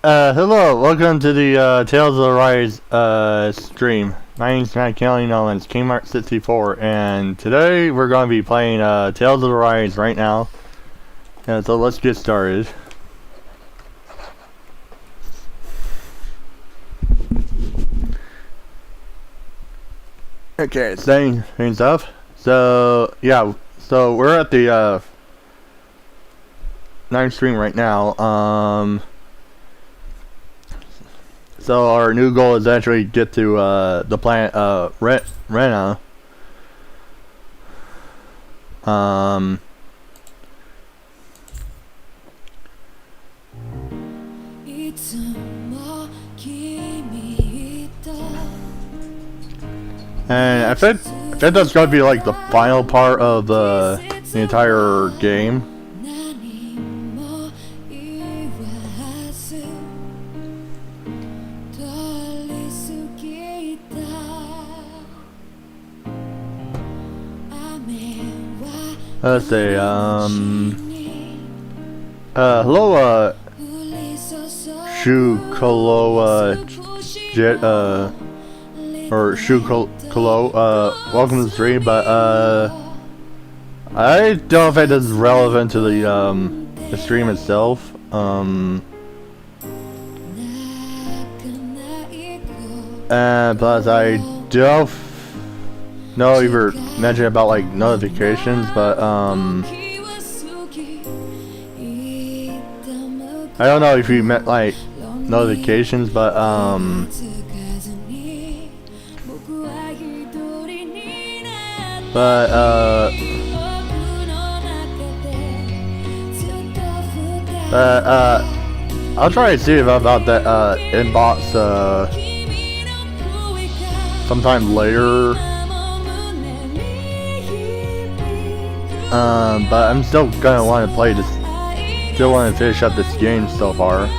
Hello, welcome to the Tales of the Rise stream. My name's Matt Kelly, known as Kmart64, and today we're going to be playing Tales of the Rise right now. So let's get started. Okay, setting things up. So yeah, so we're at the 9th stream right now. So our new goal is actually get to the planet Rena. And I think that's gonna be like the final part of the entire game. Let's see, hello, Shukolo, or Shukolo, welcome to the stream, but, I don't know if that is relevant to the stream itself, and plus I don't know if you're mentioning about like notifications, but I don't know if you meant like notifications, but I'll try to see about that inbox sometime later. But I'm still gonna want to play this. Still want to finish up this game so far.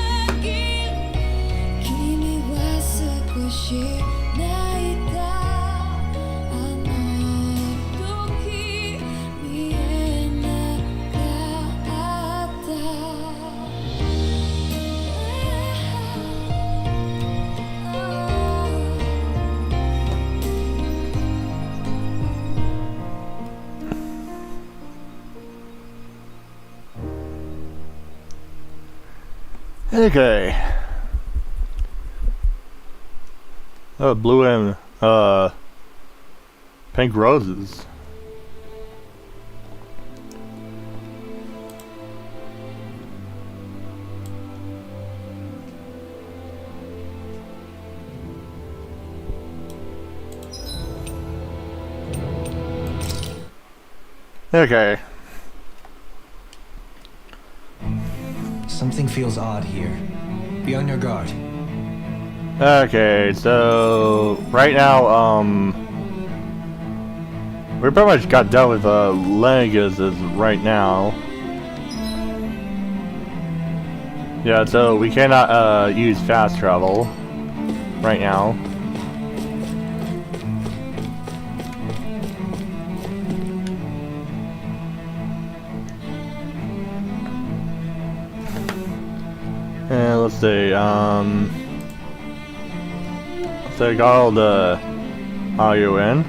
Okay. Oh, blue and pink roses. Okay. Something feels odd here. Be on your guard. Okay, so right now, we pretty much got done with Lenegdis right now. Yeah, so we cannot use fast travel right now. And let's see, so I got all the audio in.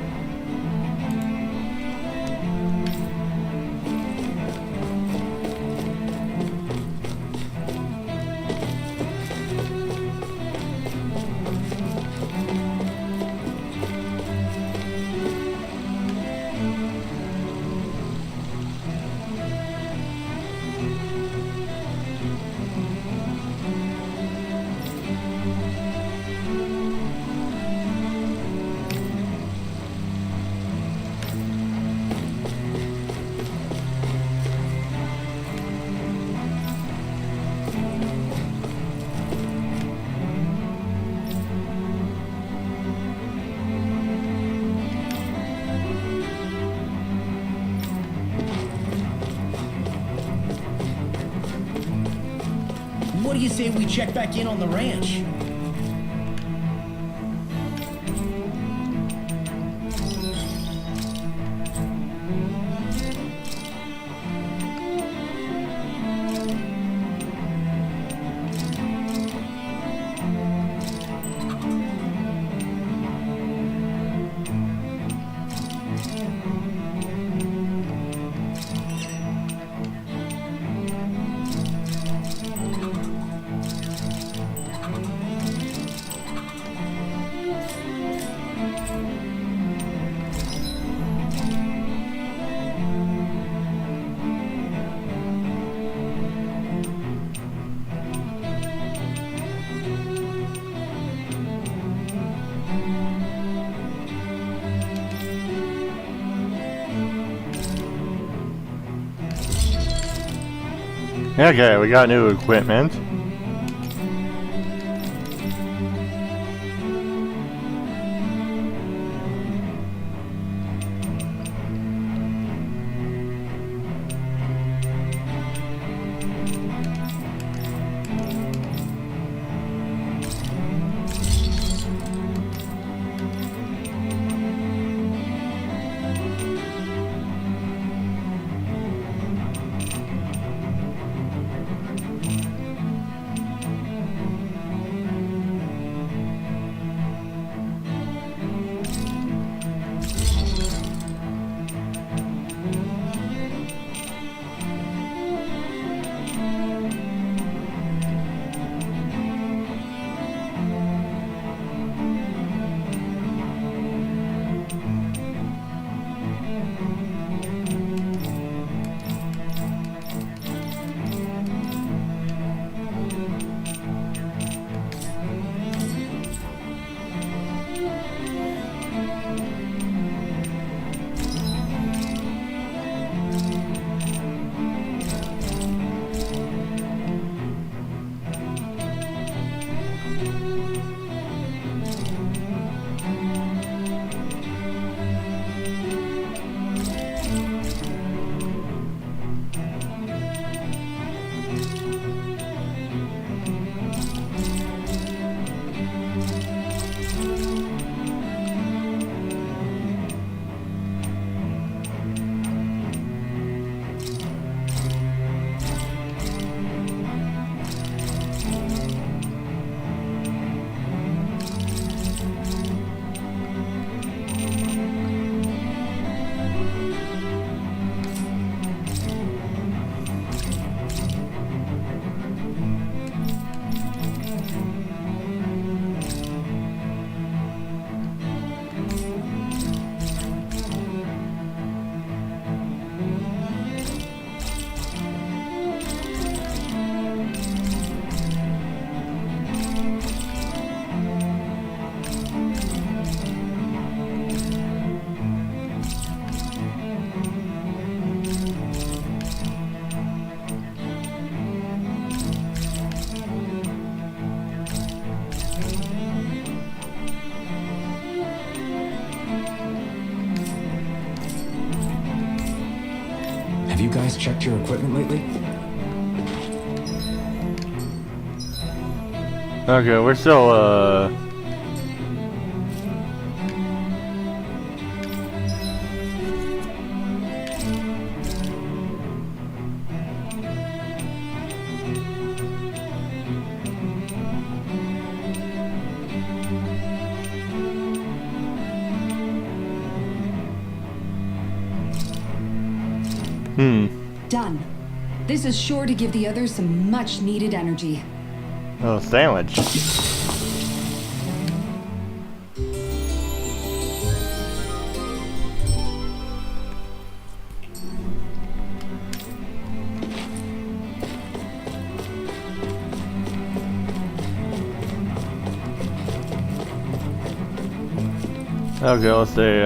What do you say we check back in on the ranch? Okay, we got new equipment. Have you guys checked your equipment lately? Okay, we're still, Done. This is sure to give the others some much-needed energy. oh, sandwich. Okay, let's see,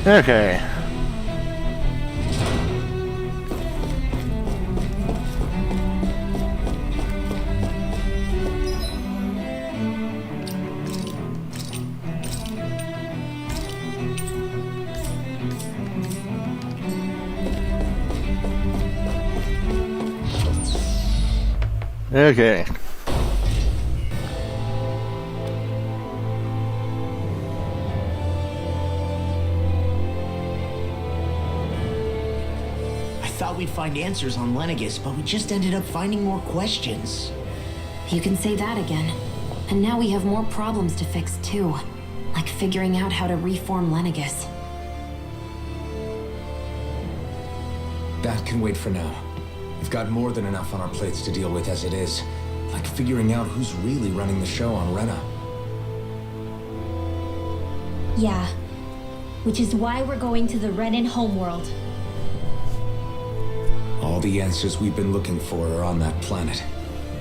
Okay. Okay. I thought we'd find answers on Lenegdis, but we just ended up finding more questions. You can say that again. And now we have more problems to fix too. Like figuring out how to reform Lenegdis. That can wait for now. We've got more than enough on our plates to deal with as it is. Like figuring out who's really running the show on Rena. Yeah. Which is why we're going to the Renan homeworld. All the answers we've been looking for are on that planet.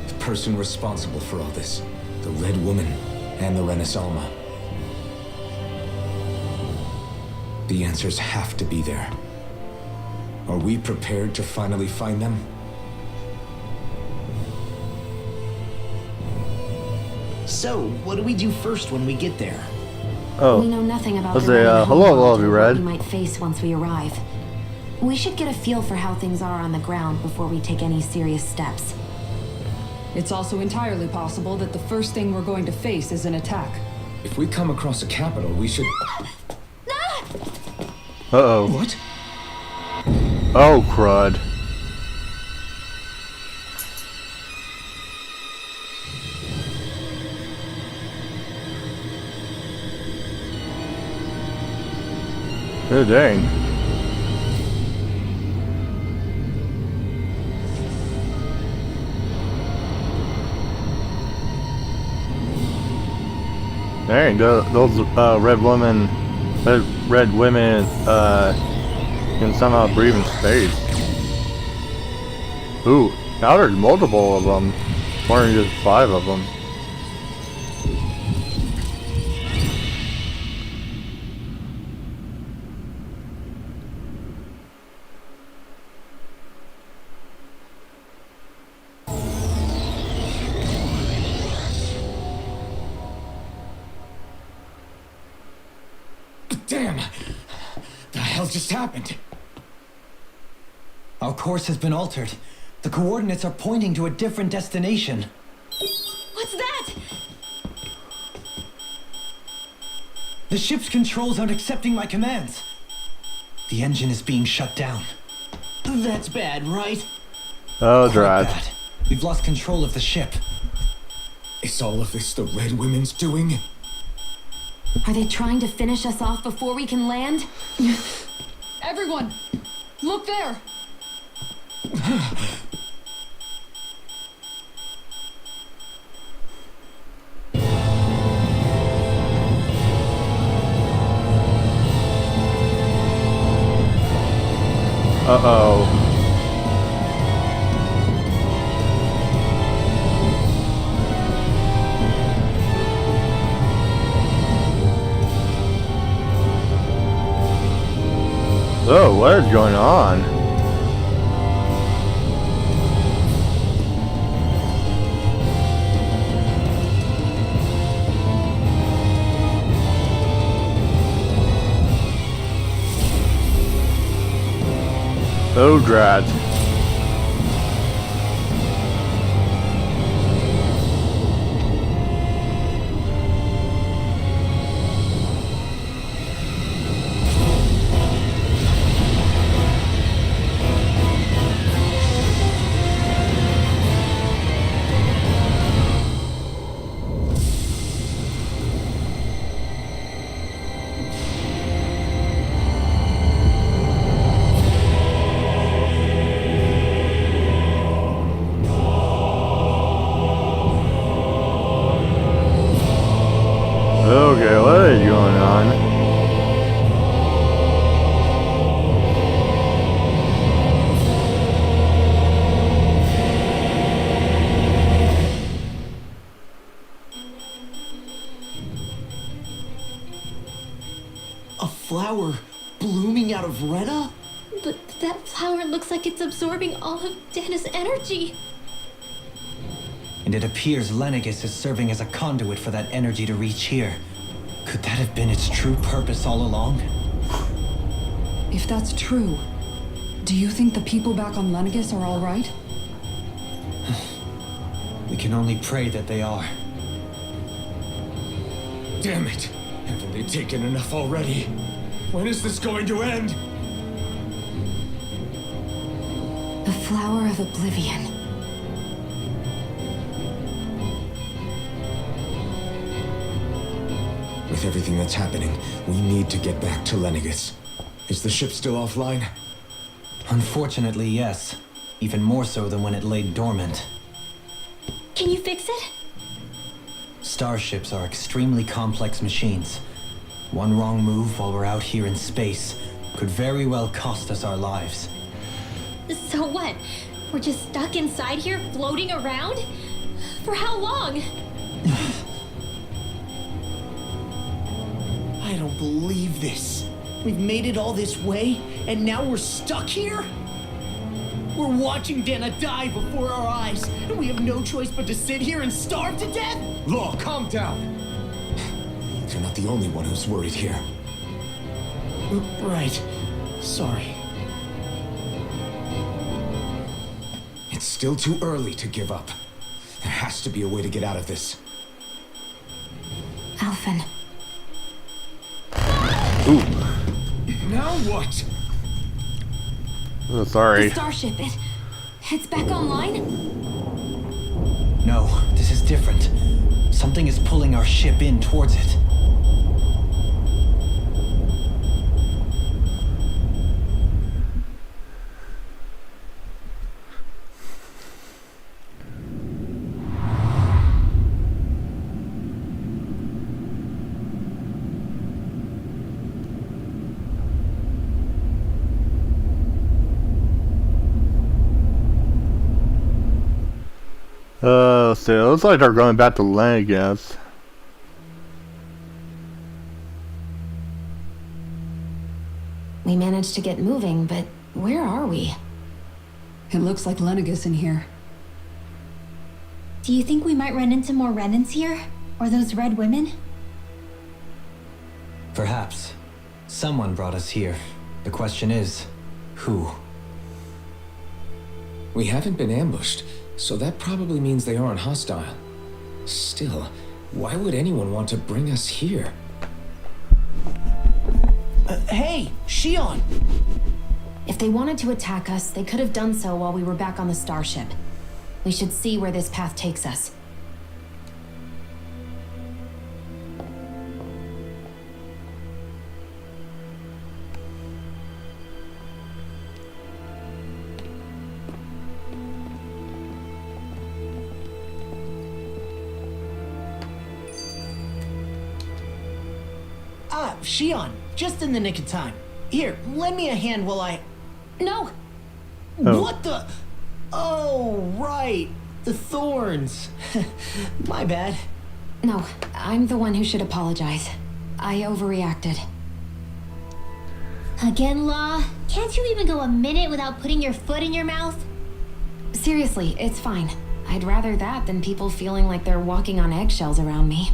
The person responsible for all this. The Red Woman and the Renaissance. The answers have to be there. Are we prepared to finally find them? So, what do we do first when we get there? Oh. We know nothing about Let's the say, Renan hello, homeworld Lovey or Red. what we might face once we arrive. We should get a feel for how things are on the ground before we take any serious steps. It's also entirely possible that the first thing we're going to face is an attack. If we come across a capital, we should... Uh-oh. What? Oh, crud. Oh, dang. Dang, those red women can somehow breathe in space. Ooh, now there's multiple of them. More than just 5 of them. Damn! The hell just happened? Our course has been altered. The coordinates are pointing to a different destination. What's that? The ship's controls aren't accepting my commands. The engine is being shut down. That's bad, right? Oh, Quite drat. bad. We've lost control of the ship. Is all of this the Red Women's doing? Are they trying to finish us off before we can land? Everyone! Look there! Uh-oh. Oh, what is going on? Oh, drat. Okay, what is going on? A flower blooming out of Rena? But that flower looks like it's absorbing all of Dana's energy. And it appears Lenegdis is serving as a conduit for that energy to reach here. Could that have been its true purpose all along? If that's true, do you think the people back on Lenegdis are all right? We can only pray that they are. Damn it! Haven't they taken enough already? When is this going to end? The Flower of Oblivion. With everything that's happening, we need to get back to Lenegdis. Is the ship still offline? Unfortunately, yes. Even more so than when it lay dormant. Can you fix it? Starships are extremely complex machines. One wrong move while we're out here in space could very well cost us our lives. So what? We're just stuck inside here, floating around? For how long? I don't believe this. We've made it all this way, and now we're stuck here? We're watching Dana die before our eyes, and we have no choice but to sit here and starve to death? Law, calm down! You're not the only one who's worried here. Right. Sorry. It's still too early to give up. There has to be a way to get out of this. Alphen. Now what? Oh, sorry. The Starship, it's back online? No, this is different. Something is pulling our ship in towards it. So it looks like they're going back to Lenegdis. We managed to get moving, but where are we? It looks like Lenegdis in here. Do you think we might run into more remnants here? Or those red women? Perhaps. Someone brought us here. The question is, who? We haven't been ambushed, so that probably means they aren't hostile. Still, why would anyone want to bring us here? Hey, Shion! If they wanted to attack us, they could have done so while we were back on the Starship. We should see where this path takes us. Ah, Shion, just in the nick of time. Here, lend me a hand while I... No! Oh. What the... Oh, right. The thorns. My bad. No, I'm the one who should apologize. I overreacted. Again, Law? Can't you even go a minute without putting your foot in your mouth? Seriously, it's fine. I'd rather that than people feeling like they're walking on eggshells around me.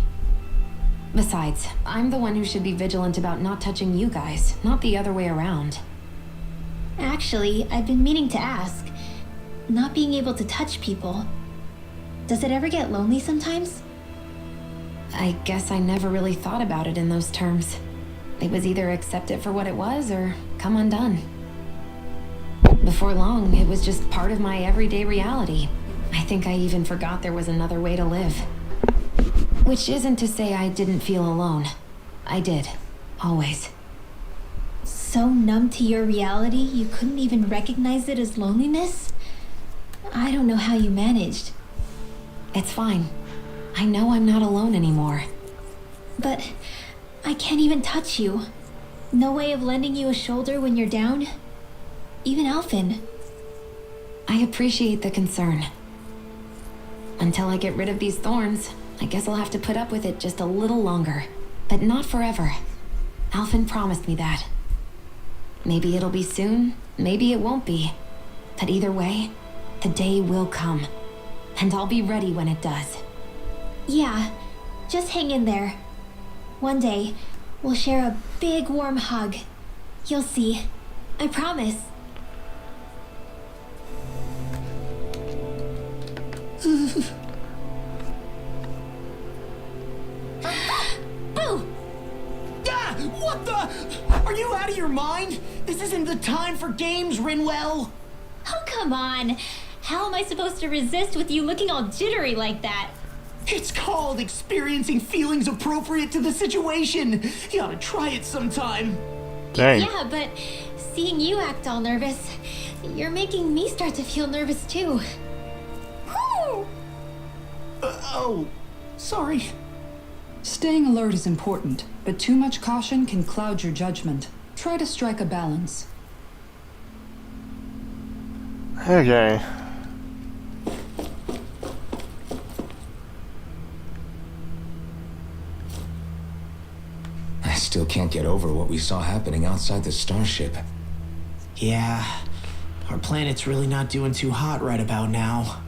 Besides, I'm the one who should be vigilant about not touching you guys, not the other way around. Actually, I've been meaning to ask. Not being able to touch people. Does it ever get lonely sometimes? I guess I never really thought about it in those terms. It was either accept it for what it was or come undone. Before long, it was just part of my everyday reality. I think I even forgot there was another way to live. Which isn't to say I didn't feel alone. I did. Always. So numb to your reality, you couldn't even recognize it as loneliness? I don't know how you managed. It's fine. I know I'm not alone anymore. But I can't even touch you. No way of lending you a shoulder when you're down? Even Alphen. I appreciate the concern. Until I get rid of these thorns, I guess I'll have to put up with it just a little longer. But not forever. Alphen promised me that. Maybe it'll be soon, maybe it won't be. But either way, the day will come. And I'll be ready when it does. Yeah, just hang in there. One day, we'll share a big warm hug. You'll see. I promise. Ah! What the? Are you out of your mind? This isn't the time for games, Rinwell. Oh, come on. How am I supposed to resist with you looking all jittery like that? It's called experiencing feelings appropriate to the situation. You ought to try it sometime. Dang. Yeah, but seeing you act all nervous, you're making me start to feel nervous too. Whew. Oh, sorry. Staying alert is important, but too much caution can cloud your judgment. Try to strike a balance. Okay. I still can't get over what we saw happening outside the Starship. Yeah, our planet's really not doing too hot right about now.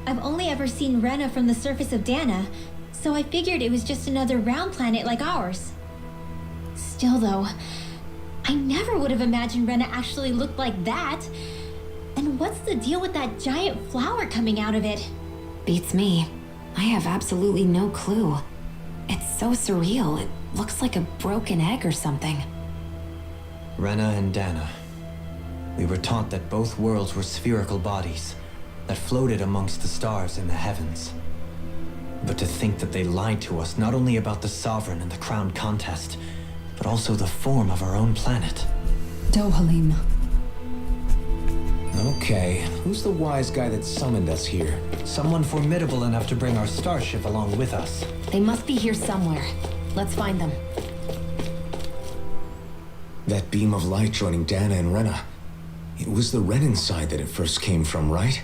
I've only ever seen Rena from the surface of Dana, so I figured it was just another round planet like ours. Still though, I never would have imagined Rena actually looked like that. And what's the deal with that giant flower coming out of it? Beats me. I have absolutely no clue. It's so surreal. It looks like a broken egg or something. Rena and Dana. We were taught that both worlds were spherical bodies that floated amongst the stars in the heavens. But to think that they lied to us not only about the Sovereign and the Crown contest, but also the form of our own planet. Dohalim. Okay, who's the wise guy that summoned us here? Someone formidable enough to bring our starship along with us. They must be here somewhere. Let's find them. That beam of light joining Dana and Rena. It was the Renan side that it first came from, right?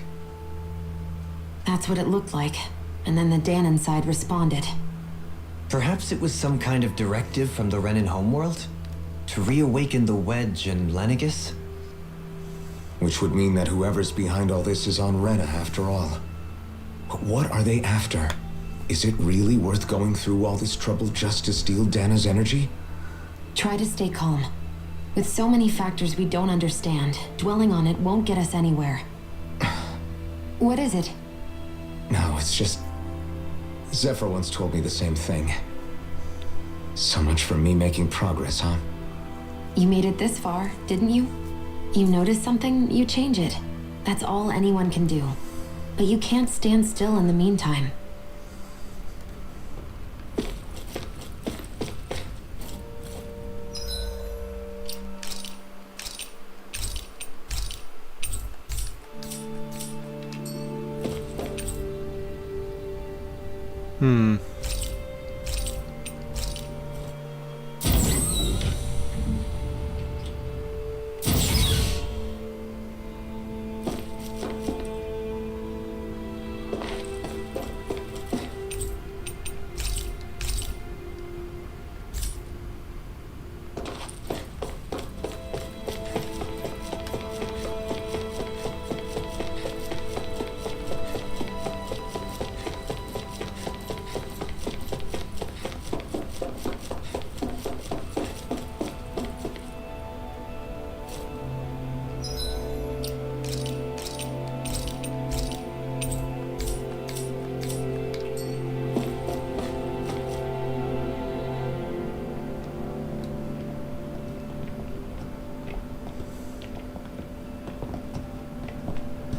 That's what it looked like. And then the Danon side responded. Perhaps it was some kind of directive from the Renan homeworld? To reawaken the Wedge and Lenegdis? Which would mean that whoever's behind all this is on Rena after all. But what are they after? Is it really worth going through all this trouble just to steal Dana's energy? Try to stay calm. With so many factors we don't understand, dwelling on it won't get us anywhere. What is it? No, it's just... Zephyr once told me the same thing. So much for me making progress, huh? You made it this far, didn't you? You notice something, you change it. That's all anyone can do. But you can't stand still in the meantime.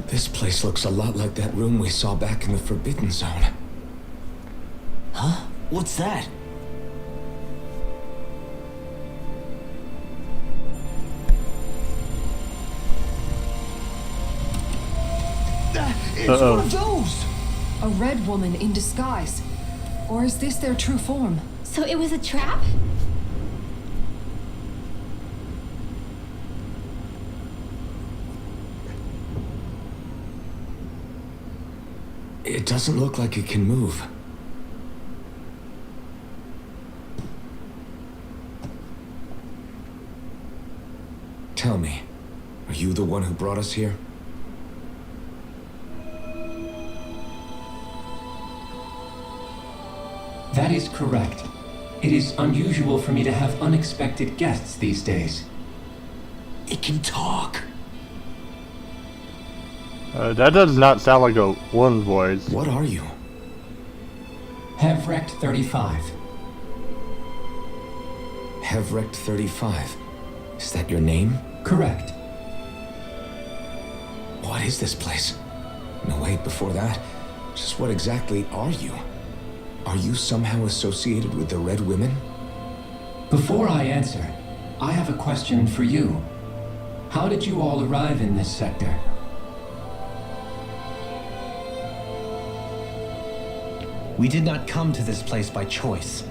This place looks a lot like that room we saw back in the Forbidden Zone. Huh? What's that? It's one of those! A red woman in disguise. Or is this their true form? So it was a trap? It doesn't look like it can move. Tell me, are you the one who brought us here? That is correct. It is unusual for me to have unexpected guests these days. It can talk. That does not sound like a woman's voice. What are you? Hevrect 35. Hevrect 35. Is that your name? Correct. What is this place? No, wait, before that, just what exactly are you? Are you somehow associated with the Red Women? Before I answer, I have a question for you. How did you all arrive in this sector? We did not come to this place by choice.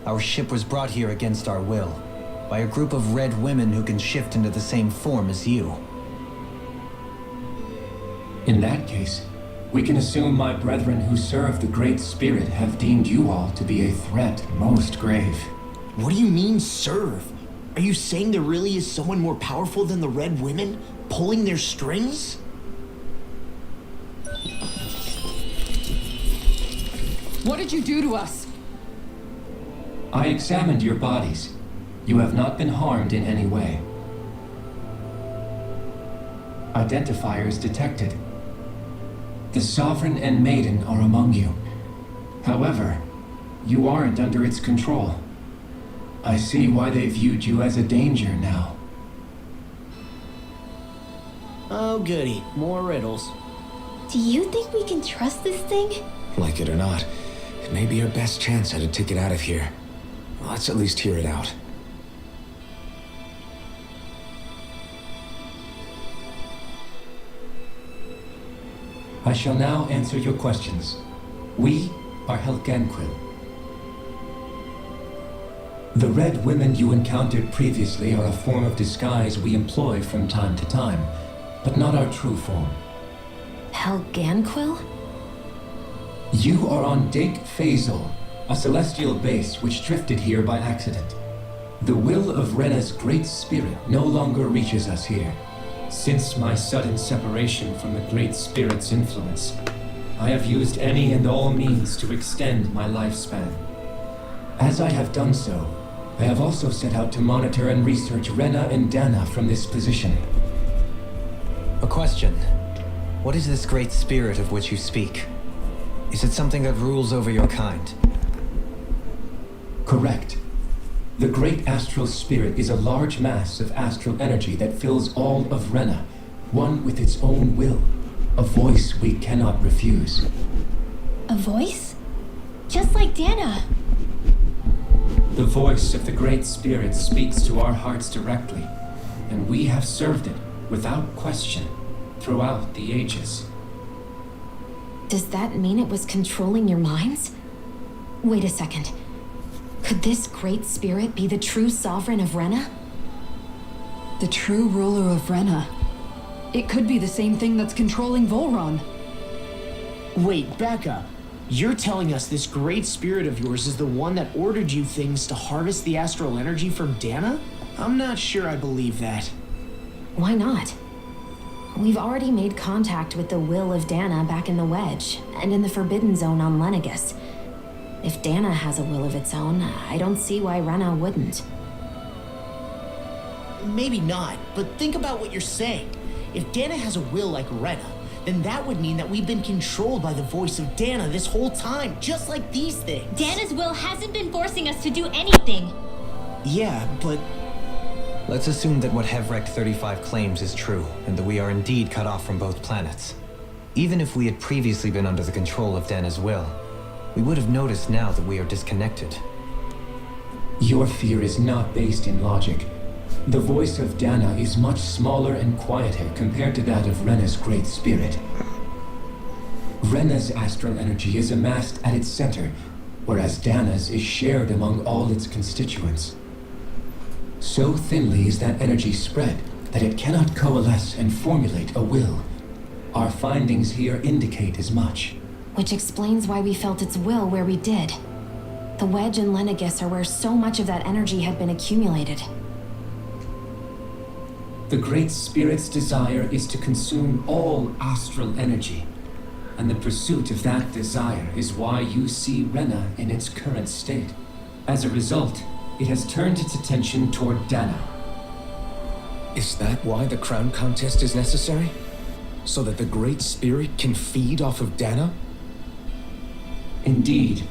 Our ship was brought here against our will, by a group of red women who can shift into the same form as you. In that case, we can assume my brethren who serve the Great Spirit have deemed you all to be a threat most grave. What do you mean, serve? Are you saying there really is someone more powerful than the Red Women, pulling their strings? What did you do to us? I examined your bodies. You have not been harmed in any way. Identifiers detected. The Sovereign and Maiden are among you. However, you aren't under its control. I see why they viewed you as a danger now. Oh goody, more riddles. Do you think we can trust this thing? Like it or not, it may be our best chance at a ticket out of here. Let's at least hear it out. I shall now answer your questions. We are Helganquil. The Red Women you encountered previously are a form of disguise we employ from time to time, but not our true form. Helganquil? You are on Dake Phasal, a celestial base which drifted here by accident. The will of Rena's great spirit no longer reaches us here. Since my sudden separation from the Great Spirit's influence, I have used any and all means to extend my lifespan. As I have done so, I have also set out to monitor and research Rena and Dana from this position. A question. What is this great spirit of which you speak? Is it something that rules over your kind? Correct. The Great Astral Spirit is a large mass of astral energy that fills all of Rena, one with its own will, a voice we cannot refuse. A voice? Just like Dana. The voice of the Great Spirit speaks to our hearts directly, and we have served it without question throughout the ages. Does that mean it was controlling your minds? Wait a second. Could this great spirit be the true sovereign of Rena? The true ruler of Rena. It could be the same thing that's controlling Volhran. Wait, back up. You're telling us this great spirit of yours is the one that ordered you things to harvest the astral energy from Dana? I'm not sure I believe that. Why not? We've already made contact with the will of Dana back in the Wedge, and in the Forbidden Zone on Lenegdis. If Dana has a will of its own, I don't see why Rena wouldn't. Maybe not, but think about what you're saying. If Dana has a will like Rena, then that would mean that we've been controlled by the voice of Dana this whole time, just like these things. Dana's will hasn't been forcing us to do anything. Yeah, but... Let's assume that what Hevrect 35 claims is true, and that we are indeed cut off from both planets. Even if we had previously been under the control of Dana's will, we would have noticed now that we are disconnected. Your fear is not based in logic. The voice of Dana is much smaller and quieter compared to that of Rena's great spirit. Rena's astral energy is amassed at its center, whereas Dana's is shared among all its constituents. So thinly is that energy spread that it cannot coalesce and formulate a will. Our findings here indicate as much. Which explains why we felt its will where we did. The Wedge and Lenegdis are where so much of that energy had been accumulated. The Great Spirit's desire is to consume all astral energy, and the pursuit of that desire is why you see Rena in its current state. As a result, it has turned its attention toward Dana. Is that why the crown contest is necessary? So that the Great Spirit can feed off of Dana? Indeed,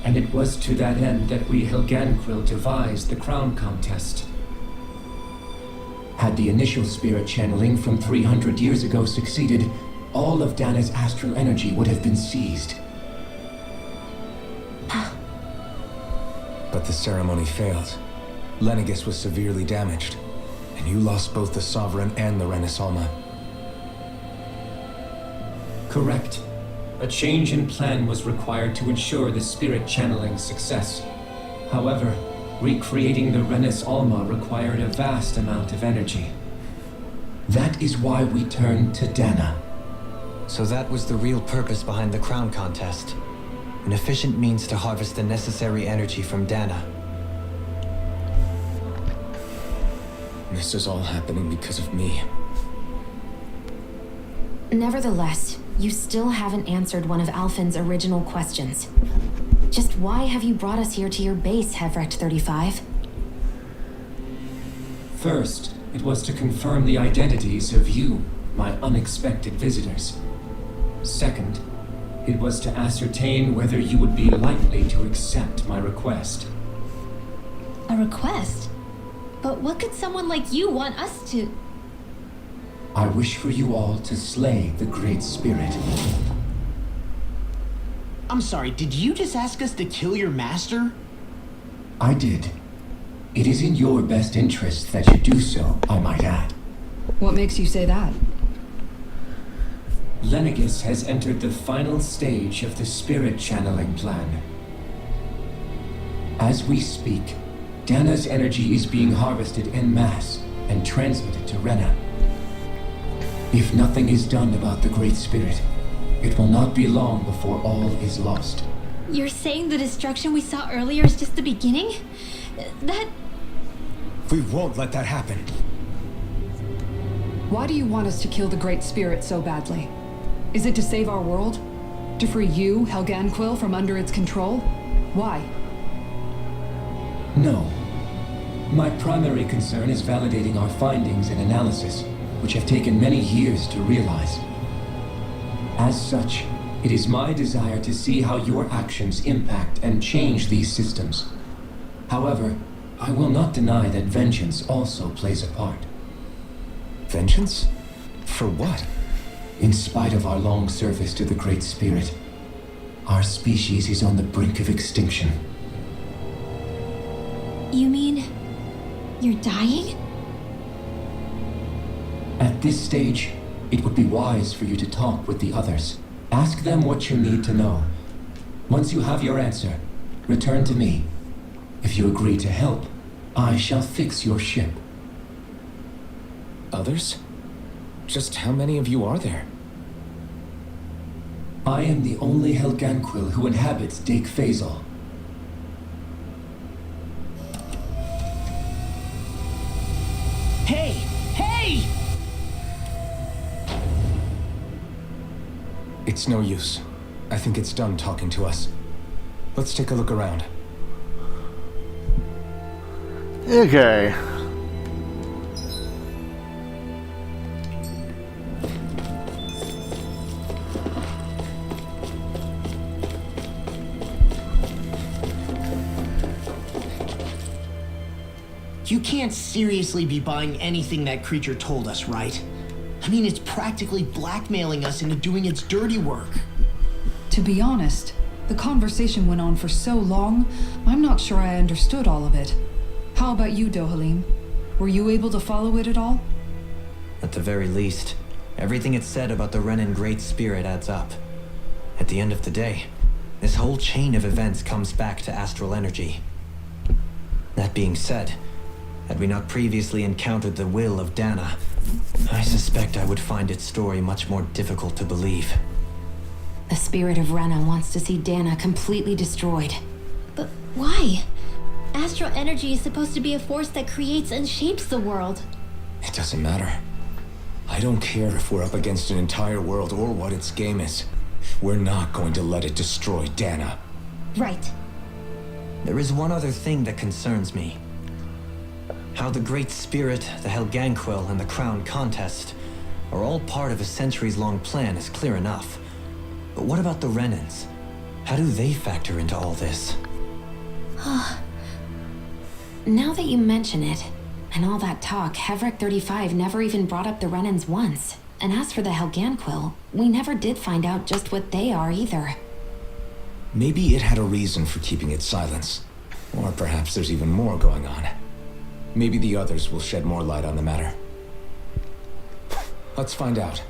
and it was to that end that we Helganquil devised the crown contest. Had the initial spirit channeling from 300 years ago succeeded, all of Dana's astral energy would have been seized. But the ceremony failed. Lenegdis was severely damaged, and you lost both the Sovereign and the Renaissance. Correct. A change in plan was required to ensure the spirit channeling success. However, recreating the Renis Alma required a vast amount of energy. That is why we turned to Dana. So that was the real purpose behind the crown contest. An efficient means to harvest the necessary energy from Dana. This is all happening because of me. Nevertheless, you still haven't answered one of Alphen's original questions. Just why have you brought us here to your base, Hevrecht 35? First, it was to confirm the identities of you, my unexpected visitors. Second, it was to ascertain whether you would be likely to accept my request. A request? But what could someone like you want us to... I wish for you all to slay the Great Spirit. I'm sorry, did you just ask us to kill your master? I did. It is in your best interest that you do so, I might add. What makes you say that? Lenegdis has entered the final stage of the spirit channeling plan. As we speak, Dana's energy is being harvested en masse and transmitted to Rena. If nothing is done about the Great Spirit, it will not be long before all is lost. You're saying the destruction we saw earlier is just the beginning? That... We won't let that happen. Why do you want us to kill the Great Spirit so badly? Is it to save our world? To free you, Helganquil, from under its control? Why? No. My primary concern is validating our findings and analysis, which have taken many years to realize. As such, it is my desire to see how your actions impact and change these systems. However, I will not deny that vengeance also plays a part. Vengeance? For what? In spite of our long service to the Great Spirit, our species is on the brink of extinction. You mean... you're dying? At this stage, it would be wise for you to talk with the others. Ask them what you need to know. Once you have your answer, return to me. If you agree to help, I shall fix your ship. Others? Just how many of you are there? I am the only Helganquil who inhabits Dake Faisal. Hey! Hey! It's no use. I think it's done talking to us. Let's take a look around. Okay. You can't seriously be buying anything that creature told us, right? I mean, it's practically blackmailing us into doing its dirty work. To be honest, the conversation went on for so long, I'm not sure I understood all of it. How about you, Dohalim? Were you able to follow it at all? At the very least, everything it said about the Renan Great Spirit adds up. At the end of the day, this whole chain of events comes back to astral energy. That being said, had we not previously encountered the will of Dana, I suspect I would find its story much more difficult to believe. The spirit of Rena wants to see Dana completely destroyed. But why? Astral energy is supposed to be a force that creates and shapes the world. It doesn't matter. I don't care if we're up against an entire world or what its game is. We're not going to let it destroy Dana. Right. There is one other thing that concerns me. How the Great Spirit, the Helganquil, and the Crown Contest are all part of a centuries-long plan is clear enough. But what about the remnants? How do they factor into all this? Now that you mention it, and all that talk, Hevric 35 never even brought up the remnants once. And as for the Helganquil, we never did find out just what they are either. Maybe it had a reason for keeping its silence. Or perhaps there's even more going on. Maybe the others will shed more light on the matter. Let's find out.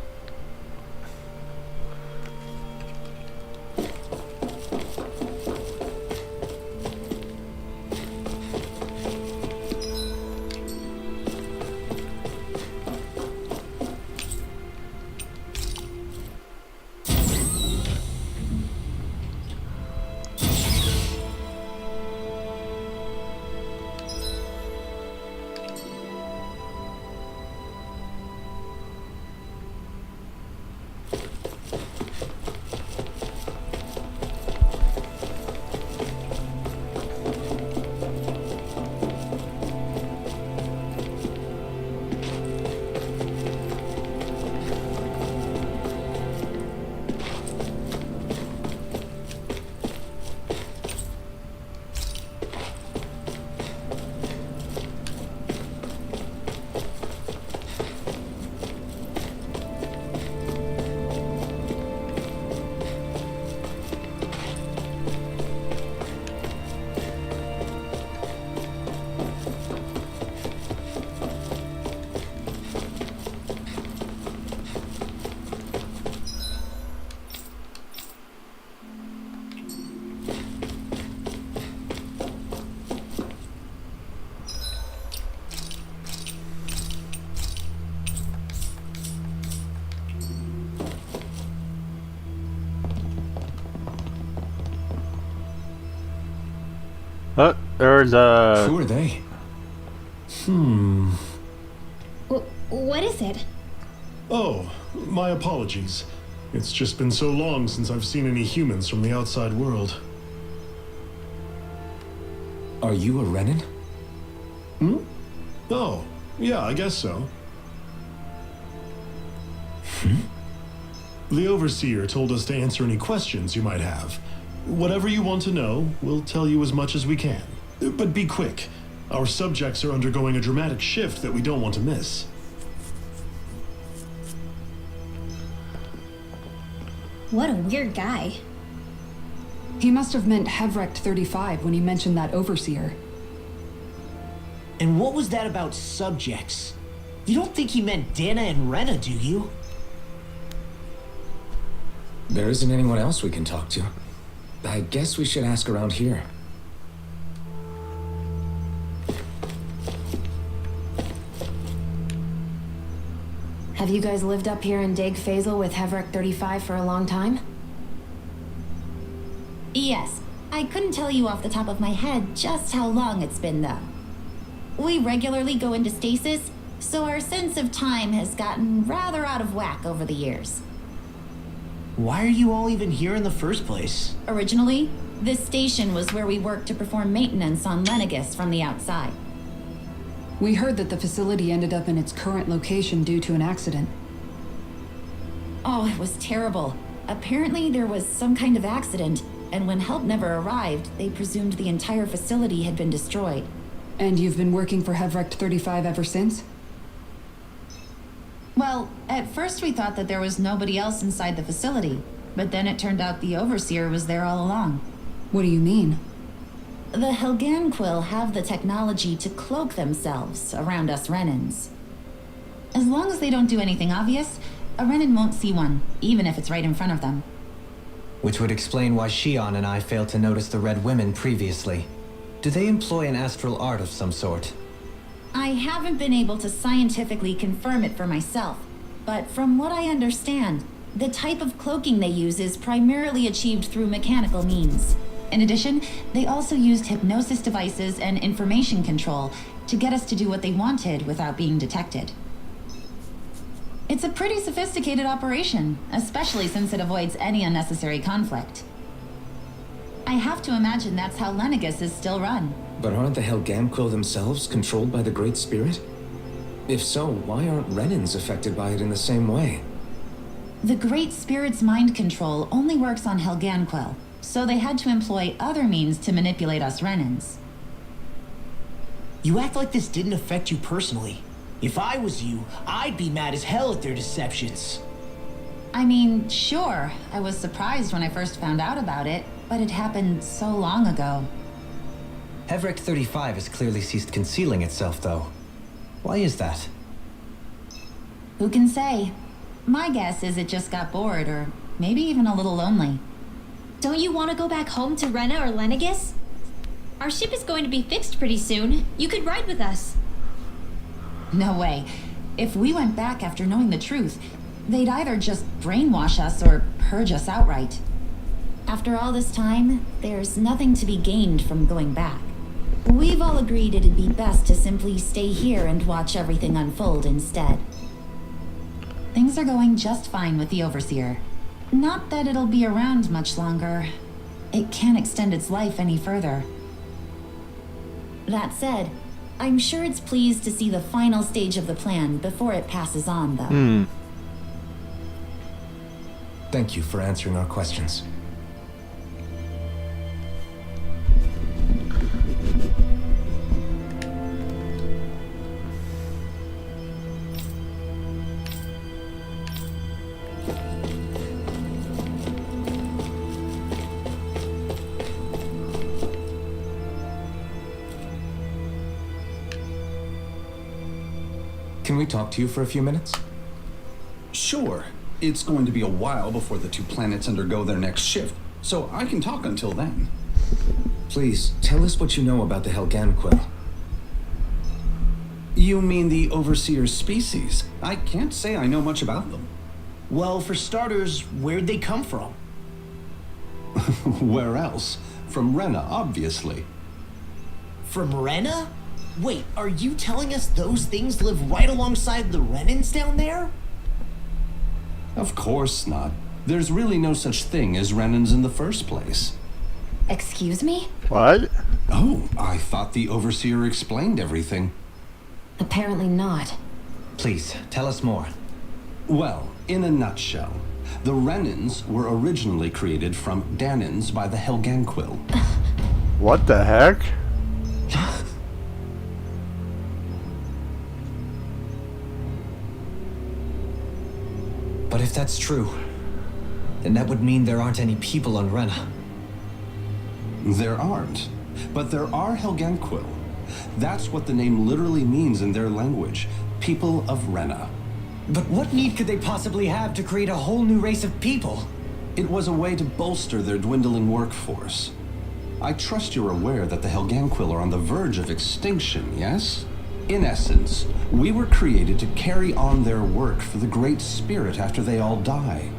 Oh, there's a... Who are they? What is it? Oh, my apologies. It's just been so long since I've seen any humans from the outside world. Are you a Renan? Oh, yeah, I guess so. The Overseer told us to answer any questions you might have. Whatever you want to know, we'll tell you as much as we can. But be quick. Our subjects are undergoing a dramatic shift that we don't want to miss. What a weird guy. He must have meant Hevric 35 when he mentioned that Overseer. And what was that about subjects? You don't think he meant Dana and Rena, do you? There isn't anyone else we can talk to. I guess we should ask around here. Have you guys lived up here in Dag Fazel with Hevric 35 for a long time? Yes. I couldn't tell you off the top of my head just how long it's been, though. We regularly go into stasis, so our sense of time has gotten rather out of whack over the years. Why are you all even here in the first place? Originally, this station was where we worked to perform maintenance on Lenegdis from the outside. We heard that the facility ended up in its current location due to an accident. Oh, it was terrible. Apparently there was some kind of accident, and when help never arrived, they presumed the entire facility had been destroyed. And you've been working for Hevric 35 ever since? Well, at first we thought that there was nobody else inside the facility, but then it turned out the Overseer was there all along. What do you mean? The Helganquil have the technology to cloak themselves around us Renans. As long as they don't do anything obvious, a Renan won't see one, even if it's right in front of them. Which would explain why Shion and I failed to notice the Red Women previously. Do they employ an astral art of some sort? I haven't been able to scientifically confirm it for myself, but from what I understand, the type of cloaking they use is primarily achieved through mechanical means. In addition, they also used hypnosis devices and information control to get us to do what they wanted without being detected. It's a pretty sophisticated operation, especially since it avoids any unnecessary conflict. I have to imagine that's how Lenegdis is still run. But aren't the Helganquil themselves controlled by the Great Spirit? If so, why aren't Renans affected by it in the same way? The Great Spirit's mind control only works on Helganquil, so they had to employ other means to manipulate us Renans. You act like this didn't affect you personally. If I was you, I'd be mad as hell at their deceptions. I mean, sure, I was surprised when I first found out about it, but it happened so long ago. Hevric 35 has clearly ceased concealing itself, though. Why is that? Who can say? My guess is it just got bored, or maybe even a little lonely. Don't you want to go back home to Rena or Lenegdis? Our ship is going to be fixed pretty soon. You could ride with us. No way. If we went back after knowing the truth, they'd either just brainwash us or purge us outright. After all this time, there's nothing to be gained from going back. We've all agreed it'd be best to simply stay here and watch everything unfold instead. Things are going just fine with the Overseer. Not that it'll be around much longer. It can't extend its life any further. That said, I'm sure it's pleased to see the final stage of the plan before it passes on, though. Thank you for answering our questions. Can we talk to you for a few minutes? Sure. It's going to be a while before the two planets undergo their next shift, so I can talk until then. Please, tell us what you know about the Helganquil. You mean the Overseer's species? I can't say I know much about them. Well, for starters, where'd they come from? Where else? From Rena, obviously. From Rena? Wait, are you telling us those things live right alongside the Renans down there? Of course not. There's really no such thing as Renans in the first place. Excuse me? What? Oh, I thought the Overseer explained everything. Apparently not. Please, tell us more. Well, in a nutshell, the Renans were originally created from Danans by the Helganquil. What the heck? But if that's true, then that would mean there aren't any people on Rena. There aren't, but there are Helganquil. That's what the name literally means in their language, people of Rena. But what need could they possibly have to create a whole new race of people? It was a way to bolster their dwindling workforce. I trust you're aware that the Helganquil are on the verge of extinction, yes? In essence, we were created to carry on their work for the Great Spirit after they all die.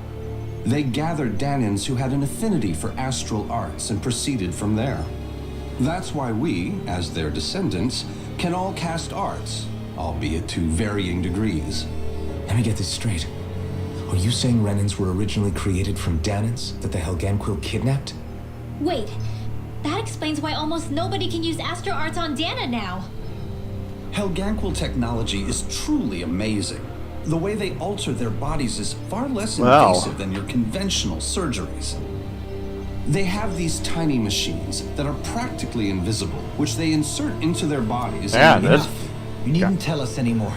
They gathered Danans who had an affinity for astral arts and proceeded from there. That's why we, as their descendants, can all cast arts, albeit to varying degrees. Let me get this straight. Are you saying Renans were originally created from Danans that the Helganquil kidnapped? Wait, that explains why almost nobody can use astro arts on Dana now. Helganquil technology is truly amazing. The way they alter their bodies is far less Wow. invasive than your conventional surgeries. They have these tiny machines that are practically invisible, which they insert into their bodies. Yeah, and that's... You needn't tell us anymore.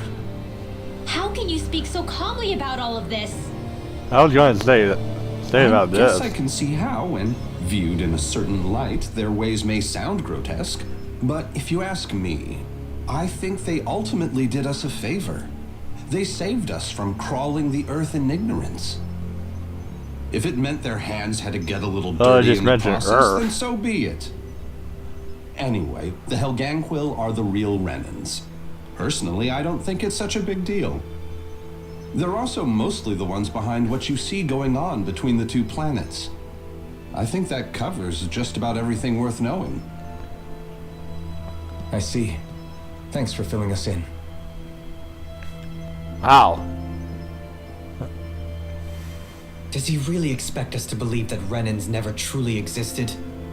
How can you speak so calmly about all of this? I was going to say about I guess this. I can see how, when viewed in a certain light, their ways may sound grotesque. But if you ask me, I think they ultimately did us a favor. They saved us from crawling the earth in ignorance. If it meant their hands had to get a little dirty just in the mentioned process, earth. then so be it. Anyway, the Helganquil are the real Renans. Personally, I don't think it's such a big deal. They're also mostly the ones behind what you see going on between the two planets. I think that covers just about everything worth knowing. I see. Thanks for filling us in. Wow. Does he really expect us to believe that Renans never truly existed?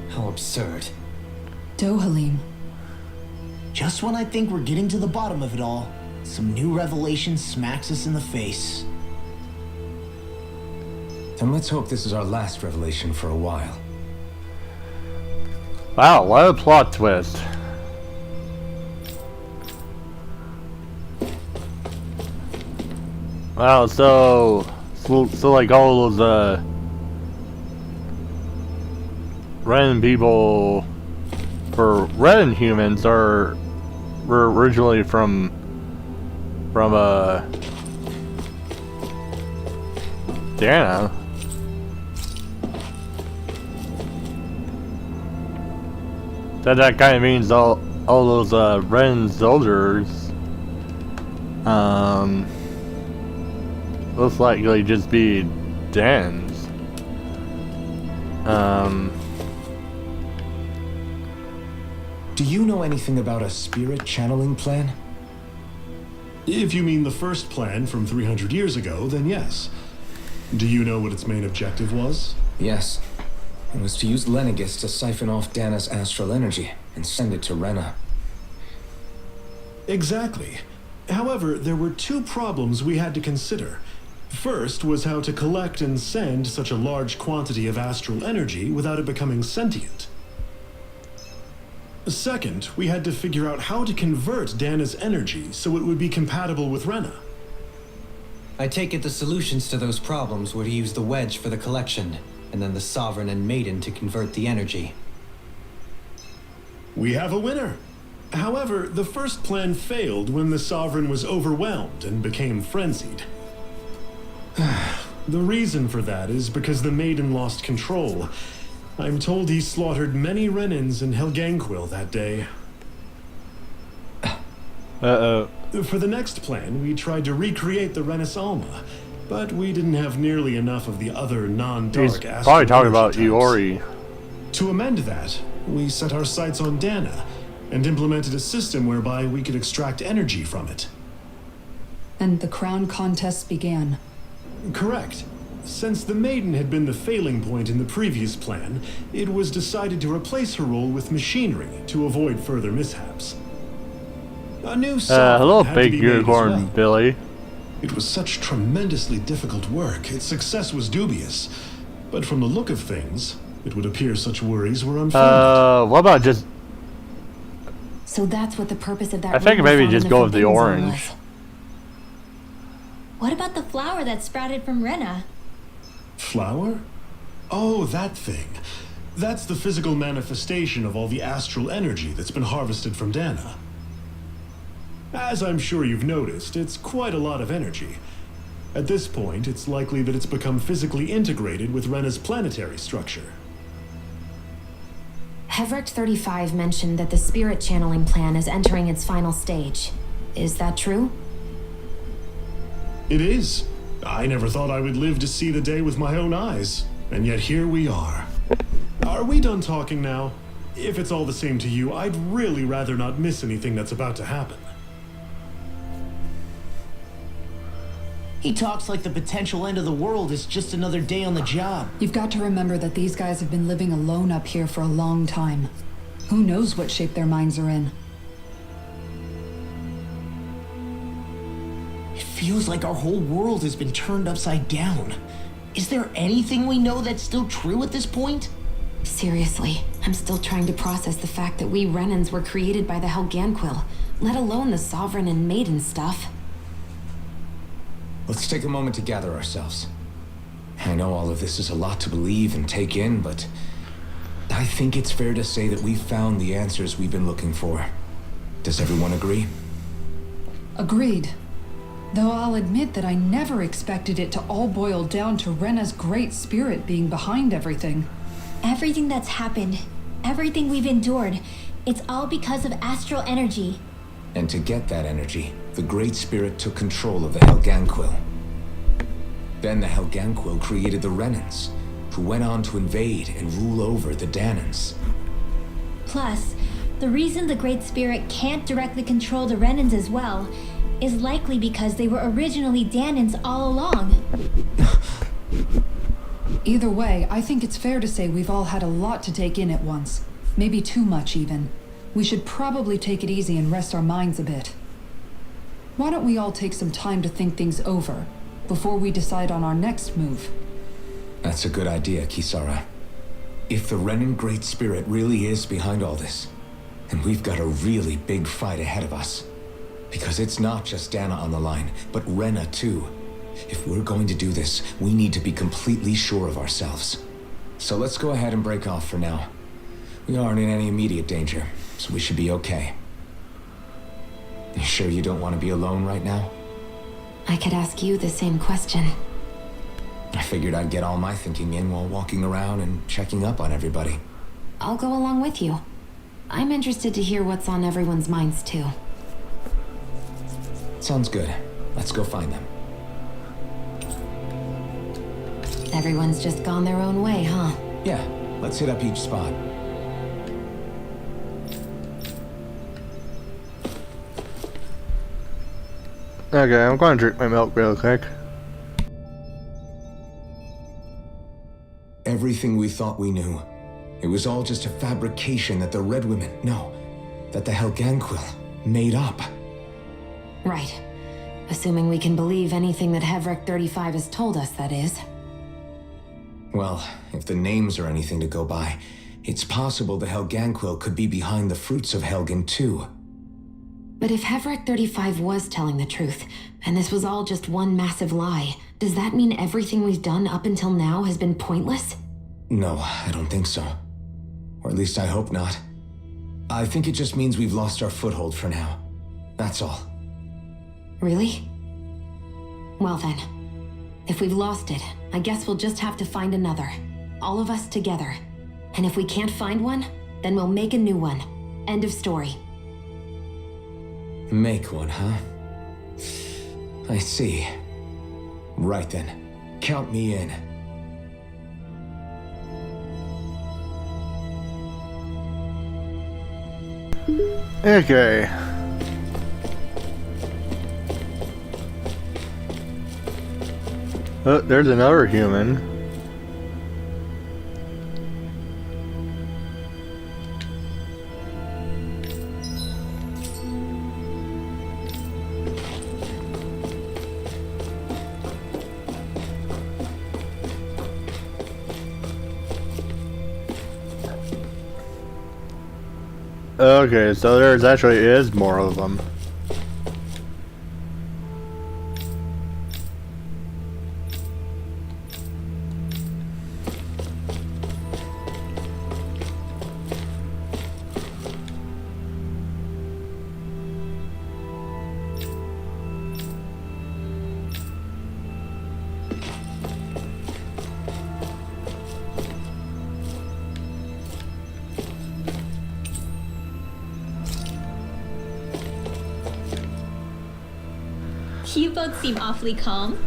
How absurd. Dohalim. Just when I think we're getting to the bottom of it all, some new revelation smacks us in the face. Then let's hope this is our last revelation for a while. Wow, what a plot twist. Wow, so like all those Renan people, or Renan humans, were originally from Dana. That kind of means all those Renan soldiers most likely just be Dans. Do you know anything about a spirit channeling plan? If you mean the first plan from 300 years ago, then yes. Do you know what its main objective was? Yes. It was to use Lenegdis to siphon off Dana's astral energy and send it to Rena. Exactly. However, there were two problems we had to consider. First was how to collect and send such a large quantity of astral energy without it becoming sentient. Second, we had to figure out how to convert Dana's energy so it would be compatible with Rena. I take it the solutions to those problems were to use the wedge for the collection, and then the Sovereign and Maiden to convert the energy. We have a winner. However, the first plan failed when the Sovereign was overwhelmed and became frenzied. The reason for that is because the Maiden lost control. I'm told he slaughtered many Renans in Helganquil that day. Uh-oh. For the next plan, we tried to recreate the Renis Alma, but we didn't have nearly enough of the other non-dark He's probably talking about types. Iori. To amend that, we set our sights on Dana and implemented a system whereby we could extract energy from it. And the crown contest began. Correct. Since the Maiden had been the failing point in the previous plan, it was decided to replace her role with machinery to avoid further mishaps. A new Hello, had to big be made as unicorn well. Billy. It was such tremendously difficult work, its success was dubious. But from the look of things, it would appear such worries were unfounded. What about just... So that's what the purpose of that I think room we maybe found just in go with the Forbidden Zone orange. was. What about the flower that sprouted from Rena? Flower? Oh, that thing. That's the physical manifestation of all the astral energy that's been harvested from Dana. As I'm sure you've noticed, it's quite a lot of energy. At this point, it's likely that it's become physically integrated with Rena's planetary structure. Hevric 35 mentioned that the spirit channeling plan is entering its final stage. Is that true? It is. I never thought I would live to see the day with my own eyes, and yet here we are. Are we done talking now? If it's all the same to you, I'd really rather not miss anything that's about to happen. He talks like the potential end of the world is just another day on the job. You've got to remember that these guys have been living alone up here for a long time. Who knows what shape their minds are in? It feels like our whole world has been turned upside down. Is there anything we know that's still true at this point? Seriously, I'm still trying to process the fact that we Renans were created by the Helganquil, let alone the Sovereign and Maiden stuff. Let's take a moment to gather ourselves. I know all of this is a lot to believe and take in, but I think it's fair to say that we've found the answers we've been looking for. Does everyone agree? Agreed. Though I'll admit that I never expected it to all boil down to Rena's great spirit being behind everything. Everything that's happened, everything we've endured, it's all because of astral energy. And to get that energy, the Great Spirit took control of the Helganquil. Then the Helganquil created the Renans, who went on to invade and rule over the Danans. Plus, the reason the Great Spirit can't directly control the Renans as well is likely because they were originally Danans all along. Either way, I think it's fair to say we've all had a lot to take in at once. Maybe too much, even. We should probably take it easy and rest our minds a bit. Why don't we all take some time to think things over, before we decide on our next move? That's a good idea, Kisara. If the Renan Great Spirit really is behind all this, then we've got a really big fight ahead of us. Because it's not just Dana on the line, but Rena too. If we're going to do this, we need to be completely sure of ourselves. So let's go ahead and break off for now. We aren't in any immediate danger, so we should be okay. You sure you don't want to be alone right now? I could ask you the same question. I figured I'd get all my thinking in while walking around and checking up on everybody. I'll go along with you. I'm interested to hear what's on everyone's minds too. Sounds good. Let's go find them. Everyone's just gone their own way, huh? Yeah, let's hit up each spot. Okay, I'm going to drink my milk real quick. Everything we thought we knew, it was all just a fabrication that the Red Women, no, that the Helganquil made up. Right. Assuming we can believe anything that Hevrek 35 has told us, that is. Well, if the names are anything to go by, it's possible the Helganquil could be behind the fruits of Helgen too. But if Hevrek 35 was telling the truth, and this was all just one massive lie, does that mean everything we've done up until now has been pointless? No, I don't think so. Or at least I hope not. I think it just means we've lost our foothold for now. That's all. Really? Well then, if we've lost it, I guess we'll just have to find another. All of us together. And if we can't find one, then we'll make a new one. End of story. Make one, huh? I see. Right then. Count me in. Okay. Oh, there's another human. Okay, so there's actually is more of them. You both seem awfully calm.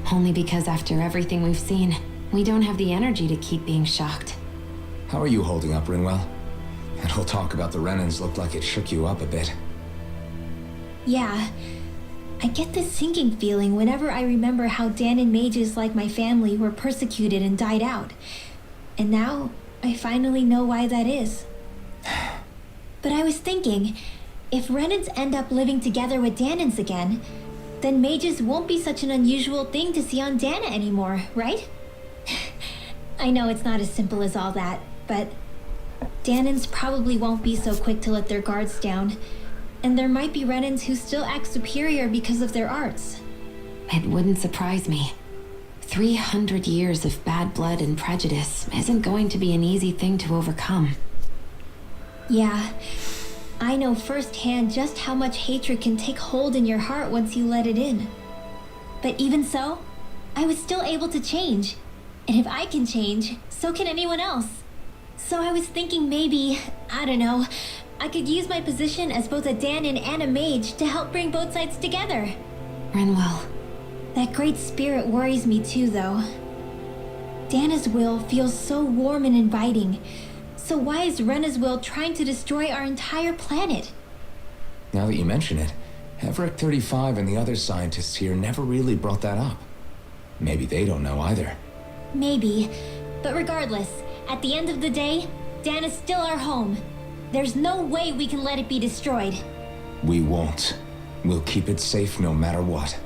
Only because after everything we've seen, we don't have the energy to keep being shocked. How are you holding up, Rinwell? That whole talk about the Renans looked like it shook you up a bit. Yeah. I get this sinking feeling whenever I remember how Dan and mages like my family were persecuted and died out. And now, I finally know why that is. But I was thinking, if Renans end up living together with Danans again, then mages won't be such an unusual thing to see on Dana anymore, right? I know it's not as simple as all that, but Danans probably won't be so quick to let their guards down, and there might be Renans who still act superior because of their arts. It wouldn't surprise me. 300 years of bad blood and prejudice isn't going to be an easy thing to overcome. Yeah. I know firsthand just how much hatred can take hold in your heart once you let it in. But even so, I was still able to change. And if I can change, so can anyone else. So I was thinking maybe, I don't know, I could use my position as both a Danan and a mage to help bring both sides together. Rinwell. That great spirit worries me too, though. Dana's will feels so warm and inviting. So why is Rena's will trying to destroy our entire planet? Now that you mention it, Hevrek 35 and the other scientists here never really brought that up. Maybe they don't know either. Maybe. But regardless, at the end of the day, Dan is still our home. There's no way we can let it be destroyed. We won't. We'll keep it safe no matter what.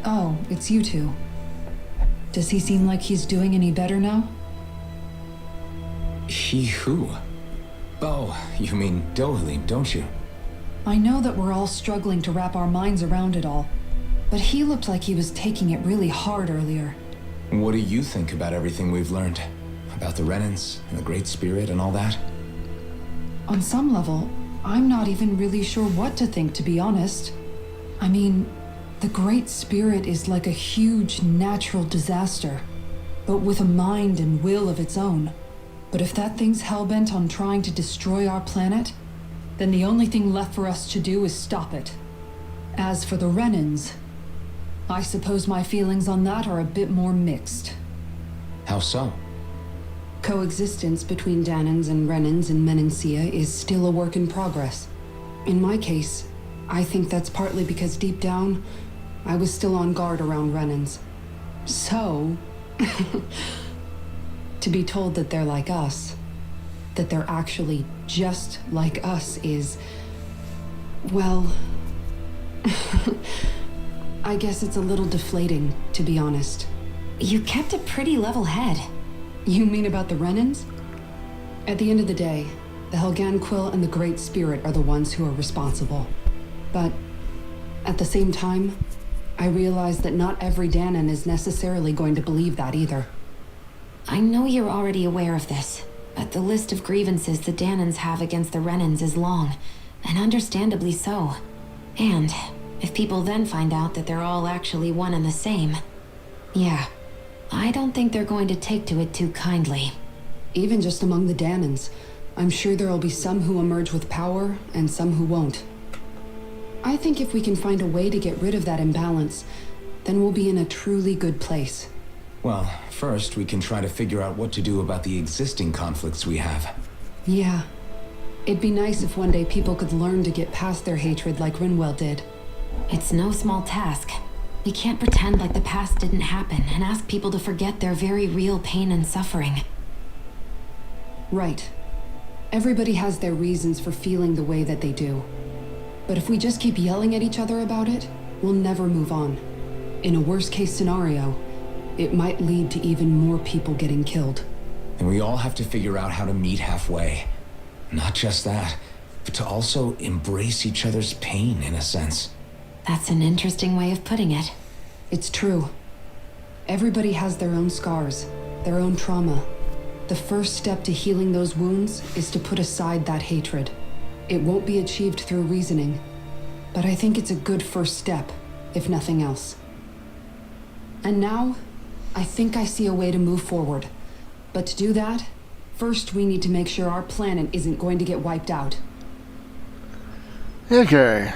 Oh, it's you two. Does he seem like he's doing any better now? He who? Oh, you mean Dohalim, don't you? I know that we're all struggling to wrap our minds around it all, but he looked like he was taking it really hard earlier. What do you think about everything we've learned? About the remnants and the Great Spirit and all that? On some level, I'm not even really sure what to think, to be honest. I mean, the Great Spirit is like a huge natural disaster, but with a mind and will of its own. But if that thing's hellbent on trying to destroy our planet, then the only thing left for us to do is stop it. As for the Renans, I suppose my feelings on that are a bit more mixed. How so? Coexistence between Danans and Renans in Menancia is still a work in progress. In my case, I think that's partly because deep down, I was still on guard around Renans. So, to be told that they're like us, that they're actually just like us is, well, I guess it's a little deflating, to be honest. You kept a pretty level head. You mean about the Renans? At the end of the day, the Helganquil and the Great Spirit are the ones who are responsible. But at the same time, I realize that not every Danan is necessarily going to believe that either. I know you're already aware of this, but the list of grievances the Danans have against the Renans is long, and understandably so. And if people then find out that they're all actually one and the same, yeah, I don't think they're going to take to it too kindly. Even just among the Danans, I'm sure there'll be some who emerge with power and some who won't. I think if we can find a way to get rid of that imbalance, then we'll be in a truly good place. Well, first we can try to figure out what to do about the existing conflicts we have. Yeah. It'd be nice if one day people could learn to get past their hatred like Rinwell did. It's no small task. We can't pretend like the past didn't happen and ask people to forget their very real pain and suffering. Right. Everybody has their reasons for feeling the way that they do. But if we just keep yelling at each other about it, we'll never move on. In a worst-case scenario, it might lead to even more people getting killed. And we all have to figure out how to meet halfway. Not just that, but to also embrace each other's pain, in a sense. That's an interesting way of putting it. It's true. Everybody has their own scars, their own trauma. The first step to healing those wounds is to put aside that hatred. It won't be achieved through reasoning, but I think it's a good first step, if nothing else. And now, I think I see a way to move forward. But to do that, first we need to make sure our planet isn't going to get wiped out. Okay.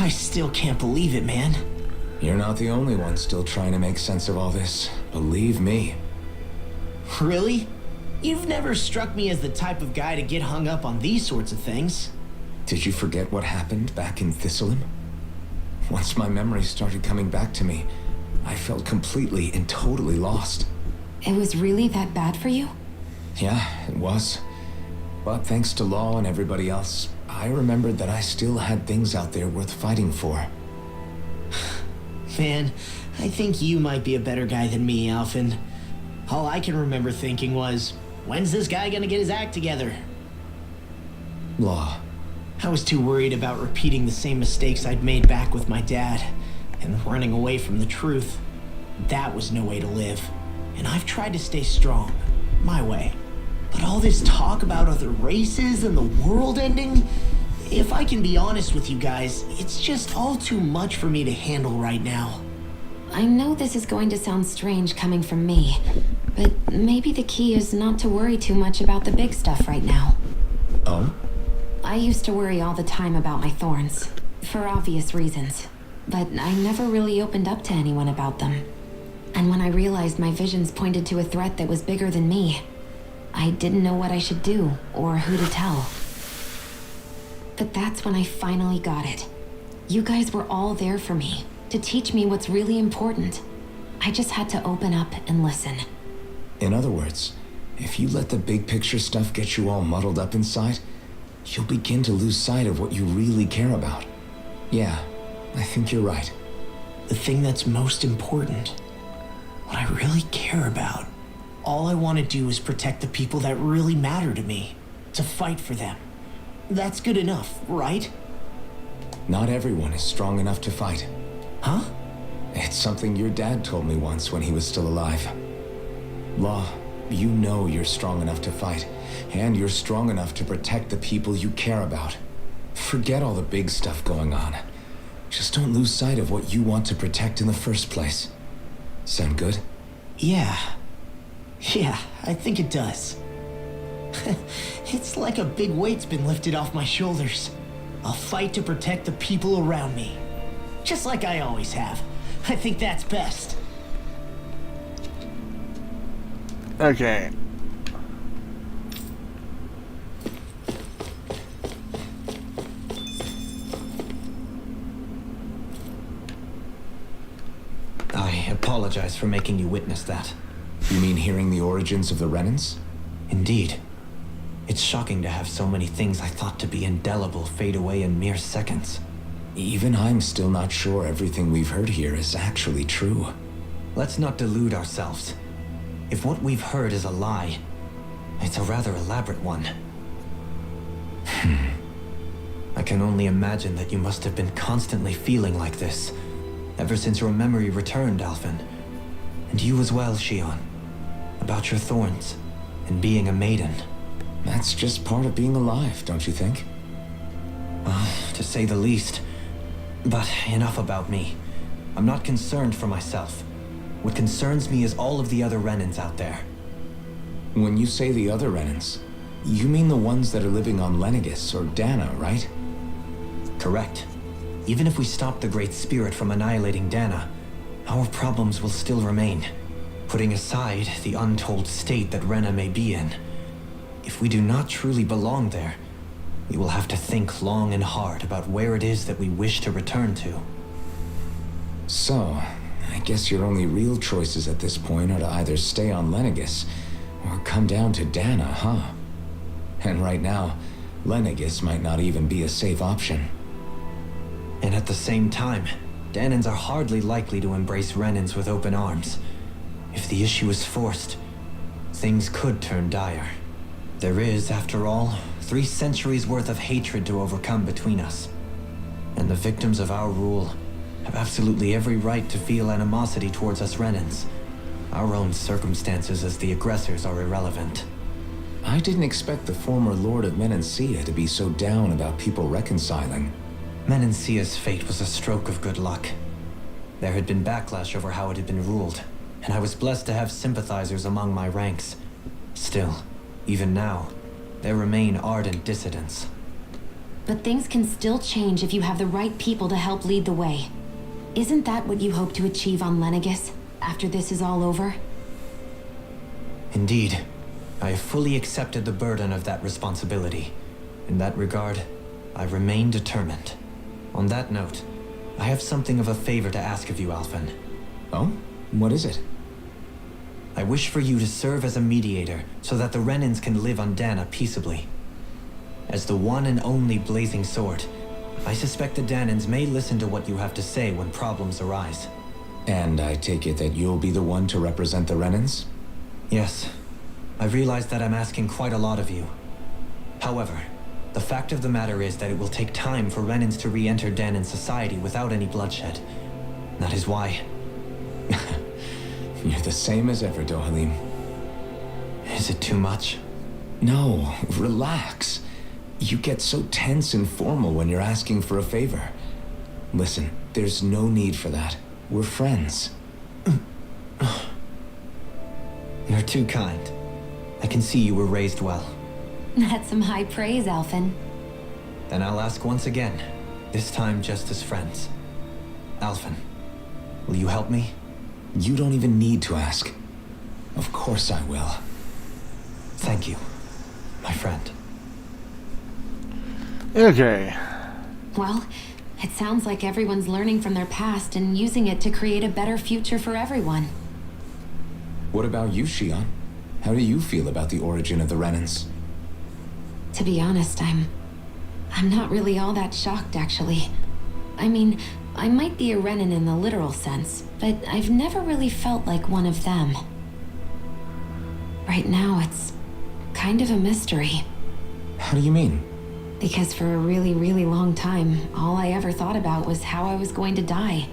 I still can't believe it, man. You're not the only one still trying to make sense of all this. Believe me. Really? You've never struck me as the type of guy to get hung up on these sorts of things. Did you forget what happened back in Thistleum? Once my memory started coming back to me, I felt completely and totally lost. It was really that bad for you? Yeah, it was. But thanks to Law and everybody else, I remembered that I still had things out there worth fighting for. Man, I think you might be a better guy than me, Alphen. All I can remember thinking was, when's this guy gonna get his act together? Law. I was too worried about repeating the same mistakes I'd made back with my dad, and running away from the truth. That was no way to live, and I've tried to stay strong, my way. But all this talk about other races and the world ending, if I can be honest with you guys, it's just all too much for me to handle right now. I know this is going to sound strange coming from me, but maybe the key is not to worry too much about the big stuff right now. Oh? I used to worry all the time about my thorns, for obvious reasons, but I never really opened up to anyone about them. And when I realized my visions pointed to a threat that was bigger than me, I didn't know what I should do or who to tell. But that's when I finally got it. You guys were all there for me, to teach me what's really important. I just had to open up and listen. In other words, if you let the big picture stuff get you all muddled up inside, you'll begin to lose sight of what you really care about. Yeah, I think you're right. The thing that's most important, what I really care about, all I want to do is protect the people that really matter to me, to fight for them. That's good enough, right? Not everyone is strong enough to fight. Huh? It's something your dad told me once when he was still alive. Law, you know you're strong enough to fight, and you're strong enough to protect the people you care about. Forget all the big stuff going on. Just don't lose sight of what you want to protect in the first place. Sound good? Yeah, I think it does. It's like a big weight's been lifted off my shoulders. I'll fight to protect the people around me. Just like I always have. I think that's best. Okay. I apologize for making you witness that. You mean hearing the origins of the remnants? Indeed. It's shocking to have so many things I thought to be indelible fade away in mere seconds. Even I'm still not sure everything we've heard here is actually true. Let's not delude ourselves. If what we've heard is a lie, it's a rather elaborate one. I can only imagine that you must have been constantly feeling like this, ever since your memory returned, Alphen. And you as well, Shion. About your thorns, and being a maiden. That's just part of being alive, don't you think? Well, to say the least. But enough about me. I'm not concerned for myself. What concerns me is all of the other Renans out there. When you say the other Renans, you mean the ones that are living on Lenegdis or Dana, right? Correct. Even if we stop the Great Spirit from annihilating Dana, our problems will still remain. Putting aside the untold state that Rena may be in, if we do not truly belong there, we will have to think long and hard about where it is that we wish to return to. So, I guess your only real choices at this point are to either stay on Lenegdis or come down to Dana, huh? And right now, Lenegdis might not even be a safe option. And at the same time, Danans are hardly likely to embrace Renans with open arms. If the issue is forced, things could turn dire. There is, after all, 3 centuries worth of hatred to overcome between us. And the victims of our rule have absolutely every right to feel animosity towards us Renans. Our own circumstances as the aggressors are irrelevant. I didn't expect the former Lord of Menancia to be so down about people reconciling. Menancia's fate was a stroke of good luck. There had been backlash over how it had been ruled, and I was blessed to have sympathizers among my ranks. Still, even now, there remain ardent dissidents. But things can still change if you have the right people to help lead the way. Isn't that what you hope to achieve on Lenegdis after this is all over? Indeed. I have fully accepted the burden of that responsibility. In that regard, I remain determined. On that note, I have something of a favor to ask of you, Alphen. Oh? What is it? I wish for you to serve as a mediator so that the Renans can live on Dana peaceably. As the one and only blazing sword, I suspect the Danans may listen to what you have to say when problems arise. And I take it that you'll be the one to represent the Renans? Yes. I realize that I'm asking quite a lot of you. However, the fact of the matter is that it will take time for Renans to re-enter Danan society without any bloodshed. That is why... You're the same as ever, Dohalim. Is it too much? No, relax. You get so tense and formal when you're asking for a favor. Listen, there's no need for that. We're friends. You're too kind. I can see you were raised well. That's some high praise, Alphen. Then I'll ask once again, this time just as friends. Alphen, will you help me? You don't even need to ask. Of course I will. Thank you, my friend. Okay. Well, it sounds like everyone's learning from their past and using it to create a better future for everyone. What about you, Shion? How do you feel about the origin of the Renans? To be honest, I'm not really all that shocked, actually. I mean, I might be a Renan in the literal sense, but I've never really felt like one of them. Right now, it's kind of a mystery. How do you mean? Because for a really, really long time, all I ever thought about was how I was going to die.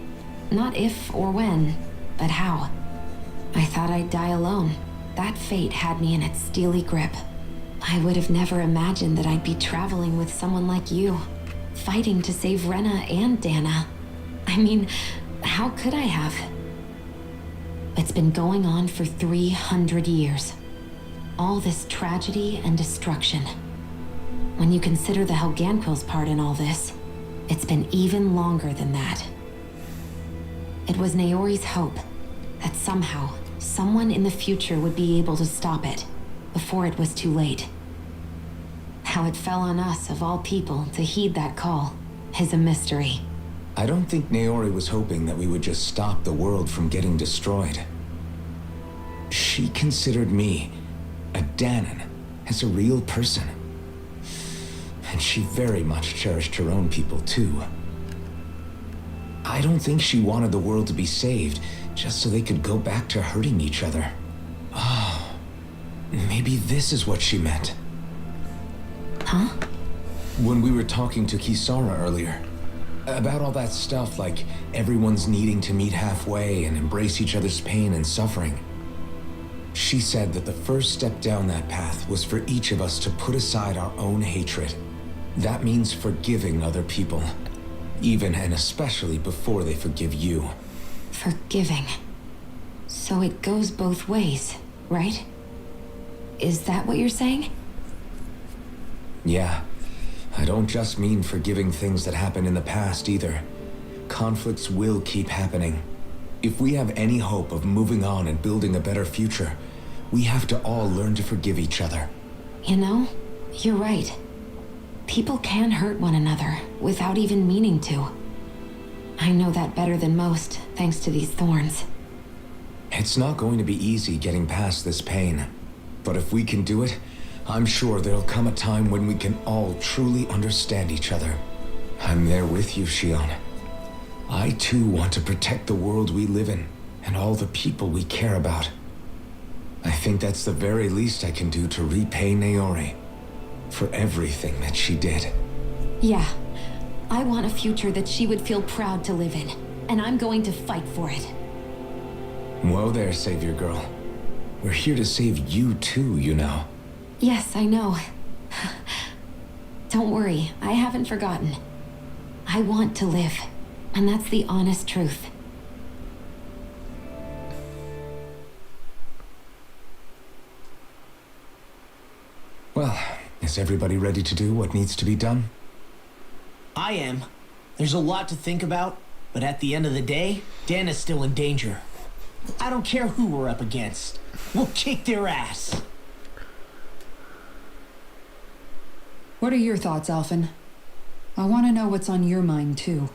Not if or when, but how. I thought I'd die alone. That fate had me in its steely grip. I would have never imagined that I'd be traveling with someone like you, fighting to save Rena and Dana. I mean, how could I have? It's been going on for 300 years. All this tragedy and destruction. When you consider the Helganquil's part in all this, it's been even longer than that. It was Naori's hope that somehow, someone in the future would be able to stop it before it was too late. How it fell on us, of all people, to heed that call is a mystery. I don't think Naori was hoping that we would just stop the world from getting destroyed. She considered me, a Danan, as a real person. And she very much cherished her own people, too. I don't think she wanted the world to be saved just so they could go back to hurting each other. Oh, maybe this is what she meant. Huh? When we were talking to Kisara earlier, about all that stuff like everyone's needing to meet halfway and embrace each other's pain and suffering. She said that the first step down that path was for each of us to put aside our own hatred. That means forgiving other people, even and especially before they forgive you. Forgiving. So it goes both ways, right? Is that what you're saying? Yeah. I don't just mean forgiving things that happened in the past either. Conflicts will keep happening. If we have any hope of moving on and building a better future, we have to all learn to forgive each other. You know, you're right. People can hurt one another without even meaning to. I know that better than most, thanks to these thorns. It's not going to be easy getting past this pain. But if we can do it, I'm sure there'll come a time when we can all truly understand each other. I'm there with you, Shion. I too want to protect the world we live in, and all the people we care about. I think that's the very least I can do to repay Naori for everything that she did. Yeah, I want a future that she would feel proud to live in, and I'm going to fight for it. Whoa there, Savior Girl. We're here to save you too, you know. Yes, I know. Don't worry, I haven't forgotten. I want to live, and that's the honest truth. Well, is everybody ready to do what needs to be done? I am. There's a lot to think about, but at the end of the day, Dana's still in danger. I don't care who we're up against. We'll kick their ass. What are your thoughts, Alphen? I want to know what's on your mind, too.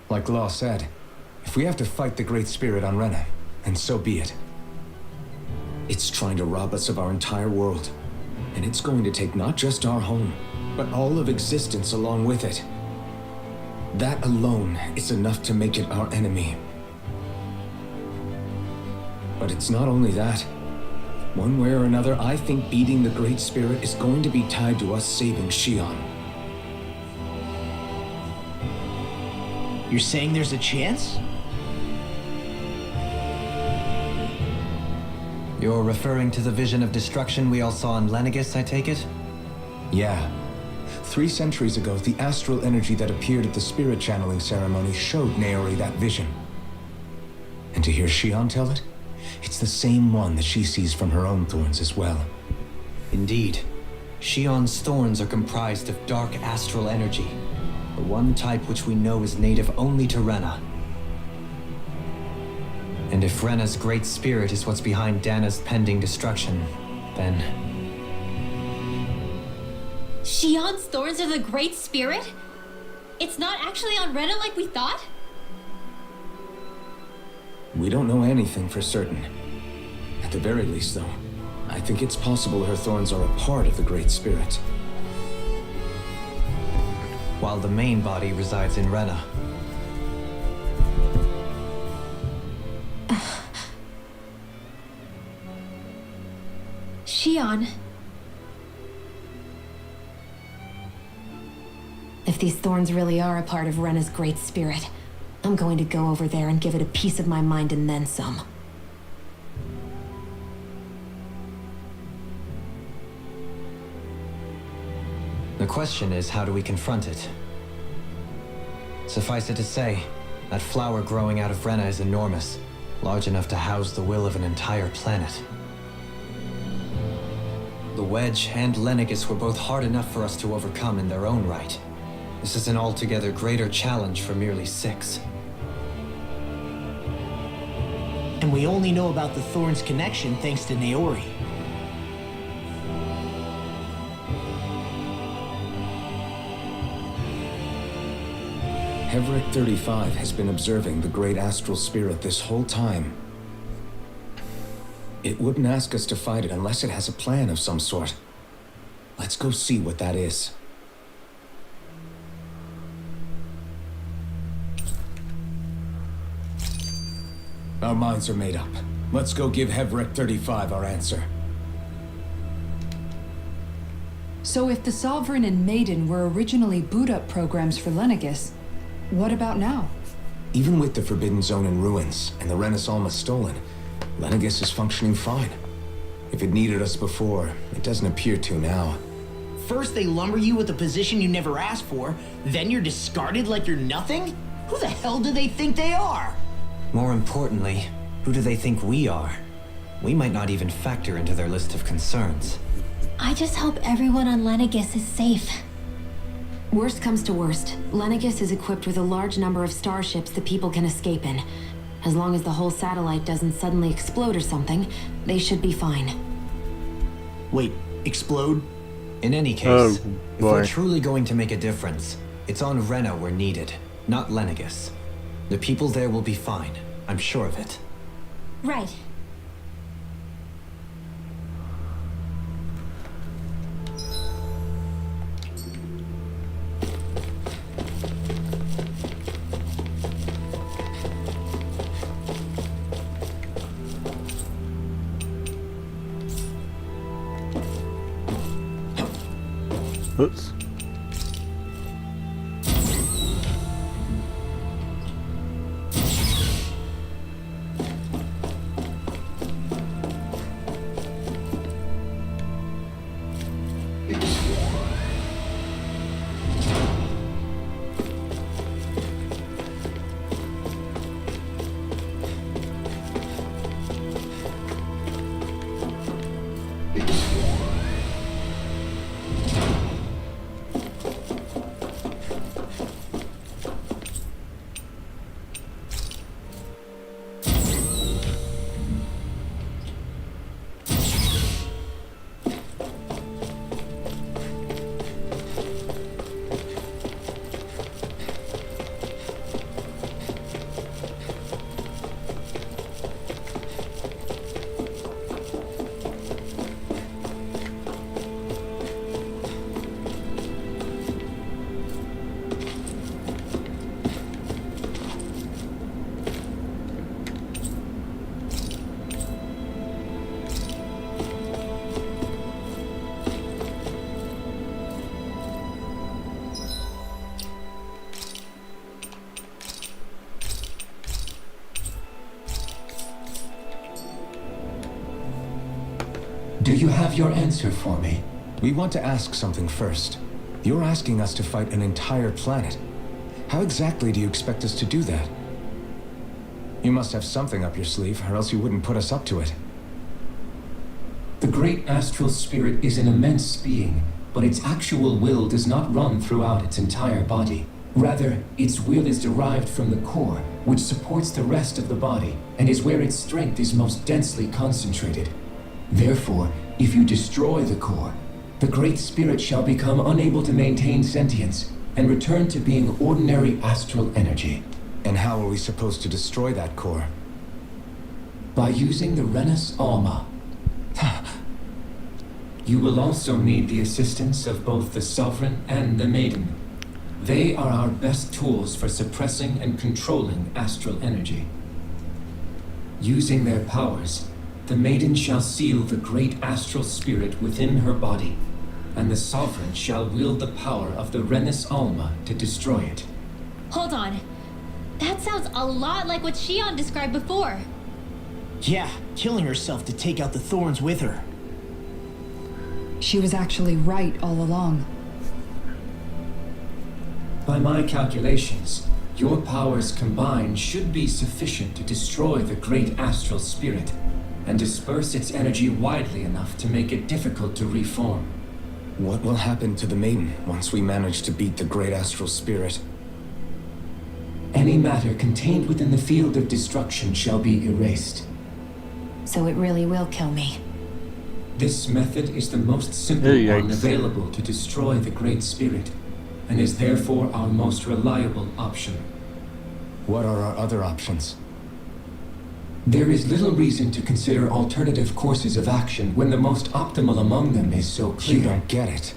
Like Law said, if we have to fight the Great Spirit on Rena, then so be it. It's trying to rob us of our entire world. And it's going to take not just our home, but all of existence along with it. That alone is enough to make it our enemy. But it's not only that. One way or another, I think beating the Great Spirit is going to be tied to us saving Xion. You're saying there's a chance? You're referring to the vision of destruction we all saw in Lenegdis, I take it? Yeah. 3 centuries ago, the astral energy that appeared at the spirit channeling ceremony showed Naori that vision. And to hear Xion tell it, it's the same one that she sees from her own thorns as well. Indeed. Xion's thorns are comprised of dark astral energy, the one type which we know is native only to Rena. And if Rena's great spirit is what's behind Dana's pending destruction, then... Xion's thorns are the Great Spirit? It's not actually on Rena like we thought? We don't know anything for certain. At the very least, though, I think it's possible her thorns are a part of the Great Spirit. While the main body resides in Rena. Xion. If these thorns really are a part of Rena's great spirit, I'm going to go over there and give it a piece of my mind and then some. The question is, how do we confront it? Suffice it to say, that flower growing out of Rena is enormous, large enough to house the will of an entire planet. The Wedge and Lenegdis were both hard enough for us to overcome in their own right. This is an altogether greater challenge for merely 6. And we only know about the Thorns connection thanks to Naori. Heverick 35 has been observing the Great Astral Spirit this whole time. It wouldn't ask us to fight it unless it has a plan of some sort. Let's go see what that is. Our minds are made up. Let's go give Heverick 35 our answer. So if the Sovereign and Maiden were originally boot-up programs for Lenegdis, what about now? Even with the Forbidden Zone in ruins and the Renaissance stolen, Lenegdis is functioning fine. If it needed us before, it doesn't appear to now. First they lumber you with a position you never asked for, then you're discarded like you're nothing? Who the hell do they think they are? More importantly, who do they think we are? We might not even factor into their list of concerns. I just hope everyone on Lenegdis is safe. Worst comes to worst, Lenegdis is equipped with a large number of starships that people can escape in. As long as the whole satellite doesn't suddenly explode or something, they should be fine. Wait, explode? In any case, if boy. we're truly going to make a difference, it's on Rena we're needed, not Lenegdis. The people there will be fine, I'm sure of it. Right. Oops. Do you have your answer for me? We want to ask something first. You're asking us to fight an entire planet. How exactly do you expect us to do that? You must have something up your sleeve, or else you wouldn't put us up to it. The great astral spirit is an immense being, but its actual will does not run throughout its entire body. Rather, its will is derived from the core, which supports the rest of the body, and is where its strength is most densely concentrated. Therefore, if you destroy the core, the Great Spirit shall become unable to maintain sentience, and return to being ordinary astral energy. And how are we supposed to destroy that core? By using the Rena's Alma. You will also need the assistance of both the Sovereign and the Maiden. They are our best tools for suppressing and controlling astral energy. Using their powers, the Maiden shall seal the great astral spirit within her body, and the Sovereign shall wield the power of the Rena's Alma to destroy it. Hold on. That sounds a lot like what Shion described before. Yeah, killing herself to take out the thorns with her. She was actually right all along. By my calculations, your powers combined should be sufficient to destroy the great astral spirit and disperse its energy widely enough to make it difficult to reform. What will happen to the Maiden once we manage to beat the great astral spirit? Any matter contained within the field of destruction shall be erased. So it really will kill me. This method is the most simple one available to destroy the Great Spirit, and is therefore our most reliable option. What are our other options? There is little reason to consider alternative courses of action when the most optimal among them is so clear. You don't get it.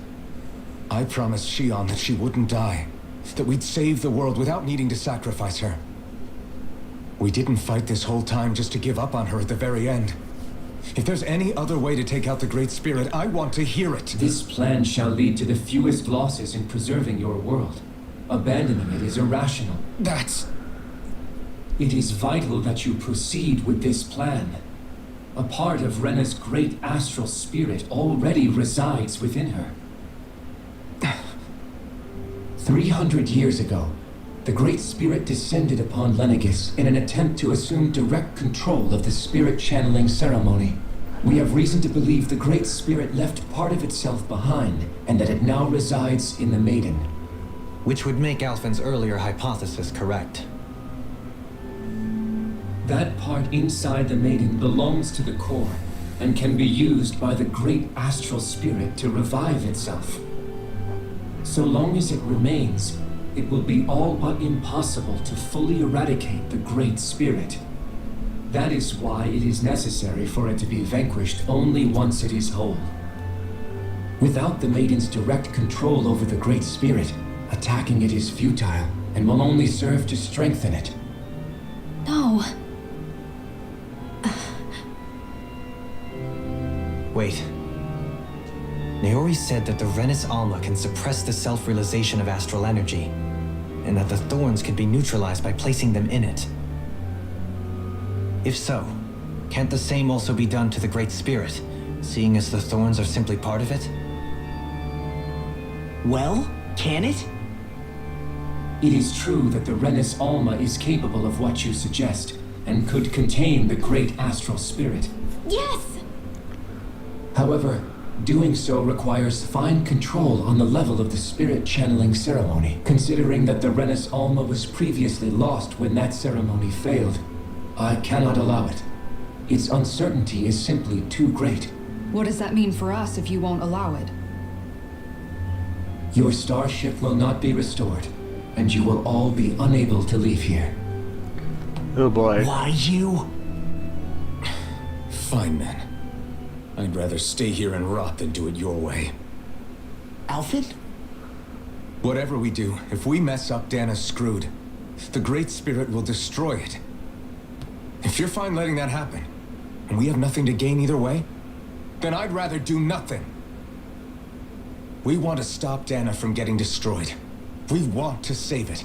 I promised Shion that she wouldn't die, that we'd save the world without needing to sacrifice her. We didn't fight this whole time just to give up on her at the very end. If there's any other way to take out the Great Spirit, I want to hear it. This plan shall lead to the fewest losses in preserving your world. Abandoning it is irrational. It is vital that you proceed with this plan. A part of Rena's great astral spirit already resides within her. 300 years ago, the Great Spirit descended upon Lenegdis in an attempt to assume direct control of the spirit channeling ceremony. We have reason to believe the Great Spirit left part of itself behind, and that it now resides in the Maiden. Which would make Alphen's earlier hypothesis correct. That part inside the Maiden belongs to the core, and can be used by the great astral spirit to revive itself. So long as it remains, it will be all but impossible to fully eradicate the Great Spirit. That is why it is necessary for it to be vanquished only once it is whole. Without the Maiden's direct control over the Great Spirit, attacking it is futile and will only serve to strengthen it. No. Wait. Naori said that the Rena's Alma can suppress the self-realization of astral energy, and that the thorns could be neutralized by placing them in it. If so, can't the same also be done to the Great Spirit, seeing as the thorns are simply part of it? Well, can it? It is true that the Rena's Alma is capable of what you suggest, and could contain the great astral spirit. Yes! However, doing so requires fine control on the level of the spirit channeling ceremony, considering that the Rena's Alma was previously lost when that ceremony failed. I cannot allow it. Its uncertainty is simply too great. What does that mean for us if you won't allow it? Your starship will not be restored, and you will all be unable to leave here. Oh boy. Why you? Fine then. I'd rather stay here and rot than do it your way. Alphen? Whatever we do, if we mess up, Dana's screwed. The Great Spirit will destroy it. If you're fine letting that happen, and we have nothing to gain either way, then I'd rather do nothing. We want to stop Dana from getting destroyed. We want to save it.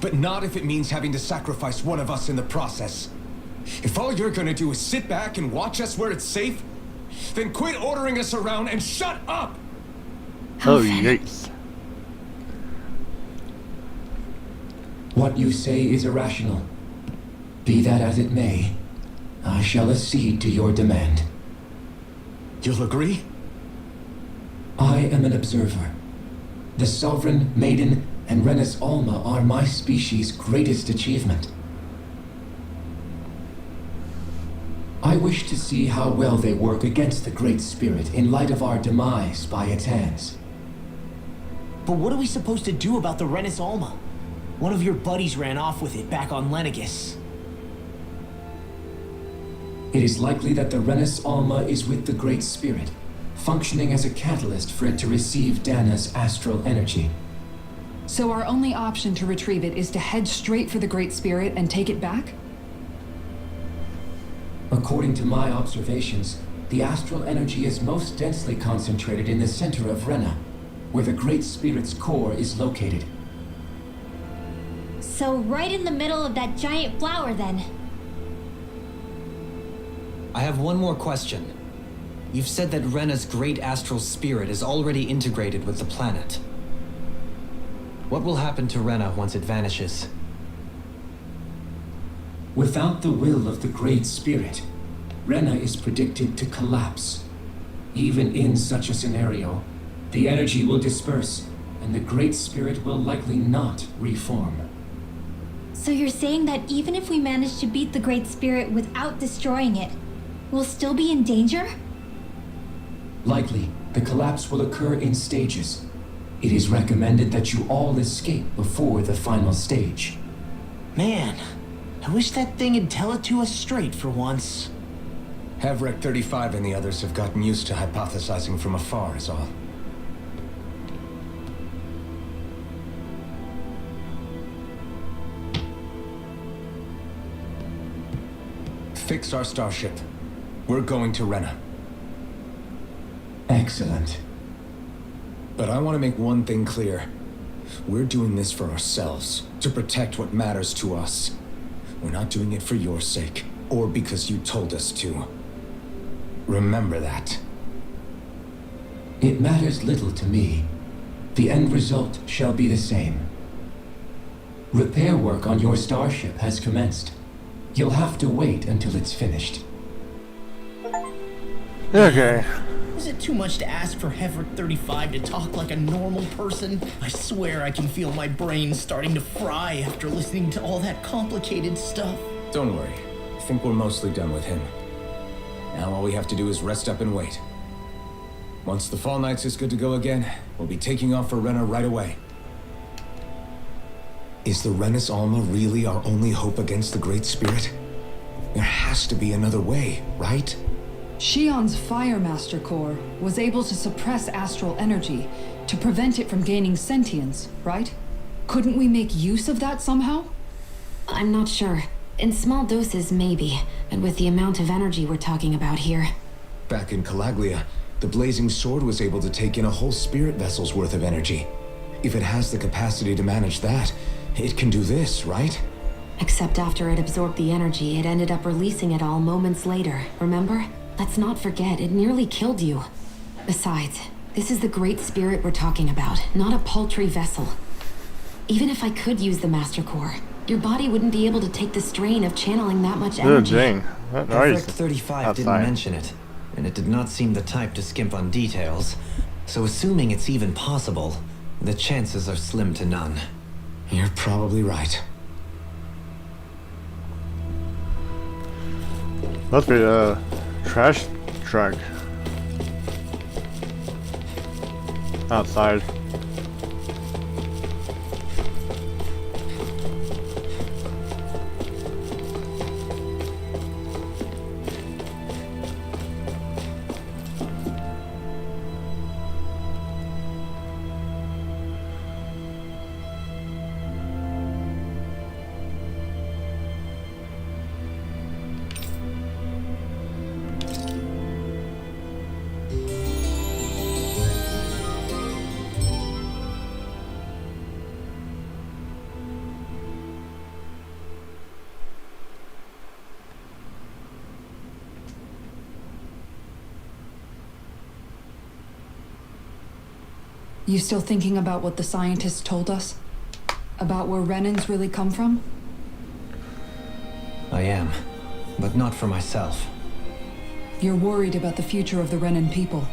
But not if it means having to sacrifice one of us in the process. If all you're gonna do is sit back and watch us where it's safe, Then quit ordering us around and shut up! Oh, yikes. What you say is irrational. Be that as it may, I shall accede to your demand. You'll agree? I am an observer. The Sovereign, Maiden, and Rena's Alma are my species' greatest achievement. I wish to see how well they work against the Great Spirit in light of our demise by its hands. But what are we supposed to do about the Rena's Alma? One of your buddies ran off with it back on Lenegdis. It is likely that the Rena's Alma is with the Great Spirit, functioning as a catalyst for it to receive Dana's astral energy. So our only option to retrieve it is to head straight for the Great Spirit and take it back? According to my observations, the astral energy is most densely concentrated in the center of Rena, where the Great Spirit's core is located. So right in the middle of that giant flower then. I have one more question. You've said that Rena's great astral spirit is already integrated with the planet. What will happen to Rena once it vanishes? Without the will of the Great Spirit, Rena is predicted to collapse. Even in such a scenario, the energy will disperse, and the Great Spirit will likely not reform. So you're saying that even if we manage to beat the Great Spirit without destroying it, we'll still be in danger? Likely, the collapse will occur in stages. It is recommended that you all escape before the final stage. Man, I wish that thing would tell it to us straight for once. Havrek 35 and the others have gotten used to hypothesizing from afar is all. Fix our starship. We're going to Rena. Excellent. But I want to make one thing clear. We're doing this for ourselves, to protect what matters to us. We're not doing it for your sake, or because you told us to. Remember that. It matters little to me. The end result shall be the same. Repair work on your starship has commenced. You'll have to wait until it's finished. Okay. Is it too much to ask for Havrek 35 to talk like a normal person? I swear I can feel my brain starting to fry after listening to all that complicated stuff. Don't worry. I think we're mostly done with him. Now all we have to do is rest up and wait. Once the Fall Knights is good to go again, we'll be taking off for Rena right away. Is the Rena's Alma really our only hope against the Great Spirit? There has to be another way, right? Shion's Fire Master Core was able to suppress astral energy to prevent it from gaining sentience, right? Couldn't we make use of that somehow? I'm not sure. In small doses, maybe, but with the amount of energy we're talking about here. Back in Calaglia, the Blazing Sword was able to take in a whole spirit vessel's worth of energy. If it has the capacity to manage that, it can do this, right? Except after it absorbed the energy, it ended up releasing it all moments later, remember? Let's not forget, it nearly killed you. Besides, this is the Great Spirit we're talking about, not a paltry vessel. Even if I could use the Master Core, your body wouldn't be able to take the strain of channeling that much energy. Dang. That noise. Havrek 35 outside. didn't mention it, and it did not seem the type to skimp on details. So assuming it's even possible, the chances are slim to none. You're probably right. Must be a trash truck outside. You still thinking about what the scientists told us? About where remnants really come from? I am, but not for myself. You're worried about the future of the Renan people.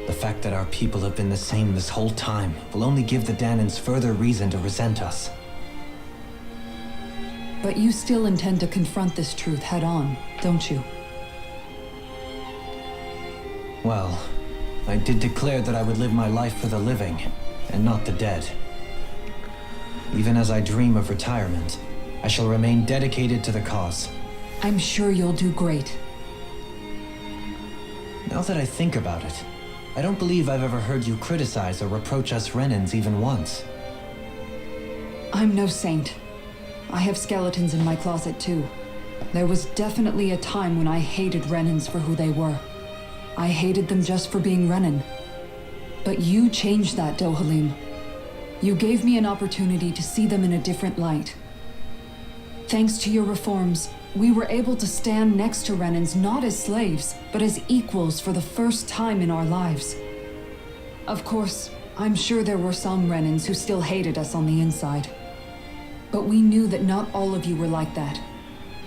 The fact that our people have been the same this whole time will only give the Danans further reason to resent us. But you still intend to confront this truth head-on, don't you? Well, I did declare that I would live my life for the living, and not the dead. Even as I dream of retirement, I shall remain dedicated to the cause. I'm sure you'll do great. Now that I think about it, I don't believe I've ever heard you criticize or reproach us Renans even once. I'm no saint. I have skeletons in my closet too. There was definitely a time when I hated Renans for who they were. I hated them just for being Renan. But you changed that, Dohalim. You gave me an opportunity to see them in a different light. Thanks to your reforms, we were able to stand next to Renans not as slaves, but as equals for the first time in our lives. Of course, I'm sure there were some Renans who still hated us on the inside. But we knew that not all of you were like that.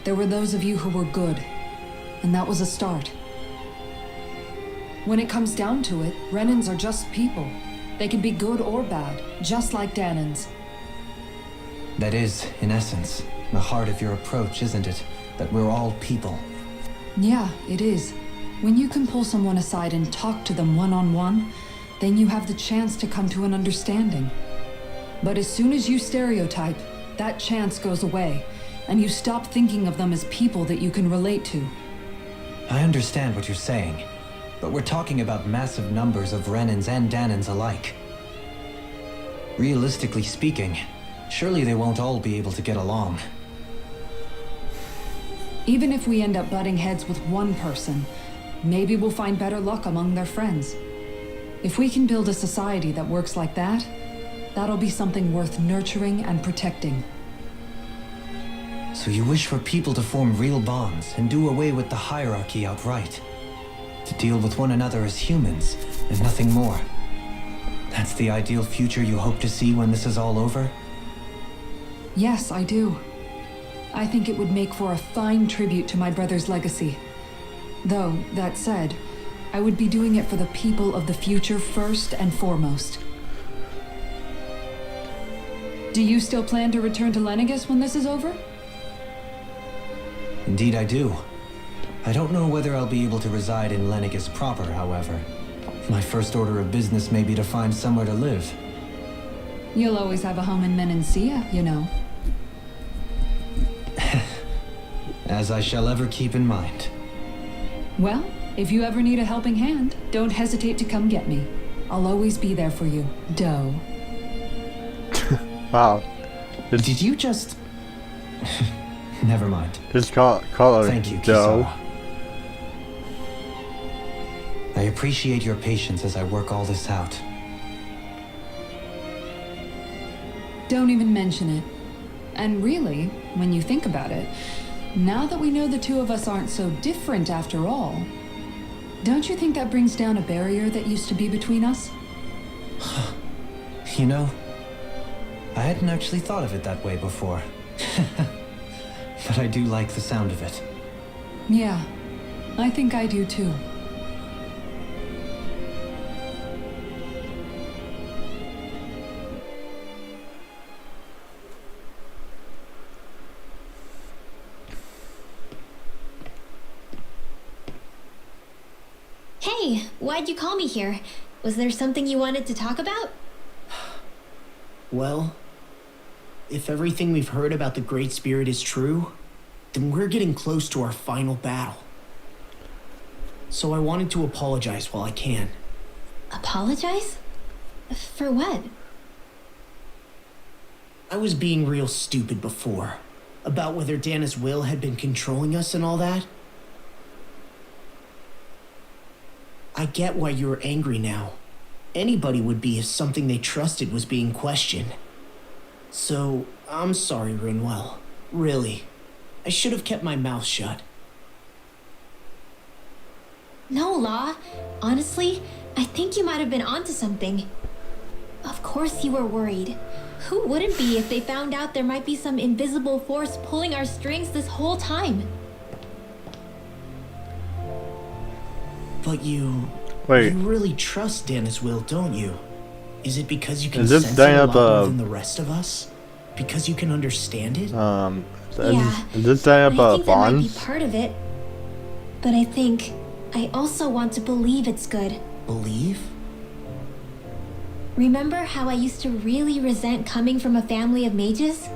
There were those of you who were good, and that was a start. When it comes down to it, Renans are just people. They can be good or bad, just like Danans. That is, in essence, the heart of your approach, isn't it? That we're all people. Yeah, it is. When you can pull someone aside and talk to them one-on-one, then you have the chance to come to an understanding. But as soon as you stereotype, that chance goes away, and you stop thinking of them as people that you can relate to. I understand what you're saying, but we're talking about massive numbers of Renans and Danans alike. Realistically speaking, surely they won't all be able to get along. Even if we end up butting heads with one person, maybe we'll find better luck among their friends. If we can build a society that works like that, that'll be something worth nurturing and protecting. So you wish for people to form real bonds and do away with the hierarchy outright? To deal with one another as humans, and nothing more? That's the ideal future you hope to see when this is all over? Yes, I do. I think it would make for a fine tribute to my brother's legacy. Though, that said, I would be doing it for the people of the future first and foremost. Do you still plan to return to Lenegdis when this is over? Indeed I do. I don't know whether I'll be able to reside in Lenegdis proper, however. My first order of business may be to find somewhere to live. You'll always have a home in Menancia, you know. As I shall ever keep in mind. Well, if you ever need a helping hand, don't hesitate to come get me. I'll always be there for you, Doe. Wow. Did you just... Never mind. Just call her Thank you, Doe. Kisara. I appreciate your patience as I work all this out. Don't even mention it. And really, when you think about it, now that we know the two of us aren't so different after all, don't you think that brings down a barrier that used to be between us? You know, I hadn't actually thought of it that way before. But I do like the sound of it. Yeah, I think I do too. Hey, why'd you call me here? Was there something you wanted to talk about? Well, if everything we've heard about the Great Spirit is true, then we're getting close to our final battle. So I wanted to apologize while I can. Apologize? For what? I was being real stupid before, about whether Dana's will had been controlling us and all that. I get why you're angry now. Anybody would be if something they trusted was being questioned. So, I'm sorry, Rinwell. Really. I should have kept my mouth shut. No, Law. Honestly, I think you might have been onto something. Of course you were worried. Who wouldn't be if they found out there might be some invisible force pulling our strings this whole time? But you Wait. you really trust Dana's will, don't you? Is it because you can Is this sense it a Dana lot more than the rest of us? Because you can understand it? Yeah. Is this Dana I think that might be bonds? part of it. But I think I also want to believe it's good. Believe? Remember how I used to really resent coming from a family of mages?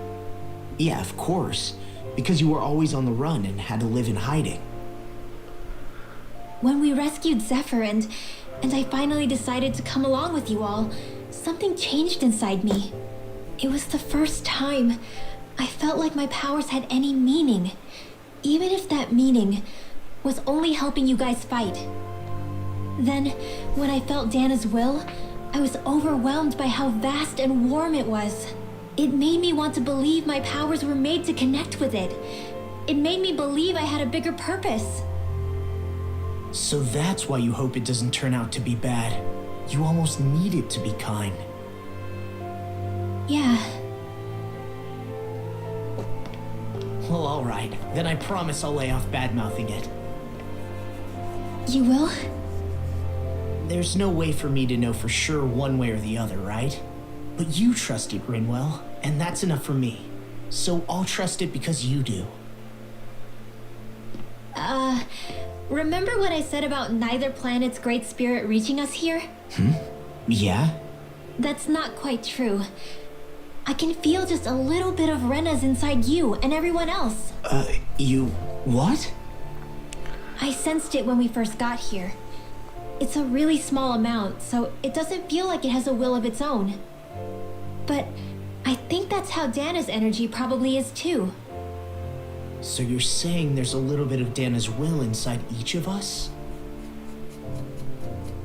Yeah, of course. Because you were always on the run and had to live in hiding. When we rescued Zephyr and I finally decided to come along with you all, something changed inside me. It was the first time I felt like my powers had any meaning, even if that meaning was only helping you guys fight. Then, when I felt Dana's will, I was overwhelmed by how vast and warm it was. It made me want to believe my powers were made to connect with it. It made me believe I had a bigger purpose. So that's why you hope it doesn't turn out to be bad. You almost need it to be kind. Yeah. Well, alright. Then I promise I'll lay off bad-mouthing it. You will? There's no way for me to know for sure one way or the other, right? But you trust it, Rinwell, and that's enough for me. So I'll trust it because you do. Remember what I said about neither planet's great spirit reaching us here? Yeah? That's not quite true. I can feel just a little bit of Rena's inside you and everyone else. You... what? I sensed it when we first got here. It's a really small amount, so it doesn't feel like it has a will of its own. But I think that's how Dana's energy probably is too. So you're saying there's a little bit of Dana's will inside each of us?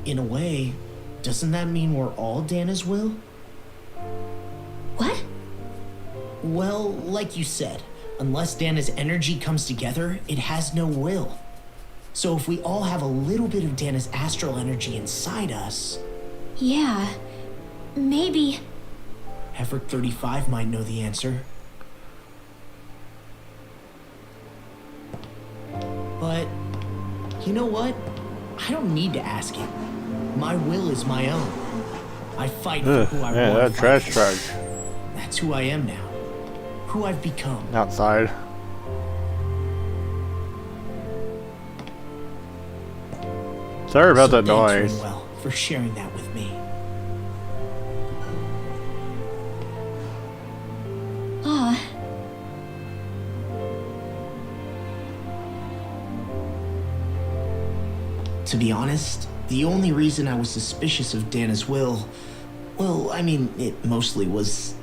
In a way, doesn't that mean we're all Dana's will? What? Well, like you said, unless Dana's energy comes together, it has no will. So if we all have a little bit of Dana's astral energy inside us... Yeah, maybe. Effort 35 might know the answer. But, you know what? I don't need to ask it. My will is my own. I fight for who I want that to trash fight truck for. That's who I am now. Who I've become. outside. Sorry about that Thanks, noise. Rinwell, for sharing that with me. Ah. To be honest, the only reason I was suspicious of Dana's will, well, I mean, it mostly was...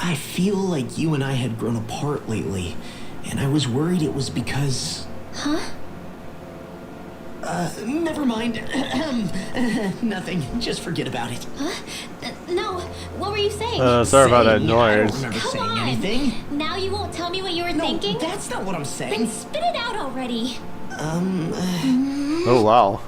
I feel like you and I had grown apart lately, and I was worried it was because... Huh? Never mind. Nothing. Just forget about it. Huh? No, what were you saying? Sorry about that Saying, I don't noise. remember Come saying on. anything. Now you won't tell me what you were No, thinking? that's not what I'm Then saying. spit it out already. Oh wow.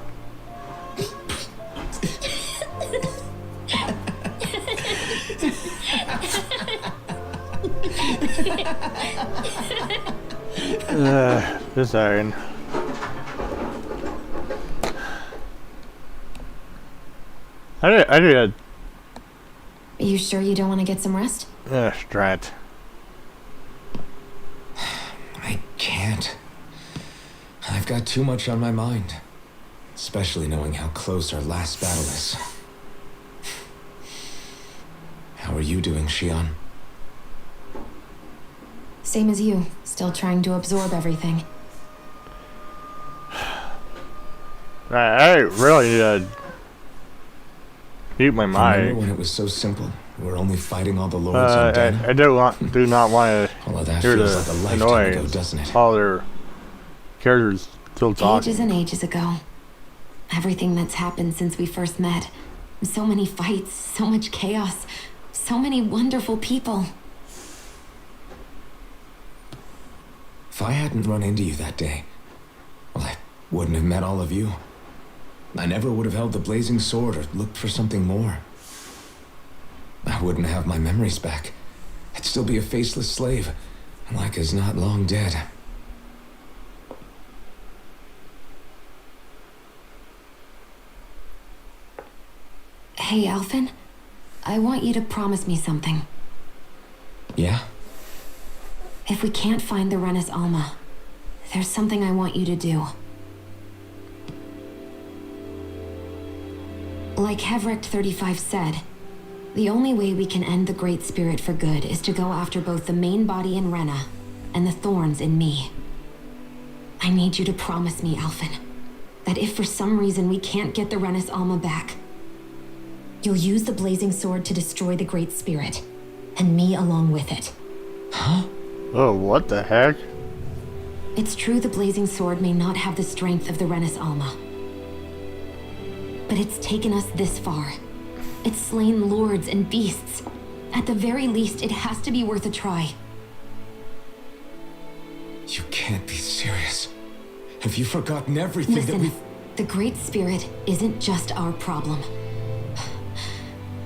This iron. I did Are you sure you don't want to get some rest? strat. I can't. I've got too much on my mind. Especially knowing how close our last battle is. How are you doing, Shion? Same as you, still trying to absorb everything. I really need to mute my Remember mic. when it was so simple? We're only fighting all the lords on Dana? I do not want to All of that hear feels like a the lifetime ago, noise. doesn't it? All their characters still talking. Ages and ages ago. Everything that's happened since we first met. So many fights, so much chaos, so many wonderful people. If I hadn't run into you that day, well, I wouldn't have met all of you. I never would have held the blazing sword or looked for something more. I wouldn't have my memories back. I'd still be a faceless slave, like as not long dead. Hey, Alphen. I want you to promise me something. Yeah? If we can't find the Rena's Alma, there's something I want you to do. Like Hevrect 35 said, the only way we can end the Great Spirit for good is to go after both the main body in Rena and the thorns in me. I need you to promise me, Alphen, that if for some reason we can't get the Rena's Alma back, you'll use the blazing sword to destroy the Great Spirit, and me along with it. Huh? Oh, what the heck? It's true the blazing sword may not have the strength of the Rena's Alma, but it's taken us this far. It's slain lords and beasts. At the very least, it has to be worth a try. You can't be serious. Have you forgotten everything that Listen, we've... the Great Spirit isn't just our problem.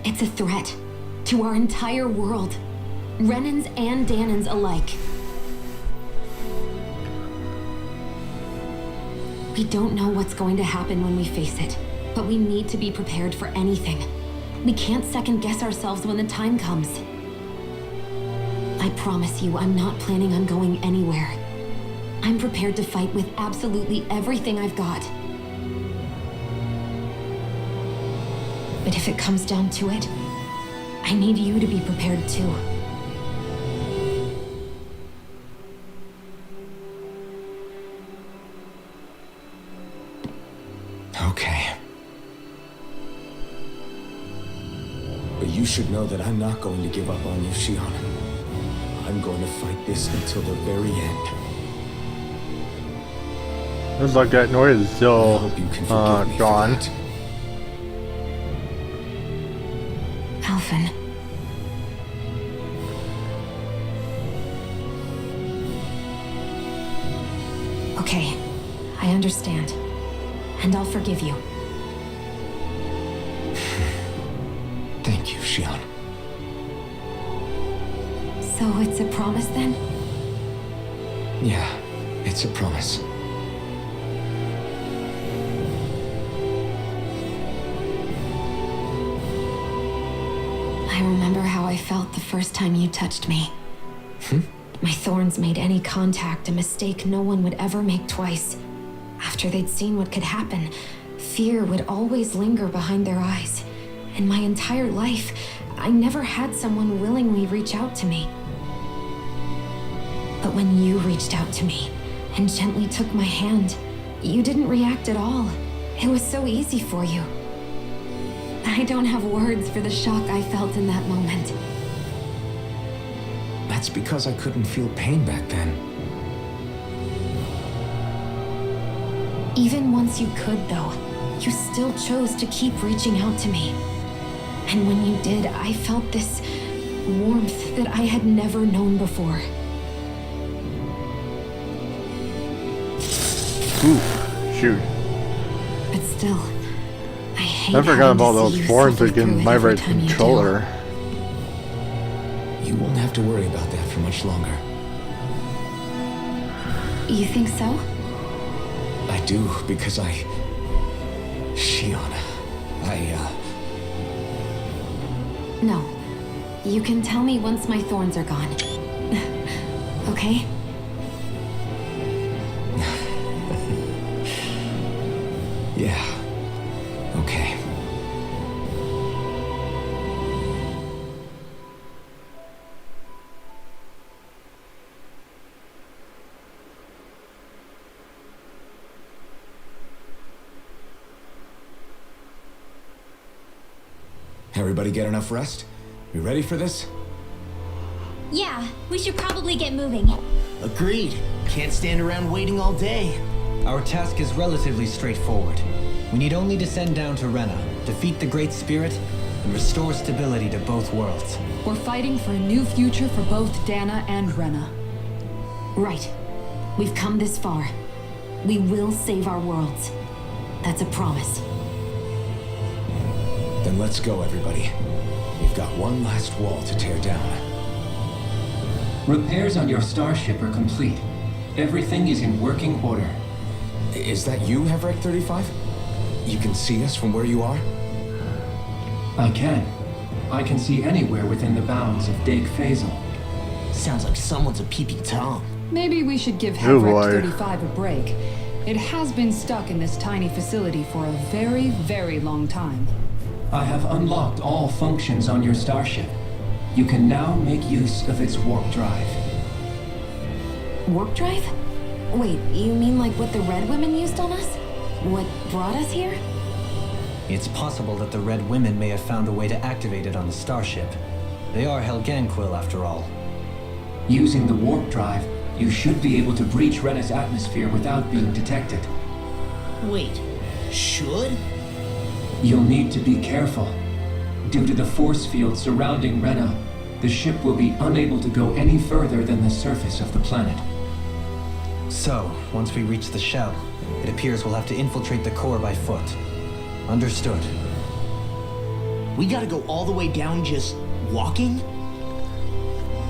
It's a threat to our entire world. Renans and Danans alike. We don't know what's going to happen when we face it, but we need to be prepared for anything. We can't second guess ourselves when the time comes. I promise you, I'm not planning on going anywhere. I'm prepared to fight with absolutely everything I've got. But if it comes down to it, I need you to be prepared too. Okay. But you should know that I'm not going to give up on you, Shion. I'm going to fight this until the very end. Looks like that noise is I still hope you can forgive me for gone. that. Alphen. Okay, I understand. And I'll forgive you. Thank you, Shion. So it's a promise then? Yeah, it's a promise. I remember how I felt the first time you touched me. My thorns made any contact a mistake no one would ever make twice. After they'd seen what could happen, fear would always linger behind their eyes. In my entire life, I never had someone willingly reach out to me. But when you reached out to me and gently took my hand, you didn't react at all. It was so easy for you. I don't have words for the shock I felt in that moment. That's because I couldn't feel pain back then. Even once you could, though, you still chose to keep reaching out to me. And when you did, I felt this warmth that I had never known before. Ooh, shoot. But still, I hate I forgot having to about see those you forms suffer that can through it vibrate every time you do. controller. You won't have to worry about that for much longer. You think so? I do, because Shion, No. You can tell me once my thorns are gone. Okay? Yeah. Okay. Everybody get enough rest? You ready for this? Yeah, we should probably get moving. Agreed. Can't stand around waiting all day. Our task is relatively straightforward. We need only descend down to Rena, defeat the Great Spirit, and restore stability to both worlds. We're fighting for a new future for both Dana and Rena. Right. We've come this far. We will save our worlds. That's a promise. Then let's go, everybody. We've got one last wall to tear down. Repairs on your starship are complete. Everything is in working order. Is that you, Hevrek 35? You can see us from where you are? I can. I can see anywhere within the bounds of Dake Faisal. Sounds like someone's a peeping Tom. Maybe we should give Oh, boy. Hevrek 35 a break. It has been stuck in this tiny facility for a very, very long time. I have unlocked all functions on your starship. You can now make use of its warp drive. Warp drive? Wait, you mean like what the Red Women used on us? What brought us here? It's possible that the Red Women may have found a way to activate it on the starship. They are Helganquil, after all. Using the warp drive, you should be able to breach Rena's atmosphere without being detected. Wait, should? You'll need to be careful. Due to the force field surrounding Rena, the ship will be unable to go any further than the surface of the planet. So, once we reach the shell, it appears we'll have to infiltrate the core by foot. Understood. We gotta go all the way down just walking?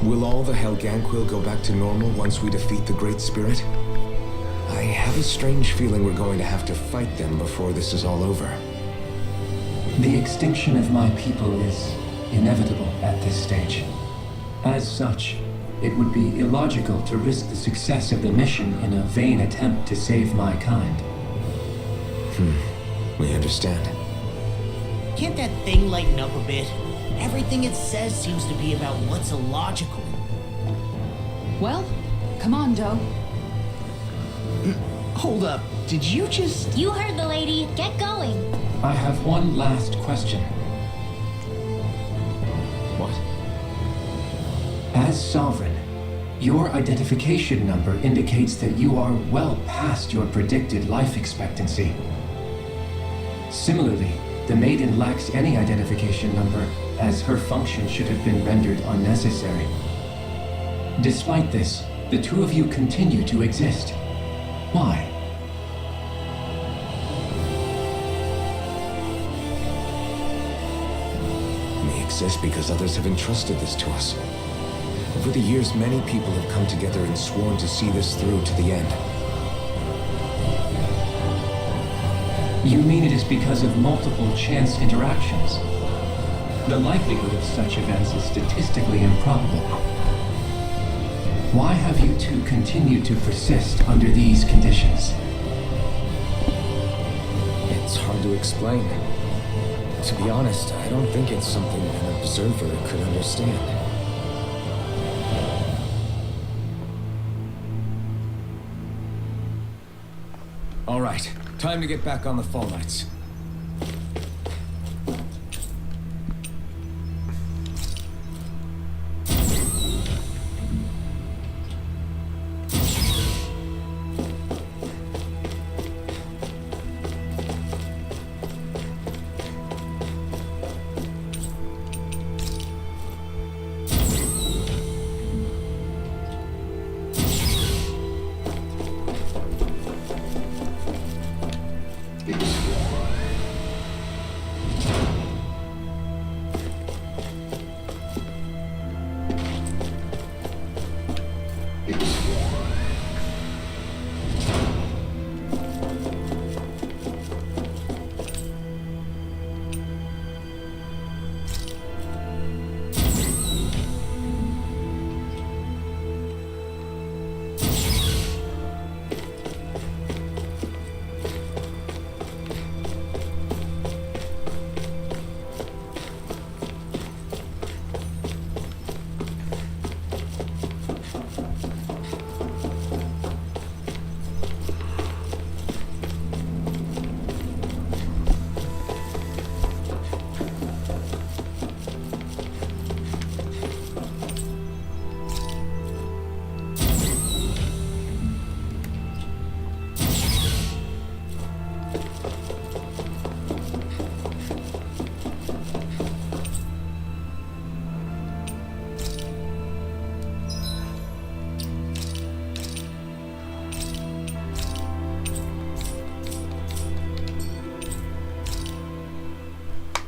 Will all the Helganquil go back to normal once we defeat the Great Spirit? I have a strange feeling we're going to have to fight them before this is all over. The extinction of my people is inevitable at this stage. As such, it would be illogical to risk the success of the mission in a vain attempt to save my kind. We understand. Can't that thing lighten up a bit? Everything it says seems to be about what's illogical. Well, come on, Joe. Hold up, did you just... You heard the lady. Get going. I have one last question. What? As Sovereign, your identification number indicates that you are well past your predicted life expectancy. Similarly, the Maiden lacks any identification number, as her function should have been rendered unnecessary. Despite this, the two of you continue to exist. Why? We exist because others have entrusted this to us. Over the years, many people have come together and sworn to see this through to the end. You mean it is because of multiple chance interactions? The likelihood of such events is statistically improbable. Why have you two continued to persist under these conditions? It's hard to explain. To be honest, I don't think it's something an observer could understand. All right, time to get back on the fall nights.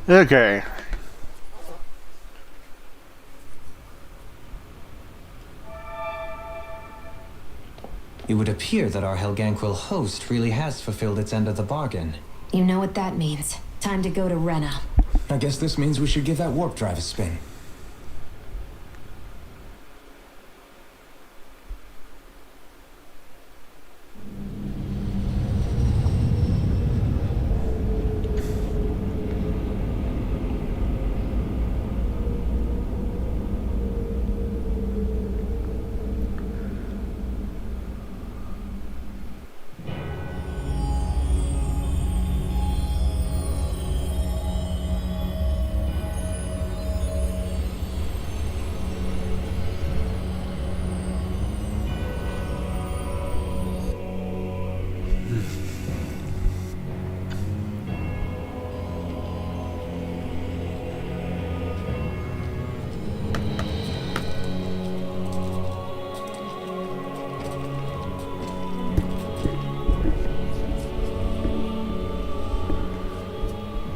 Okay. It would appear that our Helganquil host really has fulfilled its end of the bargain. You know what that means. Time to go to Rena. I guess this means we should give that warp drive a spin.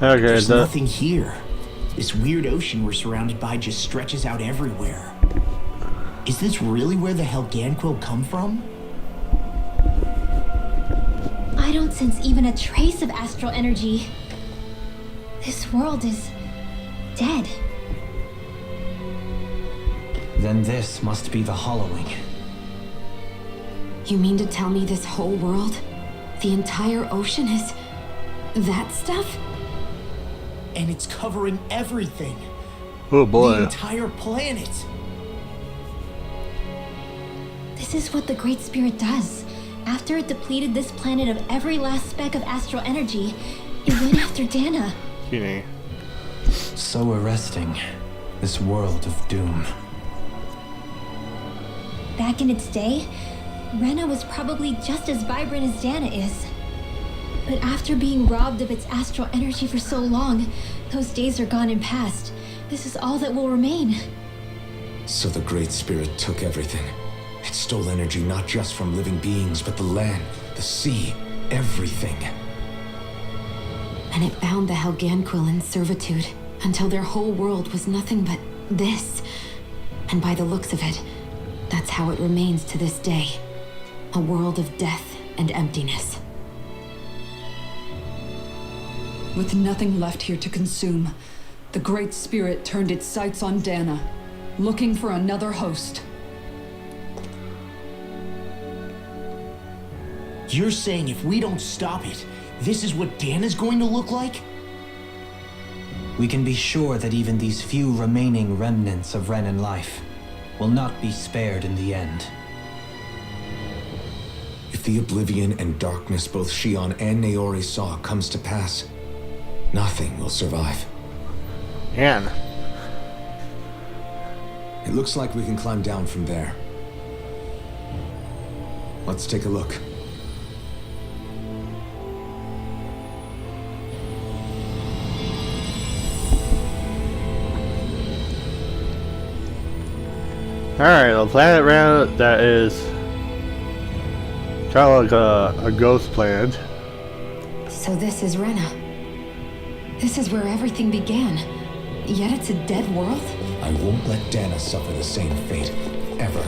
Okay, There's nothing here. This weird ocean we're surrounded by just stretches out everywhere. Is this really where the Helganquil come from? I don't sense even a trace of astral energy. This world is dead. Then this must be the hollowing. You mean to tell me this whole world, the entire ocean is that stuff? And it's covering everything. Oh The boy. entire planet. This is what the Great Spirit does. After it depleted this planet of every last speck of astral energy, it went after Dana. Skinny. So arresting. This world of doom. Back in its day, Rena was probably just as vibrant as Dana is. But after being robbed of its astral energy for so long, those days are gone and past. This is all that will remain. So the Great Spirit took everything. It stole energy not just from living beings, but the land, the sea, everything. And it bound the Helganquil in servitude until their whole world was nothing but this. And by the looks of it, that's how it remains to this day. A world of death and emptiness. With nothing left here to consume, the Great Spirit turned its sights on Dana, looking for another host. You're saying if we don't stop it, this is what Dana's going to look like? We can be sure that even these few remaining remnants of Renan life will not be spared in the end. If the oblivion and darkness both Shion and Naori saw comes to pass, nothing will survive. And It looks like we can climb down from there. Let's take a look. alright, the Planet Rena, that is kind of like a ghost planet. So this is Rena. This is where everything began. Yet it's a dead world? I won't let Dana suffer the same fate, ever.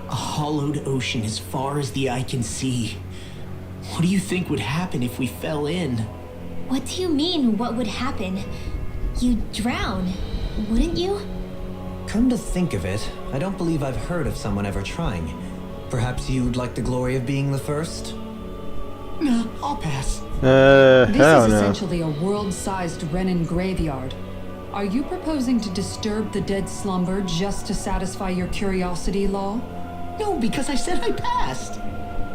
A hollowed ocean as far as the eye can see. What do you think would happen if we fell in? What do you mean, what would happen? You'd drown, wouldn't you? Come to think of it, I don't believe I've heard of someone ever trying. Perhaps you'd like the glory of being the first? Nah, I'll pass. This hell is no. essentially a world-sized Renan graveyard. Are you proposing to disturb the dead slumber just to satisfy your curiosity, Law? No, because I said I passed.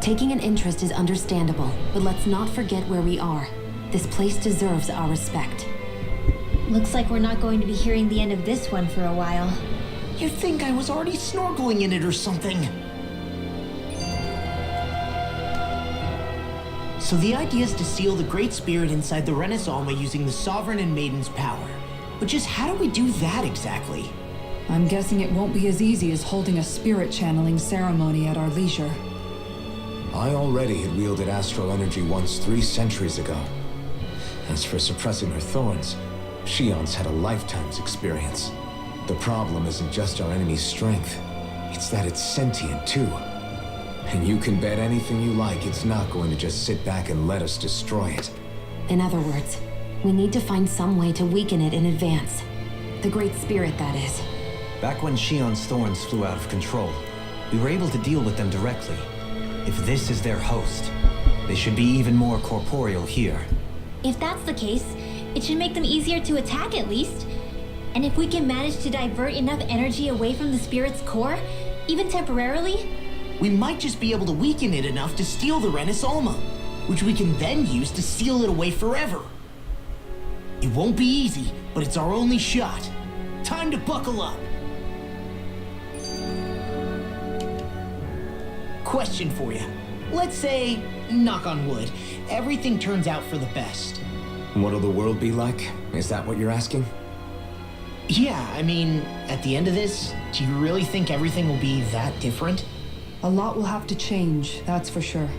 Taking an interest is understandable, but let's not forget where we are. This place deserves our respect. Looks like we're not going to be hearing the end of this one for a while. You'd think I was already snorkeling in it or something. So the idea is to seal the Great Spirit inside the Rena's Alma using the Sovereign and Maiden's power. But just how do we do that exactly? I'm guessing it won't be as easy as holding a spirit channeling ceremony at our leisure. I already had wielded astral energy once 3 centuries ago. As for suppressing her thorns, Shion's had a lifetime's experience. The problem isn't just our enemy's strength, it's that it's sentient too. And you can bet anything you like it's not going to just sit back and let us destroy it. In other words, we need to find some way to weaken it in advance. The Great Spirit, that is. Back when Shion's thorns flew out of control, we were able to deal with them directly. If this is their host, they should be even more corporeal here. If that's the case, it should make them easier to attack at least. And if we can manage to divert enough energy away from the spirit's core, even temporarily, we might just be able to weaken it enough to steal the Rena's Alma, which we can then use to seal it away forever. It won't be easy, but it's our only shot. Time to buckle up. Question for you. Let's say, knock on wood, everything turns out for the best. What'll the world be like? Is that what you're asking? Yeah, I mean, at the end of this, do you really think everything will be that different? A lot will have to change, that's for sure.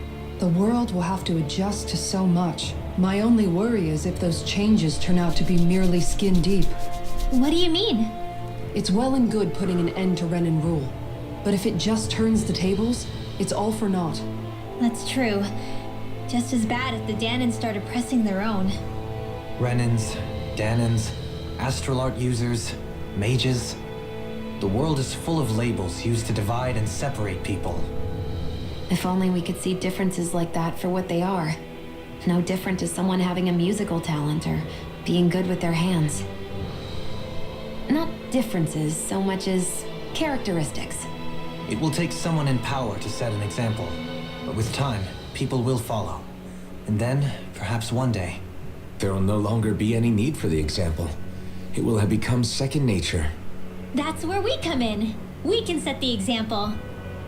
The world will have to adjust to so much. My only worry is if those changes turn out to be merely skin deep. what do you mean? It's well and good putting an end to Renan rule. But if it just turns the tables, it's all for naught. That's true. Just as bad if the Danans started pressing their own. Renans, Danans, astral art users, mages. The world is full of labels used to divide and separate people. If only we could see differences like that for what they are. No different to someone having a musical talent or being good with their hands. Not differences so much as characteristics. It will take someone in power to set an example. But with time, people will follow. And then, perhaps one day, There will no longer be any need for the example. It will have become second nature. That's where we come in. We can set the example.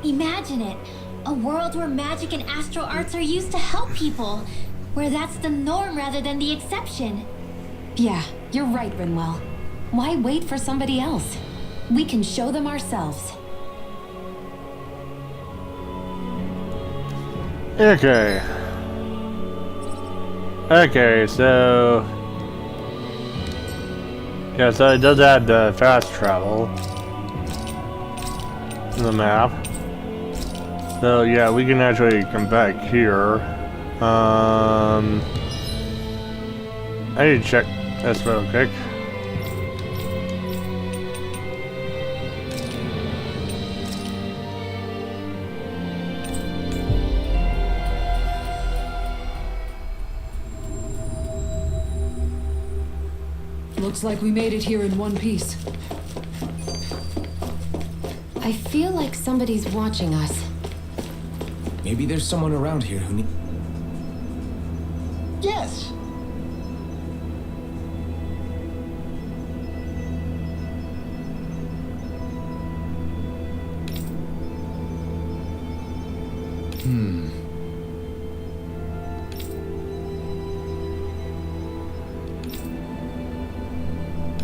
Imagine it. A world where magic and astral arts are used to help people. Where that's the norm rather than the exception. Yeah, you're right, Rinwell. Why wait for somebody else? We can show them ourselves. Okay. Okay, so... yeah, so it does add the fast travel in the map. So yeah, we can actually come back here. I need to check this real quick. Looks like we made it here in one piece. I feel like somebody's watching us. Maybe there's someone around here who needs... Yes!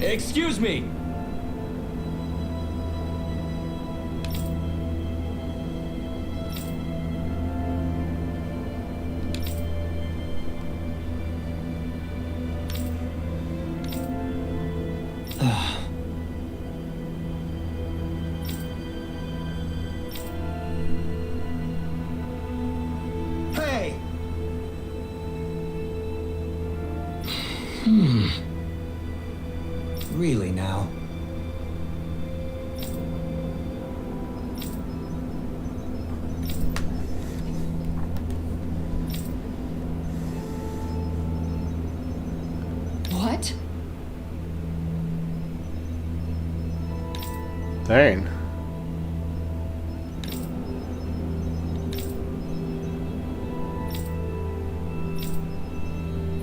Excuse me! Hey! Really now? What? Dang.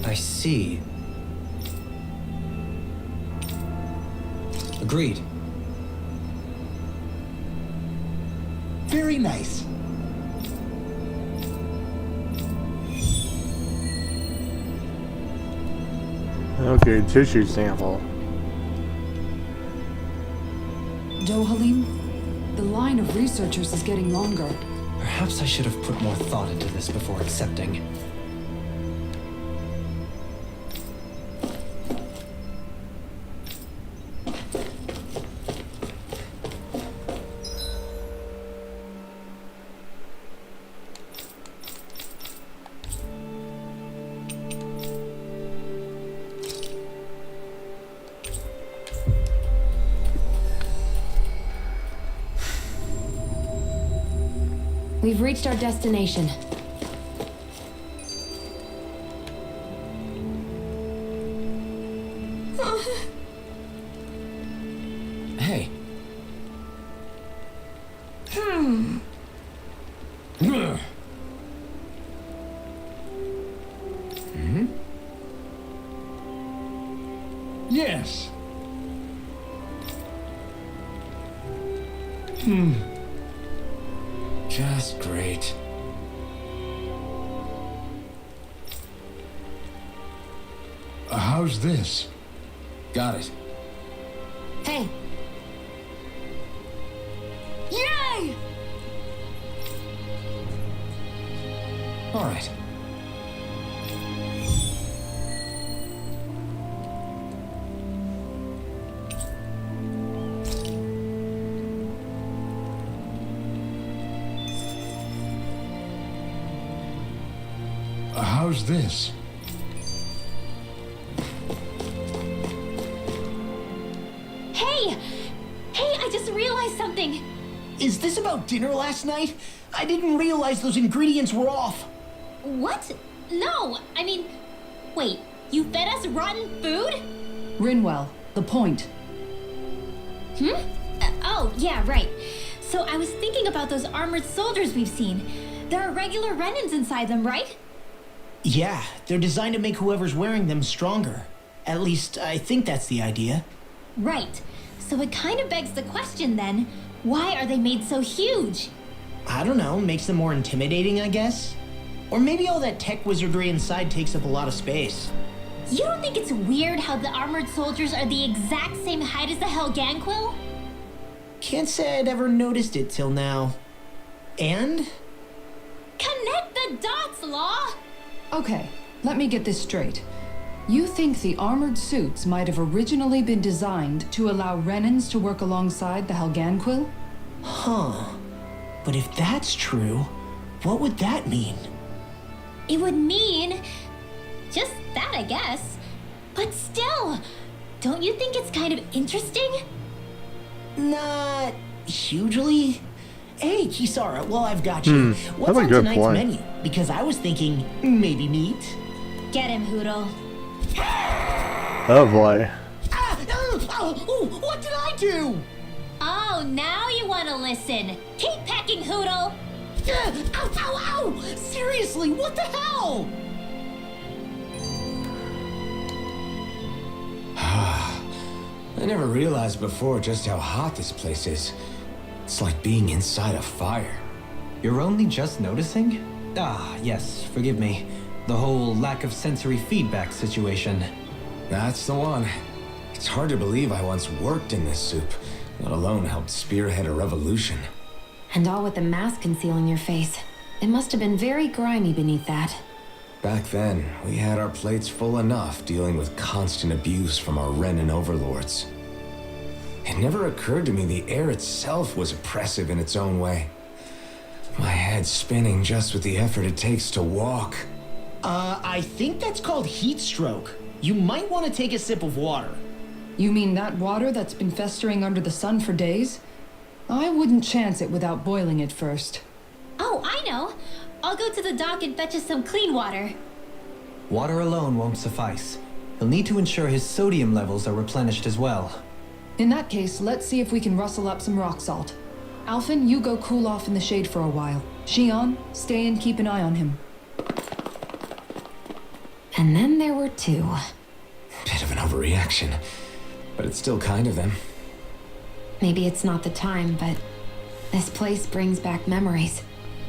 I see. Agreed. Very nice. get a tissue sample. Dohalim, the line of researchers is getting longer. Perhaps I should have put more thought into this before accepting. We've reached our destination. Hey. Yes. Just great. How's this? Got it. Hey. Yay! All right. How's this? Hey! Hey, I just realized something! Is this about dinner last night? I didn't realize those ingredients were off. What? No, I mean... Wait, you fed us rotten food? Rinwell, the point. Oh, yeah, right. So I was thinking about those armored soldiers we've seen. There are regular remnants inside them, right? Yeah, they're designed to make whoever's wearing them stronger. At least, I think that's the idea. Right. So it kind of begs the question then, why are they made so huge? I don't know, makes them more intimidating, I guess? Or maybe all that tech wizardry inside takes up a lot of space. You don't think it's weird how the armored soldiers are the exact same height as the Helganquil? Can't say I'd ever noticed it till now. And? Connect the dots, Law! Okay, let me get this straight. You think the armored suits might have originally been designed to allow Renans to work alongside the Helganquil? Huh. But if that's true, what would that mean? It would mean... just that, I guess. But still, don't you think it's kind of interesting? Not hugely. Hey, Kisara, well, I've got you. What's that's a on good tonight's point. menu? Because I was thinking maybe meat. Get him, Hootle. Oh boy. What did I do? Oh, now you want to listen. Keep pecking, Hootle. Ow! Seriously, what the hell? I never realized before just how hot this place is. It's like being inside a fire. You're only just noticing? Ah, yes, forgive me. The whole lack of sensory feedback situation. That's the one. It's hard to believe I once worked in this soup, let alone helped spearhead a revolution. And all with the mask concealing your face. It must have been very grimy beneath that. Back then, we had our plates full enough dealing with constant abuse from our Renan overlords. It never occurred to me the air itself was oppressive in its own way. My head spinning just with the effort it takes to walk. I think that's called heat stroke. You might want to take a sip of water. You mean that water that's been festering under the sun for days? I wouldn't chance it without boiling it first. Oh, I know. I'll go to the dock and fetch us some clean water. Water alone won't suffice. He'll need to ensure his sodium levels are replenished as well. In that case, let's see if we can rustle up some rock salt. Alphen, you go cool off in the shade for a while. Shion, stay and keep an eye on him. And then there were two. Bit of an overreaction, but it's still kind of them. Maybe it's not the time, but this place brings back memories.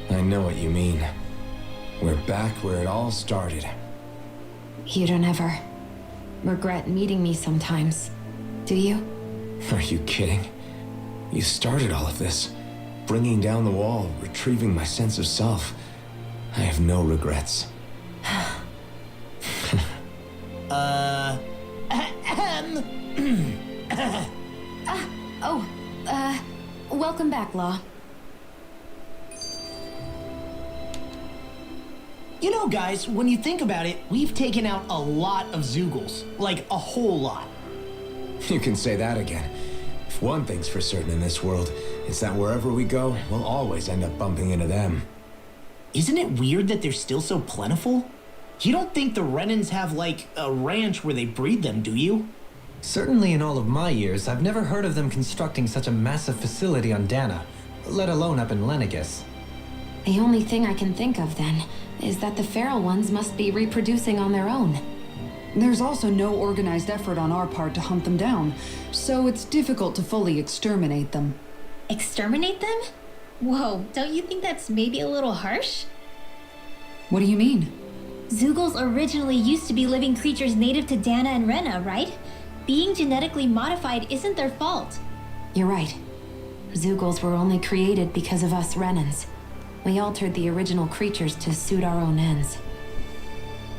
I know what you mean. We're back where it all started. You don't ever... regret meeting me sometimes. Do you? Are you kidding? You started all of this. Bringing down the wall, retrieving my sense of self. I have no regrets. Welcome back, Law. You know, guys, when you think about it, we've taken out a lot of Zeugles. Like, a whole lot. You can say that again. If one thing's for certain in this world, it's that wherever we go, we'll always end up bumping into them. Isn't it weird that they're still so plentiful? You don't think the Renans have, like, a ranch where they breed them, do you? Certainly in all of my years, I've never heard of them constructing such a massive facility on Dana, let alone up in Lenegdis. The only thing I can think of, then, is that the feral ones must be reproducing on their own. There's also no organized effort on our part to hunt them down, so it's difficult to fully exterminate them. Exterminate them? Whoa, don't you think that's maybe a little harsh? What do you mean? Zeugles originally used to be living creatures native to Dana and Rena, right? Being genetically modified isn't their fault. You're right. Zeugles were only created because of us Renans. We altered the original creatures to suit our own ends.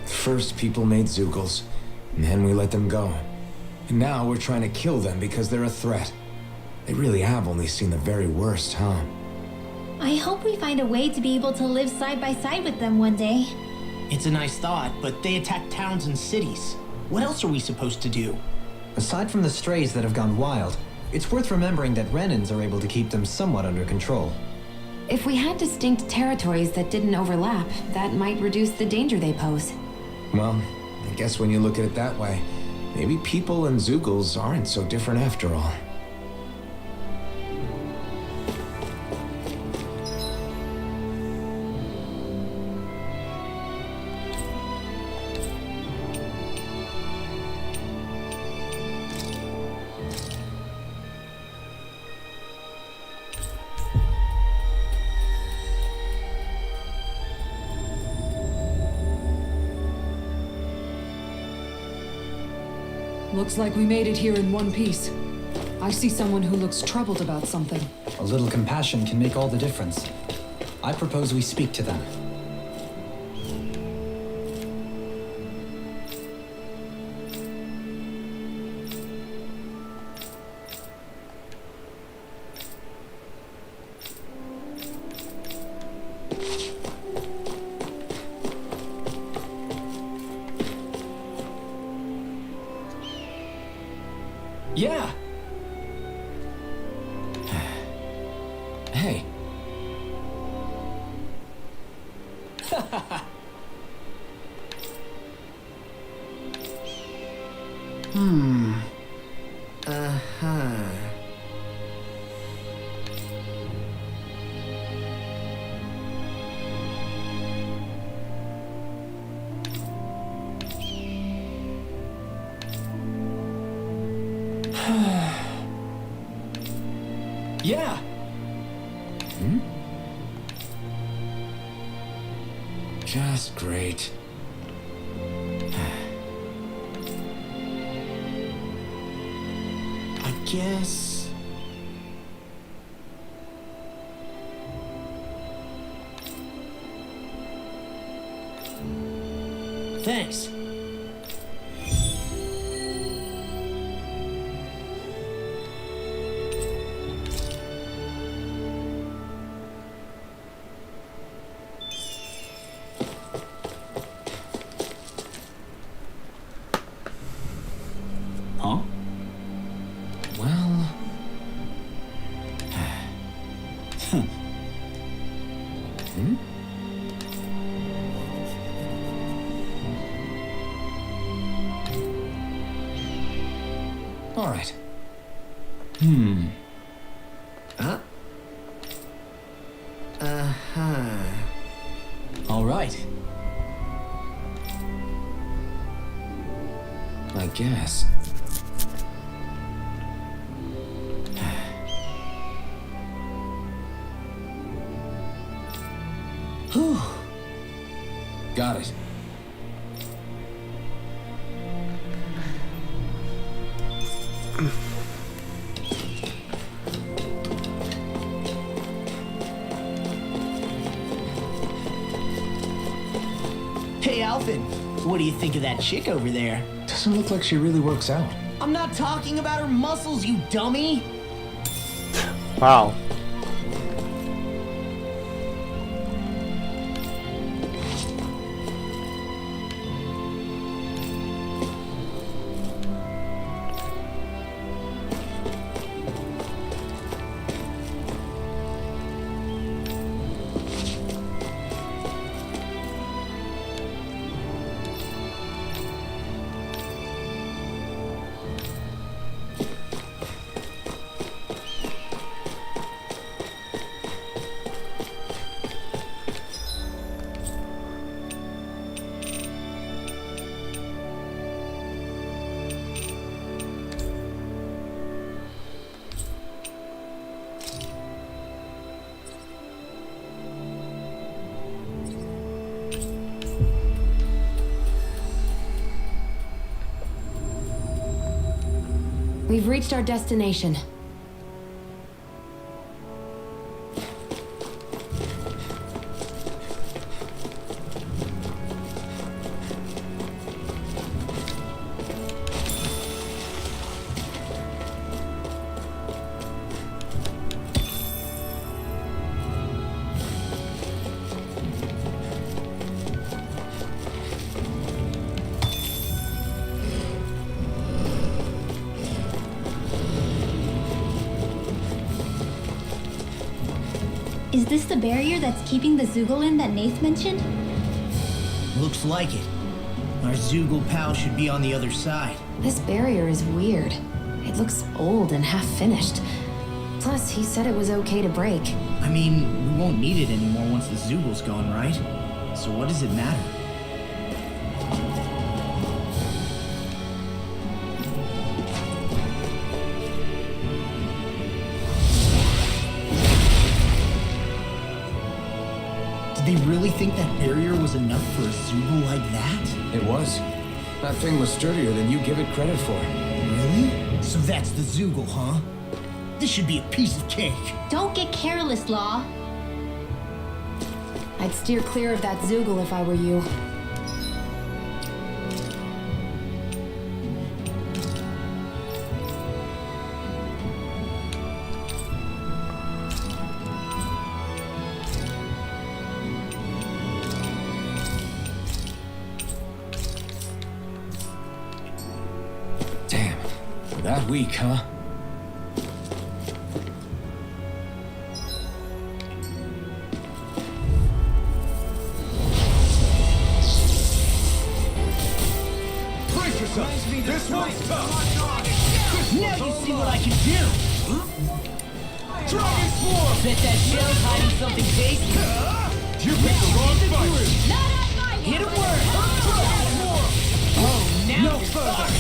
First, people made Zeugles, and then we let them go. And now we're trying to kill them because they're a threat. They really have only seen the very worst, huh? I hope we find a way to be able to live side by side with them one day. It's a nice thought, but they attack towns and cities. What else are we supposed to do? Aside from the strays that have gone wild, it's worth remembering that Renans are able to keep them somewhat under control. If we had distinct territories that didn't overlap, that might reduce the danger they pose. Well, I guess when you look at it that way, maybe people and Zeugles aren't so different after all. Looks like we made it here in one piece. I see someone who looks troubled about something. A little compassion can make all the difference. I propose we speak to them. Yeah! Hey. Yeah! Just great. I guess... Thanks. Huh? Well... All right. All right. I guess. Whew. Got it. Hey, Alphen, what do you think of that chick over there? Doesn't look like she really works out. I'm not talking about her muscles, you dummy! Wow. We've reached our destination. Is this the barrier that's keeping the Zoogle in that Nath mentioned? Looks like it. Our Zoogle pal should be on the other side. This barrier is weird. It looks old and half-finished. Plus, he said it was okay to break. I mean, we won't need it anymore once the Zoogle's gone, right? So what does it matter? Did they really think that barrier was enough for a Zoogle like that? It was. That thing was sturdier than you give it credit for. Really? So that's the Zoogle, huh? This should be a piece of cake. Don't get careless, Law. I'd steer clear of that Zoogle if I were you. Damn. That weak, huh? This one's tough. Now you see what I can do. Dragon Swarm! Bet that shell's hiding something tasty. You picked the wrong fight. Hit a word. Dragon Swarm! Oh, now no further.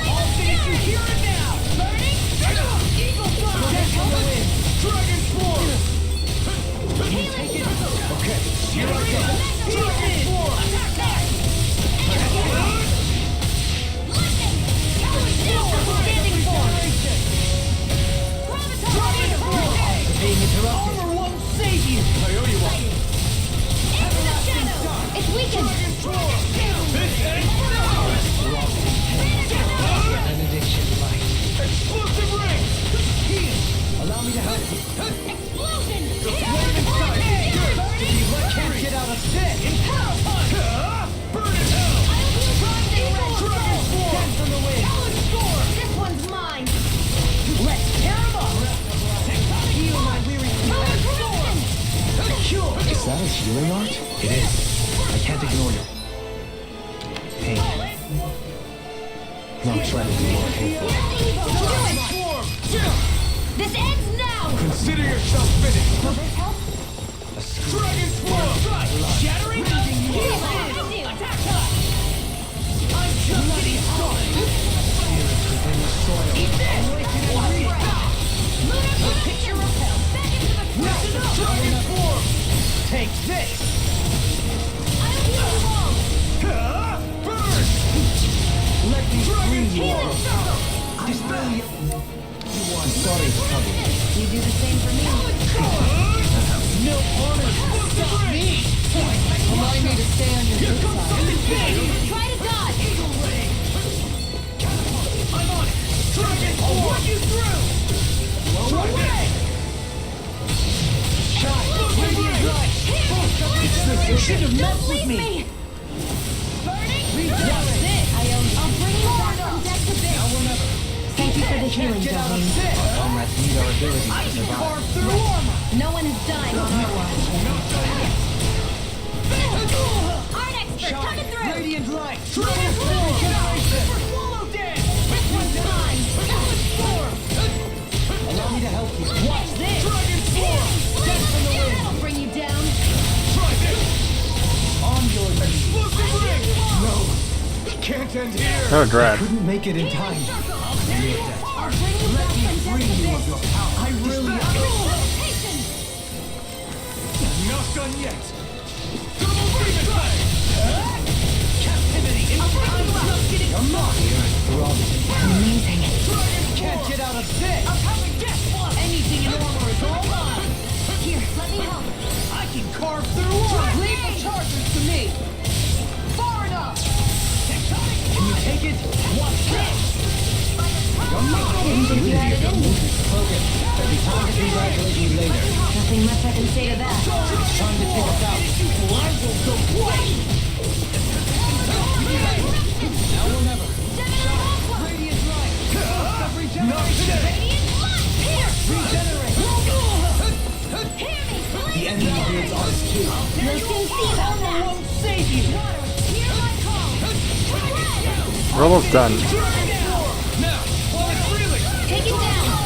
I'll finish you here and now. Eagle Fire! Dragon Swarm! Take it. Okay, here I go. Dragon Swarm! Attack! Being interrupted. Armor won't save you! I owe you one. Into the shadow! It's weakened! This ends Benediction light. Explosive ring! Allow me to help you. Explosion! Flame inside! You can't get out of this. Impel punch! Burn in hell! Dragon Swarm! Dance on the wind. This one's mine! Let's tear him up! Heal my weary Is that a healing art? It is. I can't ignore you. Pain. Not trying to be more painful. This ends now! Consider yourself finished! Will this help? Dragon Swarm! Shattering! Attack time! I'm just getting started! Eat this! Picture repel! Back into the Dragon Swarm! Take this! I don't need you long! Burn! Let me free you all! Dispel you. I'm sorry to trouble you. You do the same for me. No honor! Stop me! Allow me to stay on your You should have messed with me! What's this? I'll bring you back from death to bit. Now or never. Thank you for the healing, Darlene. Our comrades need our abilities to survive. Carve through armor! No one is dying on our watch. Art expert, coming through! Radiant light! Super swallow dead! This one's mine! Storm! Allow me to help you. Watch this! Dragon Storm! That'll bring you down! Try this! On your knees. Explosive ring! No! Can't end here! Oh, dread. Couldn't make it in time. I'll tear you apart! Bring you back from death to bit! I really am. Precipitation! Not done yet! Double demon blade! Captivity in time! Just getting Amazing. Can't get out of this! I'm having death plus! Anything in armor is all mine! Here, let me help. I can carve through armor! Leave the charges to me! Far enough! Can you take it? Watch this! Didn't think you had it in you. Focus. There'll be time to congratulate you later. Nothing much I can say to that. It's time to take us out. I will go white! Now or never. Radiant light! Not today! Regenerate! Hear me, please! The enemy needs ours too. We'll soon see about Armor that! won't save you! Hear my call! We're almost done. Now, while it's reeling! Take him down!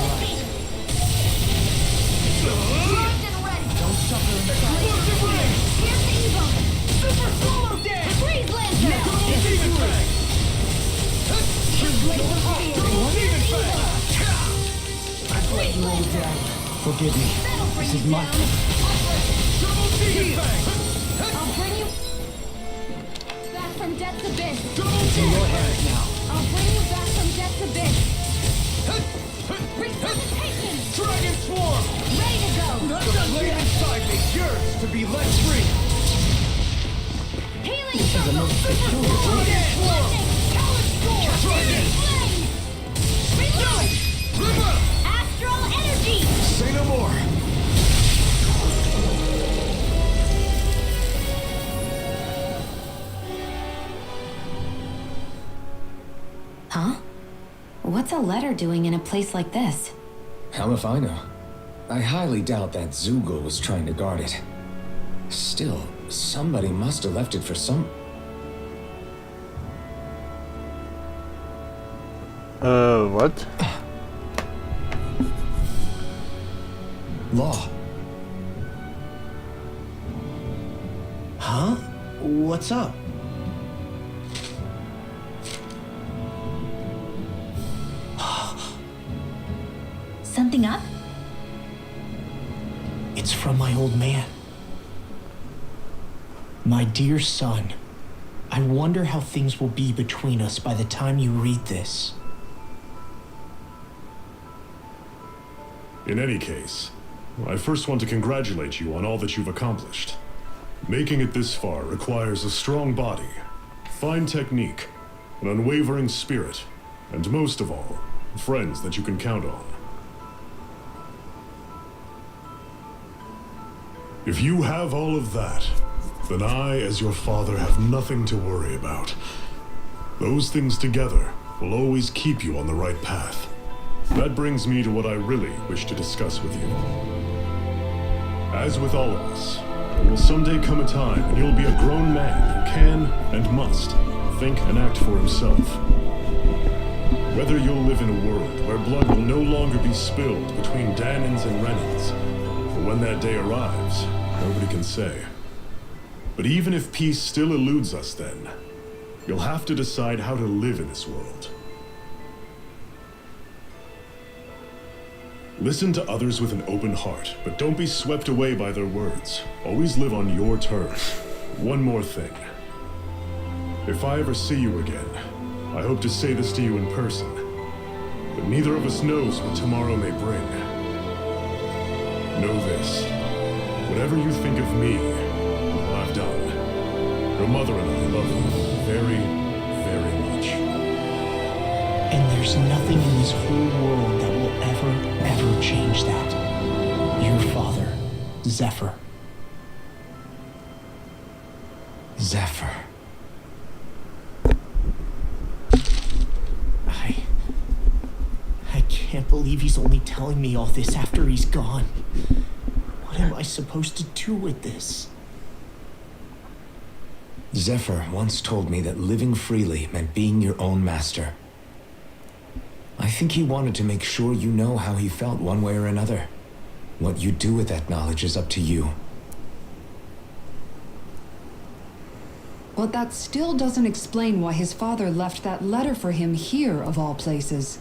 Primed and ready! Don't suffer in the explosive ring! Here's the E-bomb! Super swallow dead! Freeze Lancer! Double demon drag! Demon drag! I've let you all down. Forgive me. This is my fault. Double demon drag! I'll bring you back from death to bit! It's in your hands now. I'll bring you back from death to bit! Resuscitation! Dragon swarm! Ready to go! Blade inside me yearns to be let free! Healing This is a most peculiar Dragon swarm! Power storm! Dragon! Reload! River! Astral energy! Say no more! Huh? What's a letter doing in a place like this? How if I know? I highly doubt that Zoogle was trying to guard it. Still, somebody must have left it for some... What? Law. Huh? What's up? Something up? It's from my old man. My dear son, I wonder how things will be between us by the time you read this. In any case, I first want to congratulate you on all that you've accomplished. Making it this far requires a strong body, fine technique, an unwavering spirit, and most of all, friends that you can count on. If you have all of that, then I, as your father, have nothing to worry about. Those things together will always keep you on the right path. That brings me to what I really wish to discuss with you. As with all of us, there will someday come a time when you'll be a grown man who can and must think and act for himself. Whether you'll live in a world where blood will no longer be spilled between Danans and Renans, or when that day arrives, nobody can say. But even if peace still eludes us then, you'll have to decide how to live in this world. Listen to others with an open heart, but don't be swept away by their words. Always live on your terms. One more thing. If I ever see you again, I hope to say this to you in person, but neither of us knows what tomorrow may bring. Know this. Whatever you think of me, well, I've done. Your mother and I love you very, very much. And there's nothing in this whole world that will ever change that. Your father, Zephyr. Zephyr. I can't believe he's only telling me all this after he's gone. What am I supposed to do with this? Zephyr once told me that living freely meant being your own master. I think he wanted to make sure you know how he felt one way or another. What you do with that knowledge is up to you. But that still doesn't explain why his father left that letter for him here, of all places.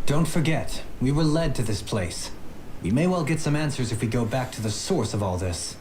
Don't forget, we were led to this place. We may well get some answers if we go back to the source of all this.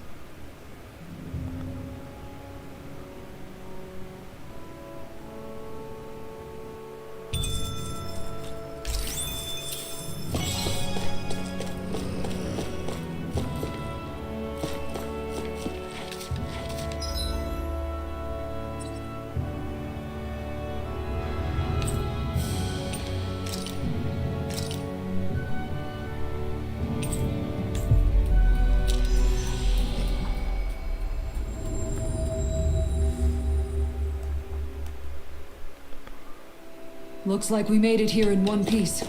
Looks like we made it here in one piece.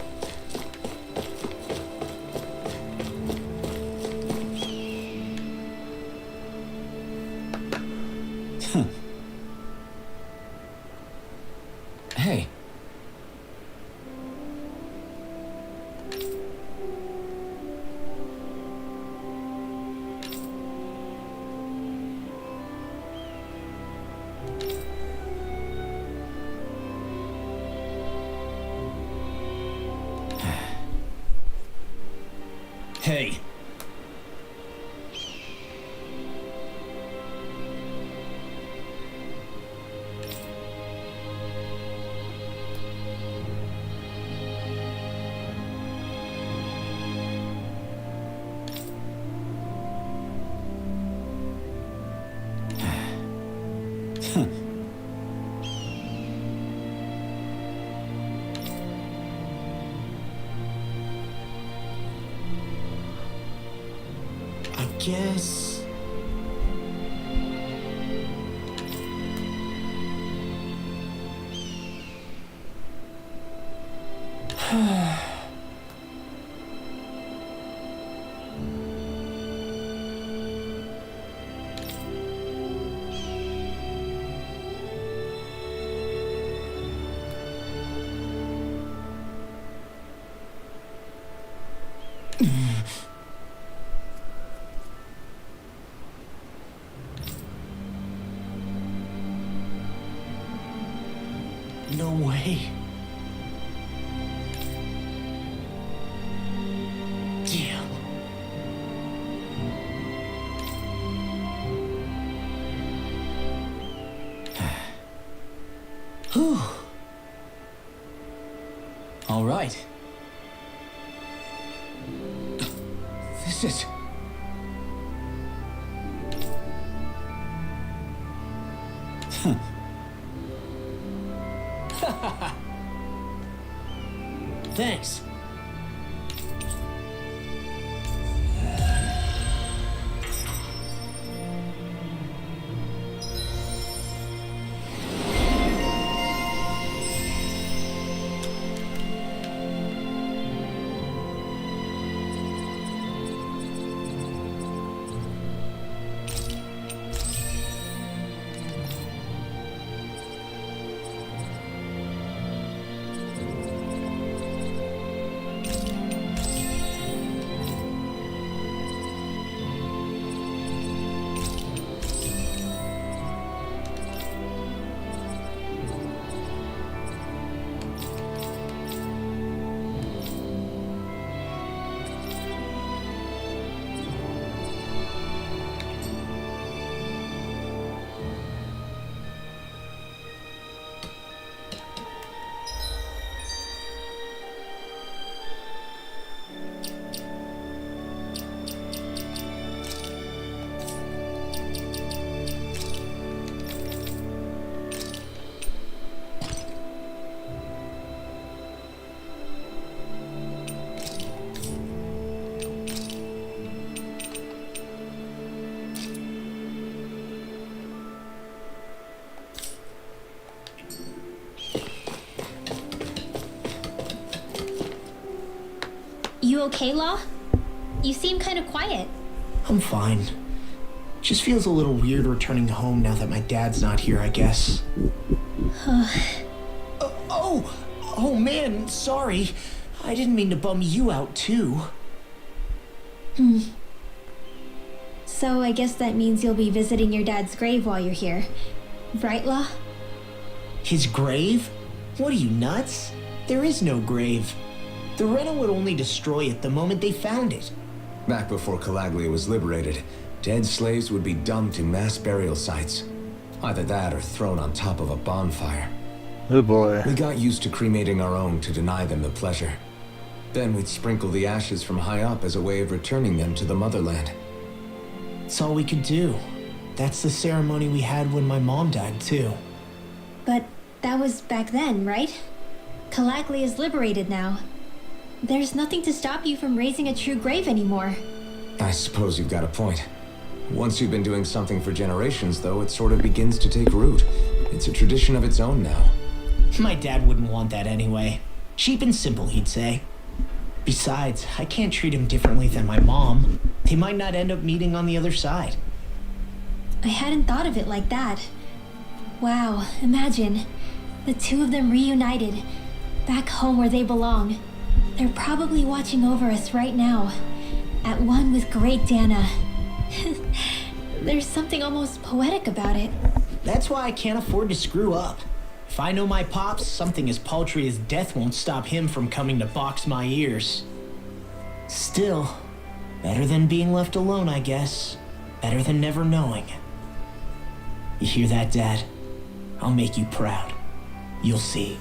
Hey. Hey. Guess. No way. Damn. Whew. All right. This is... Thanks. You okay, Law? You seem kind of quiet. I'm fine. Just feels a little weird returning home now that my dad's not here, I guess. Oh man, sorry. I didn't mean to bum you out too. So I guess that means you'll be visiting your dad's grave while you're here. Right, Law? His grave? What are you, nuts? There is no grave. The Rena would only destroy it the moment they found it. Back before Calaglia was liberated, dead slaves would be dumped to mass burial sites. Either that or thrown on top of a bonfire. Oh boy. We got used to cremating our own to deny them the pleasure. Then we'd sprinkle the ashes from high up as a way of returning them to the motherland. It's all we could do. That's the ceremony we had when my mom died, too. But that was back then, right? Calaglia is liberated now. There's nothing to stop you from raising a true grave anymore. I suppose you've got a point. Once you've been doing something for generations, though, it sort of begins to take root. It's a tradition of its own now. My dad wouldn't want that anyway. Cheap and simple, he'd say. Besides, I can't treat him differently than my mom. They might not end up meeting on the other side. I hadn't thought of it like that. Wow, imagine. The two of them reunited, back home where they belong. They're probably watching over us right now, at one with great Dana. There's something almost poetic about it. That's why I can't afford to screw up. If I know my pops, something as paltry as death won't stop him from coming to box my ears. Still, better than being left alone, I guess. Better than never knowing. You hear that, Dad? I'll make you proud. You'll see.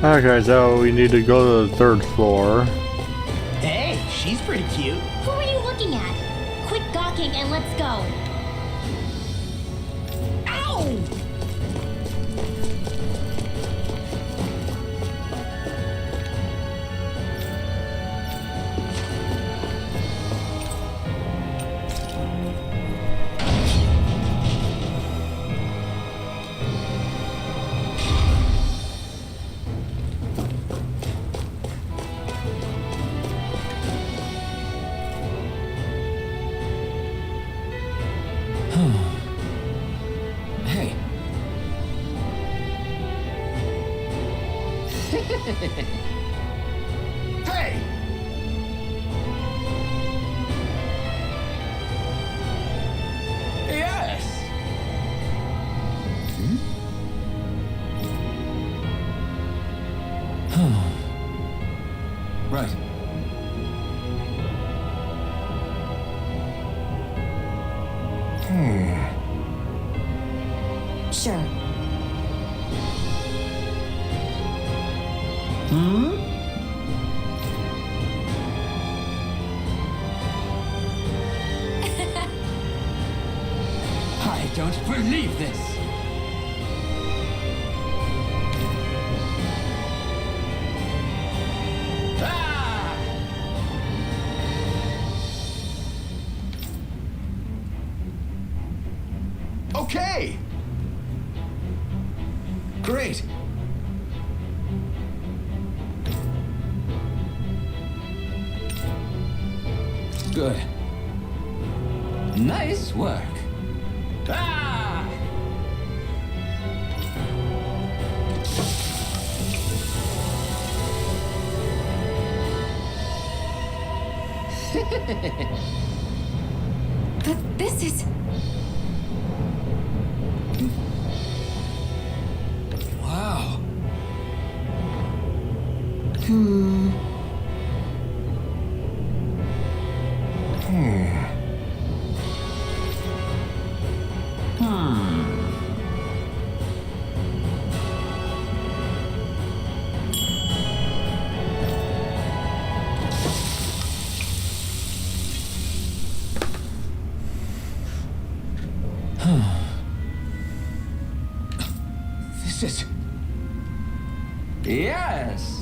Okay, so we need to go to the third floor. Hey, she's pretty cute. Who are you looking at? Quit gawking and let's go. Ow! Hey. Hey! Yes! Right. Sure. I don't believe this! Ah! Okay! Great. Good. Nice work. Ah! But this is... Wow. This is... Yes!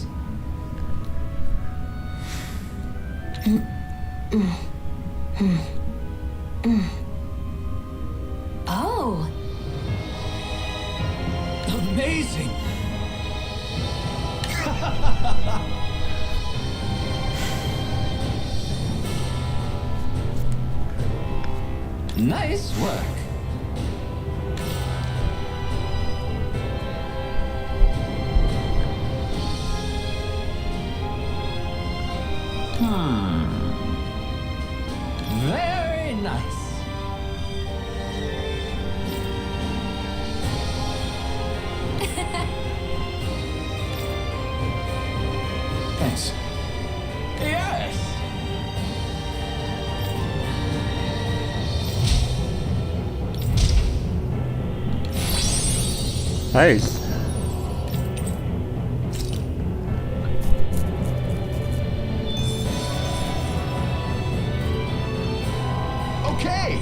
Oh, Amazing! Nice work. Very nice. Thanks. Yes! Nice. Okay!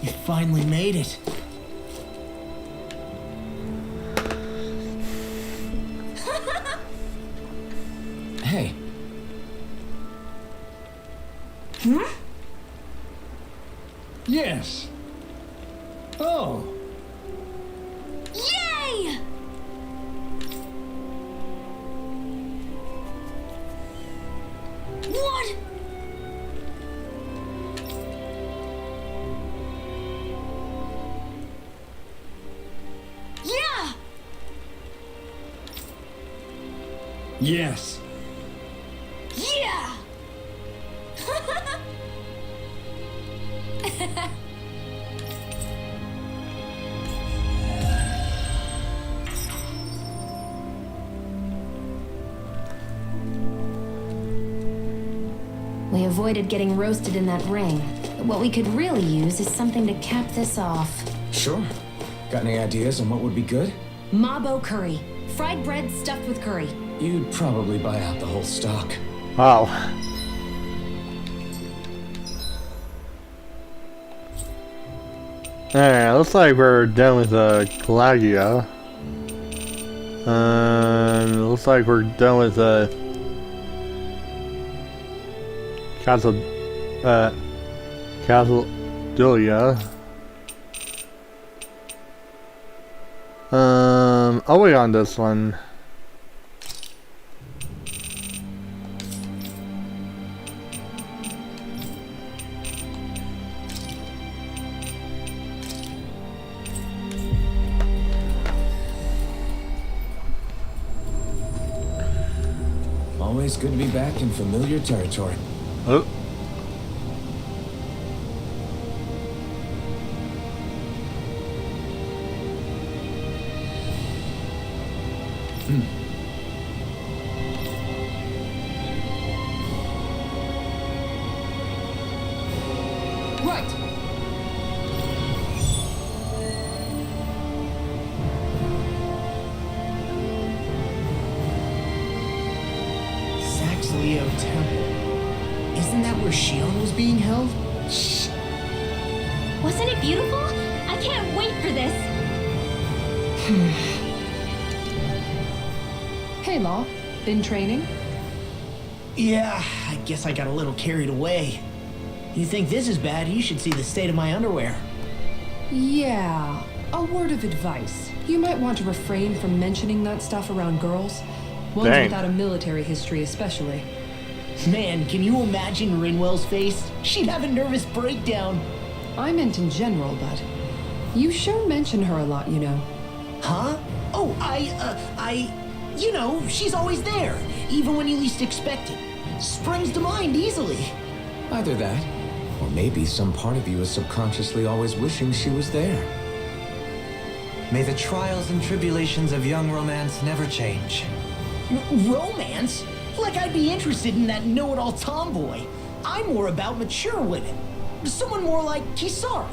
You finally made it. Hey, Yes. Oh. yay! What? Yeah! Yes. Yeah! We avoided getting roasted in that ring, but what we could really use is something to cap this off. sure. Got any ideas on what would be good? Mabo curry. Fried bread stuffed with curry. You'd probably buy out the whole stock. Wow. Alright, looks like we're done with Claudia. Looks like we're done with Castledilia. I'll wait on this one. Always good to be back in familiar territory. Oh. Right. Saxleo Temple. Isn't that where Shion was being held? Shh. Wasn't it beautiful? I can't wait for this. Hey, Law. Been training? Yeah, I guess I got a little carried away. You think this is bad, you should see the state of my underwear. Yeah. A word of advice. You might want to refrain from mentioning that stuff around girls. Ones Dang. without a military history especially. Man, can you imagine Rinwell's face? She'd have a nervous breakdown. I meant in general, but you sure mention her a lot, you know. Huh? Oh, you know, she's always there, even when you least expect it. Springs to mind easily. Either that, or maybe some part of you is subconsciously always wishing she was there. May the trials and tribulations of young romance never change. Romance? Like I'd be interested in that know-it-all tomboy. I'm more about mature women. Someone more like Kisara.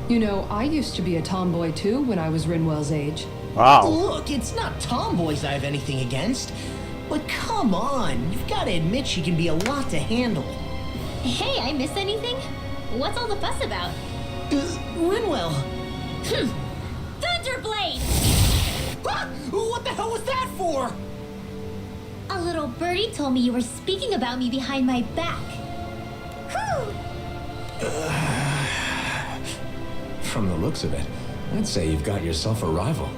You know, I used to be a tomboy too when I was Rinwell's age. Wow. Look, it's not tomboys I have anything against. But come on, you've got to admit she can be a lot to handle. Hey, I miss anything? What's all the fuss about? Rinwell. Thunderblade! Ah! What the hell was that for? A little birdie told me you were speaking about me behind my back. Whew! From the looks of it, I'd say you've got yourself a rival.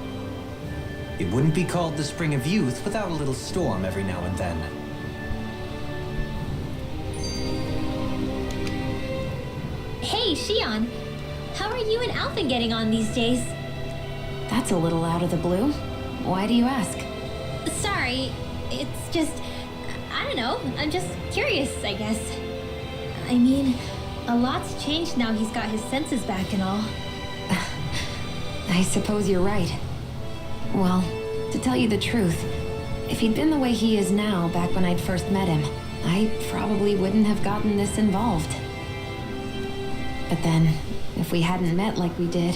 It wouldn't be called the Spring of Youth without a little storm every now and then. Hey, Shion. How are you and Alphen getting on these days? That's a little out of the blue. Why do you ask? Sorry, it's just... I don't know, I'm just curious, I guess. I mean, a lot's changed now he's got his senses back and all. I suppose you're right. Well, to tell you the truth, if he'd been the way he is now back when I'd first met him, I probably wouldn't have gotten this involved. But then, if we hadn't met like we did,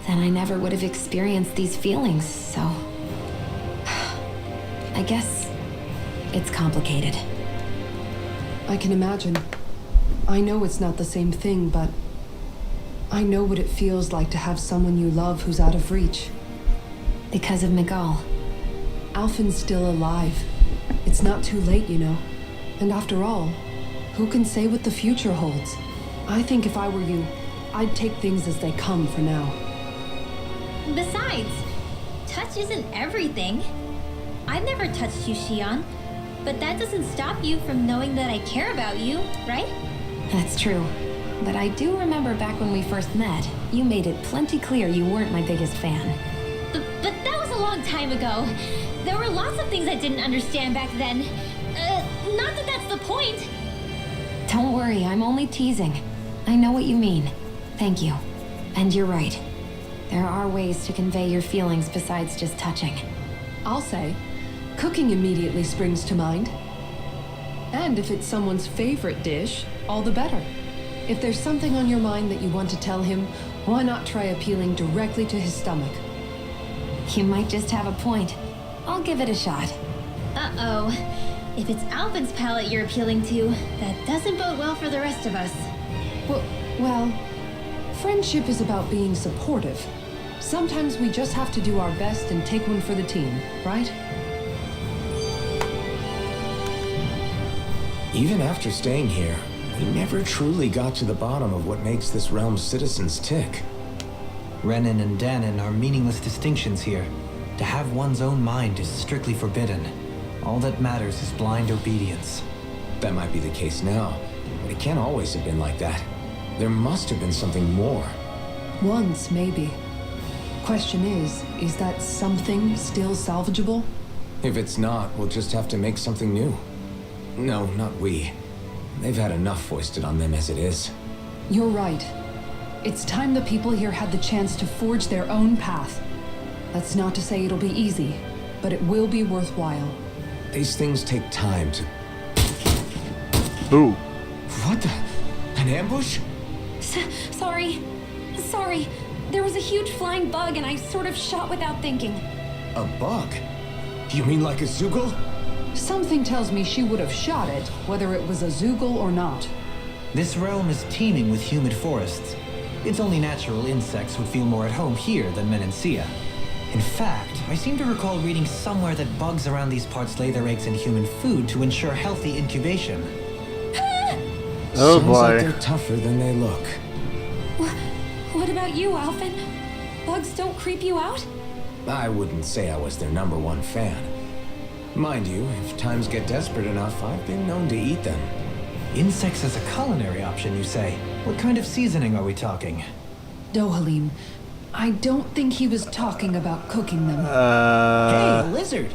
then I never would have experienced these feelings, so... I guess it's complicated. I can imagine. I know it's not the same thing, but I know what it feels like to have someone you love who's out of reach. Because of Miguel. Alphen's still alive. It's not too late, you know. And after all, who can say what the future holds? I think if I were you, I'd take things as they come for now. Besides, touch isn't everything. I've never touched you, Shion, but that doesn't stop you from knowing that I care about you, right? That's true. But I do remember back when we first met, you made it plenty clear you weren't my biggest fan. But that was a long time ago. There were lots of things I didn't understand back then. Not that that's the point. Don't worry, I'm only teasing. I know what you mean. Thank you. And you're right. There are ways to convey your feelings besides just touching. I'll say, cooking immediately springs to mind. And if it's someone's favorite dish, all the better. If there's something on your mind that you want to tell him, why not try appealing directly to his stomach? You might just have a point. I'll give it a shot. Uh-oh. If it's Alphen's palate you're appealing to, that doesn't bode well for the rest of us. Well, friendship is about being supportive. Sometimes we just have to do our best and take one for the team, right? Even after staying here, we never truly got to the bottom of what makes this realm's citizens tick. Renan and Danon are meaningless distinctions here. To have one's own mind is strictly forbidden. All that matters is blind obedience. That might be the case now, but it can't always have been like that. There must have been something more. Once, maybe. Question is that something still salvageable? If it's not, we'll just have to make something new. No, not we. They've had enough foisted on them as it is. You're right. It's time the people here had the chance to forge their own path. That's not to say it'll be easy, but it will be worthwhile. These things take time to... Ooh. What the? An ambush? Sorry. There was a huge flying bug and I sort of shot without thinking. A bug? You mean like a Zoogle? Something tells me she would have shot it, whether it was a Zoogle or not. This realm is teeming with humid forests. It's only natural insects would feel more at home here than Menancia. In fact, I seem to recall reading somewhere that bugs around these parts lay their eggs in human food to ensure healthy incubation. Oh Sounds boy. like they're tougher than they look. What about you, Alphen? Bugs don't creep you out? I wouldn't say I was their #1 fan. Mind you, if times get desperate enough, I've been known to eat them. Insects as a culinary option, you say? What kind of seasoning are we talking? Dohalim, I don't think he was talking about cooking them. Hey, a lizard!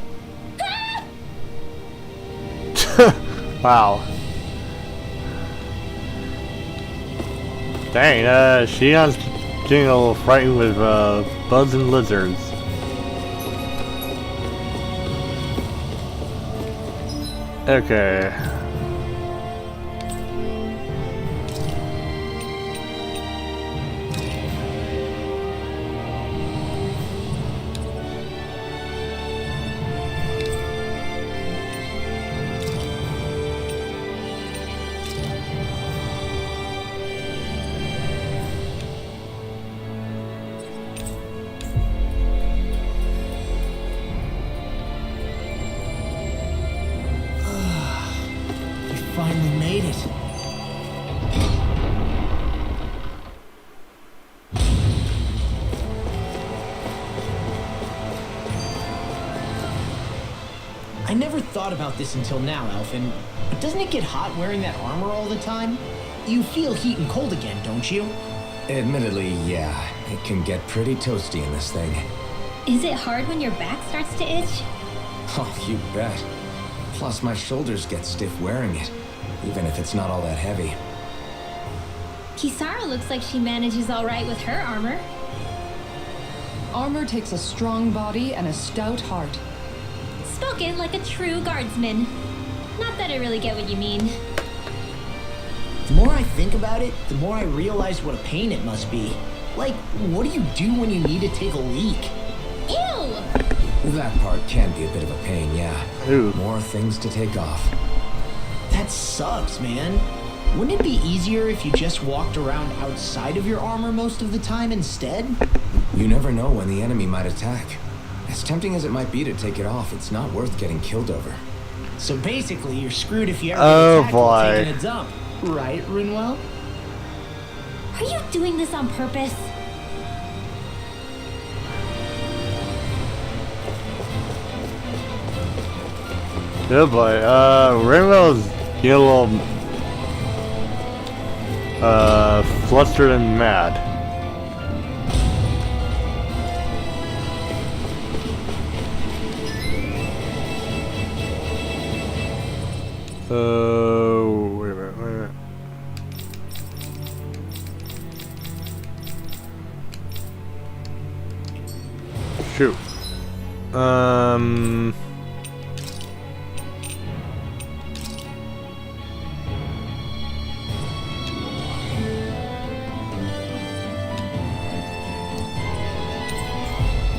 Wow. Dang, Shion's getting a little frightened with bugs and lizards. Okay. Finally made it. I never thought about this until now, Alphen, but doesn't it get hot wearing that armor all the time? You feel heat and cold again, don't you? Admittedly, yeah. It can get pretty toasty in this thing. Is it hard when your back starts to itch? Oh, you bet. Plus, my shoulders get stiff wearing it, even if it's not all that heavy. Kisara looks like she manages all right with her armor. Armor takes a strong body and a stout heart. Spoken like a true guardsman. Not that I really get what you mean. The more I think about it, the more I realize what a pain it must be. Like, what do you do when you need to take a leak? Ew! That part can be a bit of a pain, yeah. Ooh. More things to take off. That sucks, man. Wouldn't it be easier if you just walked around outside of your armor most of the time instead? You never know when the enemy might attack. As tempting as it might be to take it off, it's not worth getting killed over. So basically, you're screwed if you ever Oh, get attacked while boy. taking a dump. Right, Runwell? Are you doing this on purpose? Good boy. Rainbow's getting a little flustered and mad. Wait a minute. Shoot.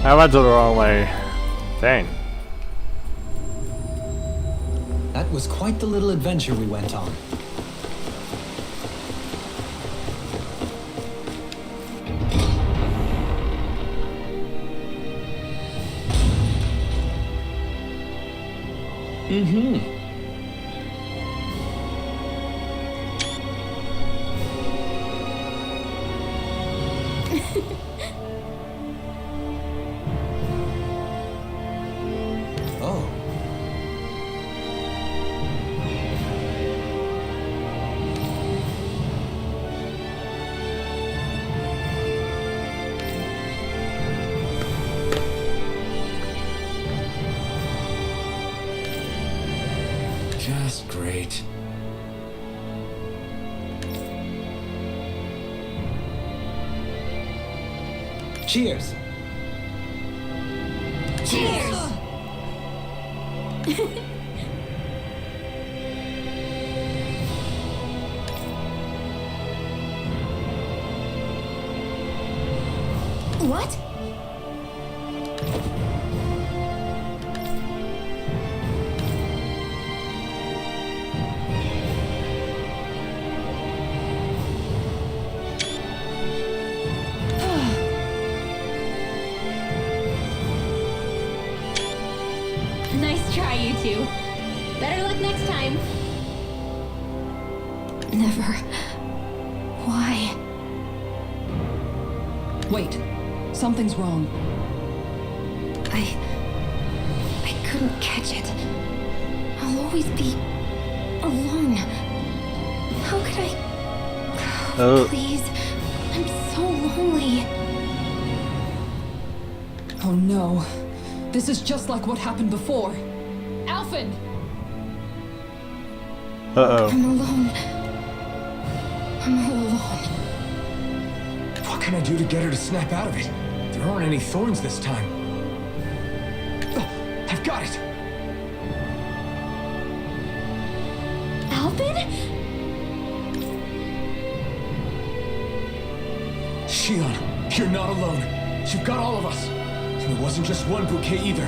I went to the wrong way. Dang. That was quite the little adventure we went on. Oh. Just great. Cheers! Cheers! What? Nice try, you two. Better luck next time. Never. Why? Wait, something's wrong. I couldn't catch it. I'll always be alone. How could I... Oh. Please. I'm so lonely. Oh no. This is just like what happened before. Alphen! Uh-oh. I'm alone. I'm all alone. What can I do to get her to snap out of it? There aren't any thorns this time. Oh, I've got it! Alphen? Shion, you're not alone. You've got all of us. And it wasn't just one bouquet either.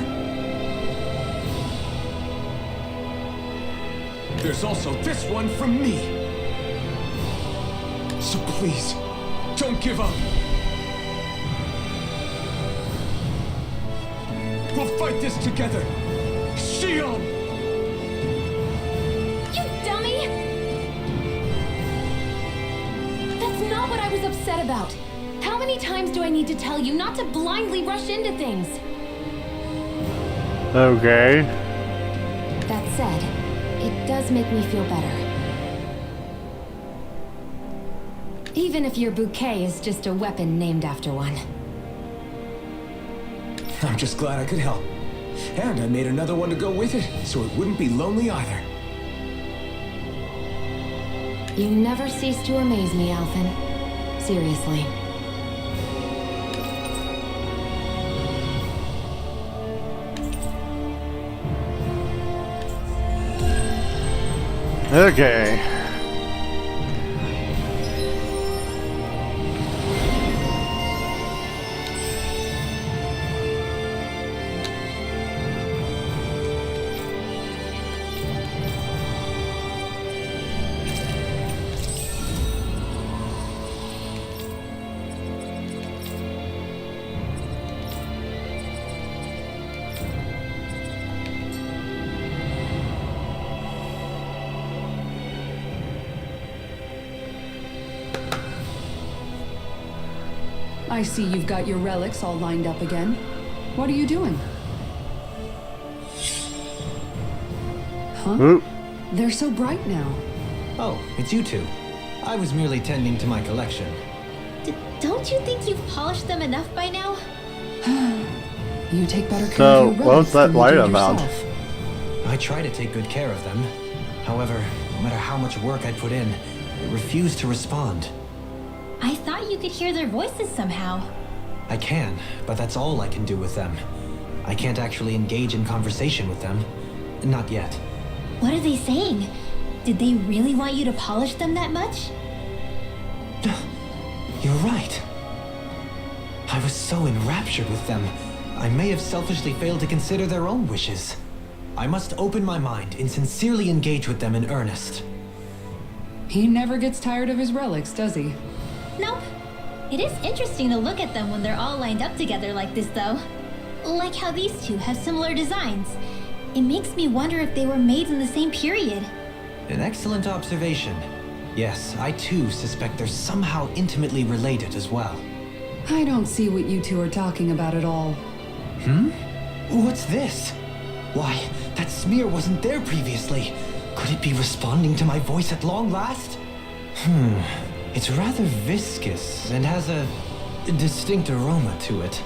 There's also this one from me. So please, don't give up. We'll fight this together. Shion! You dummy! That's not what I was upset about. How many times do I need to tell you not to blindly rush into things? Okay. That said, it does make me feel better. Even if your bouquet is just a weapon named after one. I'm just glad I could help. And I made another one to go with it, so it wouldn't be lonely either. You never cease to amaze me, Alphen. Seriously. Okay. I see you've got your relics all lined up again. What are you doing? Huh? Oop. They're so bright now. Oh, it's you two. I was merely tending to my collection. Don't you think you've polished them enough by now? You take better care So, of your what's relics that than you light do about? yourself. I try to take good care of them. However, no matter how much work I put in, they refuse to respond. I thought you could hear their voices somehow. I can, but that's all I can do with them. I can't actually engage in conversation with them. Not yet. What are they saying? Did they really want you to polish them that much? You're right. I was so enraptured with them, I may have selfishly failed to consider their own wishes. I must open my mind and sincerely engage with them in earnest. He never gets tired of his relics, does he? Nope. It is interesting to look at them when they're all lined up together like this, though. Like how these two have similar designs. It makes me wonder if they were made in the same period. An excellent observation. Yes, I too suspect they're somehow intimately related as well. I don't see what you two are talking about at all. What's this? Why, that smear wasn't there previously. Could it be responding to my voice at long last? It's rather viscous and has a distinct aroma to it.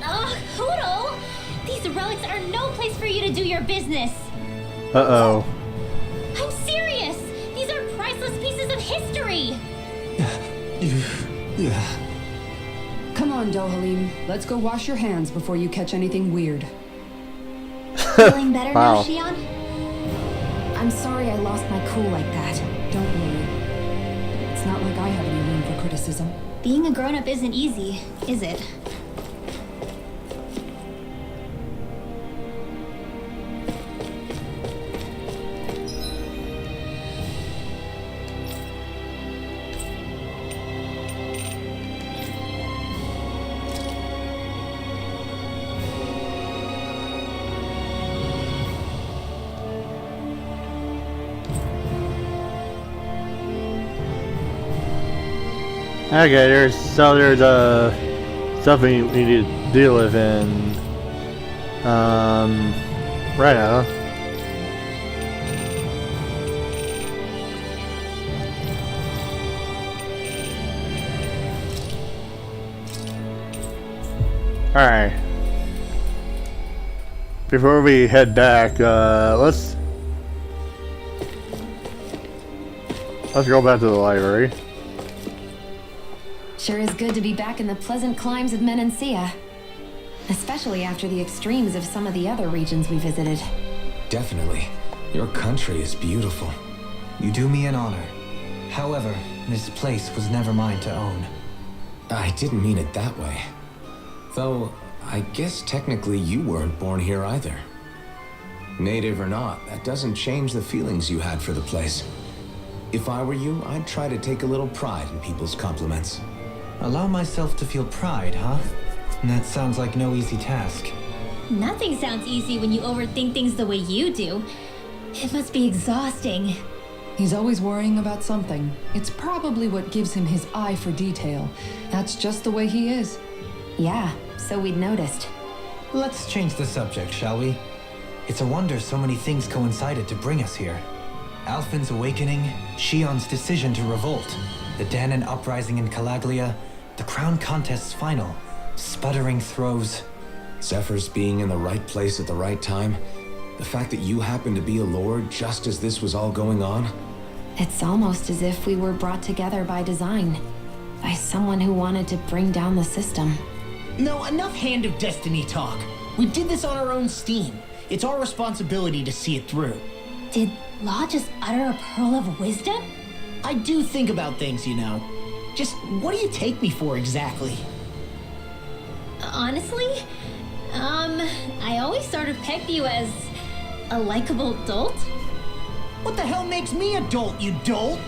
Ugh, Hoodle! These relics are no place for you to do your business. Uh-oh. I'm serious! These are priceless pieces of history! Come on, Dohalim. Let's go wash your hands before you catch anything weird. Feeling better Wow. now, Shion? I'm sorry I lost my cool like that. Don't worry. It's not like I have any room for criticism. Being a grown-up isn't easy, is it? Okay, there's stuff we need to deal with in Rena. Alright. Before we head back, let's go back to the library. Sure is good to be back in the pleasant climes of Menancia. Especially after the extremes of some of the other regions we visited. Definitely. Your country is beautiful. You do me an honor. However, this place was never mine to own. I didn't mean it that way. Though, I guess technically you weren't born here either. Native or not, that doesn't change the feelings you had for the place. If I were you, I'd try to take a little pride in people's compliments. Allow myself to feel pride, huh? That sounds like no easy task. Nothing sounds easy when you overthink things the way you do. It must be exhausting. He's always worrying about something. It's probably what gives him his eye for detail. That's just the way he is. Yeah, so we'd noticed. Let's change the subject, shall we? It's a wonder so many things coincided to bring us here. Alphen's awakening, Shion's decision to revolt, the Danon uprising in Calaglia, the crown contest's final, sputtering throws. Zephyr's being in the right place at the right time. The fact that you happened to be a lord just as this was all going on. It's almost as if we were brought together by design. By someone who wanted to bring down the system. No, enough Hand of Destiny talk. We did this on our own steam. It's our responsibility to see it through. Did Law just utter a pearl of wisdom? I do think about things, you know. Just what do you take me for exactly? Honestly, I always sort of pegged you as a likable dolt. What the hell makes me a dolt, you dolt?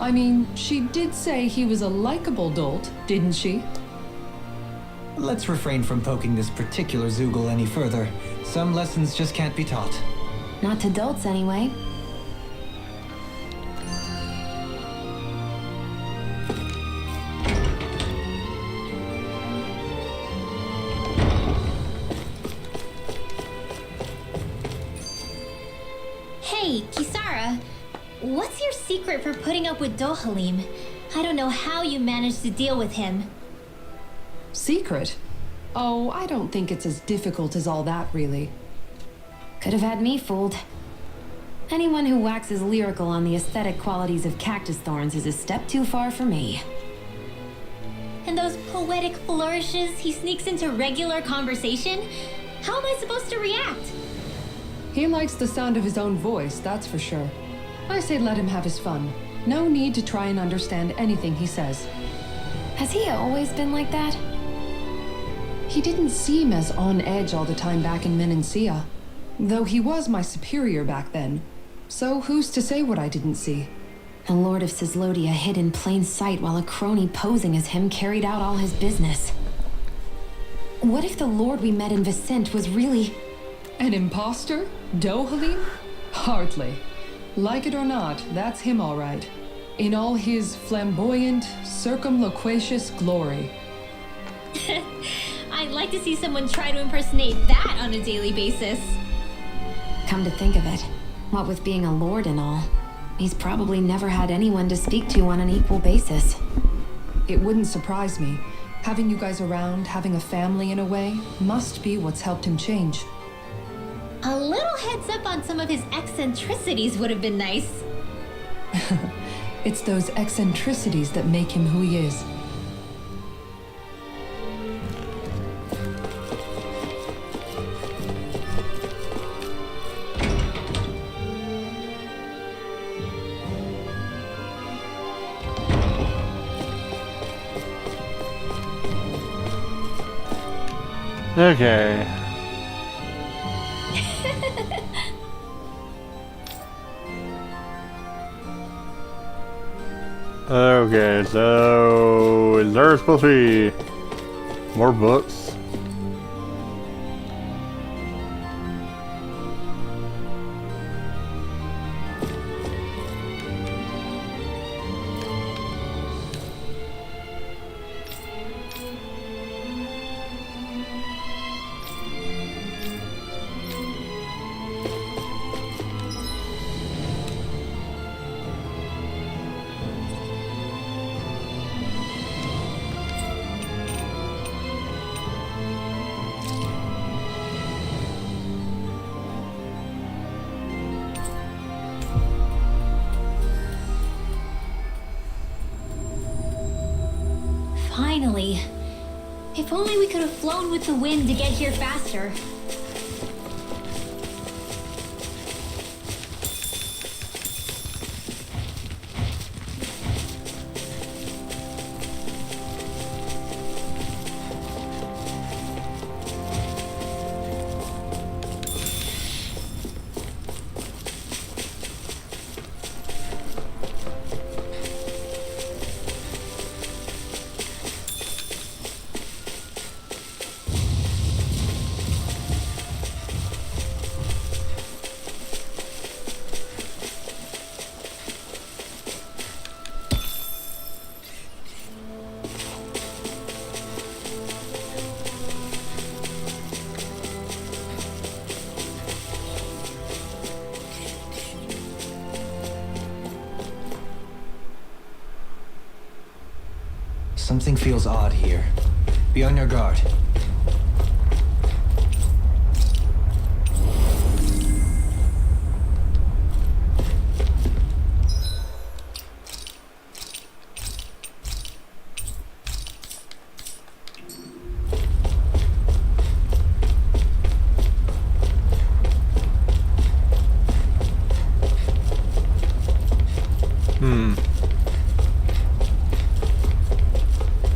I mean, she did say he was a likable dolt, didn't she? Let's refrain from poking this particular Zoogle any further. Some lessons just can't be taught. Not to dolts, anyway. Hey, Kisara, what's your secret for putting up with Dohalim? I don't know how you managed to deal with him. Secret? Oh, I don't think it's as difficult as all that, really. Could have had me fooled. Anyone who waxes lyrical on the aesthetic qualities of cactus thorns is a step too far for me. And those poetic flourishes he sneaks into regular conversation? How am I supposed to react? He likes the sound of his own voice, that's for sure. I say let him have his fun. No need to try and understand anything he says. Has he always been like that? He didn't seem as on edge all the time back in Menancia. Though he was my superior back then. So who's to say what I didn't see? The Lord of Cislodia hid in plain sight while a crony posing as him carried out all his business. What if the Lord we met in Vicent was really... An imposter? Dohalim? Hardly. Like it or not, that's him all right. In all his flamboyant, circumloquacious glory. I'd like to see someone try to impersonate that on a daily basis. Come to think of it, what with being a lord and all, he's probably never had anyone to speak to on an equal basis. It wouldn't surprise me. Having you guys around, having a family in a way, must be what's helped him change. A little heads up on some of his eccentricities would have been nice. It's those eccentricities that make him who he is. Okay. Okay, so is there supposed to be more books? Finally. If only we could have flown with the wind to get here faster. Something feels odd here. Be on your guard.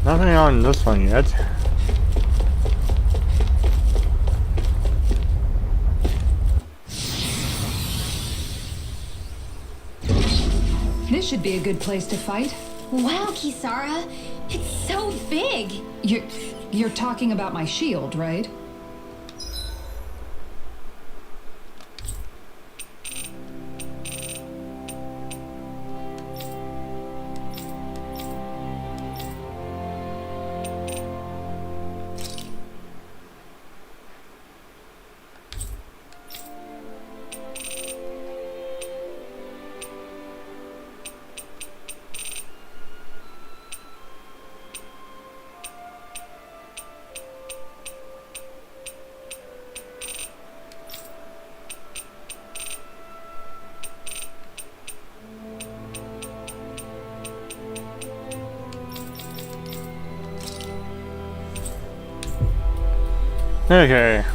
Nothing on this one yet. This should be a good place to fight. Wow, Kisara. It's so big. You're talking about my shield, right? Okay.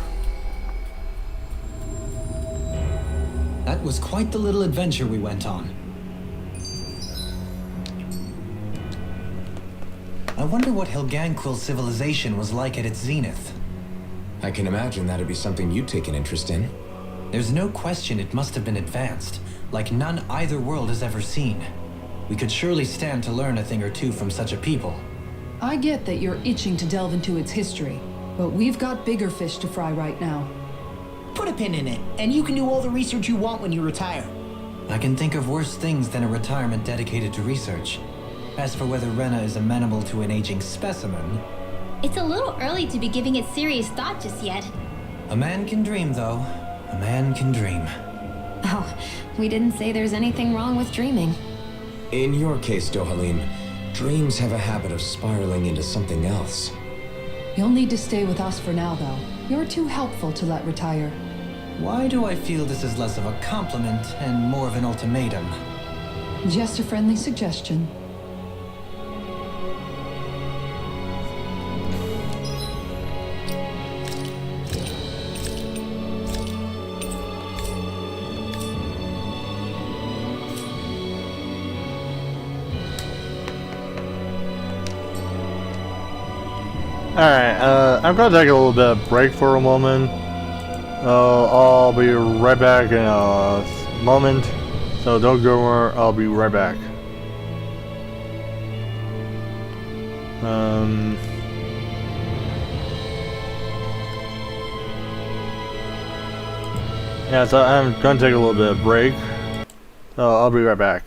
That was quite the little adventure we went on. I wonder what Helganquil's civilization was like at its zenith. I can imagine that'd be something you'd take an interest in. There's no question it must have been advanced, like none either world has ever seen. We could surely stand to learn a thing or two from such a people. I get that you're itching to delve into its history, but we've got bigger fish to fry right now. Put a pin in it, and you can do all the research you want when you retire. I can think of worse things than a retirement dedicated to research. As for whether Rena is amenable to an aging specimen... It's a little early to be giving it serious thought just yet. A man can dream, though. A man can dream. Oh, we didn't say there's anything wrong with dreaming. In your case, Dohalim, dreams have a habit of spiraling into something else. You'll need to stay with us for now, though. You're too helpful to let retire. Why do I feel this is less of a compliment and more of an ultimatum? Just a friendly suggestion. Alright, I'm gonna take a little bit of break for a moment. I'll be right back in a moment. So don't go anywhere, I'll be right back. Yeah, so I'm gonna take a little bit of break. So I'll be right back.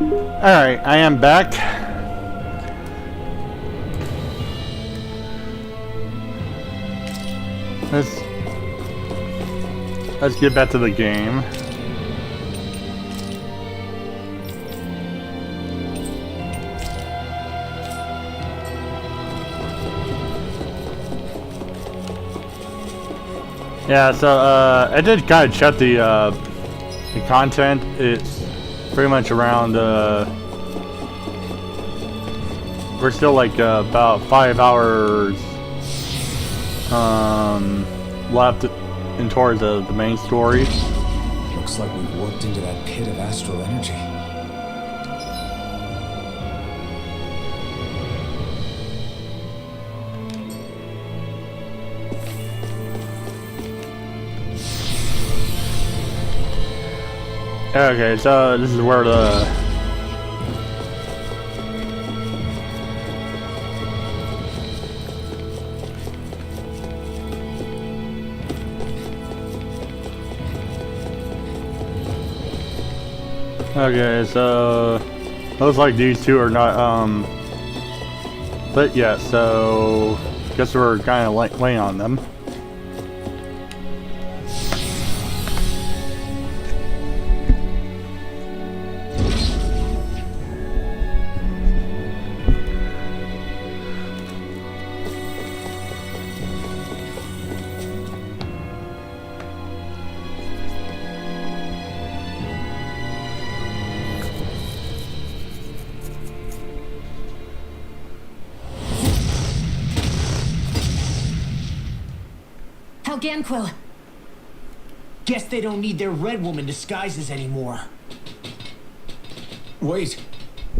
Alright, I am back. Let's get back to the game. Yeah, so I did kind of check the content. It's pretty much around we're still like about 5 hours left in towards the main story. Looks like we've warped into that pit of astral energy. Okay, so this is where the okay, so looks like these two are not but yeah, so guess we're kind of like waiting on them. Helganquil! Guess they don't need their Red Woman disguises anymore. Wait,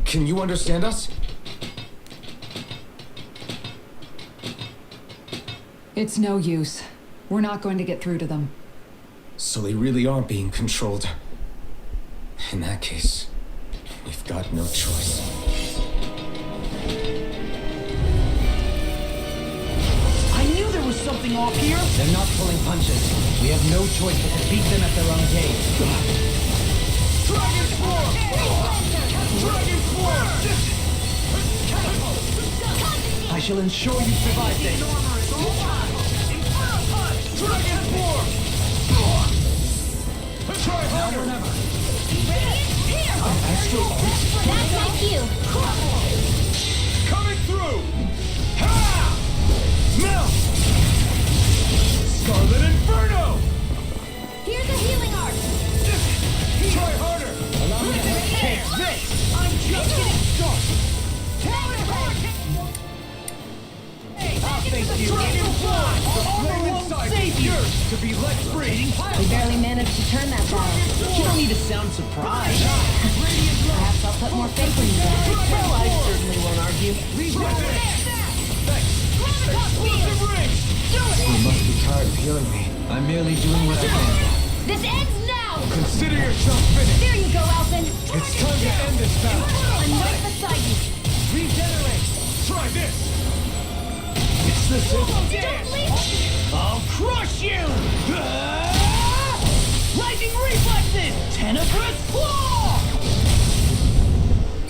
can you understand us? It's no use. We're not going to get through to them. So they really are being controlled. In that case, we've got no choice. I knew there was something off here! They're not pulling punches. We have no choice but to beat them at their own game. Dragon Form! Dragon Form! I shall ensure you survive this. Dragon Form! Try harder! That's my cue. Coming through! Ha! Melt! Scarlet Inferno! Here's a healing arc. Try harder! Take this! I'm just getting started! I'll thank you! Dragon Fly! The flame inside is yours to be let free! We barely managed to turn that ball. You don't need to sound surprised! Perhaps I'll put more faith in you then. Well, I certainly won't argue. You must be tired of healing me. I'm merely doing what I can. This ends now. Consider yourself finished. There you go, Alphen. It's time to end this battle. I'm right beside you. Regenerate! Try this! It's the simple dance! I'll crush you! Lightning reflexes! Tenebrous claw!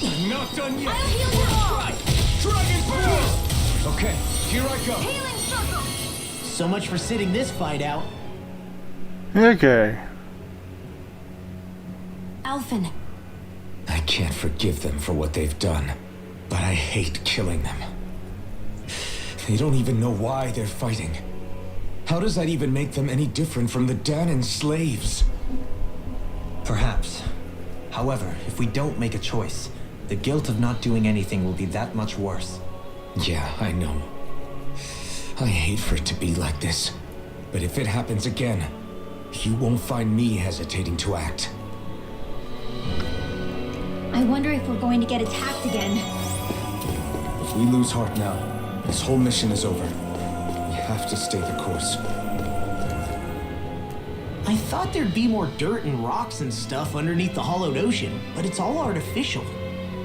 I'm not done yet! I'll heal you all. Right. Dragon Burst! Okay, here I go. Healing circle. So much for sitting this fight out. okay. Alphen, I can't forgive them for what they've done, but I hate killing them. They don't even know why they're fighting. How does that even make them any different from the Danon slaves? Perhaps. However, if we don't make a choice, the guilt of not doing anything will be that much worse. Yeah, I know. I hate for it to be like this. But if it happens again, you won't find me hesitating to act. I wonder if we're going to get attacked again. If we lose heart now, this whole mission is over. We have to stay the course. I thought there'd be more dirt and rocks and stuff underneath the hollowed ocean, but it's all artificial.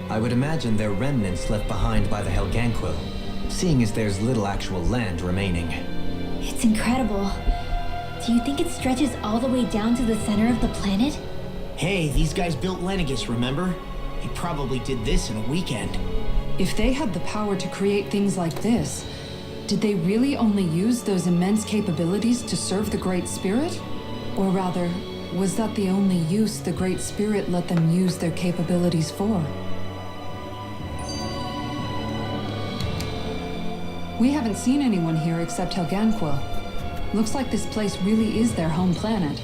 I would imagine they're remnants left behind by the Helganquil, seeing as there's little actual land remaining. It's incredible. Do you think it stretches all the way down to the center of the planet? Hey, these guys built Lenegdis, remember? He probably did this in a weekend. If they had the power to create things like this, did they really only use those immense capabilities to serve the Great Spirit? Or rather, was that the only use the Great Spirit let them use their capabilities for? We haven't seen anyone here except Helganquil. Looks like this place really is their home planet.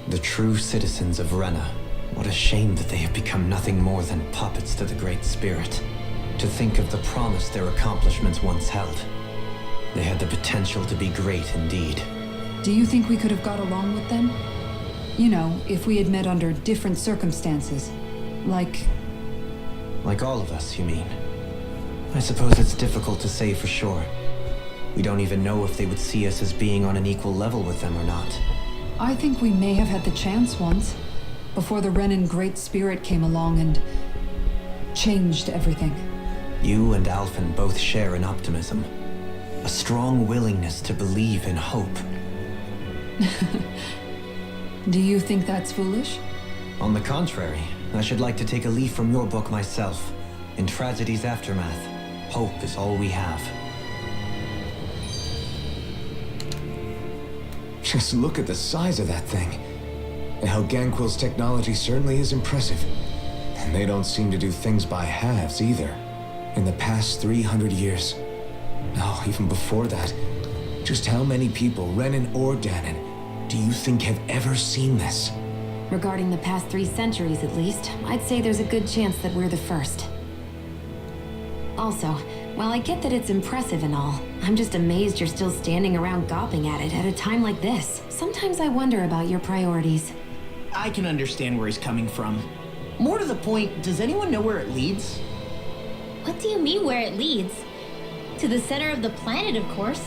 The true citizens of Rena. What a shame that they have become nothing more than puppets to the Great Spirit. To think of the promise their accomplishments once held. They had the potential to be great indeed. Do you think we could have got along with them? You know, if we had met under different circumstances. Like all of us, you mean? I suppose it's difficult to say for sure. We don't even know if they would see us as being on an equal level with them or not. I think we may have had the chance once, before the Renan Great Spirit came along and changed everything. You and Alphen both share an optimism. A strong willingness to believe in hope. Do you think that's foolish? On the contrary, I should like to take a leaf from your book myself. In tragedy's aftermath, hope is all we have. Just look at the size of that thing. Helganquil's technology certainly is impressive. And they don't seem to do things by halves either. In the past 300 years. No, even before that. Just how many people, Renan or Danon, do you think have ever seen this? Regarding the past 3 centuries at least, I'd say there's a good chance that we're the first. Also, while I get that it's impressive and all, I'm just amazed you're still standing around gawping at it at a time like this. Sometimes I wonder about your priorities. I can understand where he's coming from. More to the point, does anyone know where it leads? What do you mean where it leads? To the center of the planet, of course.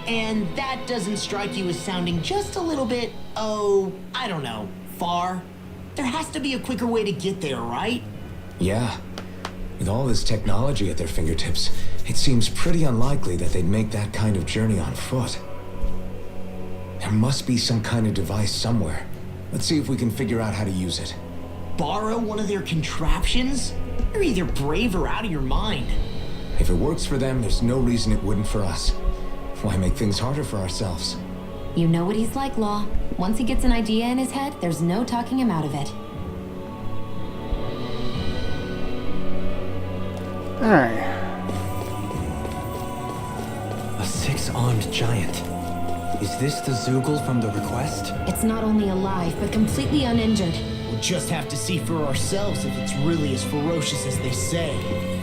And that doesn't strike you as sounding just a little bit, I don't know, far? There has to be a quicker way to get there, right? Yeah. With all this technology at their fingertips, it seems pretty unlikely that they'd make that kind of journey on foot. There must be some kind of device somewhere. Let's see if we can figure out how to use it. Borrow one of their contraptions? You're either brave or out of your mind. If it works for them, there's no reason it wouldn't for us. Why make things harder for ourselves? You know what he's like, Law. Once he gets an idea in his head, there's no talking him out of it. Alright. A 6-armed giant. Is this the Zoogle from the request? It's not only alive, but completely uninjured. We'll just have to see for ourselves if it's really as ferocious as they say.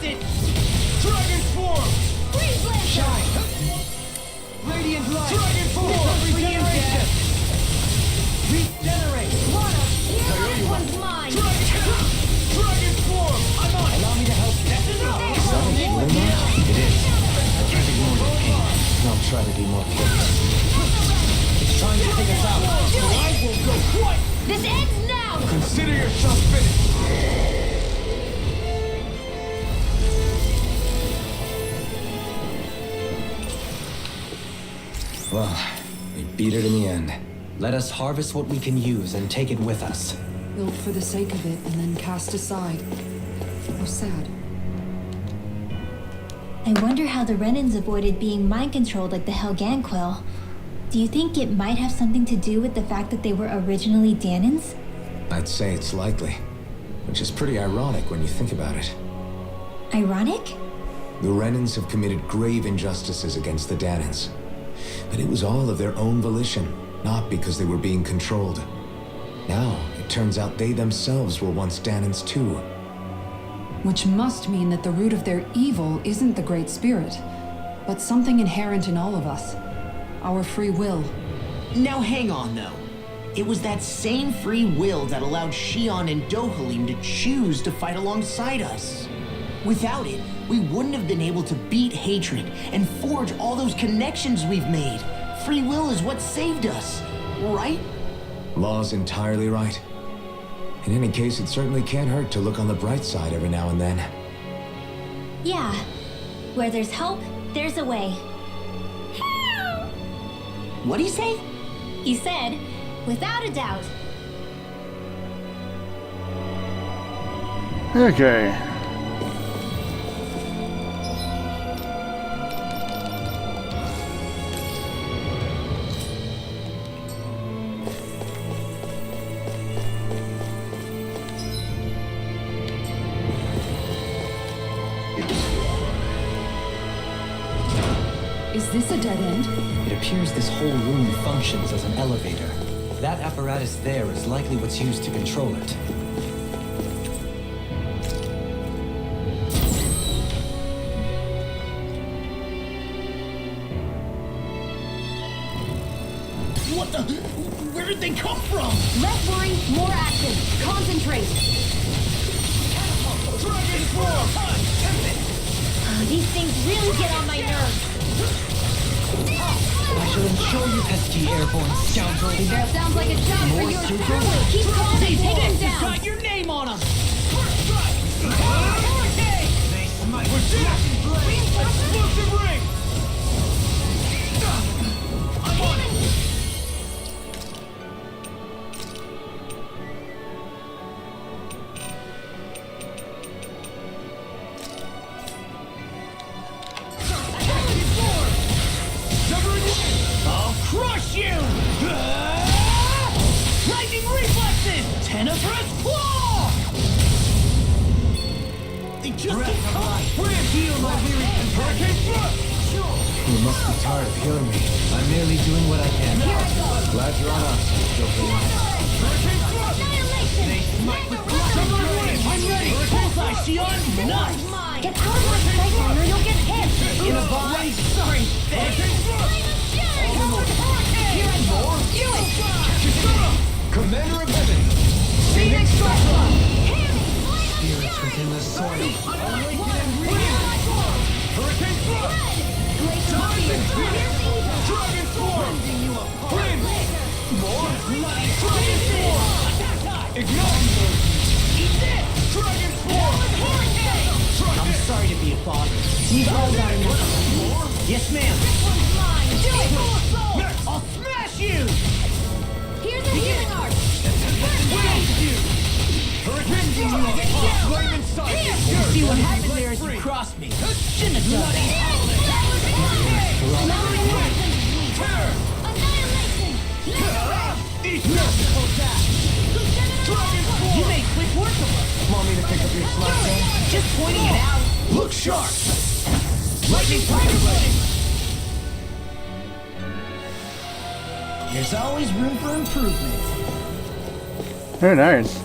it! Dragon form! Freeze Blaster! Shine! Radiant light! Dragon form! Regeneration! Regenerate! Lana, this one's mine! Dragon form! I'm on! Allow me to help. That's enough! It is. I can't ignore the pain. I'll try to be more focused. It's trying to take us out. I will go quite! This ends now! Consider yourself finished! Well, we beat it in the end. Let us harvest what we can use and take it with us. Built for the sake of it and then cast aside. How sad. I wonder how the Renans avoided being mind-controlled like the Helganquill. Do you think it might have something to do with the fact that they were originally Danans? I'd say it's likely, which is pretty ironic when you think about it. Ironic? The Renans have committed grave injustices against the Danans. But it was all of their own volition, not because they were being controlled. Now, it turns out they themselves were once Danans too. Which must mean that the root of their evil isn't the Great Spirit, but something inherent in all of us. Our free will. Now hang on, though. It was that same free will that allowed Shion and Dohalim to choose to fight alongside us. Without it, we wouldn't have been able to beat hatred and forge all those connections we've made. Free will is what saved us, right? Law's entirely right. In any case, it certainly can't hurt to look on the bright side every now and then. Yeah. Where there's hope, there's a way. What'd he say? He said, without a doubt. Okay. Is this a dead end? It appears this whole room functions as an elevator. That apparatus there is likely what's used to control it. What the? Where did they come from? Less worry, more action. Concentrate. Dragon form! These things really get on my nerves. I shall ensure you pesky airborne scoundrel. That sounds like a job for your family. Keep calm and take him down. Got your name on them! Explosive ring! I'm on it! I'll crush you! Lightning reflexes! Tenebrous claw! They just keep coming! We're heal my weary hurricane thrust! You must be tired of healing me. I'm merely doing what I can. Glad you're on us. Hurricane thrust! I'm ready! Bullseye, Shion! Nice! Get out of my sight, or you'll get hit. In a bind! Sorry! Hurricane thrust! Commander of Heaven! Phoenix Cyclone! Spirits within the sword. Hurricane thrust! Dragon form! Wind! More! Dragon form! Ignite! Eat this! Dragon form! I'm sorry to be a bother. We've all got enough. Yes, ma'am. Do it! I'll smash you! Here's a healing art. Hurricane Flame inside! See what happened there as you crossed me. Shouldn't have done that. You made quick work of us. Want me to pick up your slack then? Just pointing it out. Look sharp. Lightning Tiger Blade. There's always room for improvement. Very nice.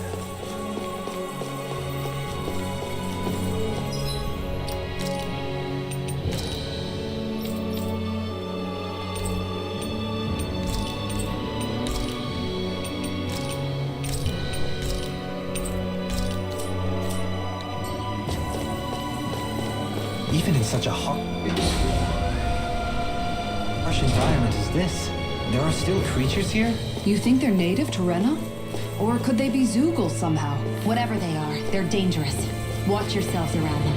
such a harsh environment as this? There are still creatures here? You think they're native to Rena? Or could they be Zoogles somehow? Whatever they are, they're dangerous. Watch yourselves around them.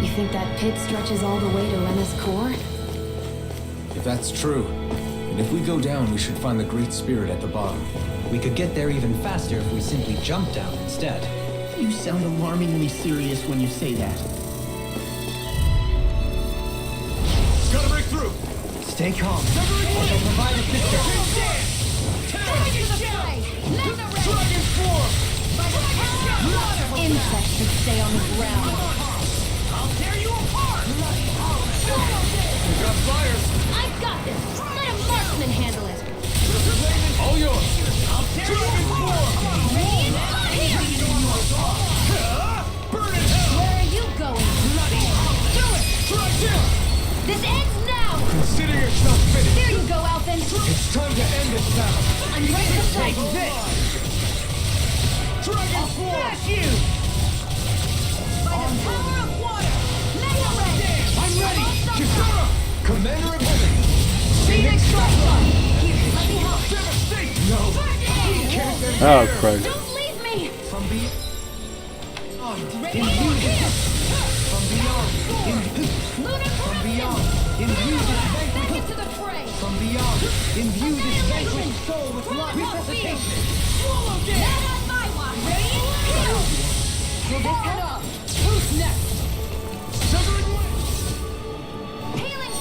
You think that pit stretches all the way to Rena's core? If that's true, and if we go down, we should find the Great Spirit at the bottom. We could get there even faster if we simply jump down instead. You sound alarmingly serious when you say that. Gotta break through! Stay calm. I shall provide assistance. Dragon form! Insects should stay on the ground. I'll tear you apart! We've got fires! I've got this. Let a marksman handle it. All yours! I'll tear you apart! Burn it hell! Where are you going? Do it! This ends now! Consider yourself finished! There you go, Alphen! It's time to end this battle! I'm ready to fight! Dragon smash you! By the power of water! Mega Red! I'm ready! Kisara! Commander of Heaven! Phoenix Cyclone! Here, let me help! Devastate! No! Oh, Craig. Don't leave me! From beyond. From beyond! Lunar From beyond. Imbue this vanquished. Get to the fray! From beyond. Imbue this vanquished soul with life. Resuscitation. Not on my watch! Radiant kill! Will this head off? Who's next? Healing!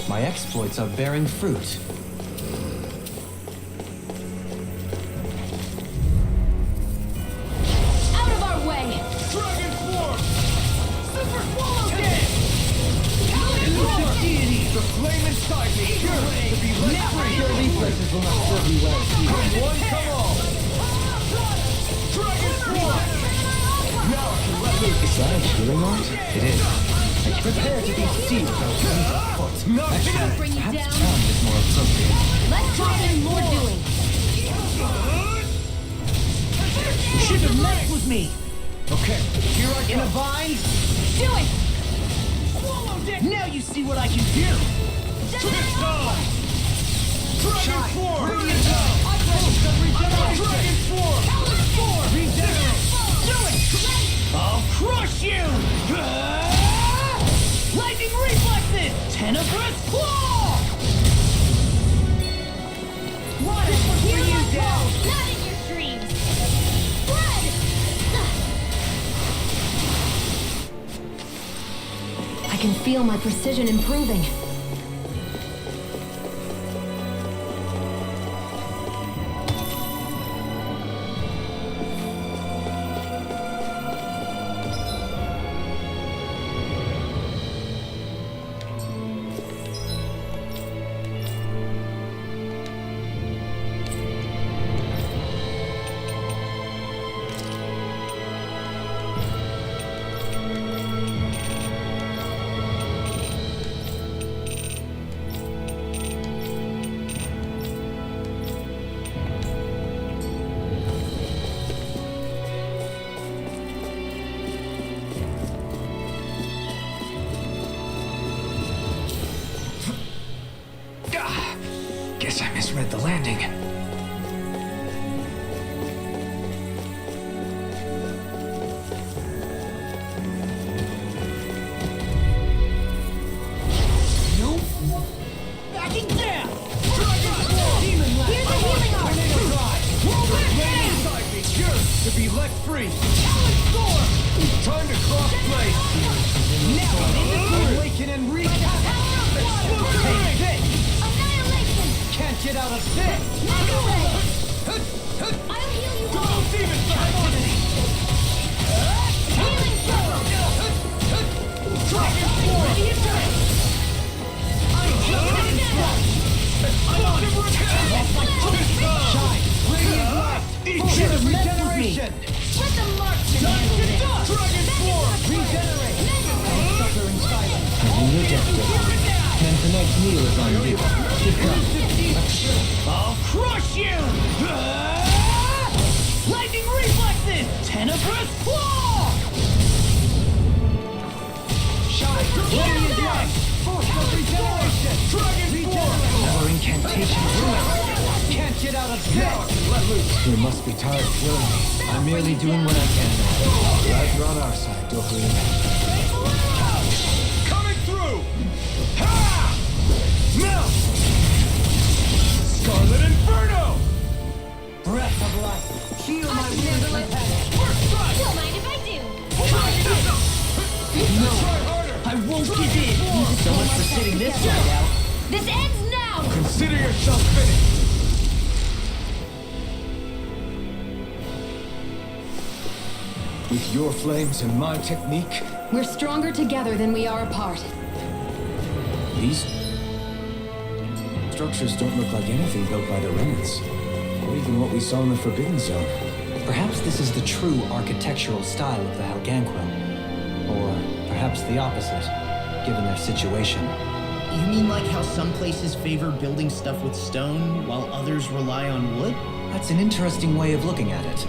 My exploits are bearing fruit. Out of our way! Dragon form! Super swallow dead! Elusive deity! The flame inside me! Pure! To be let free! Your reflexes will not serve you well. Come one, come all! Dragon form! Now I can let loose! Is that a healing art? It is. Prepare to be sealed on foot. Actually, Bring you perhaps down. charmed is more appropriate. Let's talk and more doing! You shouldn't have messed with me! Okay, here I In a vine? Do it! Now you see what I can do! Twist on! Dragon form! Radiant down! Dragon form! Regenerate! Do it! I'll crush you! Lightning reflexes! Tenebrous claw! Water, for here you, I go! Dad. Not in your dreams! Blood! I can feel my precision improving. Guess I misread the landing. Backing down! Dragon form! Demon left! Here's the healing art! Tornado drive! Flame inside me! Yours to be let free! Storm! Time to cross blade! Now awaken and recap! Take this! Annihilation! Can't get out of this! Mega Red! I'll heal you all! Double demon activity! Healing circle! Dragon form! Ready attack! I'm Shine! Radiant light! Full of regeneration! Let the marksman handle this! Dragon form! Regenerate! Suffer in silence. Having your death dose. And tonight's meal is on you. Keep coming. I'll crush you! Another incantation ruined. Can't get out of this. You must be tired of killing me. I'm merely doing what I can. Glad you're on our side, Volhran. Coming through! Ha! Melt! Scarlet Inferno! Breath of life. Heal my weary companion. Don't mind if I do. I won't give in. So much for sitting this side out. This ends now! Consider yourself finished! With your flames and my technique, We're stronger together than we are apart. these structures don't look like anything built by the remnants, or even what we saw in the Forbidden Zone. Perhaps this is the true architectural style of the Helganquil. Or perhaps the opposite, given their situation. You mean like how some places favor building stuff with stone while others rely on wood? That's an interesting way of looking at it.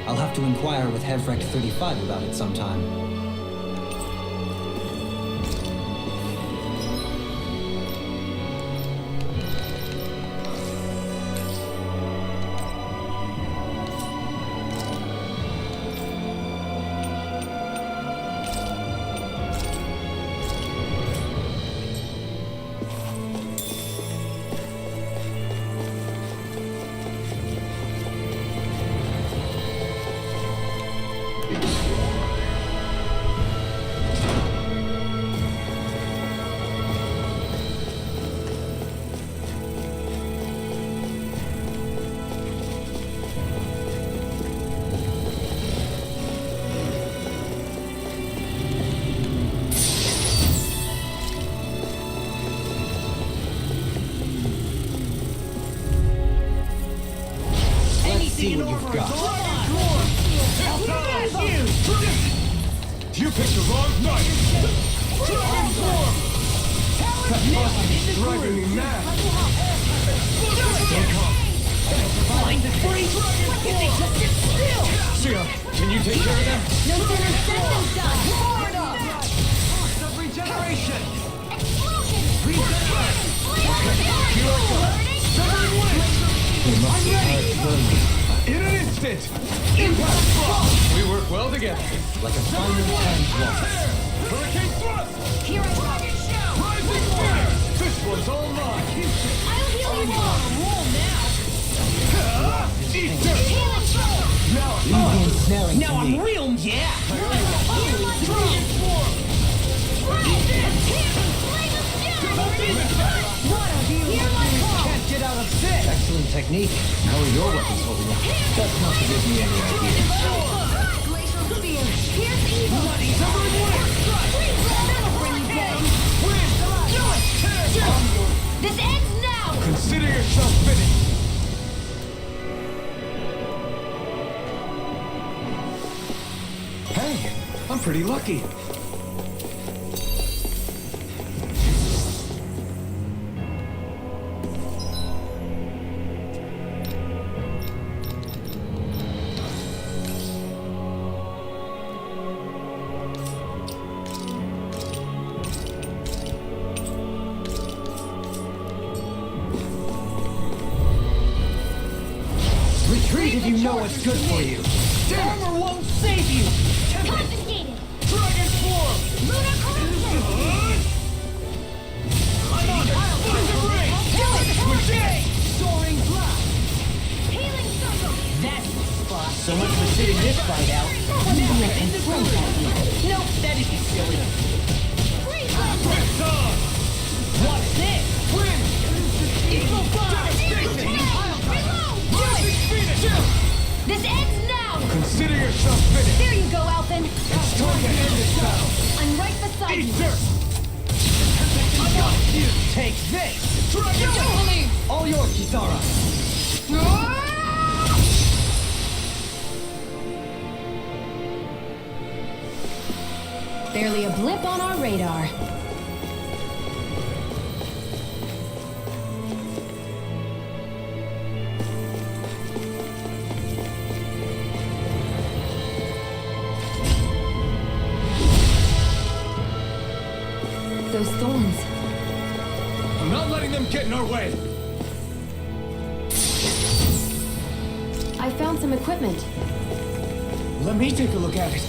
I'll have to inquire with Hevrek 35 about it sometime. See what you've got. You picked the wrong fight! Dragon form! That monster is driving me mad! Stay calm. Find the free! Just sit still! Sia, can you take care of them? No sooner said than done! Force of regeneration! Explosion! Here I go! Severing Wind! You must be tired of killing me. In an instant! Impact Thrust! We work well together. Like a final hand walk. Hurricane Thrust! Here I go! Rising Fire! This one's all mine! I'll heal you all! Eat dirt! Healing throw! Now Leave the ensnaring Now to I'm me. real, yeah! Dragon form! Can't get out of this! Excellent technique. How are your weapons holding up? That's not to give me any idea. Glacial spear! Here's evil! Severing Wind! That'll bring you down! Wind! Do it! This ends now! Consider yourself finished! Hey, I'm pretty lucky. Retreat if you know what's good for you. Armor won't save you! Confiscated! Dragon form! Lunar corruption! I'm on it! Switch! Soaring blast! Healing circle! That's the spot! So much for sitting this fight out. Now I confront that. Nope, that isn't silly. Freeze blast! Press on! What's this? Wind! Eagle fire! Reload! Rising Phoenix! This ends now! Consider yourself finished! There you go, Alphen! It's time to end this battle! I'm right beside Eat you! dirt! I got you! Take this! Dragon All yours, Kisara. Barely a blip on our radar. those thorns. I'm not letting them get in our way. I found some equipment. Let me take a look at it.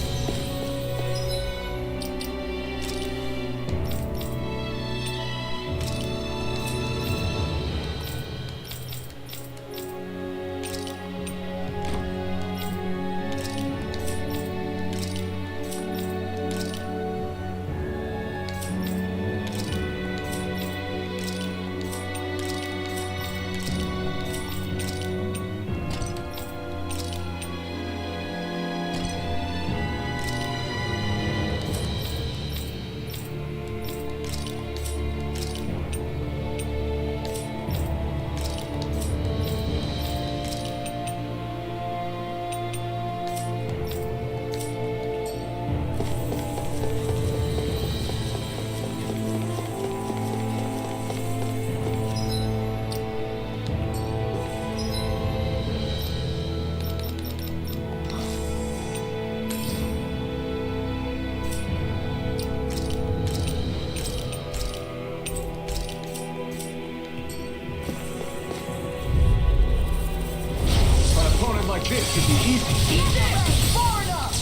Like this should be easy. Eat that! Far enough!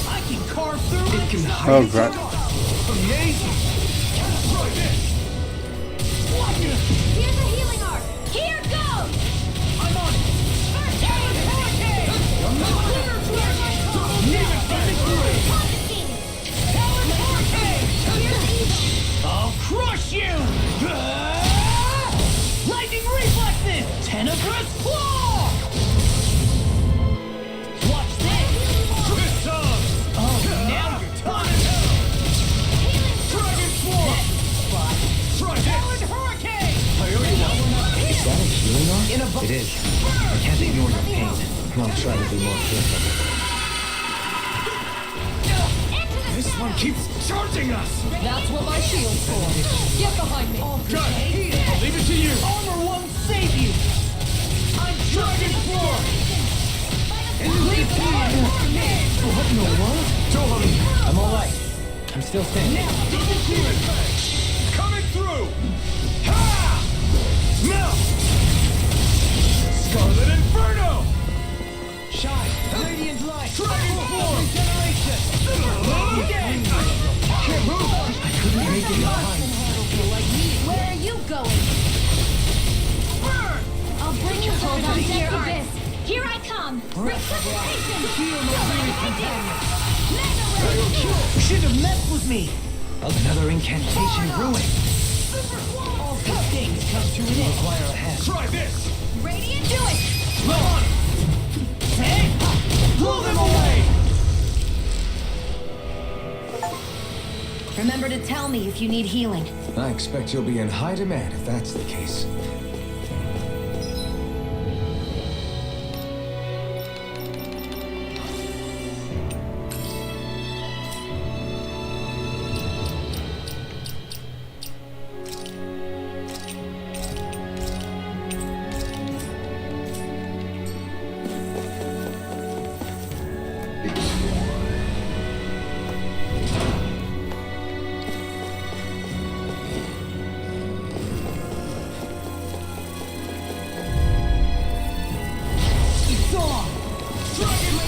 I can carve through it! Can Oh, crap. Amazing! Try this! Here's a healing arc. Here goes. I'm on it! First aid! Hurricane! Talon Hurricane! I'll crush you! Lightning reflexes! Tenebrous claw! Watch this! This time! Oh, now you're talking! Dragon Swarm! Try Talon this! Hurricane! I owe you one. Is that a healing arc? In a It is. I can't ignore your pain. I'll try to be more careful. This one keeps charging us! That's what my shield's for. Get behind me. Got it! I'll leave it to you! Armor won't save you. I'm Dragon Swarm. Leave What in the world? Don't hurry! I'm alright. I'm still standing. Double demon bang! Coming through! Ha! Melt! Scarlet Inferno! Shine. Radiant light. Dragon Form! Regeneration. Can't move! I couldn't make it in time. Where are you going? Burn. I'll bring you hold on deck of this. Here I come. Resuscitation. Should have messed with me. Another incantation ruined. All good things come to an end. Require a hand. Try this! Radiant, do it. Come on. Hey, blow them away. Remember to tell me if you need healing. I expect you'll be in high demand if that's the case.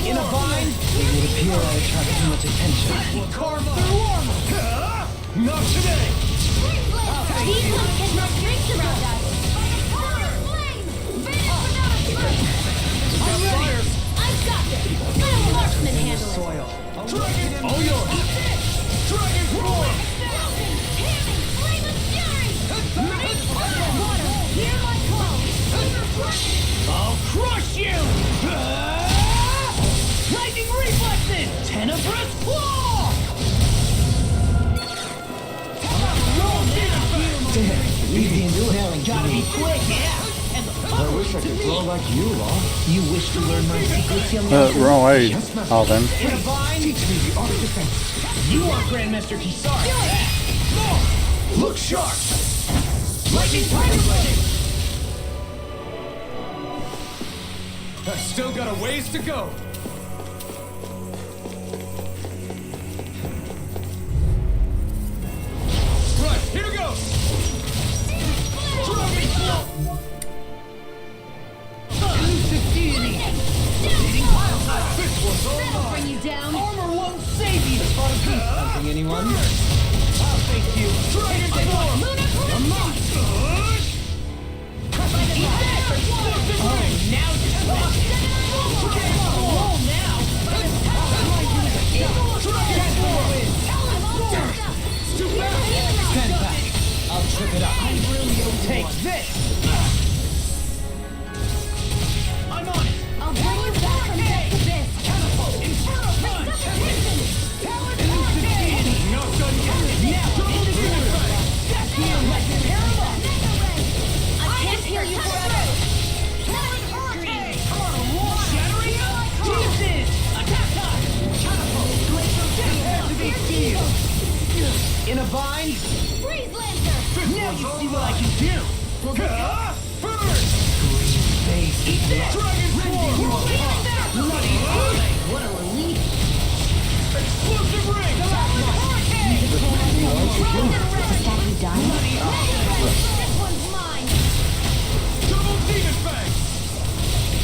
In a vine, It would appear I attract too much attention. we'll carve through armor. Not today! These ones can run strength around us. I'm ready. I've got this. Let a marksman handle it. Soil. Dragon! All yours! Dragon Roar! Flame of fury! Water, hear my call. I'll crush you. Lightning reflexes. Tenebrous claw. Leave the inhaling to Gotta be me. quick, yeah. And the I wish I could throw like you, Law. You wish to learn my secrets, young man? Wrong way, Alphen. In a vine, Teach me the art of defense. you are Grandmaster Kisar. Look sharp! Lightning tiger. I've still got a ways to go. heal you forever! Come on, shattering! Jesus! Attack time! Catapult! Prepare to be sealed! In a bind? Freeze Lancer! Now you see what I can do! First! Eat this! Dragon Form! Bloody hell! What a relief! Explosive ring! Is that you done? This one's mine! Double demon fang!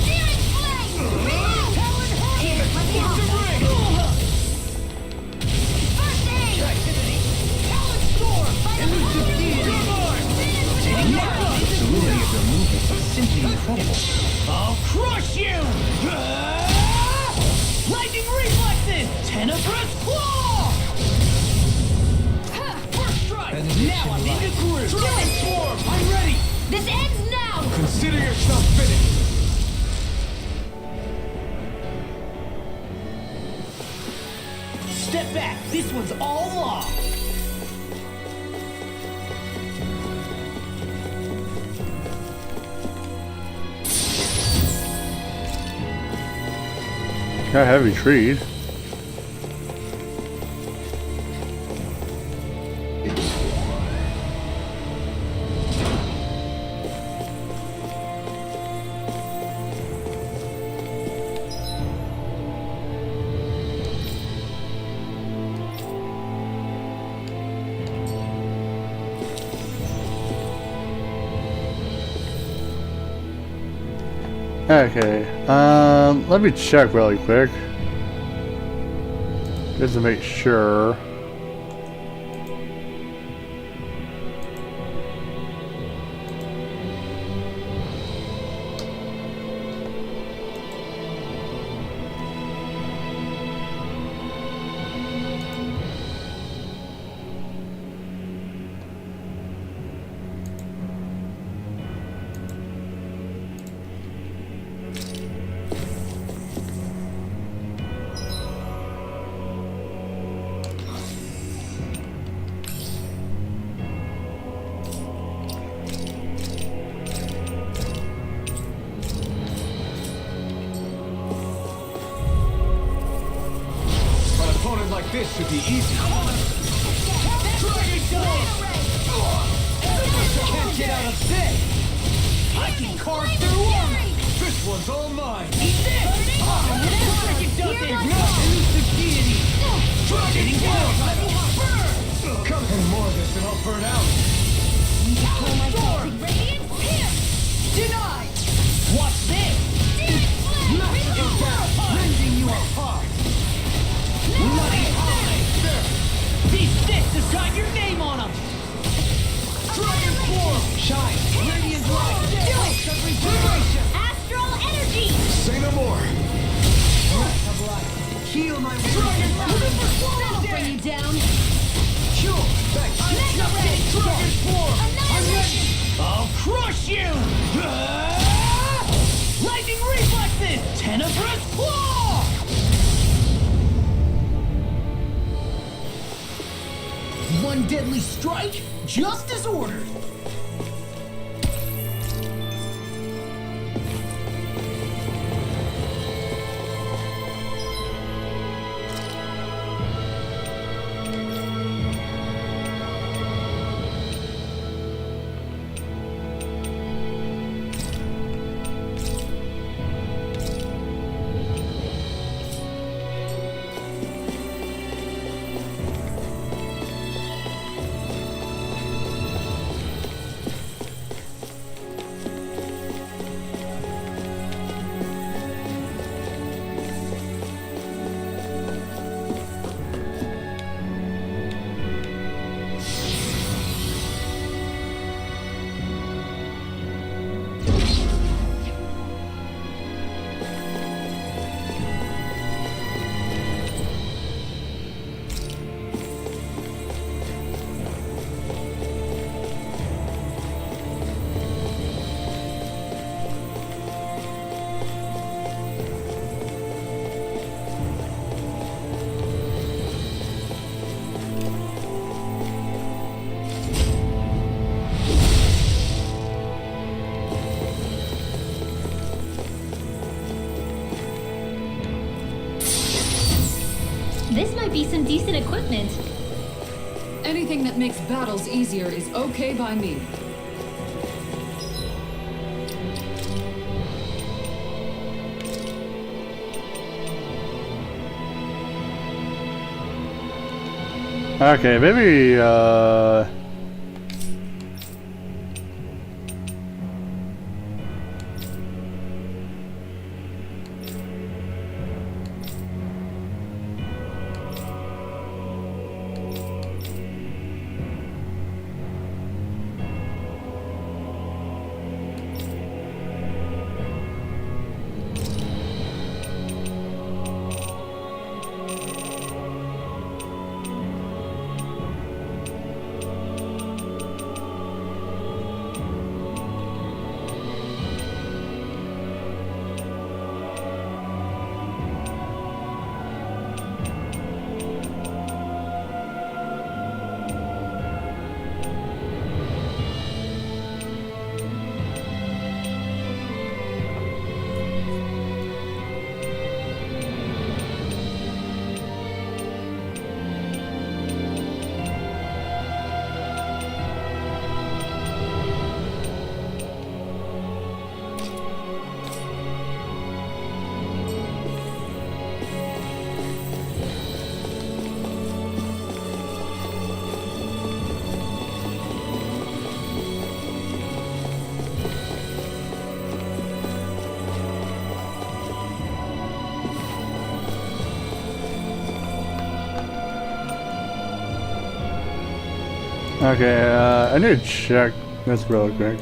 Demon Flame! Talon Hurricane! Explosive ring! First aid! Talon Storm! Elusive deity! The fluidity of your movements is simply incredible. I'll crush you! Lightning reflexes! Tenebrous claw! First strike! Now I'm in the groove! Dragon Swarm! I'm ready! This ends now! Consider yourself finished! Step back! This one's all law! Got heavy trees. Okay, let me check really quick. Just to make sure. Like this should be easy. Can't get out of this. I can carve through one. This one's all mine. Eat this. Elusive deity. Dragon Form. Come and more of this and I'll burn out. Storm. Denied. Watch this. Rending you apart. Bloody holiday! These sticks have got your name on them! Dragon Form! Shine! Radiant light! Do it! Regeneration! Astral energy! Say no more! Breath of life! Heal my Dragon Form! That'll bring you down! Cure! Thanks! Mega Ray! Dragon Form! I'm ready! Annihilation! I'll crush you! Lightning reflexes! Tenebrous claw! One deadly strike, just as ordered. This might be some decent equipment. Anything that makes battles easier is okay by me. Okay, maybe, okay, I need to check this real quick.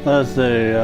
Let's see,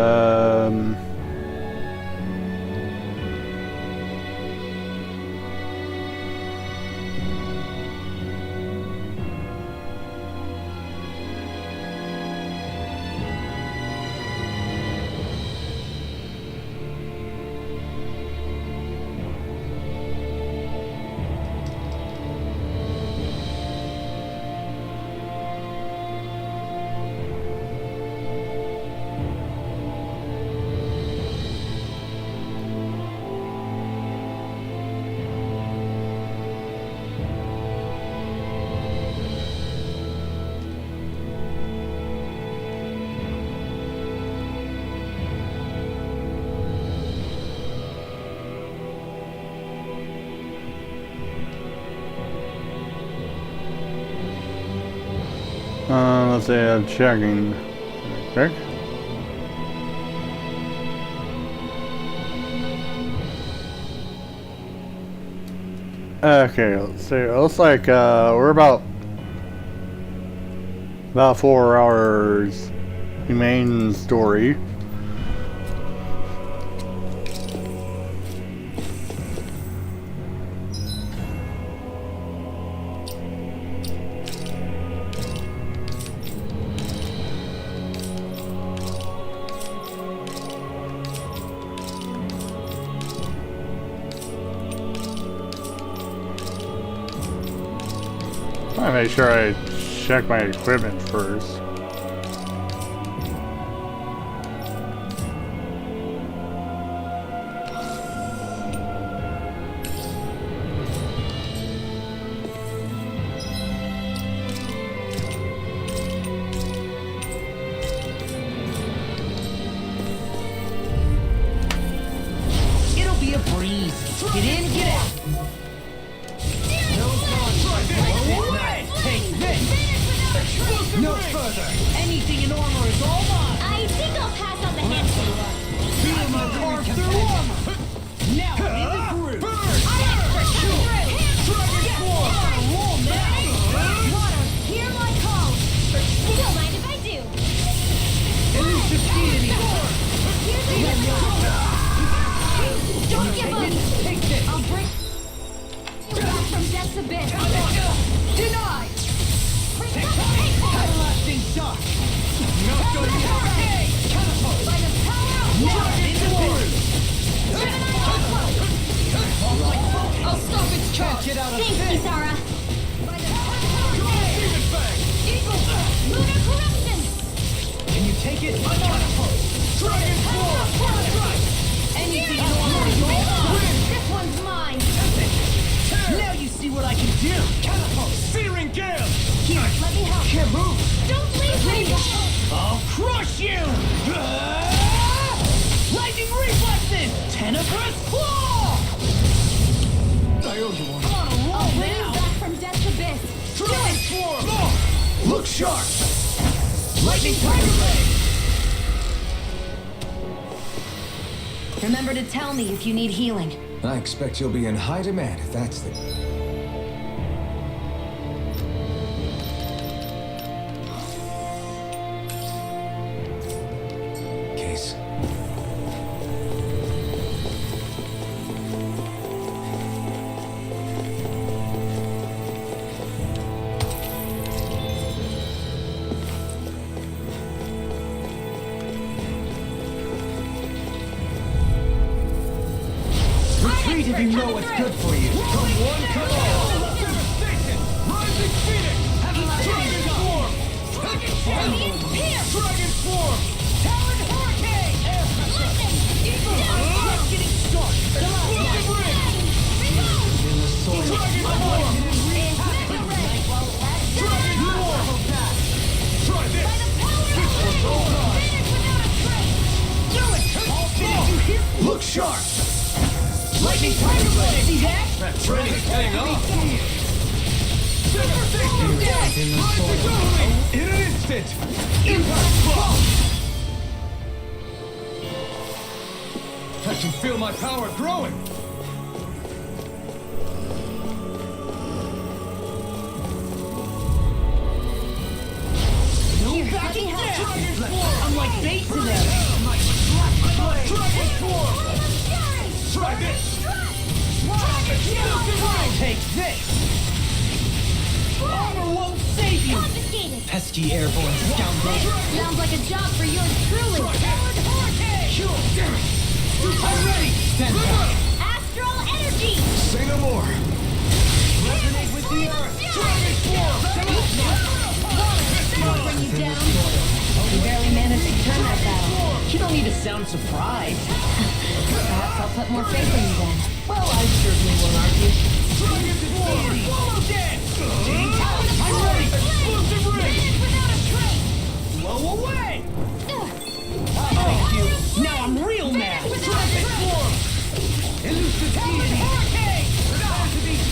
let's see, I'm checking real quick. Okay, let's see, it looks like, we're about 4 hours main story. I make sure I check my equipment first. It'll be a breeze. Get in, get out. No further. I'll stop its charge. Get out of Thanks, Kisara. Lunar corruption. Can you take it? Dragon force. Anything This one's mine. Now you see what I can do. Catapult. Searing gale. Here, let me help. Can't move. Don't leave me. I'll crush you. Lightning reflexes. Tenebrous claw. I owe you one. On a roll I'll bring you now. back from death's abyss. Transform. Look sharp. Lightning tiger blade. Remember to tell me if you need healing. I expect you'll be in high demand if that's the... case. Retreat if you know what's good for you. Come one, come all. Devastation. Rising Phoenix. Dragon form. Dragon form. Talon hurricane. Air pressure. Just getting started. Explosive ring. Dragon form. Dragon form. Try this. This one's all mine. Do it. All finish you here. Look sharp. Lightning tiger blade! See that? That's ready. Hang on. In an instant! Impact blow! I can feel my power growing! No backing down! I'm like bait to them! Dragon form! Try this! Take this! Armor won't save you! Confiscated. Pesky airborne scoundrel! Sounds like a job for yours truly. Damn it! I'm ready! Stand back! Astral energy. Say no more! Resonate with the earth! Dragon I'll bring you down. We barely managed to turn that battle. You don't need to sound surprised. Perhaps I'll put more faith in you then. Well, I certainly won't argue. Dragon form! Follow dance! I'm ready! Explosive ring! Without a trace. Blow away! Thank you! Now I'm real mad! Dragon form! Elusive deity! Hurricane!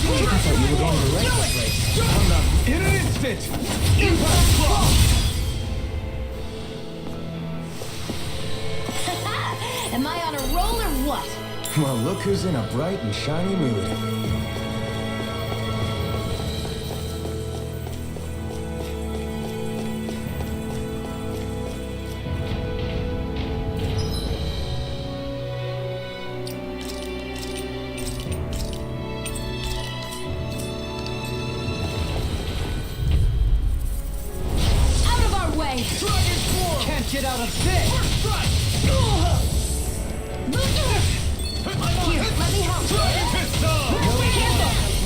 I thought you were going to wreck the place. I'm not. In an instant! Impact blow! Am I on a roll or what? Well, look who's in a bright and shiny mood. Out of our way! Dragon form! Can't get out of this! First strike! Here, let me help. Dragon pistol! Careful.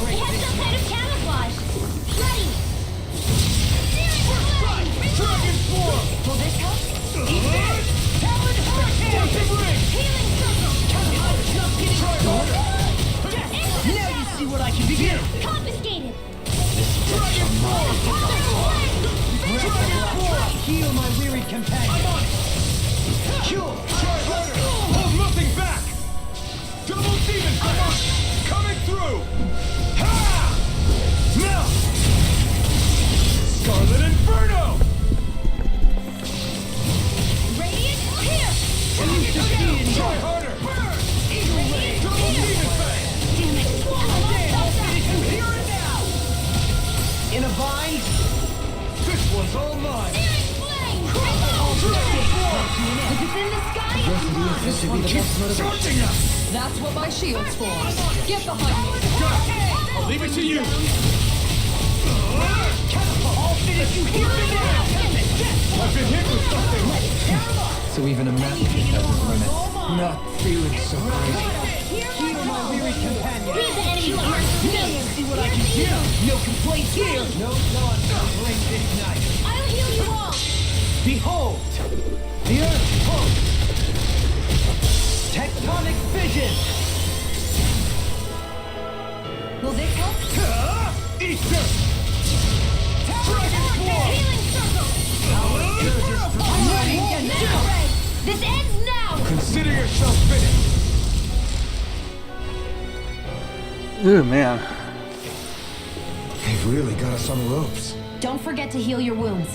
It has some kind of camouflage. Ready. First strike! Dragon form! Will this help? Eat this! Talon hurricane! Explosive ring! Healing circle. Just getting harder! Now you see what I can do! Confiscated. Dragon form! Dragon form! Heal my wearied companion! I'm on it! Kill! Try harder! Hold nothing back! Double demon flash! Coming through! Ha! Now! Scarlet Inferno! Radiant here. Try harder! Burn! Eagle Ray! Double demon fang! Damn it. I'll finish you here and now! In a vine? This one's all mine! Dragon form! If it's in the sky, This one keeps charging us! That's what my shield's for. Get behind me. I'll leave it to you! Catapult! I'll finish you here and now! I've been hit with something! So even a masterpiece has its limits. Not feeling so great. Heal my weary companion! Now you see what I can do! No complaints here! No blood will bring this night! I'll heal you all! Behold! The Earth pulse! Tectonic vision! Will this help? Ether! Dragon Form! Healing circle! I'm ready again now! This ends now! Consider yourself finished! Ooh, man. They've really got us on the ropes. Don't forget to heal your wounds.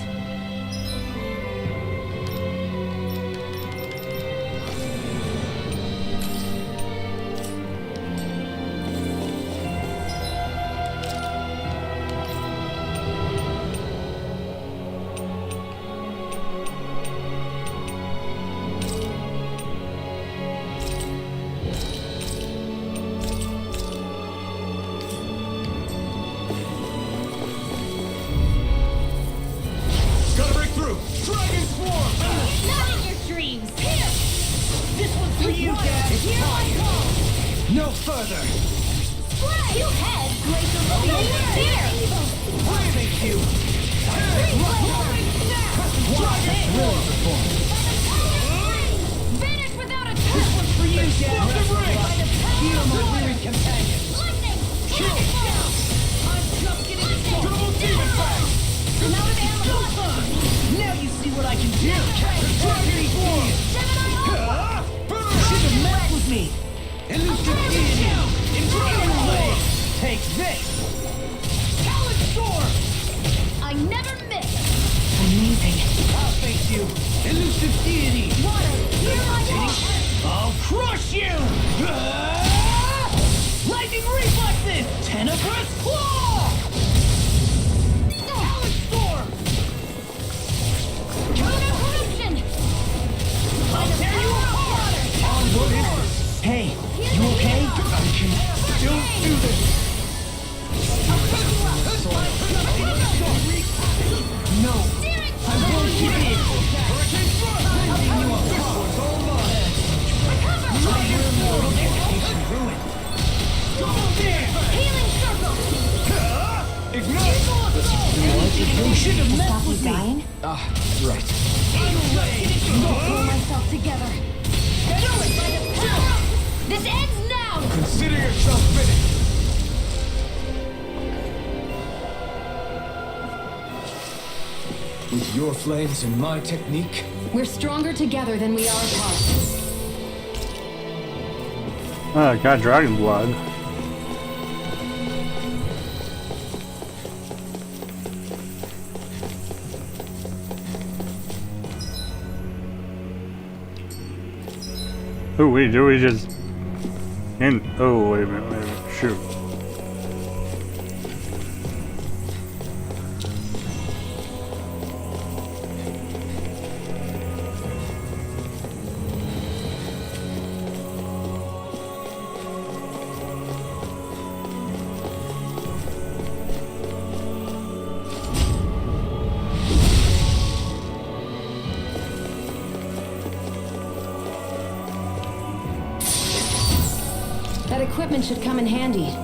Gotta break through! Dragon Form! Not in your dreams! Here! This one's for you, Dad! Hear my call! No further! Splat! You head! Glacial Mobile! Here! Braving you! Vanish without a This touch! one's for you, Dad! Heal my weary companion! Lightning! I'm just getting started! Double demon back! Now with ammo! Now you see what I can do! Dragon Form! Gemini Alpha! Should have met with me! Elusive deity! Dragon Blade! Take this! Talon Storm! I never miss! Amazing. I'll face you! Elusive deity! Water! Hear my call! I'll crush you! Lightning reflexes! Tenebrous claw! Talon Storm! Counter corruption! I'll tear you apart! Onward is... Hey, you okay? I can still do this! No, I won't give in! Hurricane Thrust! Taking you apart! It's all mine! Your mortal dedication ruined! Double dare! Healing circle! Ignite! You should have Stop met you with me! dying? Right. Pull myself together! This ends now! Consider yourself finished! With your flames and my technique, We're stronger together than we are apart. Oh, got dragon blood. Oh, wait, do we just... Oh, wait a minute, shoot. That equipment should come in handy.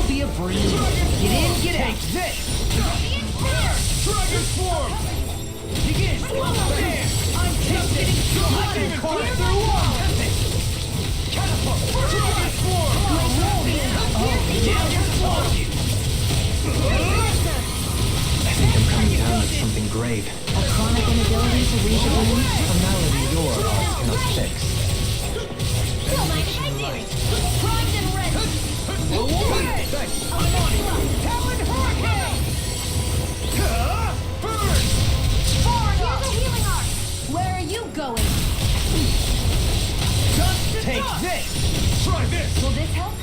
Be a breeze. Get in, get out. Take this. Dragon Form. Begin. There. I'm just getting strong. I can carve through walls. Catapult. Dragon Form. Oh, now you're talking. I think I'm coming down with something grave. A chronic inability to read the wounds? A malady your art cannot fixed. Don't mind if I do. Primed and ready. Thanks. I'm on it. Talon Hurricane! Burn! Here's a healing arc. Where are you going? Take this! Try this! Will this help?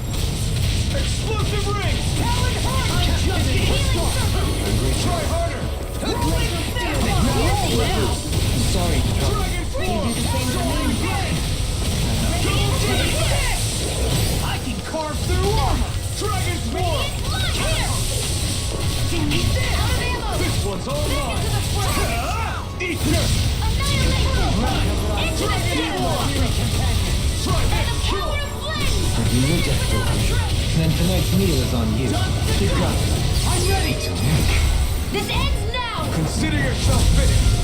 Explosive rings! Talon Hurricane! Healing circle. Try harder! Rolling snap! Sorry. Dragon Form! Soaring blade! I can carve through armor! Dragon Form! This one's all mine! Eat this! Try this! Kill! You look desperate. Then tonight's meal is on you. Keep going. I'm ready! This ends now! Consider yourself finished!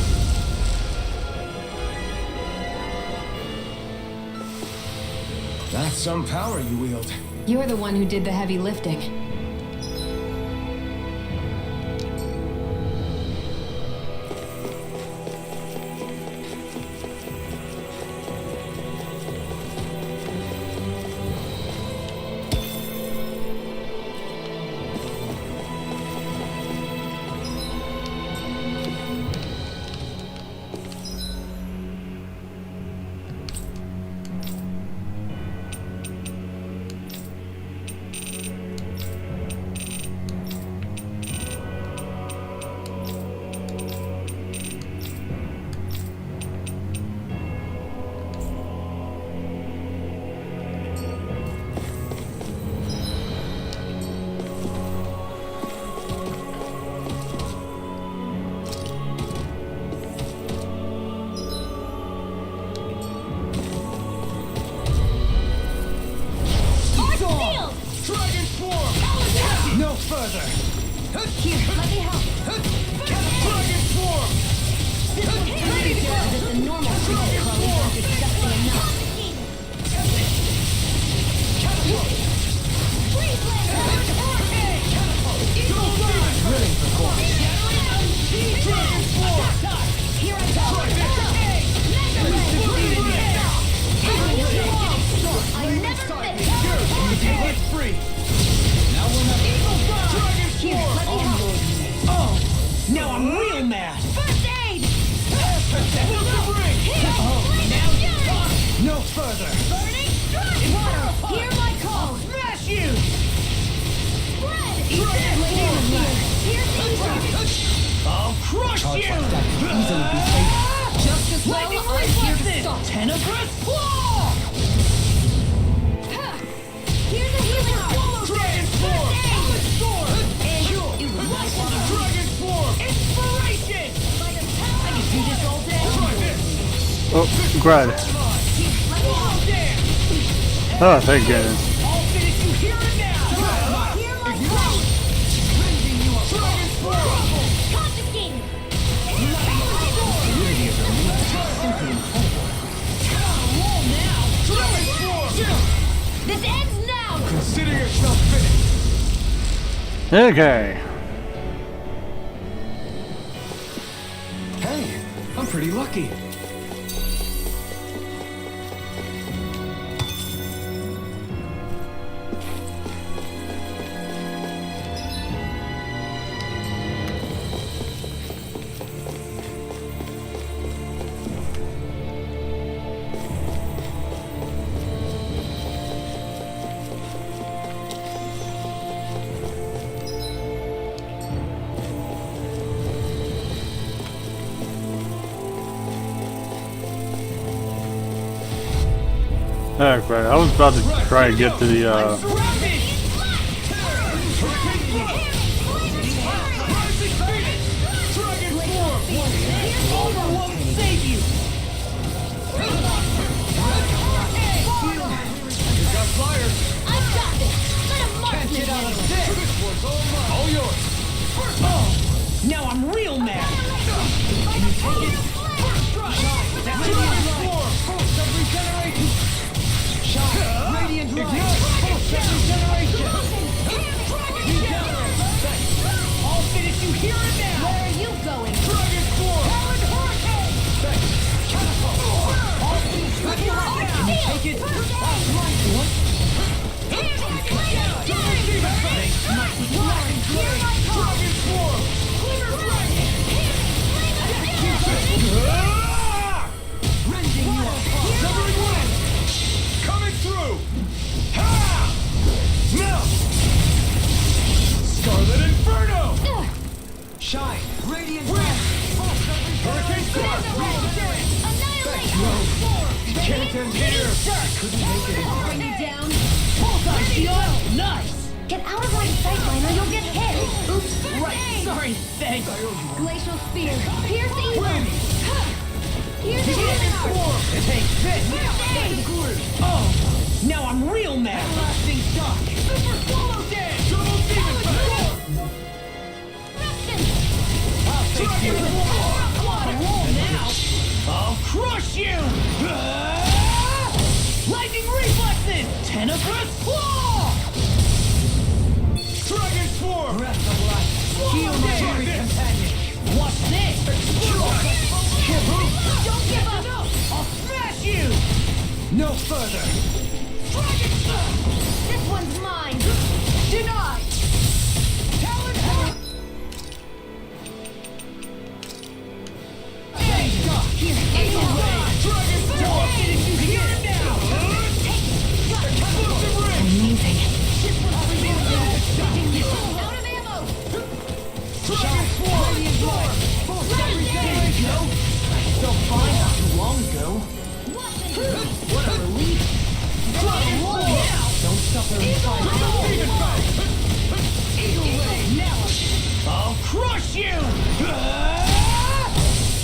That's some power you wield. You're the one who did the heavy lifting. No further! Here, let me help. Dragon Form! This is normal treatment, Chloe. That's disgusting enough. Drilling performance! Dragon Form! Here I go. I never miss. It's free! Now we'll have Dragon Here, Form! let me help. Oh! Now I'm real mad! First aid! Explosive ring! Now you No further! burning strike! Water, hear my call! Smash you! Spread! Here's the I'll crush Charge you! like that can easily be saved. Just as well, Lightning I'm here to reflexes! stop Tenebrous Claw! Here's a healing arc! Dragon Form! Solid Sword! Dragon Form! Inspiration! I can do this all day! Try this! Oh, Grad. All day! Oh, thank goodness. I'll finish you here and now! Hear my call! Dragon Form! Confiscated! Dragon Form! This ends now! Consider yourself finished! Okay. Hey, I'm pretty lucky. Oh, crap. I was about to try and get to the, Surrounded! Dragon Form! Over won't save you! You got fire! I've got this! Let him mark me! Get out of this! This one's all yours! Oh! Now I'm real mad! Can you take it? First strike! Dragon Form! Pulse of regeneration! Shot! Radiant Light! Pulse of regeneration! I'll finish you here and now! Where are you going? Dragon Form! Talon Hurricane! Thanks! Catapult! I'll finish you Bring you down. Bullseye shield. Nice. Get out of my sight, or you'll get hit! Oops. Right. Sorry. Thanks. Glacial spear. Piercing! Here's the Take this. Oh. Now I'm real mad. Everlasting shock. Super swallow dance. Double demon. I'll take you. Roll now. I'll crush you. Lightning reflexes. Tenebrous claw. Dragon swarm. Breath of life. Heal my weary companion. Watch this. Don't give up! I'll smash you. No further. Dragon swarm. This one's mine! Denied. Talon Head. Here, Eagle Ray. Dragon swarm. Here and now. Explosive ring. Amazing. out of ammo! Dragon swarm. Radiant swarm. Full set regeneration. So fine not too long ago. What a relief. Don't suffer inside. Eagle Ray. Now I'll crush you.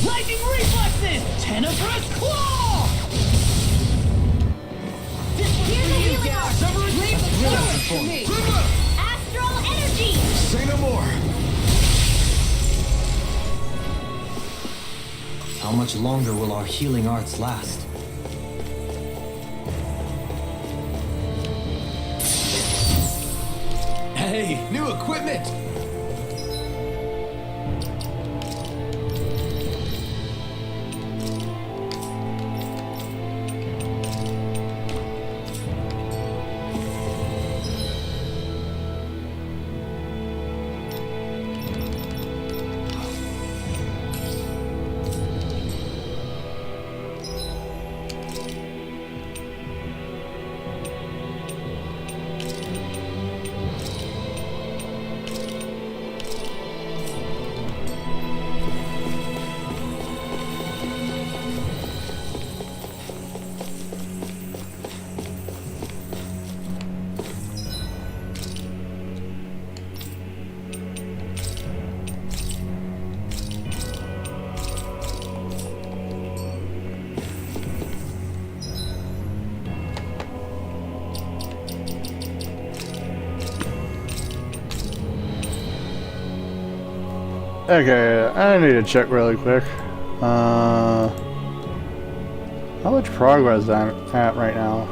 Lightning reflexes. Tenebrous claw. This one's Here's for a you, healing Gas. arm. Leave the fluid for me. Astral energy! Say no more. How much longer will our healing arts last? Hey, new equipment! Okay, I need to check really quick. How much progress I'm at right now?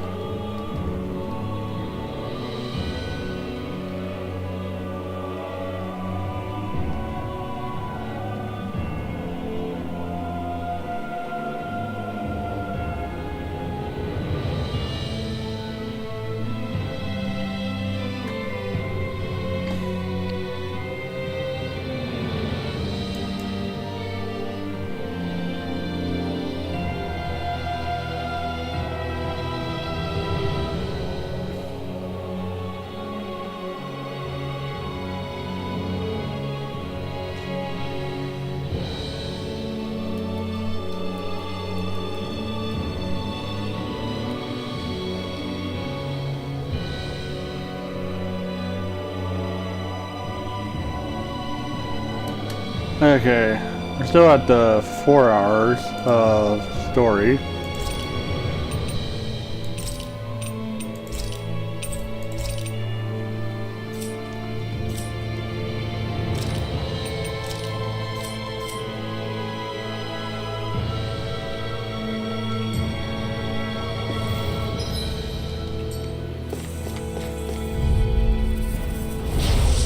Okay, we're still at the 4 hours of story.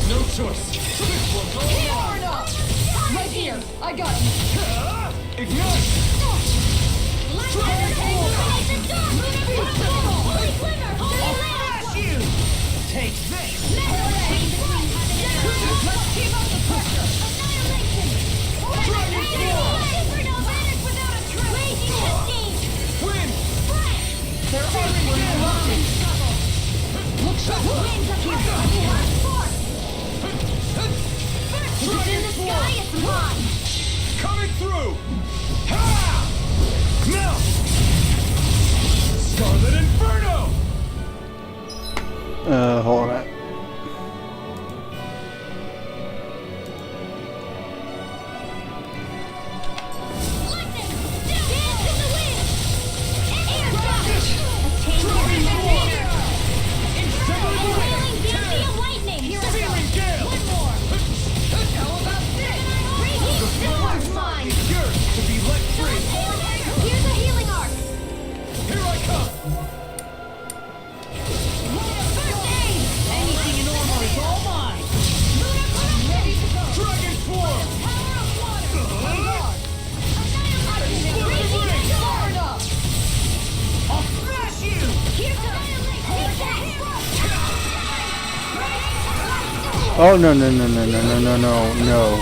No choice. Right here! I got him! Ignite! Smash you! Take this! Let's keep up the pressure! Win! They're already locked. Look sharp! Wings up here! If it's in the sky, it's mine! Coming through! Ha! Now! Scarlet Inferno! Hold on. Oh no no no no no no no no no.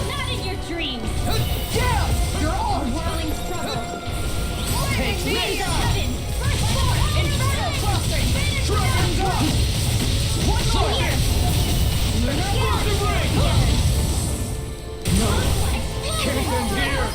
Not in your dreams. You're all whirling struggle. Take me of heaven. First force. Inferno crossing. Dragon's up. One more here. No! Can't end here!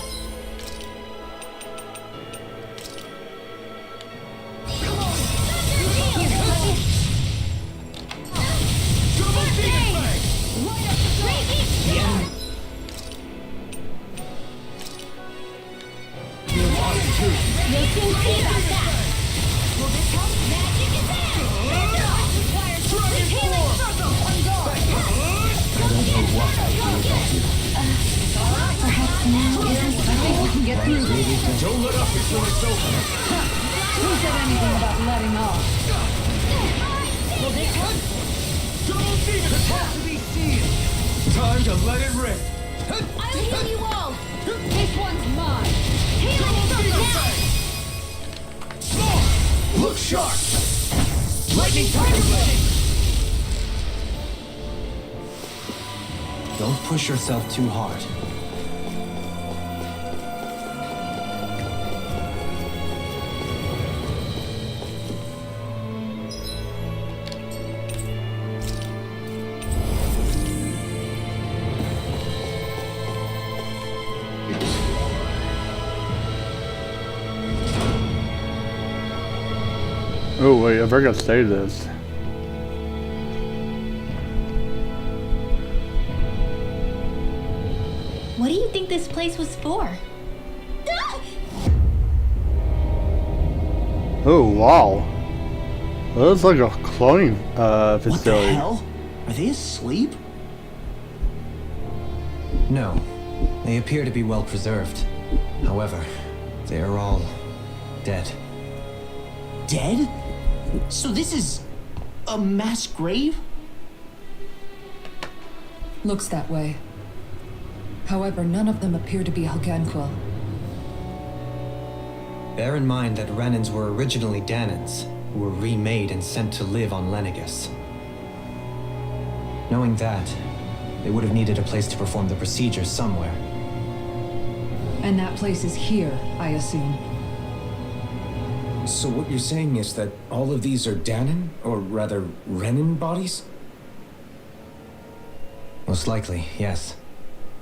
Perhaps now isn't the time we can get through this. Don't let up before it's over! Who said anything about letting off? Double demon! It's hard to be seen! Time to let it rip! I'll heal you all. This one's mine. Healing circle. Look sharp! Lightning tiger blade! Don't push yourself too hard. Oh wait, I forgot to say this. What do you think this place was for? Oh wow. That looks like a cloning What the facility. hell? Are they asleep? No, they appear to be well preserved. However, they are all dead. Dead? So this is a mass grave? Looks that way. However, none of them appear to be Helganquil. Bear in mind that Renans were originally Danans, who were remade and sent to live on Lenegdis. Knowing that, they would have needed a place to perform the procedures somewhere. And that place is here, I assume. So what you're saying is that all of these are Danan, or rather, Renan bodies? Most likely, yes.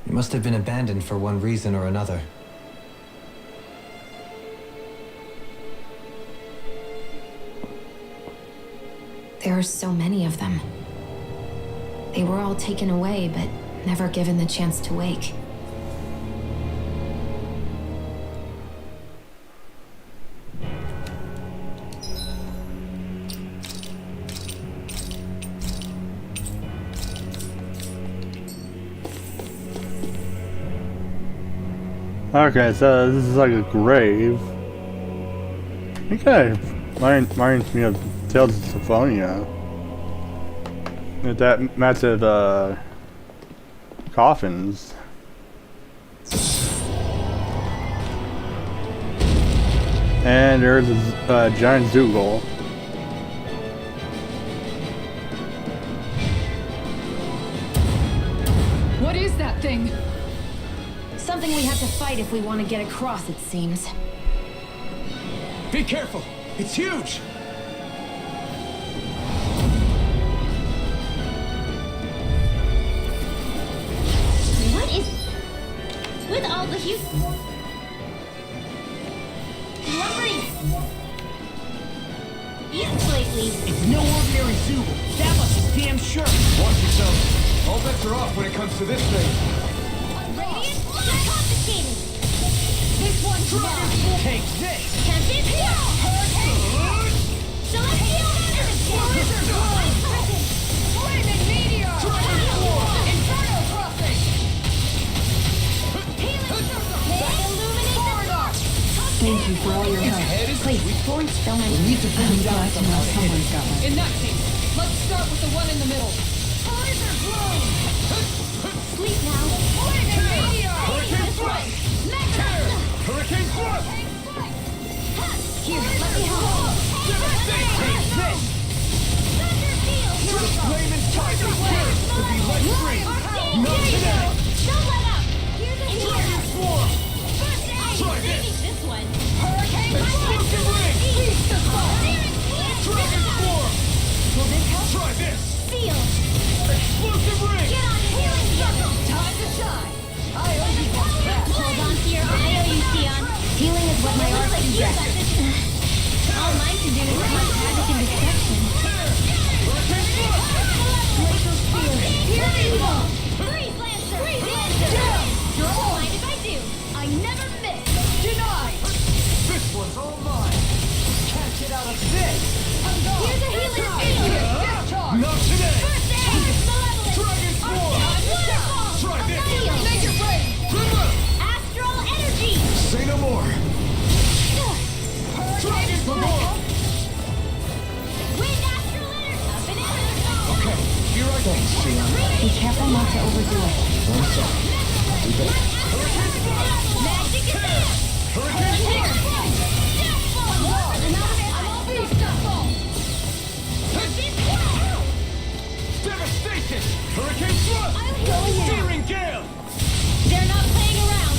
They must have been abandoned for one reason or another. There are so many of them. They were all taken away, but never given the chance to wake. Okay, so this is like a grave. I think reminds me of Tales of Symphonia. With that massive coffins. And there's a giant Zoogle. What is that thing? Something we have to fight if we want to get across, it seems. Be careful! It's huge! What is with all the huge? Lumbering! Used lately. It's no ordinary Zooble. That much is damn sure. Watch yourself. All bets are off when it comes to this thing. Radiant, you're confiscated. This one's mine. Take this. Tempted? Hurricane! Celestial Energy! Flaming meteor! Inferno crossing! Healing circle! Illuminate the dark! Thank you for all your help. Please, don't mention. Need to bring him down somehow. Someone's got my... In that case, let's start with the one in the middle. Laser bloom! Sleep now. Flaming meteor! Hurricane strike! Hurricane thrust! Here, let me help. Take this! Thunder field! Flaming tiger wave to be let free! Not today! Don't let up! Here's a Dragon swarm! First aid! Try this. This one. Explosive ring! Beast the Dragon swarm! Will this help? Try this! Field! Explosive ring! Get on healing circle! Time to shine! I owe you one back! Hold on to your IOU, Theon. Healing is what my art Looks like can you get. got this. All mine can do is cause havoc and destruction. Hurricane thrust! Glacial spear. Healing ball. Freeze lancer. Freeze lancer. Don't mind if I do. I never miss. Denied! This one's all mine! Can't get out of this! Here's a healing field. Not today! First aid. Malevolent. Dragon swarm! Waterfall. Try this! Field. Make it rain! Astral energy. Say no more. Dragon swarm! Wind astral energy. Up and in. Okay, here I go. Be careful not to overdo it. One sec. Do better. Magic is here. Hurricane thrust! Devastation! Hurricane thrust! Searing gale! They're not playing around.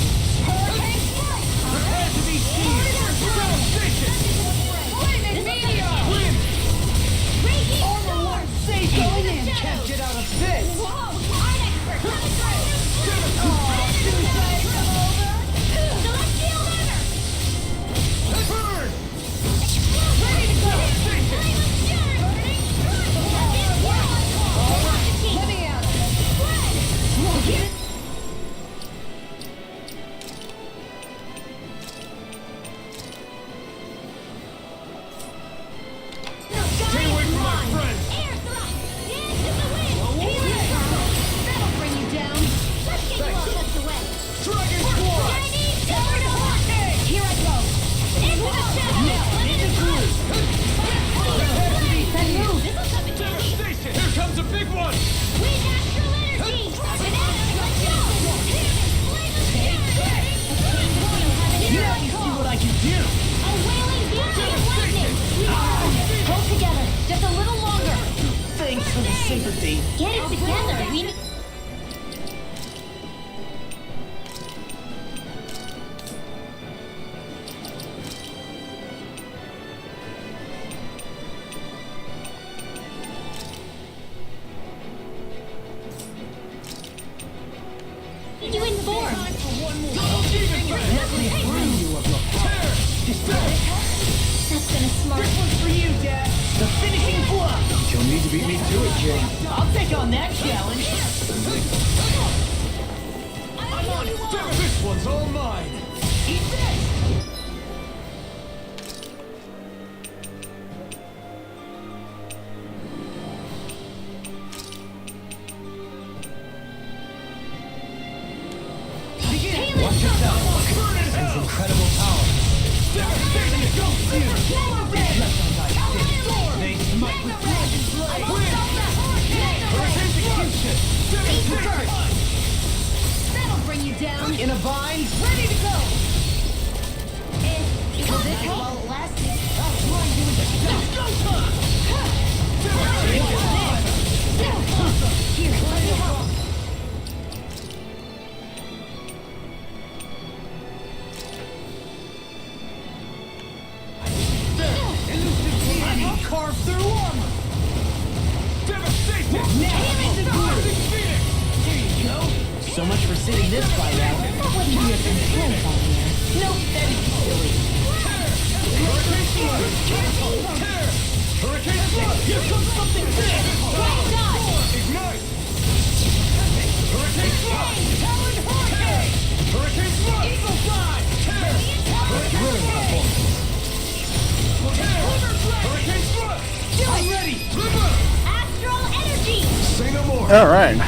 Prepare to be seized! Devastation! Flaming meteor. Wind! Raging storm. Going in! Can't get out of this! Whoa! Art expert coming through. Celestial hammer. Burn! Ready to go. Devastation! Let me out. Spread. Stay away from my friends! Air thrust. Dance in the wind. Healing circle. That'll bring you down. Let's get you all tucked away. Dragon swarm! Chinese tornado. Here I go. Into the shadows. Into the groove. Then move. This'll come in handy. Devastation! Here comes a big one! Wind astral energy. Bananas, let's go. Here you see what I can do. A wailing beauty of lightning. Hold together. Just a little longer. Thanks for the sympathy. Get it together. We need... You inform. Let me bring you of your power. That's been a smart... This one's for you, Dad. The finishing blow. You'll need to beat me to it, kid. I'll take on that challenge. I'm on it. This one's all mine! Eat this. Healing circle. His incredible power. Devastation! Go see it! They smite with dragon blade. Hurricane execution! Devastation! That'll bring you down. In a bind. Ready to go. Will this help? While it lasted. I'll grind you into dust. Go time. Here, let me help. Carve through armor. Devastation! Now, Rising Phoenix! there you go. So much for sitting this fight out. That wouldn't be a complaint on here. Nope, that is silly. Hurricane Flood! Here comes something big! Ignite! Hurricane Flood! Talon Hurricane! Hurricane Flood! Eagle Fly! Hurricane Flood! Hurricane Flood! I'm ready! Astral energy! Say no more! Alright.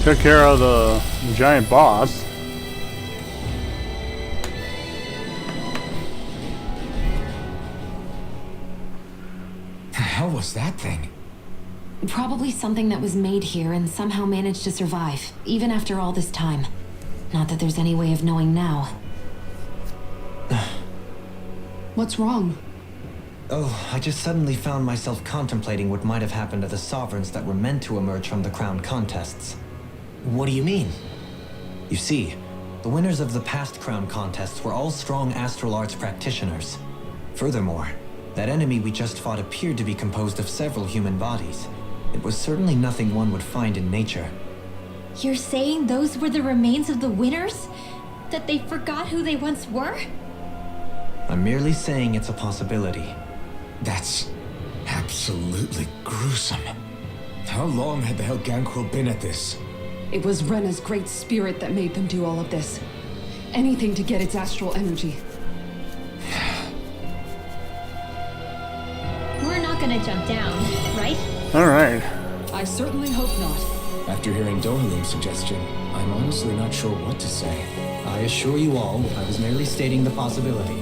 Took care of the giant boss. The hell was that thing? Probably something that was made here and somehow managed to survive, even after all this time. Not that there's any way of knowing now. What's wrong? Oh, I just suddenly found myself contemplating what might have happened to the sovereigns that were meant to emerge from the crown contests. What do you mean? You see, the winners of the past crown contests were all strong astral arts practitioners. Furthermore, that enemy we just fought appeared to be composed of several human bodies. It was certainly nothing one would find in nature. You're saying those were the remains of the winners? That they forgot who they once were? I'm merely saying it's a possibility. That's absolutely gruesome. How long had the Helganquil been at this? It was Rena's great spirit that made them do all of this. Anything to get its astral energy. We're not gonna jump down, right? Alright. I certainly hope not. After hearing Dohelium's suggestion, I'm honestly not sure what to say. I assure you all, I was merely stating the possibility.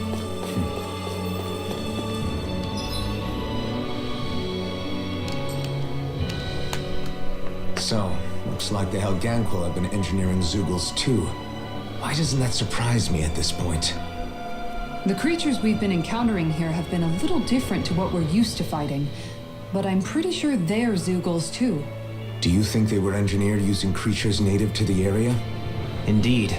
So, looks like the Helganquil have been engineering Zeugles too. Why doesn't that surprise me at this point? The creatures we've been encountering here have been a little different to what we're used to fighting, but I'm pretty sure they're Zeugles too. Do you think they were engineered using creatures native to the area? Indeed.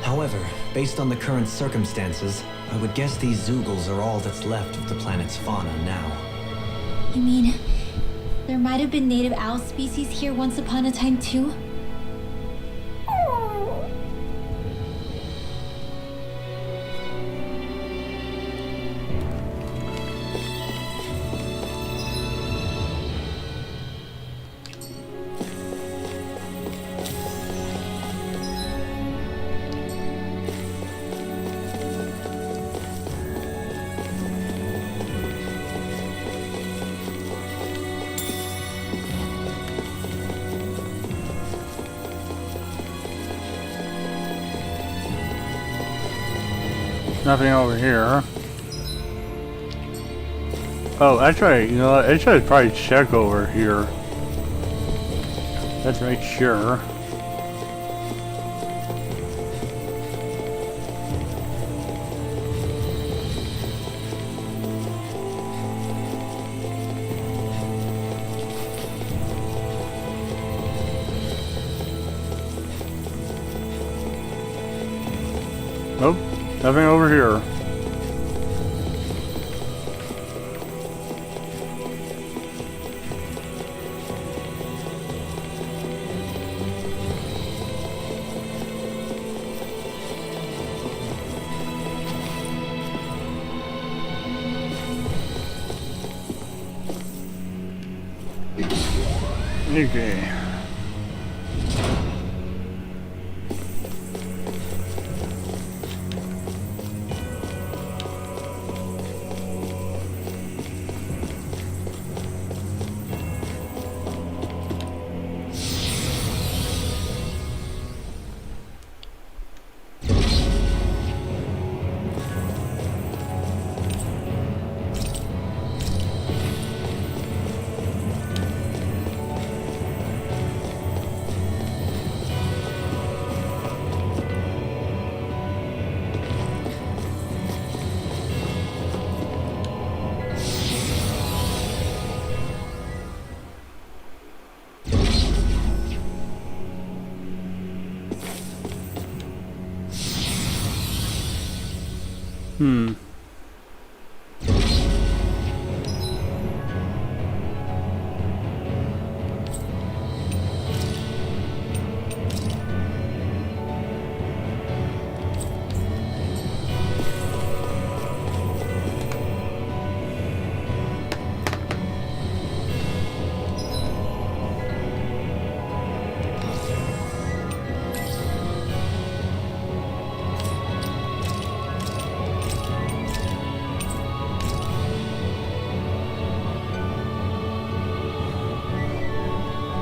However, based on the current circumstances, I would guess these Zeugles are all that's left of the planet's fauna now. You mean, there might have been native owl species here once upon a time too? Nothing over here. Oh, actually, you know what? I should probably check over here. Let's make sure. Nope, nothing over here. Okay.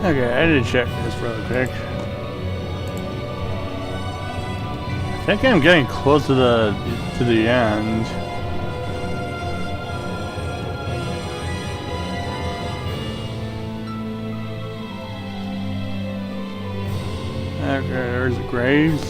Okay, I need to check this real quick. I think I'm getting close to the end. Okay, there's the graves.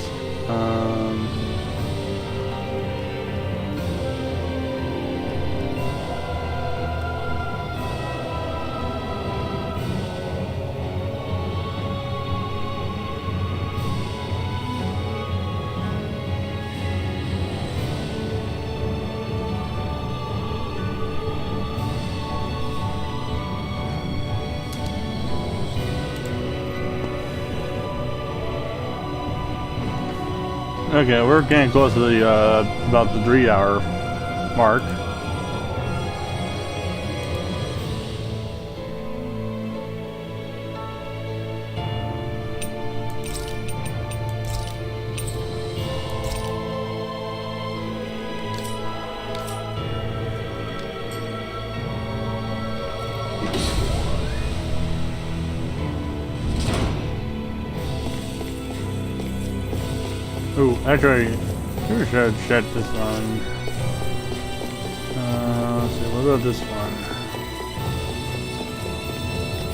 Okay, we're getting close to the about the 3-hour mark. Ooh, actually, we should check this one. Let's see, what about this one?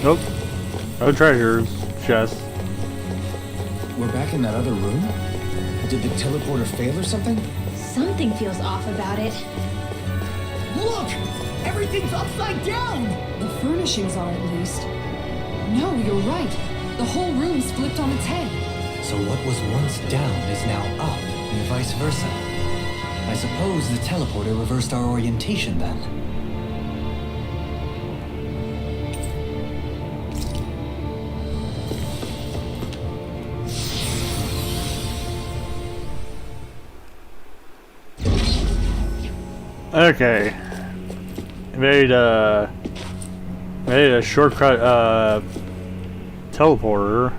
Nope. No treasures, chest. We're back in that other room? Did the teleporter fail or something? Something feels off about it. Look! Everything's upside down! The furnishings are, at least. No, you're right. The whole room's flipped on its head. So what was once down is now up, and vice versa. I suppose the teleporter reversed our orientation then. Okay. Made a shortcut teleporter.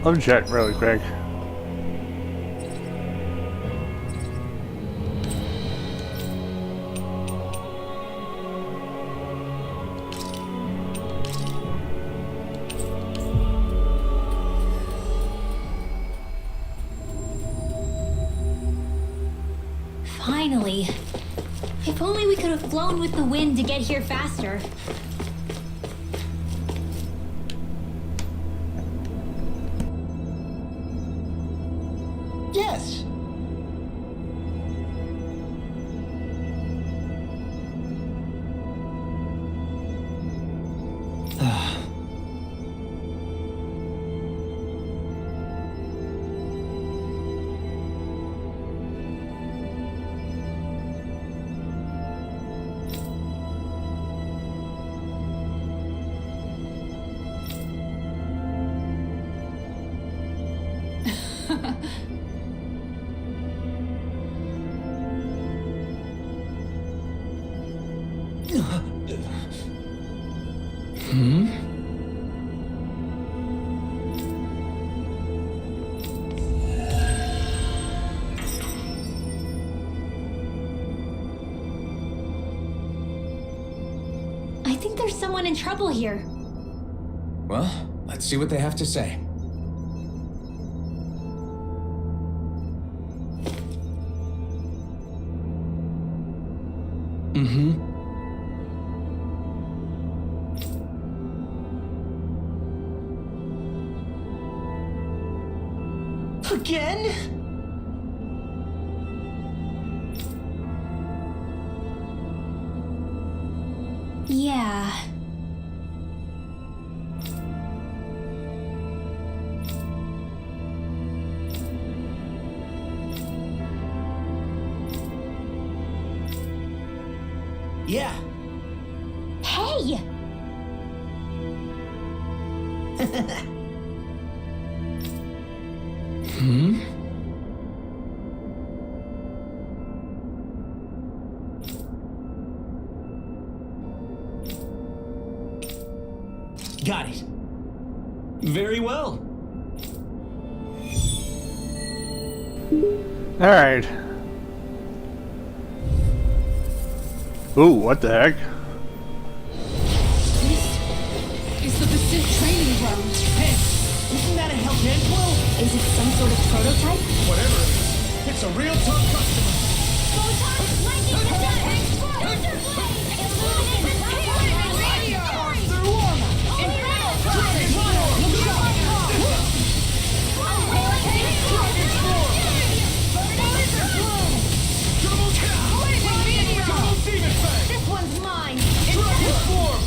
Let me check really quick. Finally. If only we could have flown with the wind to get here faster. Yes! I think there's someone in trouble here. Well, let's see what they have to say. Again? Yeah. Yeah. Hey! Got it. Very well. Alright. Ooh, what the heck? It's the Basit training ground. Hey, isn't that a Hellganquil? Is it some sort of prototype? Whatever it is, it's a real tough customer. This one's mine. Dragon form!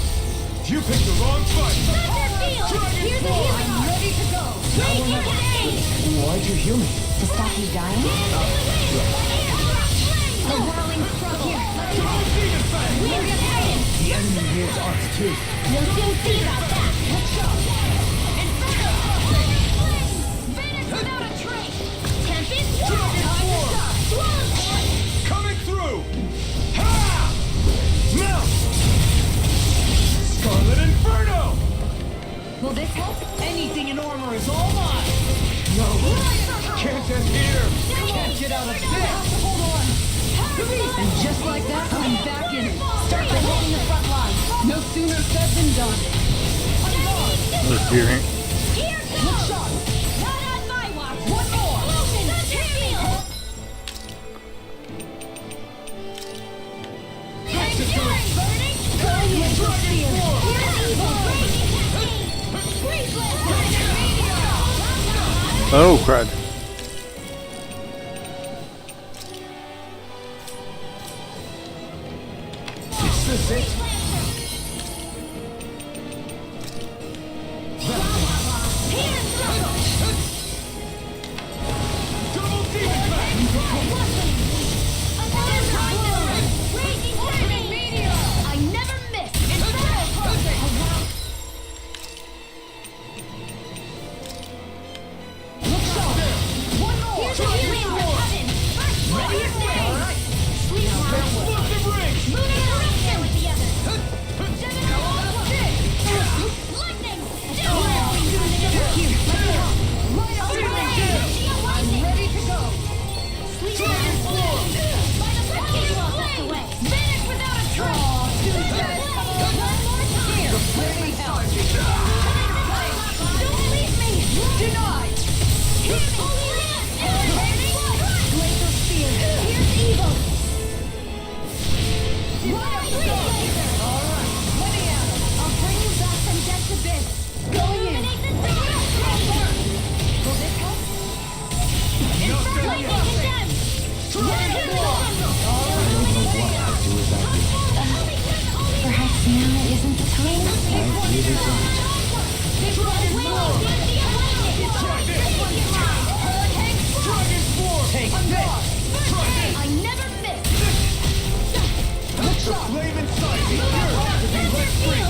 You picked the wrong fight. Here's the healing. I'm ready to go. Why'd you heal me? To stop you dying? The whirling struggle. Here, let's go. The enemy here's ours too. You'll soon see about that. Let's go. Vanish without a trace. Tempest. Coming through! Ha! Mount! Scarlet Inferno! Will this help? Anything in armor is all mine. No! Can't end here! Can't get out of this. Hold on. And just like that, I'm back in it. Start holding the front line. No sooner said than done. Let's hear it. Here goes. Shot. Not on my watch. One more. Oh, crud. Is this it? Double demon I never miss. One more. Here's a healing from heaven. Ready or not. Sweet Explosive ring! Moving around there with the others. Lightning! I'm ready to go. Sweet Dragon Floor! By the power of the way. Vanish without a trace! One more time! Don't leave me! Denied! Laser spear! Here's evil! Alright, let me at it! I'll bring you back from death's abyss! Going in! Will this help? Lightning condemned! Dragon Perhaps now isn't the time? Take this. I never miss! The flame inside me yearns to be let free!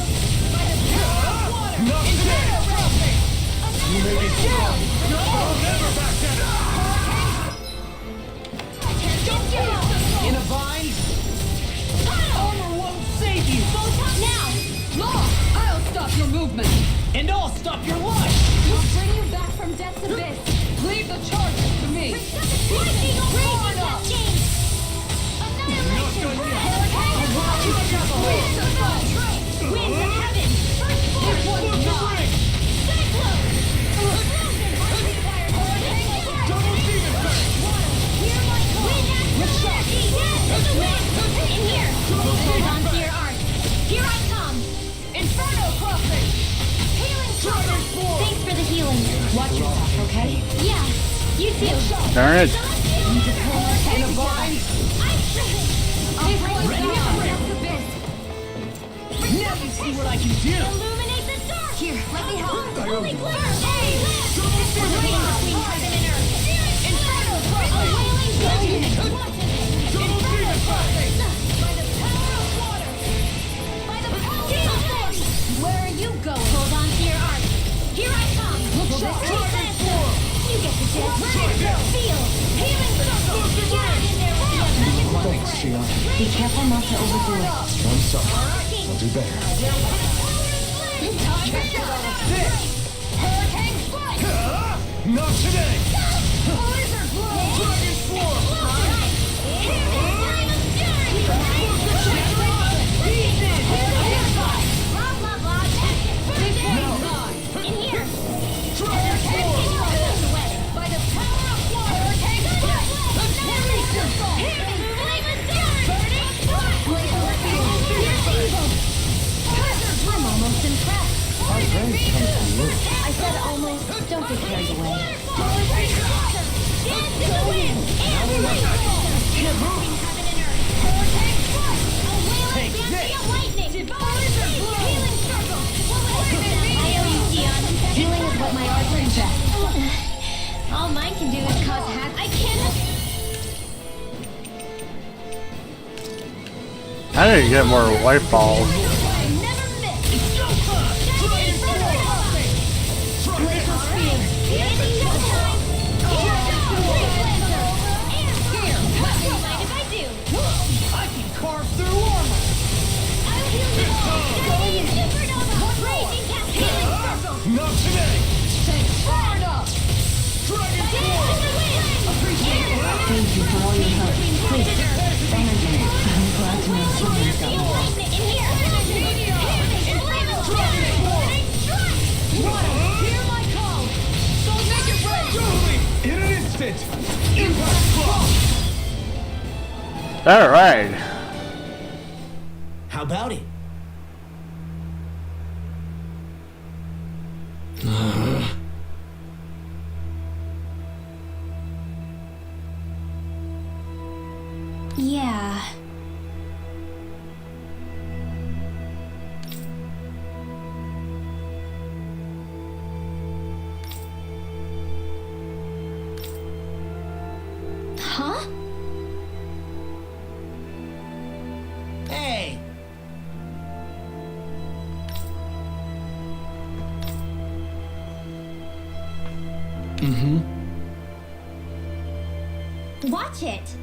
Not today! You may be strong, but I'll never back down! In a bind? Armor won't save you. Now! Law, I'll stop your movement. And I'll stop your life. I'll bring you back from death's abyss! Leave the charges to me. Lightning on up! Annihilation! Winds of heaven! First force! This one's mine. Cyclone! Double demon back! Hear my call! Wind energy! Yes! The wind! In here! Hold on to your arm! Here I come! Inferno crossing! Healing Dragon circle! form! Thanks for the healing! Watch yourself, okay? Yeah! You too! Darn it. In a bind? Now you see what I can do. Illuminate the dark! Here, let me help! Holy glitter! Hey! This is rain between heaven and earth! Inferno crossing! Wailing judgment! Inferno crossing! By the power of water! By the power of force! Where are you going? Hold on to your arm! Here I come! Dragon form! You get the gist! Feel! Healing circle! Get in there with the others! Thanks, Shion. Be careful not to overdo it. I'm sorry. I'll do better. Hurricane strike! Not today! Blizzard blow! Dragon form! Here is time of fury! I need to get more life balls. Not today! Far enough! Dragon Force! Thank you for all your help. Please, thank you. I'm glad to know someone's got Hear my call! So make it break! Totally! In an instant! Impact clock! Alright. How about it? Yeah. Huh? Hey! Watch it.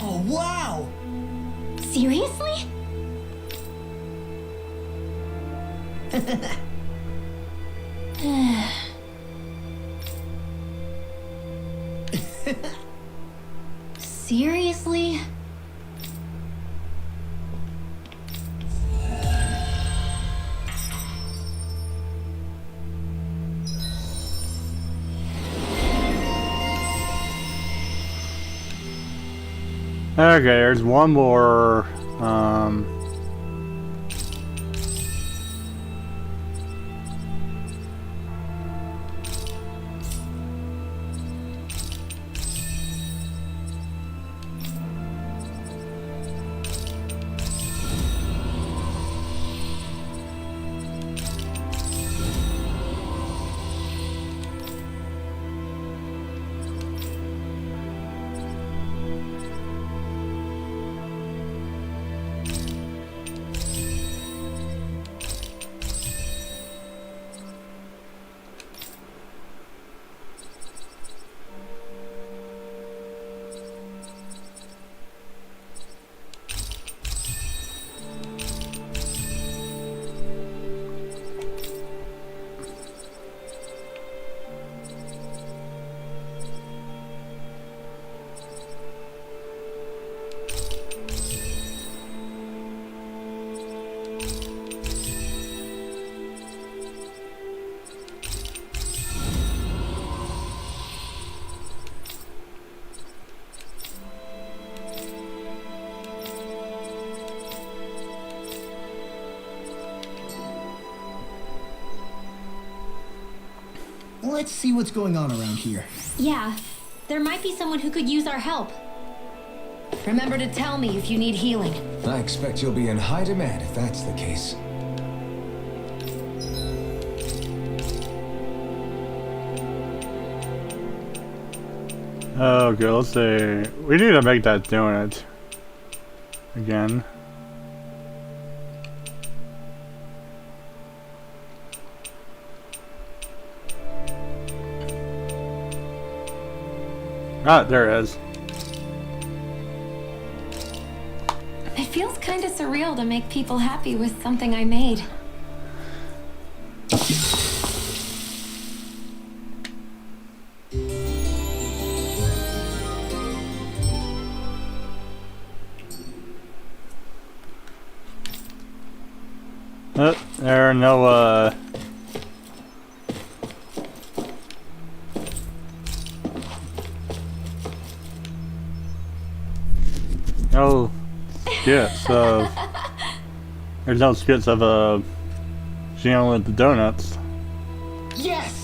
Oh, wow! Seriously? Seriously? Okay, there's one more. Let's see what's going on around here. Yeah. There might be someone who could use our help. Remember to tell me if you need healing. I expect you'll be in high demand if that's the case. Okay, let's see. We need to make that donut again. Ah, there it is. It feels kind of surreal to make people happy with something I made. There are no, no skits of... There's no skits of, Jean with the donuts. Yes!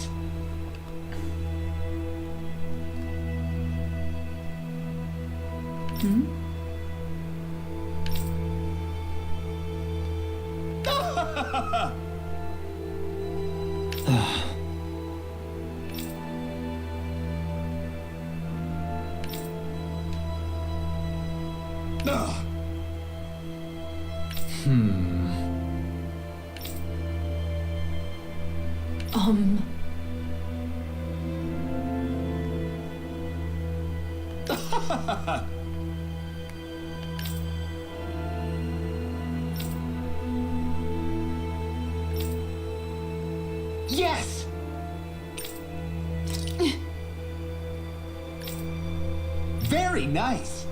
Yes! Very nice.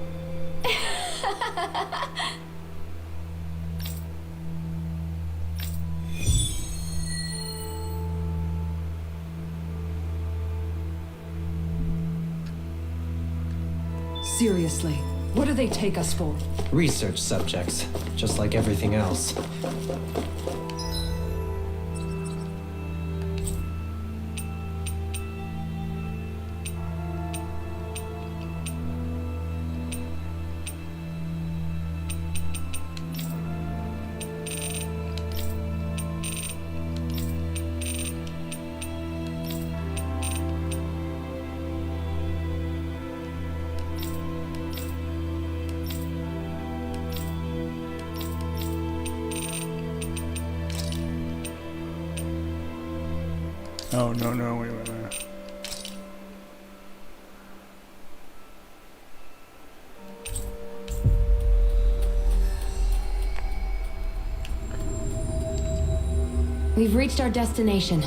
Seriously, what do they take us for? Research subjects, just like everything else. Oh, no, wait a minute. We've reached our destination.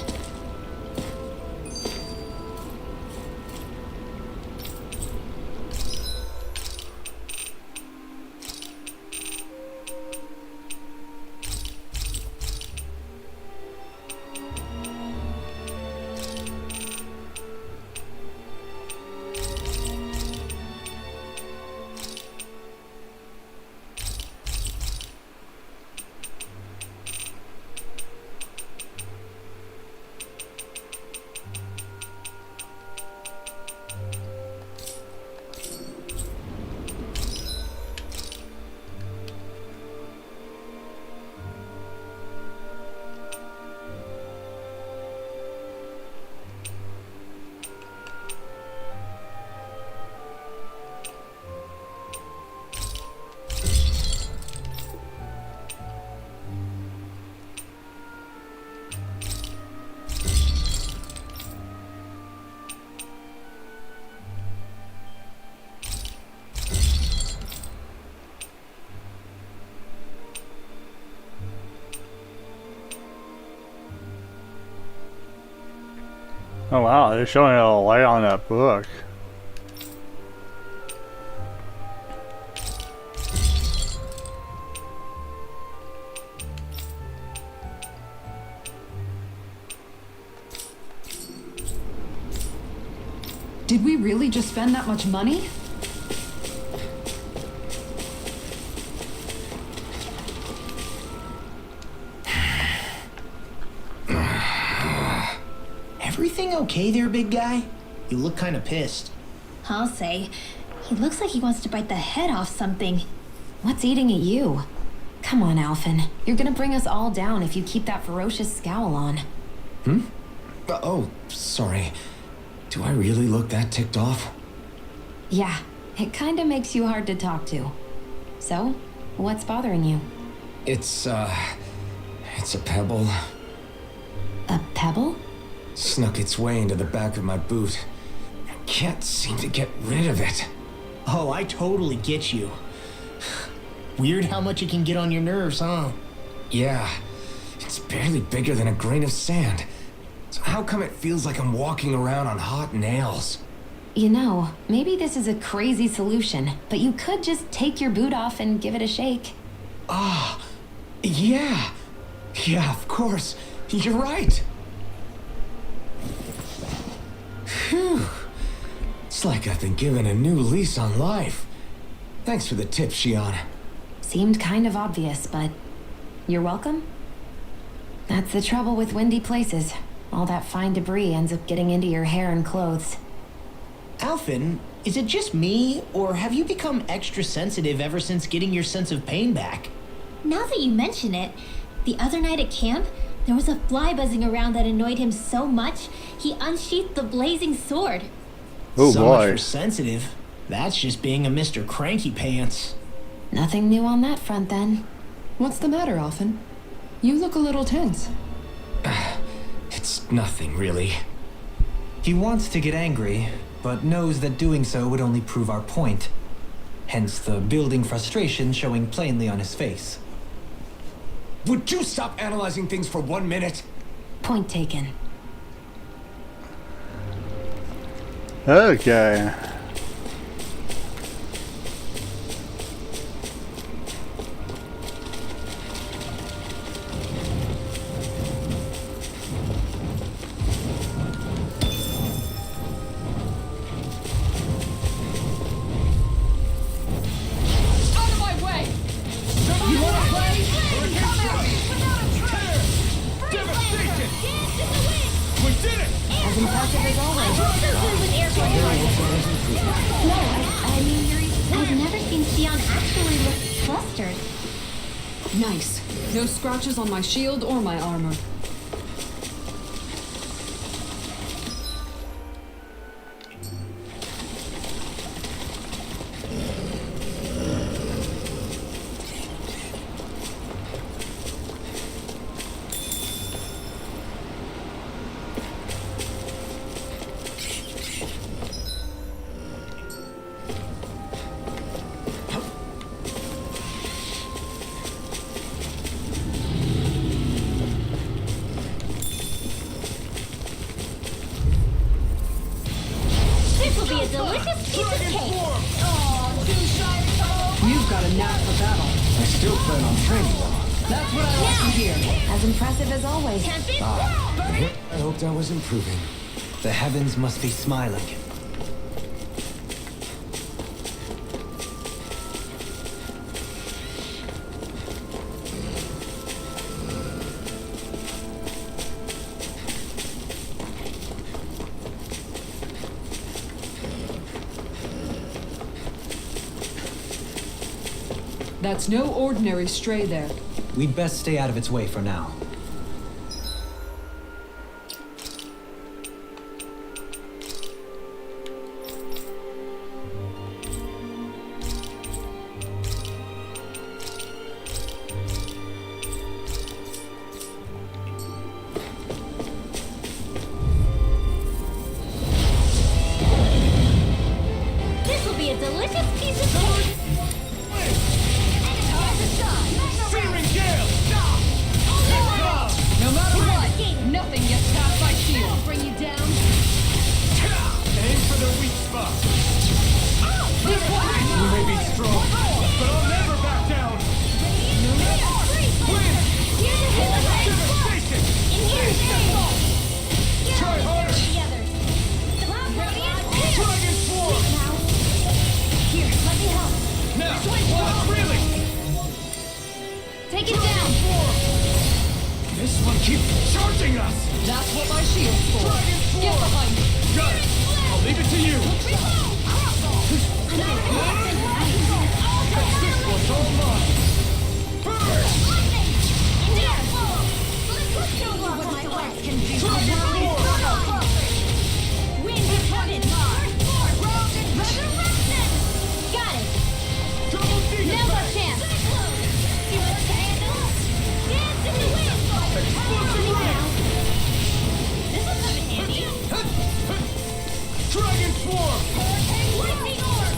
Oh wow, they're showing a light on that book. Did we really just spend that much money? Everything okay there, big guy? You look kind of pissed. I'll say. He looks like he wants to bite the head off something. What's eating at you? Come on, Alphen. You're gonna bring us all down if you keep that ferocious scowl on. Oh, sorry. Do I really look that ticked off? Yeah, it kinda makes you hard to talk to. So, what's bothering you? It's a pebble. A pebble? Snuck its way into the back of my boot. I can't seem to get rid of it. Oh, I totally get you. Weird how much it can get on your nerves, huh? Yeah, it's barely bigger than a grain of sand. So how come it feels like I'm walking around on hot nails? You know, maybe this is a crazy solution, but you could just take your boot off and give it a shake. Ah, yeah. Yeah, of course. You're right. Phew. It's like I've been given a new lease on life. Thanks for the tip, Shion. Seemed kind of obvious, but you're welcome. That's the trouble with windy places. All that fine debris ends up getting into your hair and clothes. Alphen, is it just me, or have you become extra sensitive ever since getting your sense of pain back? Now that you mention it, the other night at camp, there was a fly buzzing around that annoyed him so much, he unsheathed the blazing sword. Oh so boy. much for sensitive. That's just being a Mr. Cranky Pants. Nothing new on that front then. What's the matter, Alphen? You look a little tense. It's It's nothing, really. He wants to get angry, but knows that doing so would only prove our point. Hence the building frustration showing plainly on his face. Would you stop analyzing things for 1 minute? Point taken. Okay. I've never seen Xion actually look flustered. Nice. No scratches on my shield or my armor. This will be a delicious piece of cake. You've got a knack for battle. I still plan on training though. That's what I like to hear. As impressive as always. I hoped I was improving. The heavens must be smiling. That's no ordinary stray there. We'd best stay out of its way for now. This will be a delicious piece of cake. No matter what, nothing gets past my shield. I'll bring you down. Aim for the weak spot. You may be strong, but I'll never back down. Try harder. Dragon Swarm. Here, let me help. Now, what really? Take it down. This one keeps charging us. That's what my shield's for. Dragon Swarm. Get behind me. Got it. I'll leave it to you. This one's all mine. Burst. Dragon Swarm. Wind is coming. Resurrection. Got it. Double Demon Now's our Blast. chance. See what's to handle. Dance in the wind. Explosive Wave. This'll come in handy. Dragon Swarm. Lightning orb.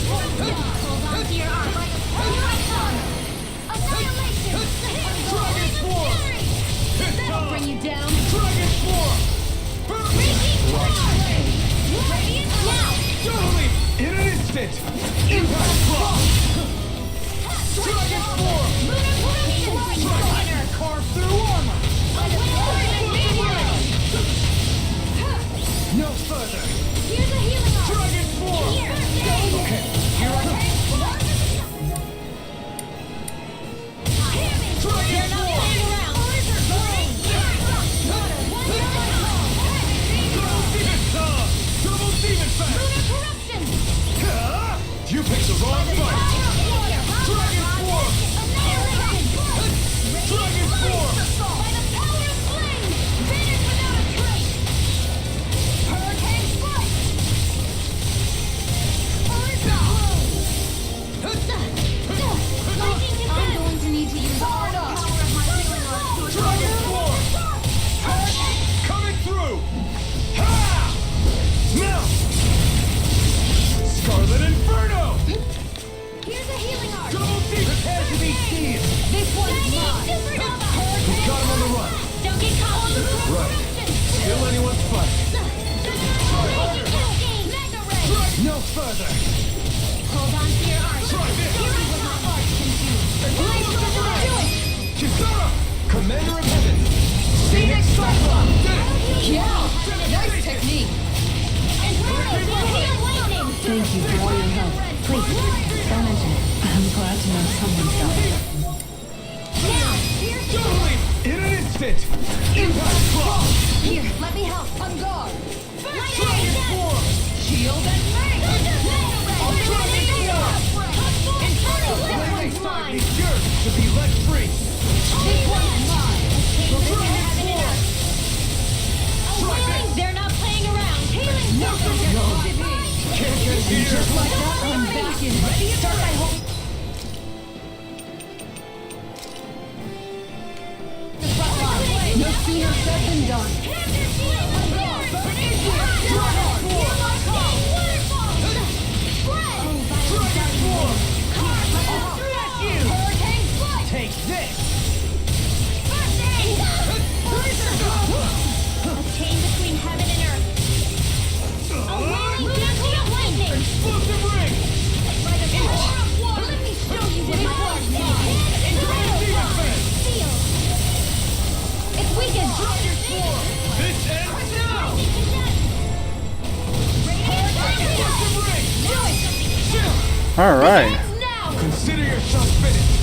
Hold on to your arm like a python. Annihilation. Dragon Swarm. That'll bring you down. Dragon Swarm. Raging Blast. Radiant now. Totally. In an instant. Impact Block. Dragon Swarm. Dragon carve through armor. No further. Here's a healing arm. Dragon Swarm. Here. Okay. Here I go. Dragon Swarm. Around. Alright. Now! Consider yourself finished.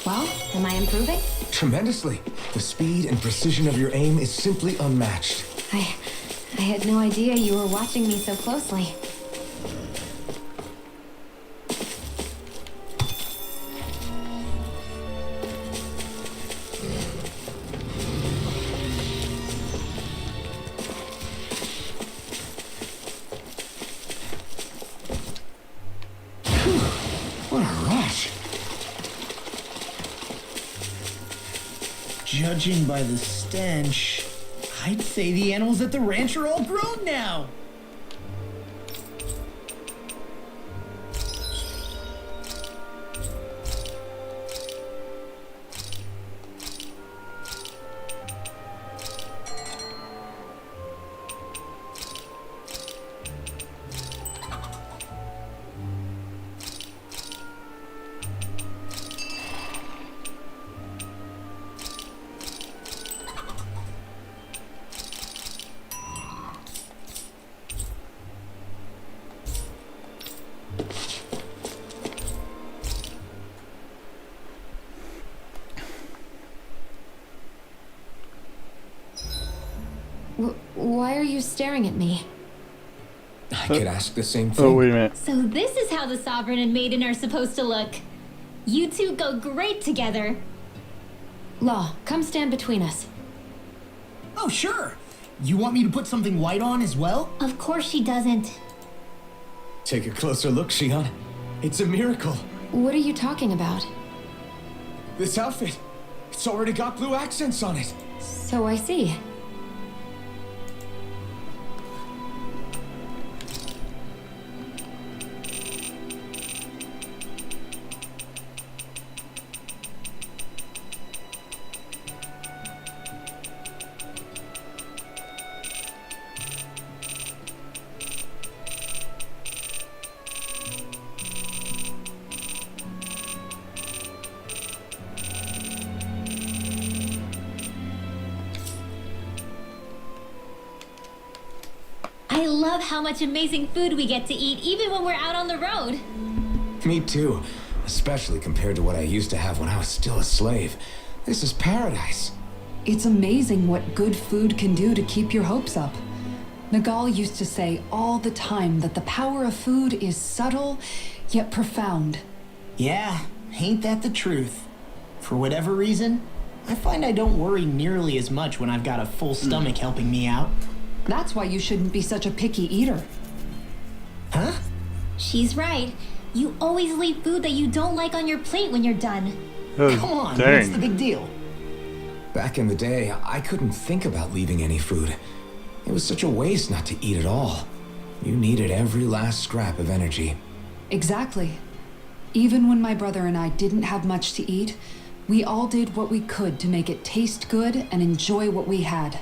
Well, am I improving? Tremendously. The speed and precision of your aim is simply unmatched. I had no idea you were watching me so closely. What a rush. Judging by the stench, I'd say the animals at the ranch are all grown now. Why are you staring at me? I could ask the same thing. Oh, wait a minute. So this is how the Sovereign and Maiden are supposed to look. You two go great together. Law, come stand between us. Oh, sure. You want me to put something white on as well? Of course she doesn't. Take a closer look, Xion. It's a miracle. What are you talking about? This outfit, it's already got blue accents on it. So I see. I love how much amazing food we get to eat even when we're out on the road. Me too, especially compared to what I used to have when I was still a slave. This is paradise. It's amazing what good food can do to keep your hopes up. Nagal used to say all the time that the power of food is subtle, yet profound. Yeah, ain't that the truth? For whatever reason, I find I don't worry nearly as much when I've got a full stomach helping me out. That's why you shouldn't be such a picky eater. Huh? She's right. You always leave food that you don't like on your plate when you're done. Oh, Come on, dang. what's the big deal? Back in the day, I couldn't think about leaving any food. It was such a waste not to eat at all. You needed every last scrap of energy. Exactly. Even when my brother and I didn't have much to eat, we all did what we could to make it taste good and enjoy what we had.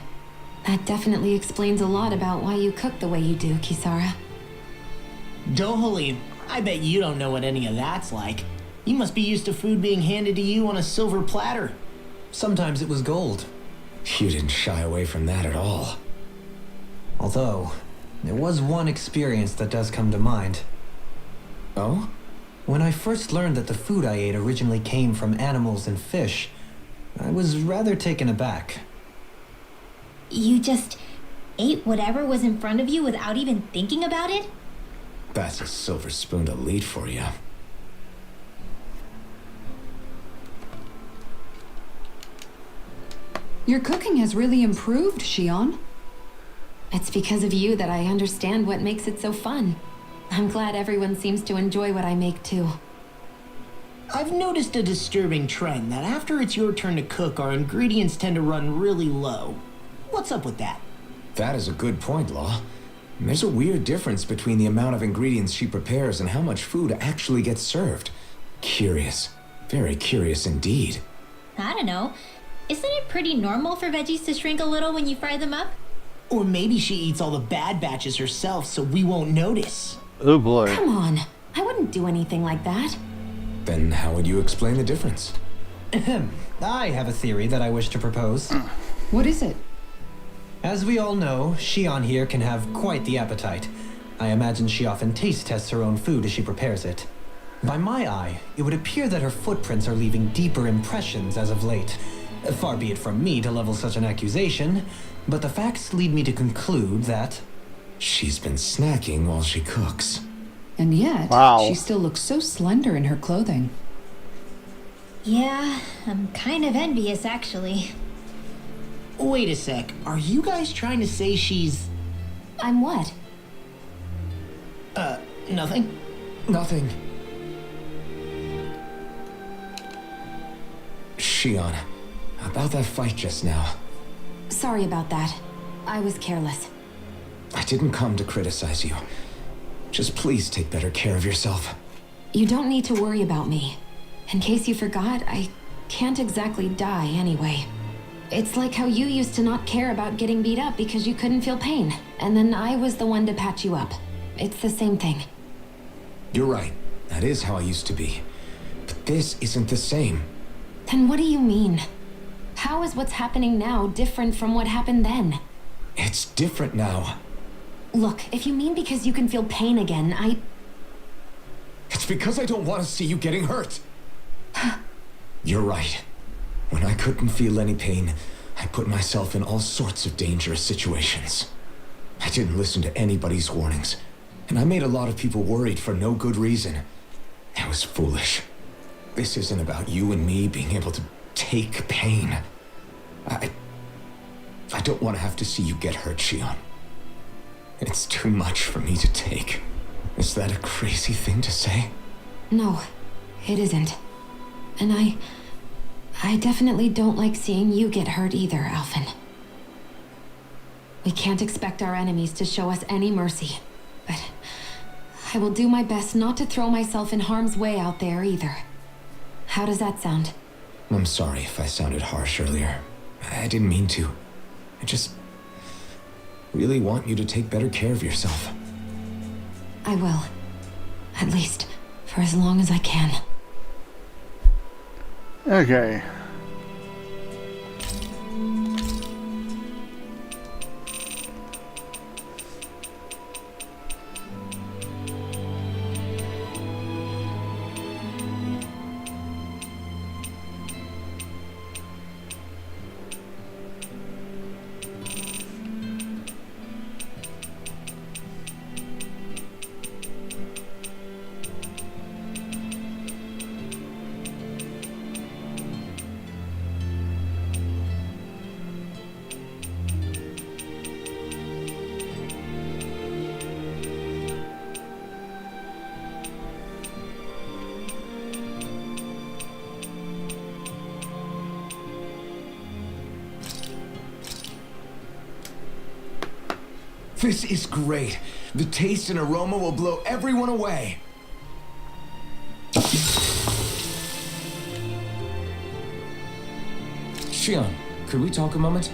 That definitely explains a lot about why you cook the way you do, Kisara. Dohalim, I bet you don't know what any of that's like. You must be used to food being handed to you on a silver platter. Sometimes it was gold. You didn't shy away from that at all. Although, there was one experience that does come to mind. Oh? When I first learned that the food I ate originally came from animals and fish, I was rather taken aback. You just ate whatever was in front of you without even thinking about it? That's a silver spoon elite for you. Your cooking has really improved, Xion. It's because of you that I understand what makes it so fun. I'm glad everyone seems to enjoy what I make too. I've noticed a disturbing trend that after it's your turn to cook, our ingredients tend to run really low. What's up with that? That is a good point, Law. There's a weird difference between the amount of ingredients she prepares and how much food actually gets served. Curious. Very curious indeed. I don't know. Isn't it pretty normal for veggies to shrink a little when you fry them up? Or maybe she eats all the bad batches herself so we won't notice. Oh boy. Come on, I wouldn't do anything like that. Then how would you explain the difference? I have a theory that I wish to propose. What is it? As we all know, Xion here can have quite the appetite. I imagine she often taste tests her own food as she prepares it. By my eye, it would appear that her footprints are leaving deeper impressions as of late. Far be it from me to level such an accusation, but the facts lead me to conclude that... She's been snacking while she cooks. And yet, Wow. she still looks so slender in her clothing. Yeah, I'm kind of envious actually. Wait a sec. Are you guys trying to say she's... I'm what? nothing? Nothing. Xion, about that fight just now. Sorry about that. I was careless. I didn't come to criticize you. Just please take better care of yourself. You don't need to worry about me. In case you forgot, I can't exactly die anyway. It's like how you used to not care about getting beat up because you couldn't feel pain, and then I was the one to patch you up. It's the same thing. You're right. That is how I used to be. But this isn't the same. Then what do you mean? How is what's happening now different from what happened then? It's different now. Look, if you mean because you can feel pain again, It's because I don't want to see you getting hurt. You're right. When I couldn't feel any pain, I put myself in all sorts of dangerous situations. I didn't listen to anybody's warnings, and I made a lot of people worried for no good reason. It was foolish. This isn't about you and me being able to take pain. I don't want to have to see you get hurt, Xion. It's too much for me to take. Is that a crazy thing to say? No, it isn't. And I definitely don't like seeing you get hurt either, Alphen. We can't expect our enemies to show us any mercy, but I will do my best not to throw myself in harm's way out there either. How does that sound? I'm sorry if I sounded harsh earlier. I didn't mean to. I just really want you to take better care of yourself. I will. At least, for as long as I can. Okay. This is great. The taste and aroma will blow everyone away. Xion, could we talk a moment?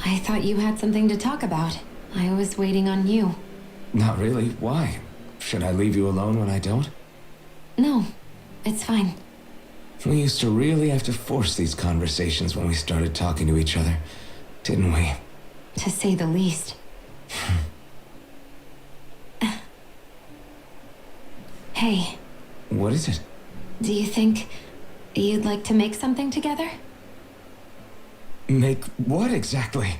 I thought you had something to talk about. I was waiting on you. Not really. Why? Should I leave you alone when I don't? No, it's fine. We used to really have to force these conversations when we started talking to each other, didn't we? To say the least. Hey, What is it? do you think you'd like to make something together? Make what exactly?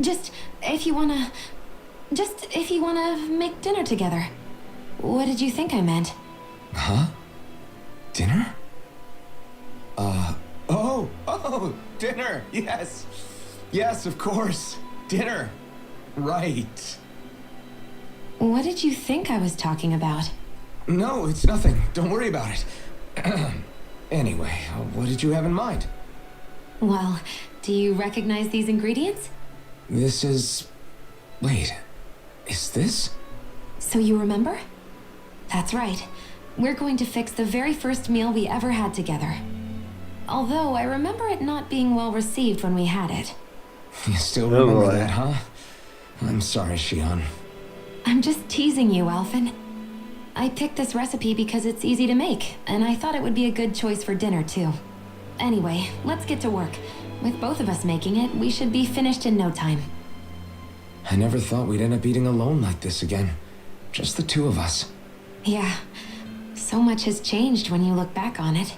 Just if you wanna make dinner together. What did you think I meant? Huh? Dinner? Oh, dinner, yes. Yes, of course. Dinner. Right. What did you think I was talking about? No, it's nothing. Don't worry about it. Anyway, what did you have in mind? Well, do you recognize these ingredients? This is... Wait, is this? So you remember? That's right. We're going to fix the very first meal we ever had together. Although I remember it not being well received when we had it. You still remember boy. that, huh? I'm sorry, Xion. I'm just teasing you, Alphen. I picked this recipe because it's easy to make, and I thought it would be a good choice for dinner, too. Anyway, let's get to work. With both of us making it, we should be finished in no time. I never thought we'd end up eating alone like this again. Just the two of us. Yeah. So much has changed when you look back on it.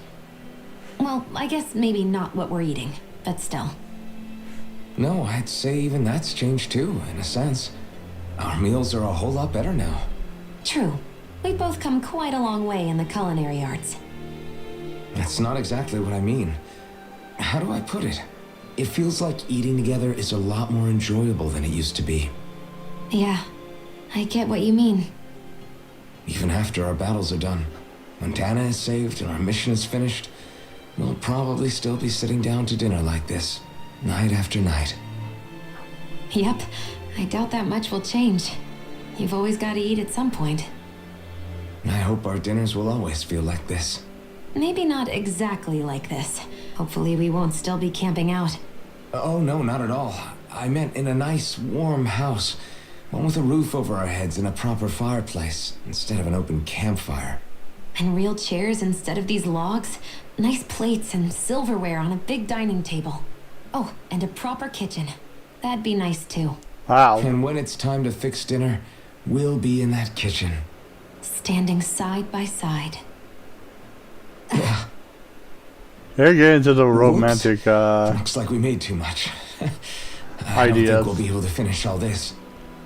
Well, I guess maybe not what we're eating, but still. No, I'd say even that's changed too, in a sense. Our meals are a whole lot better now. True. We've both come quite a long way in the culinary arts. That's not exactly what I mean. How do I put it? It feels like eating together is a lot more enjoyable than it used to be. Yeah, I get what you mean. Even after our battles are done, when Dana is saved and our mission is finished, we'll probably still be sitting down to dinner like this, night after night. Yep, I doubt that much will change. You've always got to eat at some point. I hope our dinners will always feel like this. Maybe not exactly like this. Hopefully we won't still be camping out. Oh no, not at all. I meant in a nice, warm house. One with a roof over our heads and a proper fireplace, instead of an open campfire. And real chairs instead of these logs. Nice plates and silverware on a big dining table. Oh, and a proper kitchen. That'd be nice too. Wow. And when it's time to fix dinner, we'll be in that kitchen. Standing side by side. Yeah. They're getting into the romantic Looks like we made too much. I don't ideas. think we'll be able to finish all this.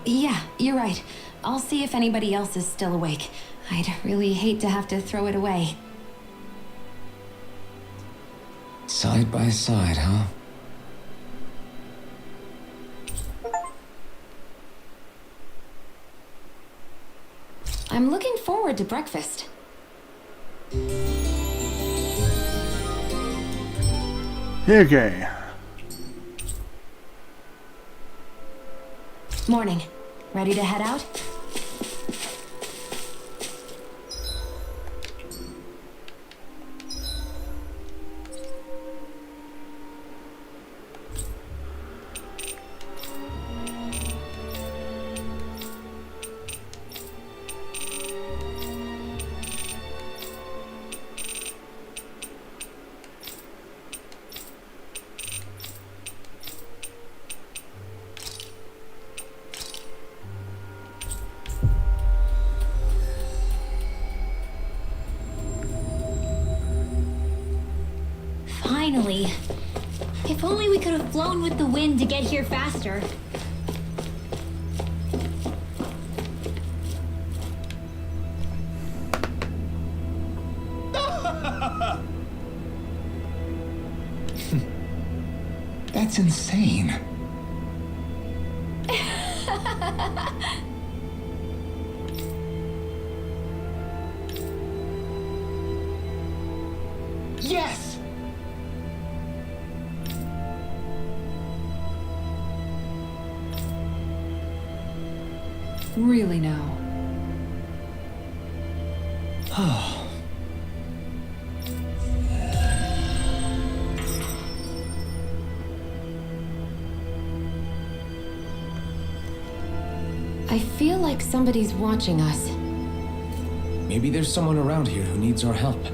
Yeah, you're right. I'll see if anybody else is still awake. I'd really hate to have to throw it away. Side by side, huh? I'm looking forward to breakfast. Okay. Morning. Ready to head out? Finally. If only we could have flown with the wind to get here faster. That's insane. Yes! Really now. I feel like somebody's watching us. Maybe there's someone around here who needs our help.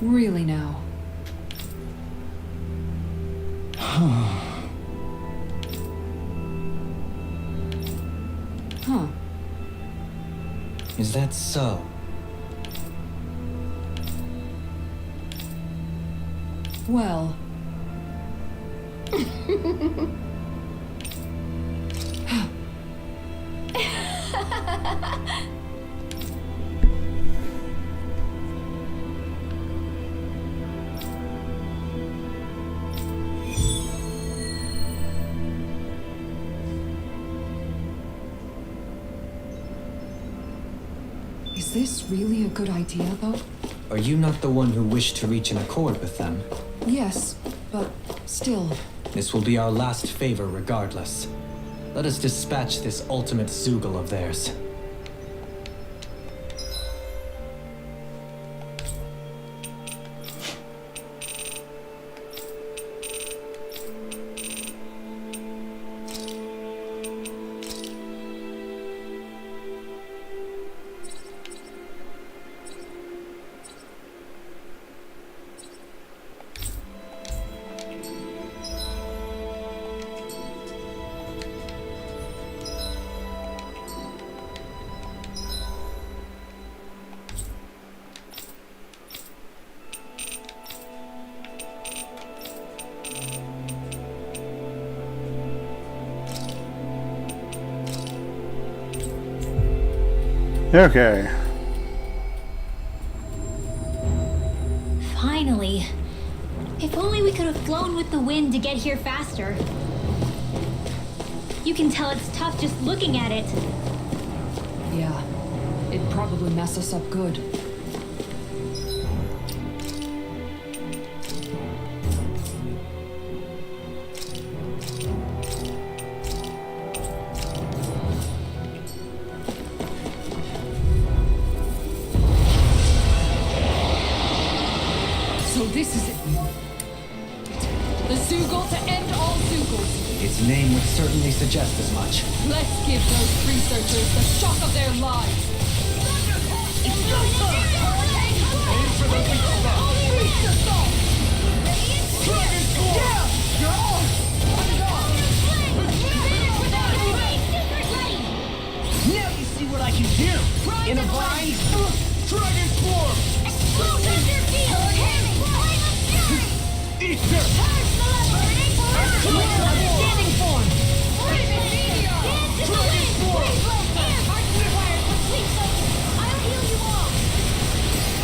Really now. Huh. Is that so? Well. Is this really a good idea, though? Are you not the one who wished to reach an accord with them? Yes, but still. This will be our last favor regardless. Let us dispatch this ultimate Zoogle of theirs. Okay. Finally. If only we could have flown with the wind to get here faster. You can tell it's tough just looking at it. Yeah, it'd probably mess us up good. So this is it. The Zoogle to end all Zoogles. Its name would certainly suggest as much. Let's give those researchers the shock of their lives. It's no fun! Aim for the weak spot! Beast assault! Dragon Force! Yeah! You're on! Now you see what I can do! In a vine! Dragon Force! Explosive field! Ether! Standing form! Dragon Force!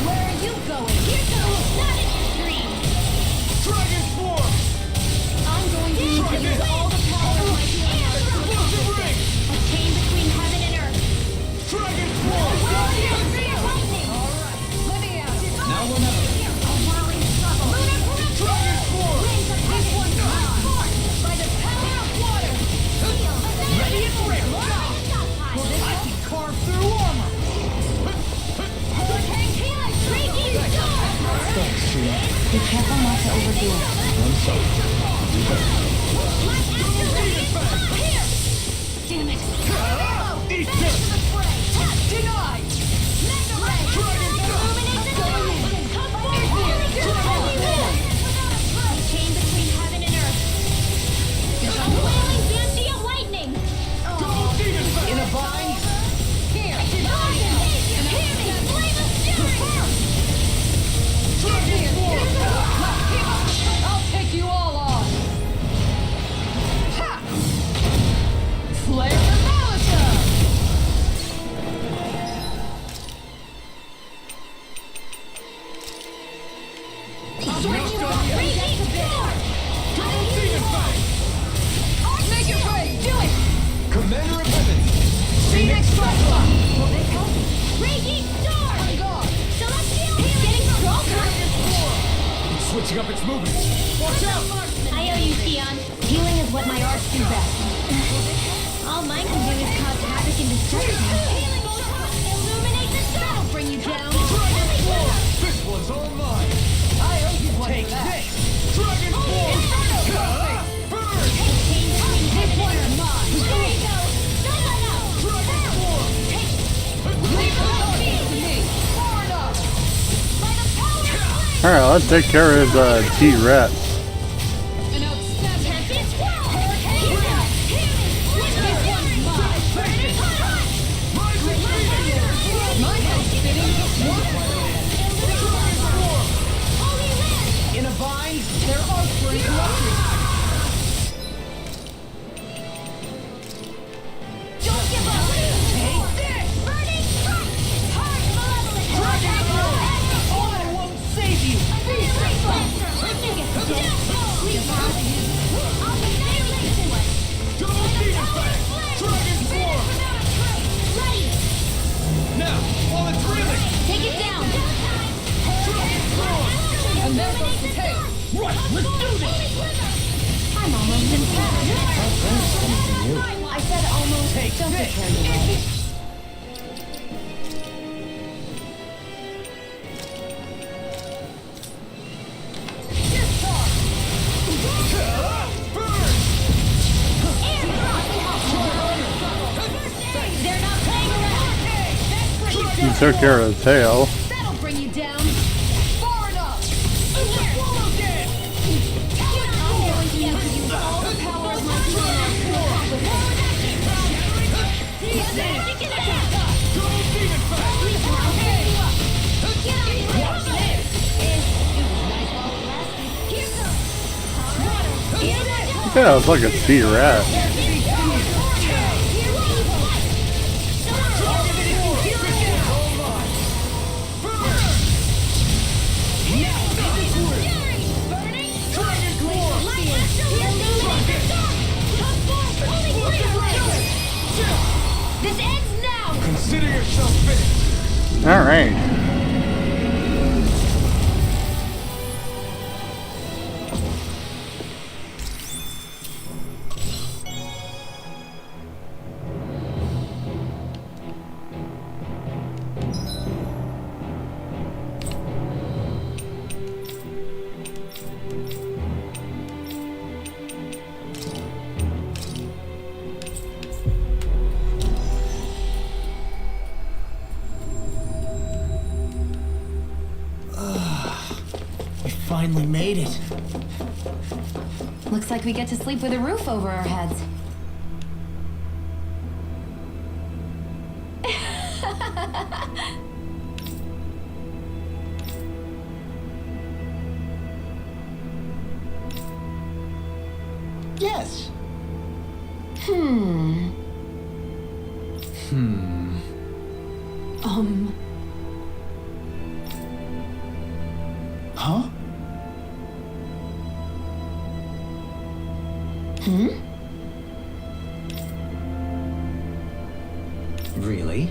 Where are you going? Dragon Force! I'm going to need to use all the power of my healing arts. Explosive ring! A chain between heaven and earth. Dragon Force! Now we're not. Dragon Force! Ready and ready! I can carve through armor! Be careful not to overdo it. Damn it. Denied! Chain between heaven and earth. A wailing banshee of lightning. In a vine? Here. Hear me. Flame of fury. I'll take you all on. Ha! Flare the Malachite! Make it right! Do it! Commander of Heaven! Phoenix Dracula! Will this help? Raging star! I'm gone! Celestial getting stronger! It's switching up its movements! Watch out! I owe you, Theon. Healing is what my arts do best. All mine can do is cause havoc and destruction. Illuminate the star! That'll bring you down. Dragon Force! This one's all mine! I owe you one Take for that. this! Dragon Force! Burn! This one's mine! There you go. Don't let out. Dragon Force! Leave the target to me! Far enough! By the power of flame. Alright, let's take care of his T-Rex. An outstanding Champion swirl. Hurricane. This one's mine! My head's spinning just once. In a vine, there are free corrupted! Don't give up. Take this! Burning strike. Hard malevolent. Dragon Force! Oh, I won't save you! Double Demon Fang! Dragon Force! Ready. Now, while it's reeling! Take it down. Dragon Force! And there goes the tail. Right, let's do this! Take Don't get this. carried away. They're not playing around. You took care of the tail. That'll bring you down. Far enough. Swallow dead. I'm going to need to use all the power of my DNA to accomplish Yeah, it was like a speed rat. This ends now! Consider yourself finished. Alright. Finally made it. Looks like we get to sleep with a roof over our heads. Yes. Huh? Really?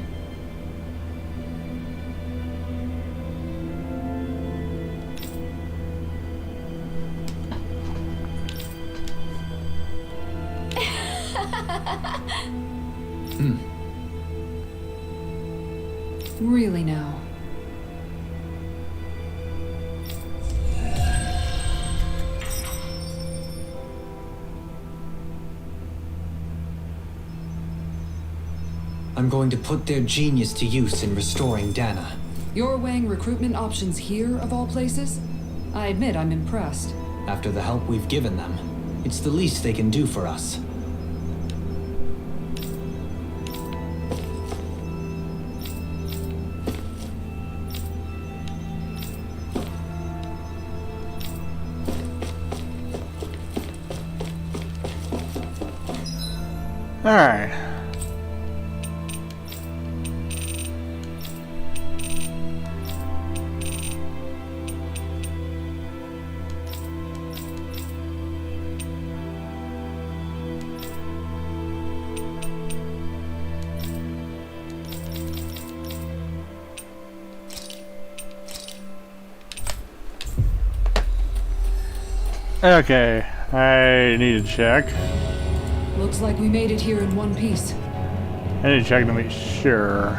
Really now. I'm going to put their genius to use in restoring Dana. You're weighing recruitment options here, of all places? I admit I'm impressed. After the help we've given them, it's the least they can do for us. Alright. Okay, I need to check. Looks like we made it here in one piece. I need to check to make sure.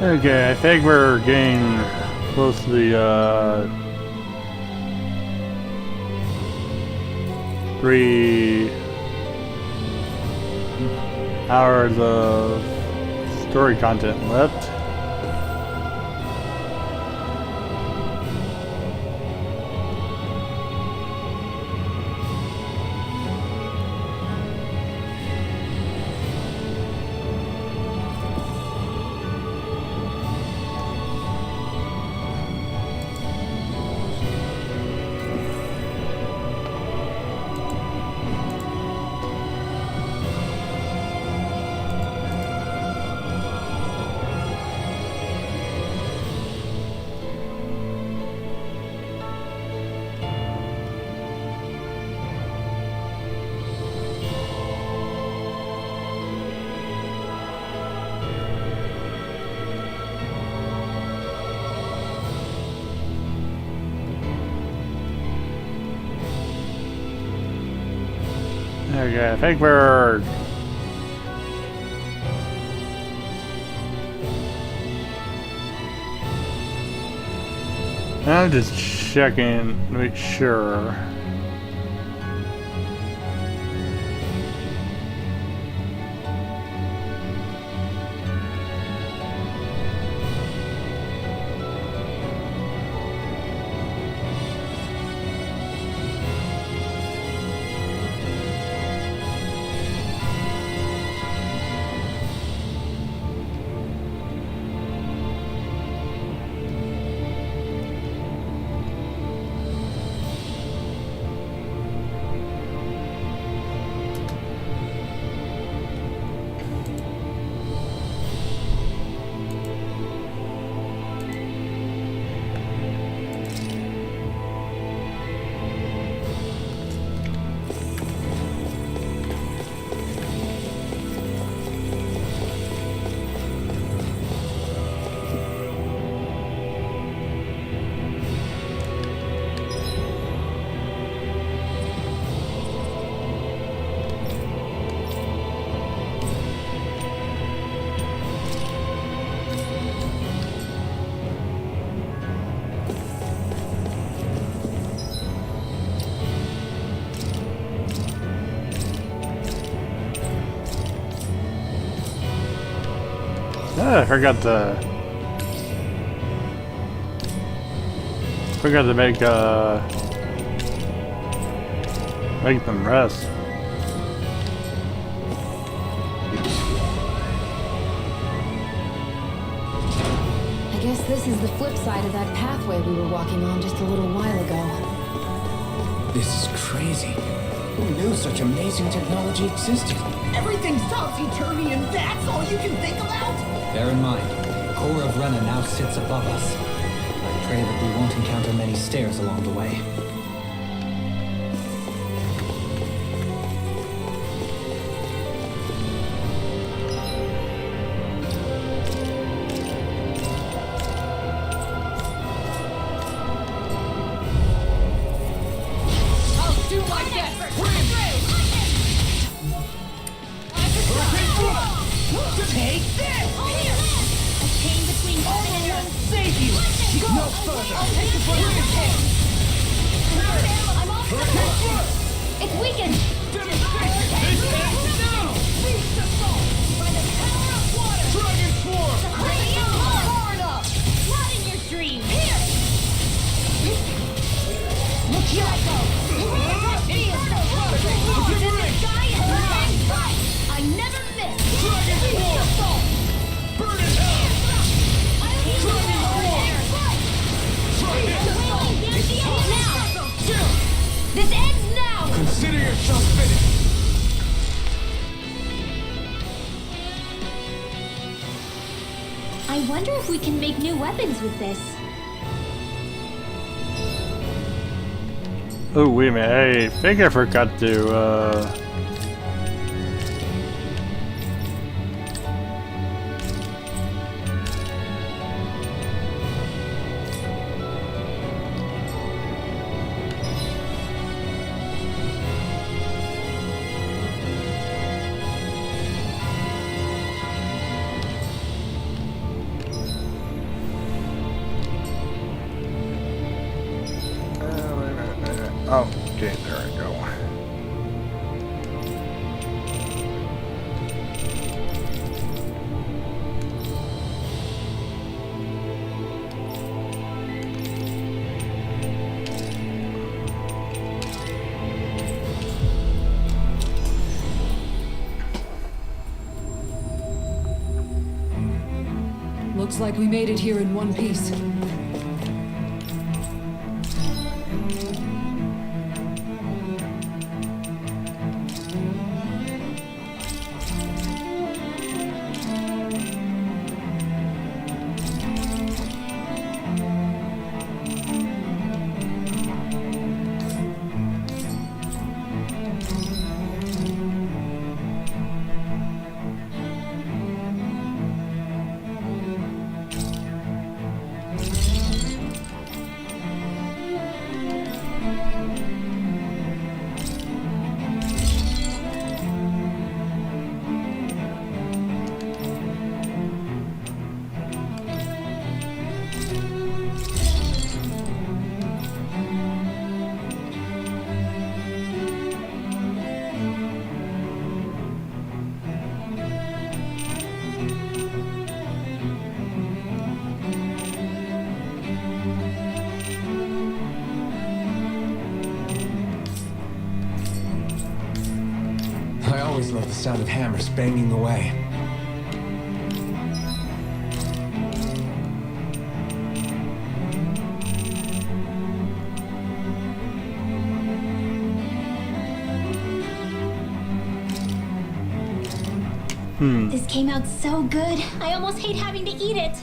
Okay, I think we're getting close to the 3 hours of story content left. Okay, I think we're... I'm just checking to make sure. I forgot to make them rest. I guess this is the flip side of that pathway we were walking on just a little while ago. This is crazy. Who knew such amazing technology existed? Everything's topsy-turvy and that's all you can think about? Bear in mind, the core of Rena now sits above us. I pray that we won't encounter many stairs along the way. I'll do my best! Take this! A chain between heaven and earth. Save you! No further! I'll take the front of your head. I'm off the It's weakened. Beast assault! By the power of water! Dragon Swarm! Far enough! Not in your dream. Here! Look here I go. I never miss. Dragon Swarm! Assault! Burn it out! This ends now! Consider yourself finished! I wonder if we can make new weapons with this. Oh, wait a minute. I think I forgot to, oh, okay, there I go. Looks like we made it here in one piece. sound of hammers banging away. This came out so good. I almost hate having to eat it.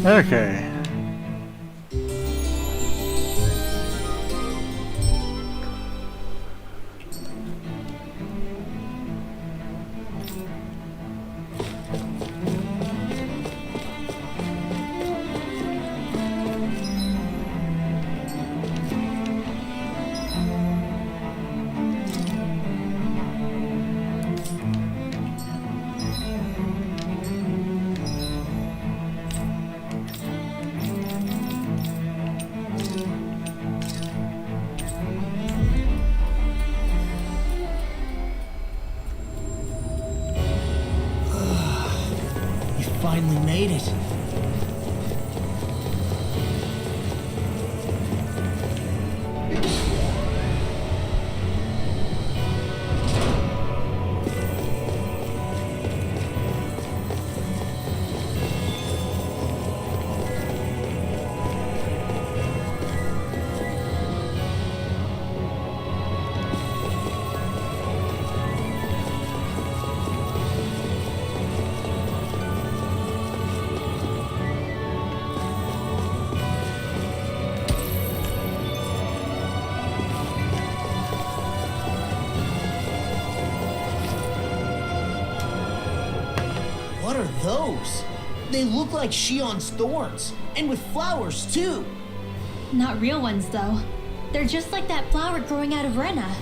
Okay. Finally made it. What are those? They look like Shion's thorns, and with flowers too. Not real ones, though. They're just like that flower growing out of Rena.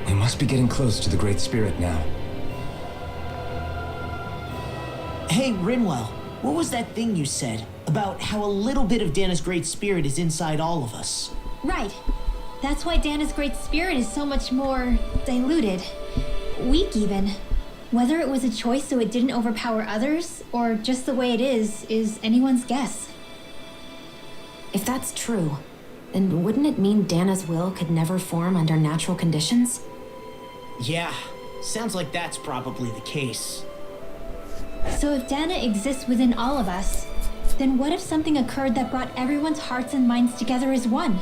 We must be getting close to the Great Spirit now. Hey, Rinwell, what was that thing you said about how a little bit of Dana's Great Spirit is inside all of us? Right. That's why Dana's Great Spirit is so much more diluted. Weak, even. Whether it was a choice so it didn't overpower others, or just the way it is anyone's guess. If that's true, then wouldn't it mean Dana's will could never form under natural conditions? Yeah, sounds like that's probably the case. So if Dana exists within all of us, then what if something occurred that brought everyone's hearts and minds together as one?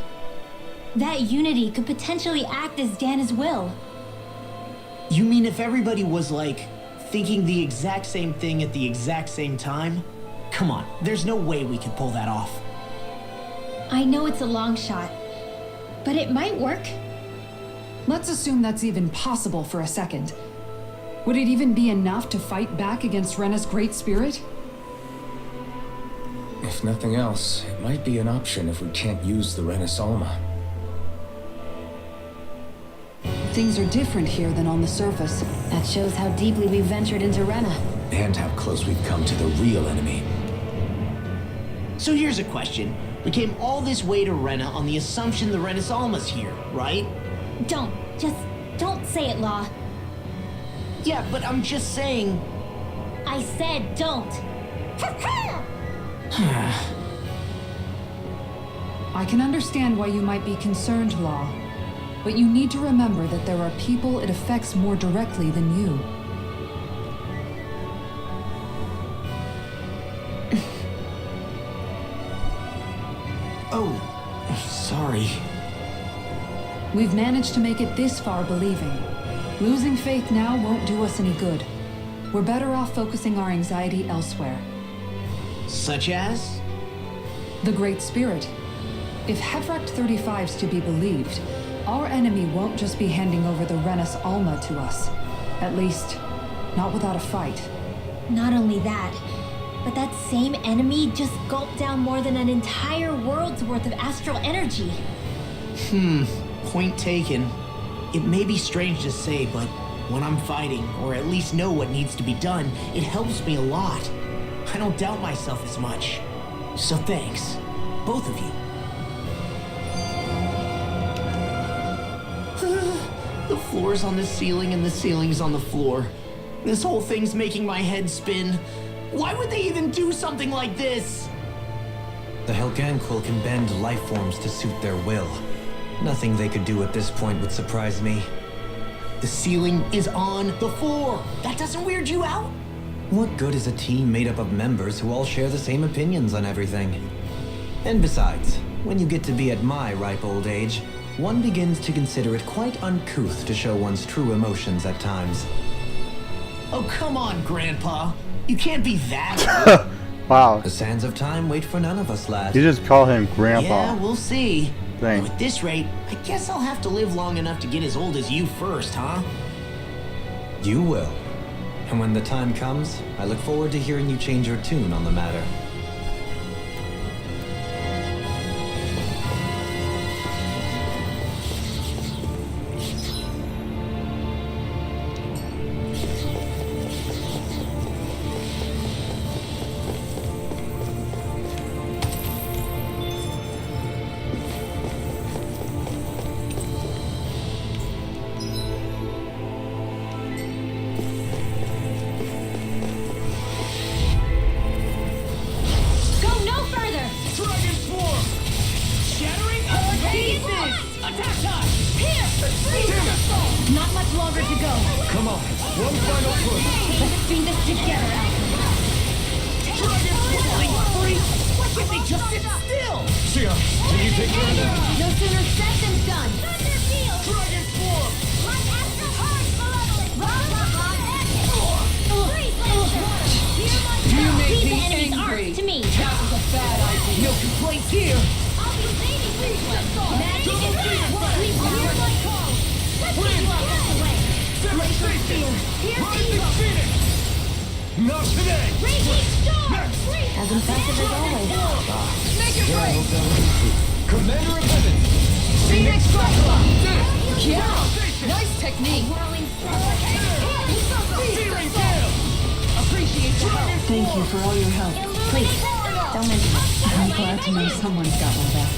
That unity could potentially act as Dana's will. You mean if everybody was, like, thinking the exact same thing at the exact same time? Come on, there's no way we could pull that off. I know it's a long shot, but it might work. Let's assume that's even possible for a second. Would it even be enough to fight back against Rena's Great Spirit? If nothing else, it might be an option if we can't use the Renis Alma. Things are different here than on the surface. That shows how deeply we've ventured into Rena. And how close we've come to the real enemy. So here's a question. We came all this way to Rena on the assumption the Renis Alma's here, right? Don't say it, Law. Yeah, but I'm just saying... I said don't. I can understand why you might be concerned, Law. But you need to remember that there are people it affects more directly than you. Oh, sorry. We've managed to make it this far believing. Losing faith now won't do us any good. We're better off focusing our anxiety elsewhere. Such as? The Great Spirit. If Hevracht 35's to be believed, our enemy won't just be handing over the Renis Alma to us. At least, not without a fight. Not only that, but that same enemy just gulped down more than an entire world's worth of astral energy. Point taken. It may be strange to say, but when I'm fighting, or at least know what needs to be done, it helps me a lot. I don't doubt myself as much. So thanks, both of you. The floor's on the ceiling and the ceiling's on the floor. This whole thing's making my head spin. Why would they even do something like this? The Helganquil can bend life forms to suit their will. Nothing they could do at this point would surprise me. The ceiling is on the floor. That doesn't weird you out? What good is a team made up of members who all share the same opinions on everything? And besides, when you get to be at my ripe old age, one begins to consider it quite uncouth to show one's true emotions at times. Oh, come on, Grandpa. You can't be that. Wow. The sands of time wait for none of us, lad. You just call him Grandpa. Yeah, we'll see. Thanks. At this rate, I guess I'll have to live long enough to get as old as you first, huh? You will. And when the time comes, I look forward to hearing you change your tune on the matter. Not much longer to go. Come on, one final push. Let's do this together, Alphen. If they just sit still! Sia, can you take care of them? No sooner said than done. Dragon form! You make Leave me the enemy's angry. arms to me. That was a bad idea. No complaints here! Not today! As impressive as always. Make it break. Commander of Heaven! Phoenix Cyclone. Yeah. Nice technique. Searing Gale! Appreciate the help. Thank you for all your help. Please, don't mention it. I'm glad to know someone's got my back.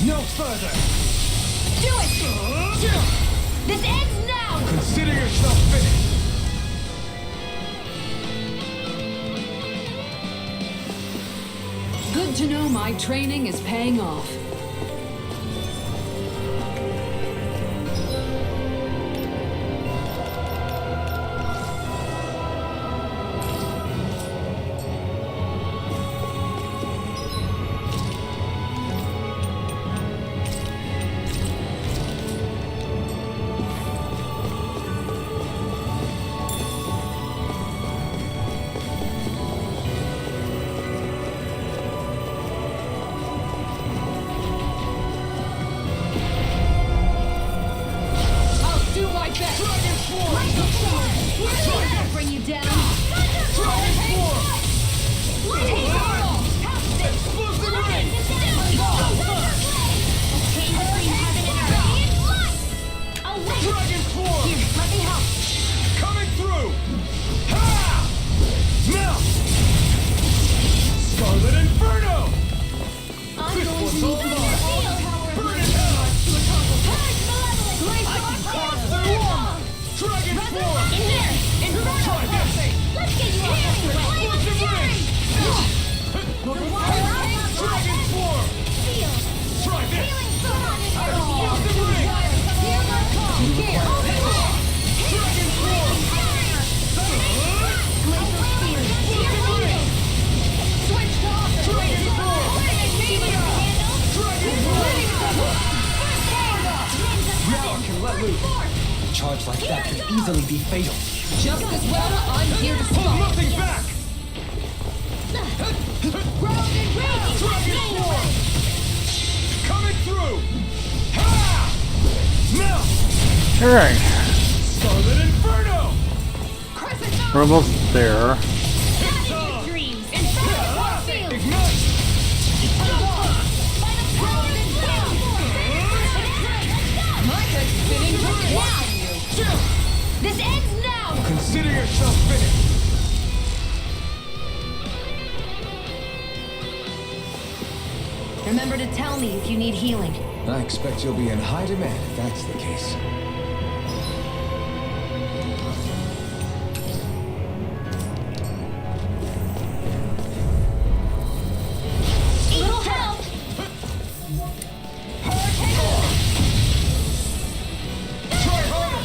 No further! Do it. This ends now. Consider yourself finished! Good to know my training is paying off. Bring you down. Coming through! Ha! Now! Scarlet Inferno! This one's all mine! Burn it out! I can carve through armor! Dragon form! Try this! Let's get you out of Explosive ring! Dragon form! Try this! Explosive ring! Dragon form! Dragon form! Now I can let loose! A charge like that could easily be fatal. Just as well, I'm here to Hold stop. nothing back! Dragon form! Coming through! Ha! Now! Alright, Scarlet Inferno! we're almost there. It's on! Ignite! My head's spinning just watching you. This ends now. Consider yourself finished! Remember to tell me if you need healing. I expect you'll be in high demand if that's the case. Little help. Try harder!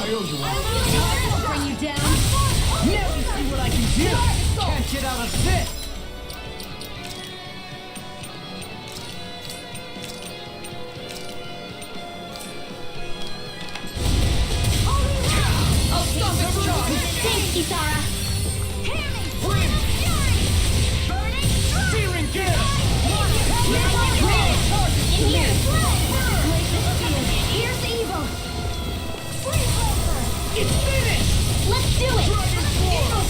I owe you one. I'll bring you down. Now you see what I can do. Can't get out of this. I'll stop it, John. Thanks, Kisara. Searing gas. In here. Here's evil. It's finished. Let's do it. Here goes.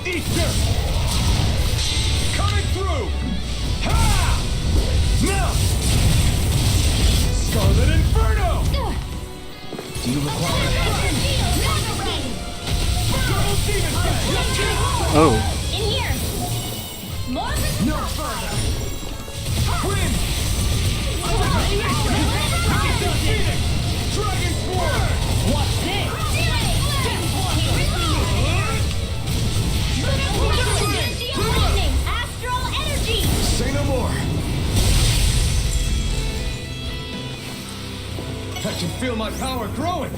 Easter! Coming through! Ha! Now! Scarlet Inferno! Do you require Double Demon Fang! Oh. In here. More of this. No further! Win! Dragon Sword! What's this? Astral energy. Say no more! I can feel my power growing!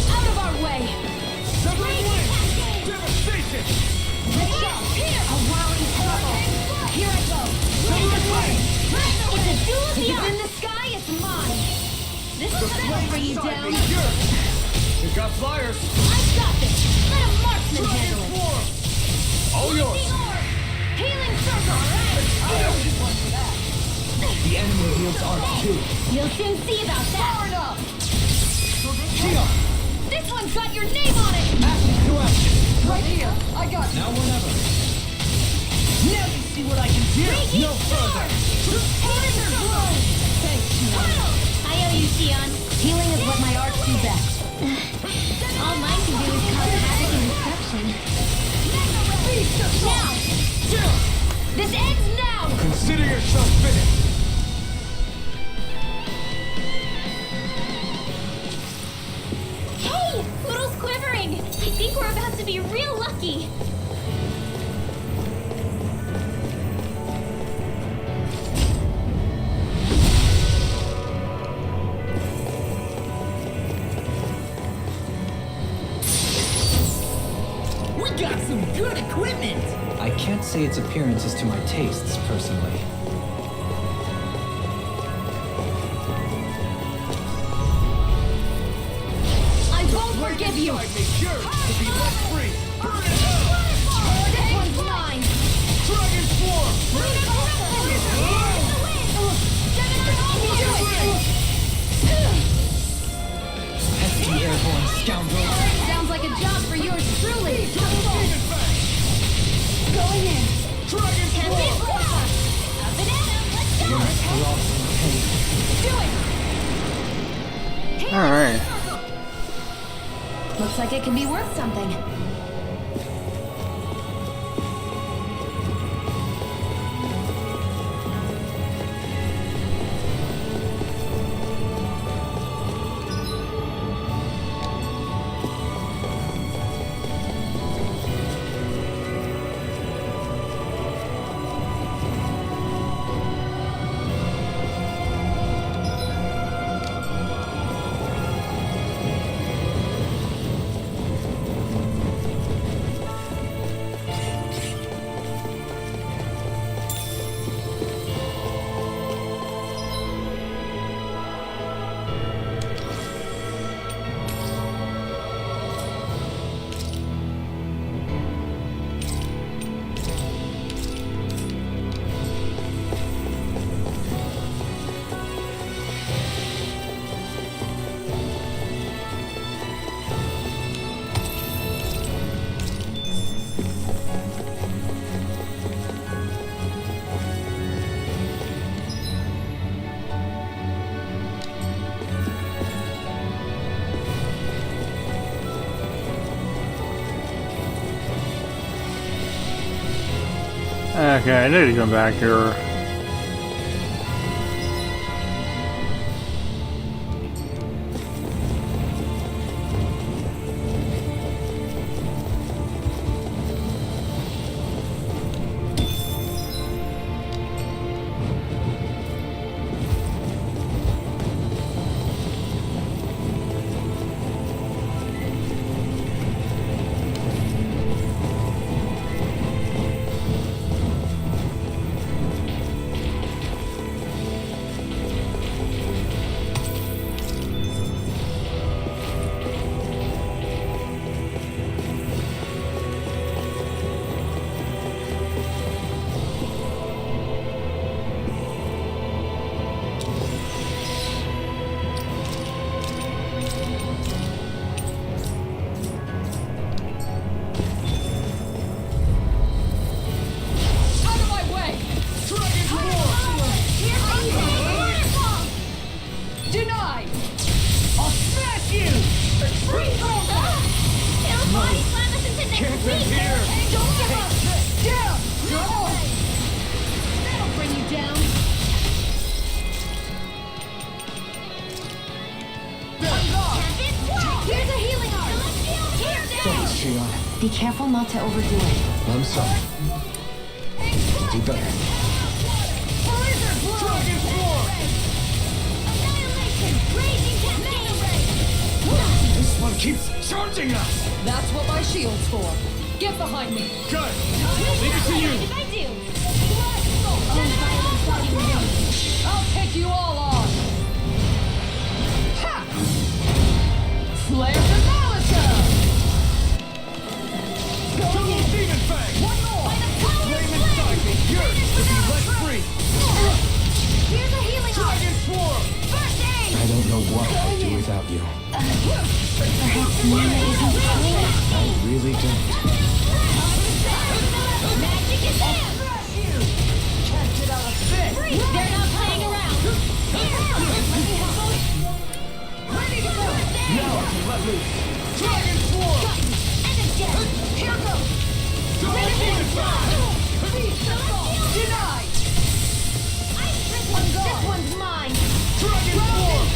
Out of our way. Severed Wind! Devastation! A whirling purple. Here I go. Severed Wind! It's a duel of If the it's in arts. the sky, it's mine. This The is gonna bring you flame down. inside me yearns. You got flyers! I've got this. Let a marksman Dragon handle it. Swarm! All yours! Healing circle. I know you want for that. the enemy wields arts too? You'll soon see about that. Powered up. Keon! This one's got your name on it. Action to action! Right here. I got you. Now or never. Now you see what I can do! No further! Thanks, Shion. I owe you, Shion. Healing is what my arts do best. All mine can do is cause havoc and destruction. Now! This ends now! Consider yourself finished! Hey! Poodle's quivering! I think we're about to be real lucky. We got some good equipment! I can't say its appearance is to my tastes, personally. I won't forgive you. Inside me yearns to be let free! Burn it out! This one's mine. Dragon Swarm! Pesky airborne scoundrel. Sounds like a job for yours truly. Demon Fang! Going in. Dragon Swarm! Your colossal pain. Do it. Alright. Looks like it can be worth something. Okay, I need to come back here. Be careful not to overdo it. I'm sorry. Do better. This one keeps charging us! That's what my shield's for. Get behind me. Good! Leave it to you! I'll take you all on. Ha! Flare the Molotov! Double demon fang! One more! Flame inside me! Yours to be let free! Here's a healing Dragon swarm! First aid! I don't know what I'd do without you. Perhaps Nina isn't coming. I really don't. Magic is in! Can't get out of this! They're not playing around! Ready to go! Now I can let loose! Dragon swarm! And again! Here goes! Double demon fang! Denied! This one's mine! Dragon swarm!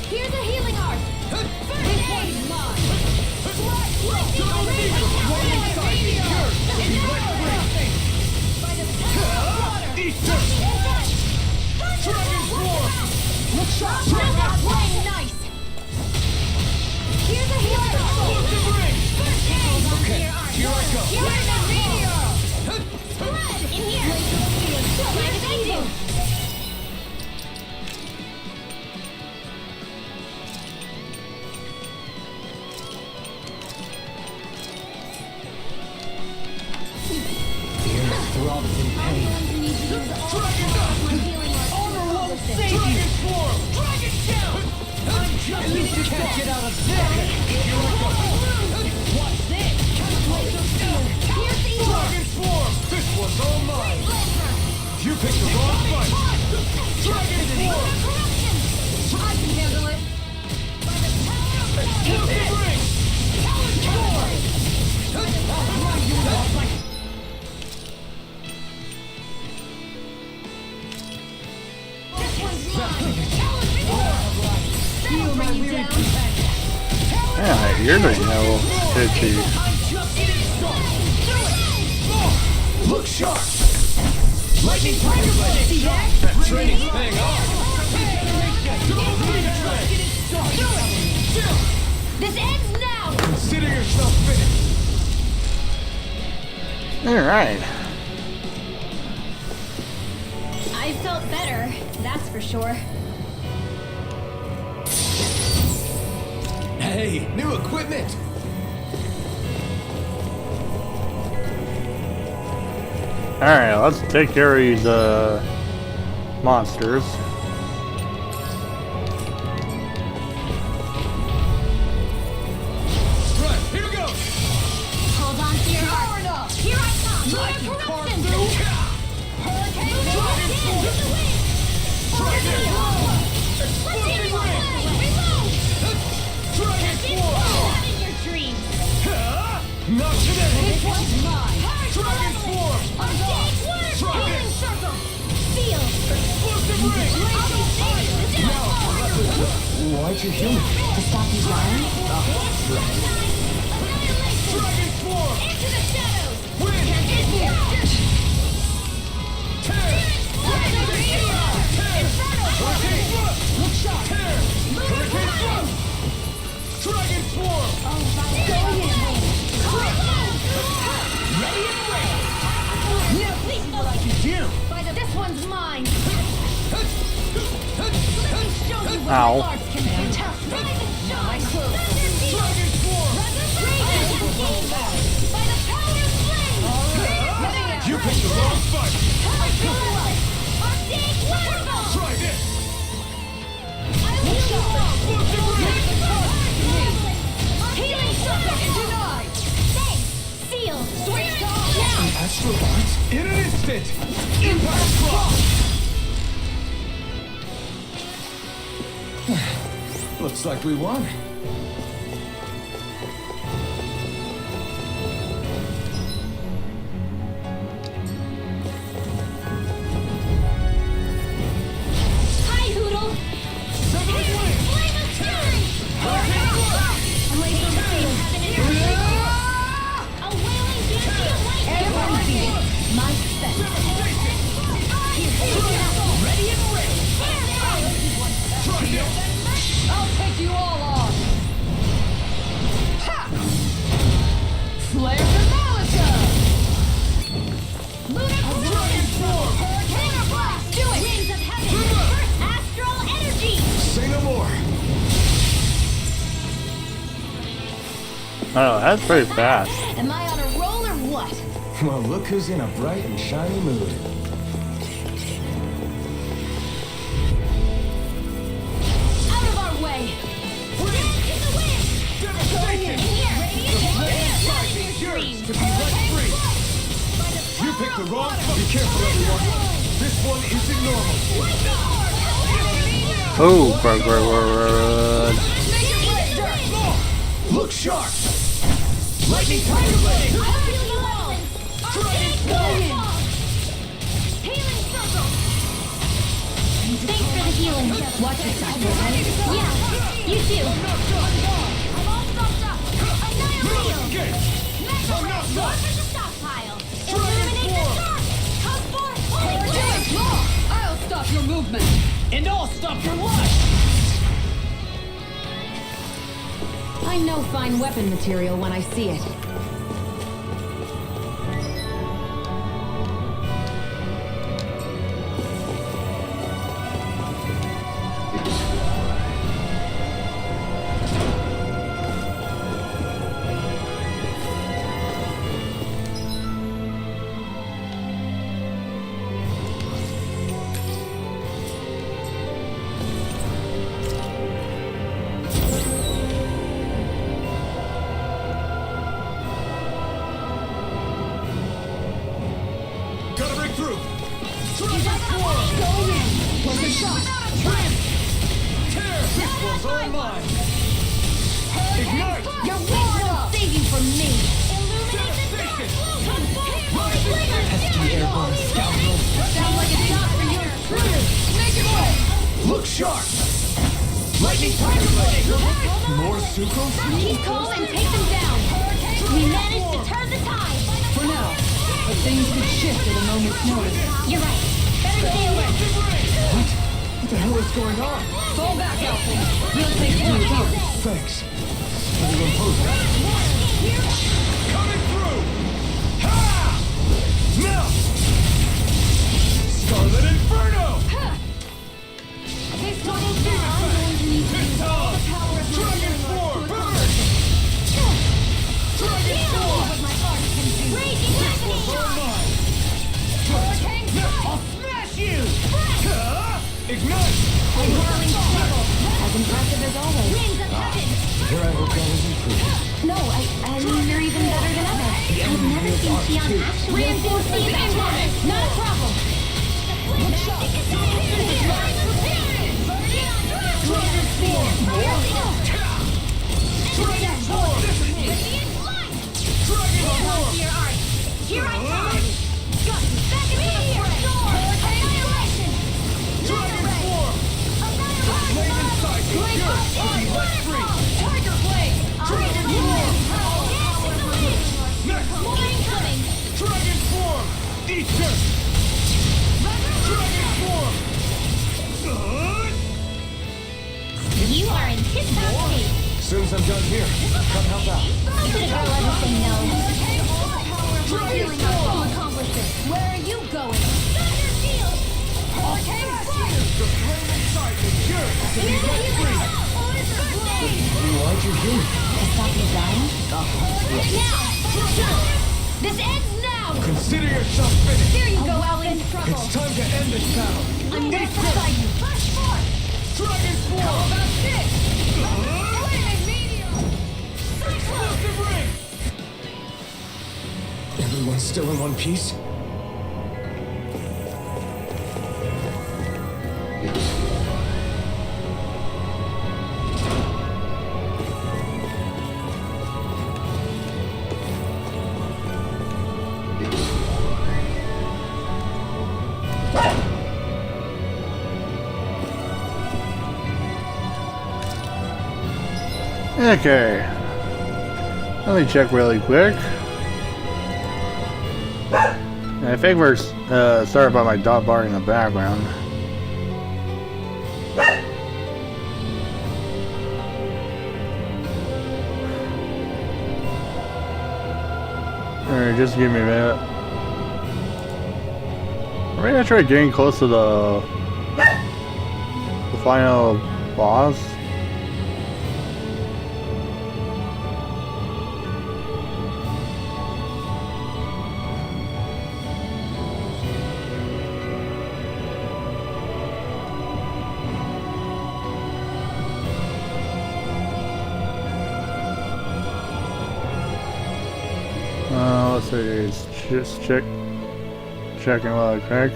Here's a healing art! First aid! Mine! Double demon flame inside me! Yours to be let free! By the power of water! Easter! Dragon swarm! Look sharp! Not playing nice! Here's a healing art! Explosive ring! First aid! Okay, here I go! Here's a meteor! Blood! In here! What did they do? Throbs in pain. Dragon Honor won't save Dragon swarm! Dragon down! At least you can't get out of this! What's this? Dragon swarm! This one's all mine! You picked the wrong fight! Dragon swarm! I can handle it. Explosive ring! Yeah, you're the yellow. Itchy. Look sharp! Lightning tiger blade! See that? That training's paying off! This ends now! Consider yourself finished! Alright. I felt better, that's for sure. Hey, new equipment! Alright, let's take care of these monsters. Right, here we go! Hold on to your heart. Here I come! Lunar corruption! Hurricane Dragon in the wind! Dragon Reload! Exploding ring! Reload! Dragon It's swarm! not in your dreams! Not today! This one's mine! Dragon Why'd you heal me? To stop you dying? Dragon Swarm! Into the shadows! Wind! Hurricane Thrust! Look sharp! Tear! Hurricane Thrust! Dragon Swarm! Ready and ready! Now please see what I can do! This one's mine! Show you what Ow. my arts can do! My clothes! Dragon Swarm! By the power of flame! You picked the wrong fight! Try this! Healing circle denied! Thanks! Seal! Switch to all now! Astral Arts in an instant! Impact Cross! Looks like we won. Hi, Hoodle! Seven Wind! Flame of Fury! Blazing Field! A wailing beauty of light! Everyone my set! Ready and ready! Try this! I'll take you all on! Ha! Flare Demolition! Dragon Swarm! Lunar Blast! Do it! Winds of Heaven! First Astral Energy! Say no more! Oh, that's pretty fast. Am I on a roll or what? Well, look who's in a bright and shiny mood. Out of our way! Dance in the wind! Devastation! Here! Yours to be let free! You picked the wrong fight! Be careful, everyone! This one isn't normal! Oh, Look sharp! Lightning Tiger Blade! Healing circle! Thanks for the healing. Watch yourself, yeah, you too. I'm all stocked up. Annihilate! Magma Sword for the stockpile. Illuminate the dark. Come forth, holy flame! I'll stop your movement! And I'll stop your life! I know fine weapon material when I see it. Gotta break through! This one's all mine! Ignite! Your wings will save you from me. Illuminate the dark. Come forth, holy flame! Pesky airborne scoundrel. Sounds like a job for your crew. Make it way! Look sharp! Lightning Tiger Blade! More sucrose? Keep calm and take them down. We managed to turn the tide. For now, but things could shift at a moment's notice. You're right. Better stay away. What the hell is going on? Fall back, Alphen. We'll take care of you. Thanks. Pretty imposing. Coming through! Ha! Now! Scarlet Inferno! This Double Demon Effect! Pistol! Dragon Swarm! Burn! Dragon Swarm! Raging Lightning! I'll smash you! Ignite! As impressive as always. Winds of Heaven! Here I hope that was improved. No, I mean you're even better than ever. I've never seen Xion actually reinforce the environment. Not a problem. Dragon Swarm! Dragon Swarm! Dragon Swarm! Here I come! Back into the fray! Annihilation! Dragon Swarm! Annihilation! Flame inside you! to be let free. Tiger Blade! Dragon Form! Next! Dragon Form! Eat this! Dragon Form! You are in tip-top shape. Soon as I'm done here, come help out. You could have told us to say no. Feeling our full accomplishment. Where are you going? Thunder Shield! Hurricane Fire! The flame inside me yearns to be let free. Why'd you do it? To stop you dying? Now! This ends now! Consider yourself finished. There you go, Alphen. It's time to end this battle. I'm right beside you. Push forth! Dragon How Form! about this? Flaming meteor! Explosive ring! Everyone's still in one piece? Okay. Let me check really quick. I think we're started by my dot bar in the background. Alright, just give me a minute. I'm gonna try getting close to the final boss. Let's see, it's just checking really quick.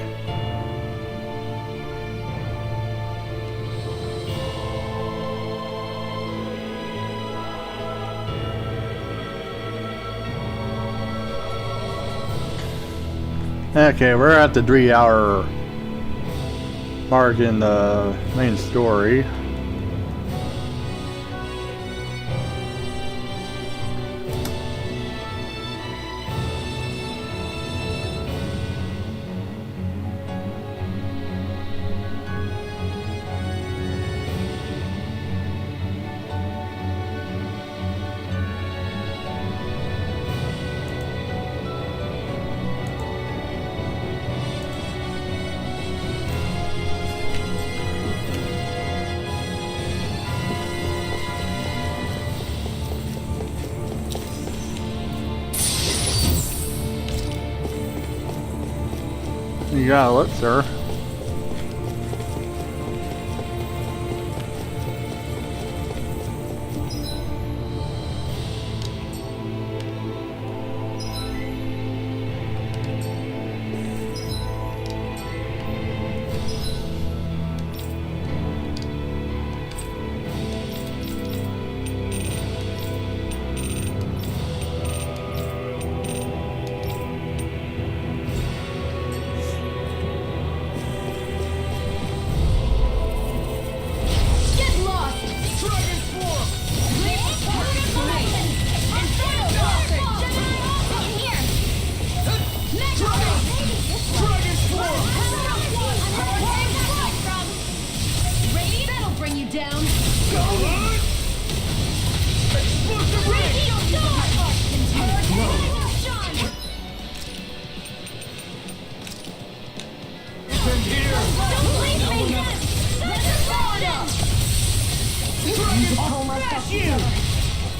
Okay, we're at the 3-hour mark in the main story. You got a look, sir.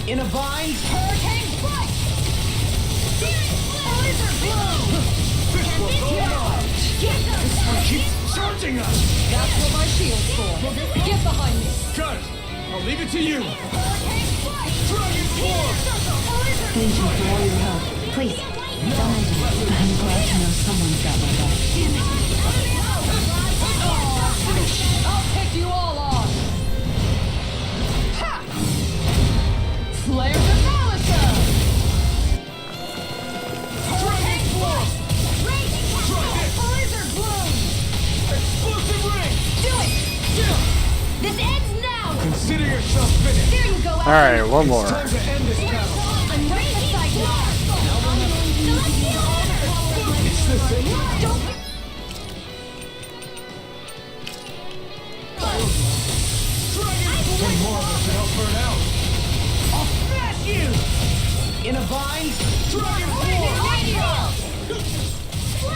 In a bind? Hurricane Flight! Blizzard Bloom! This one keeps charging us! That's what my shield's for. Get behind me. Got it! I'll leave it to you! Hurricane Flight! Dragon Form! Thank you for all your help. Please, don't mention it. I'm glad to know someone's got my back. I'll pick you all on! Ha! Flare the Malachor! Dragon Form! Blizzard Bloom! Explosive ring! Do it! This ends now! Consider yourself finished. There you go. Alright, one more. Time to end this battle. I'm right beside you. It's the thing. Don't. One more of us and I'll burn out. I'll smash you! In a bind? Dragon Form!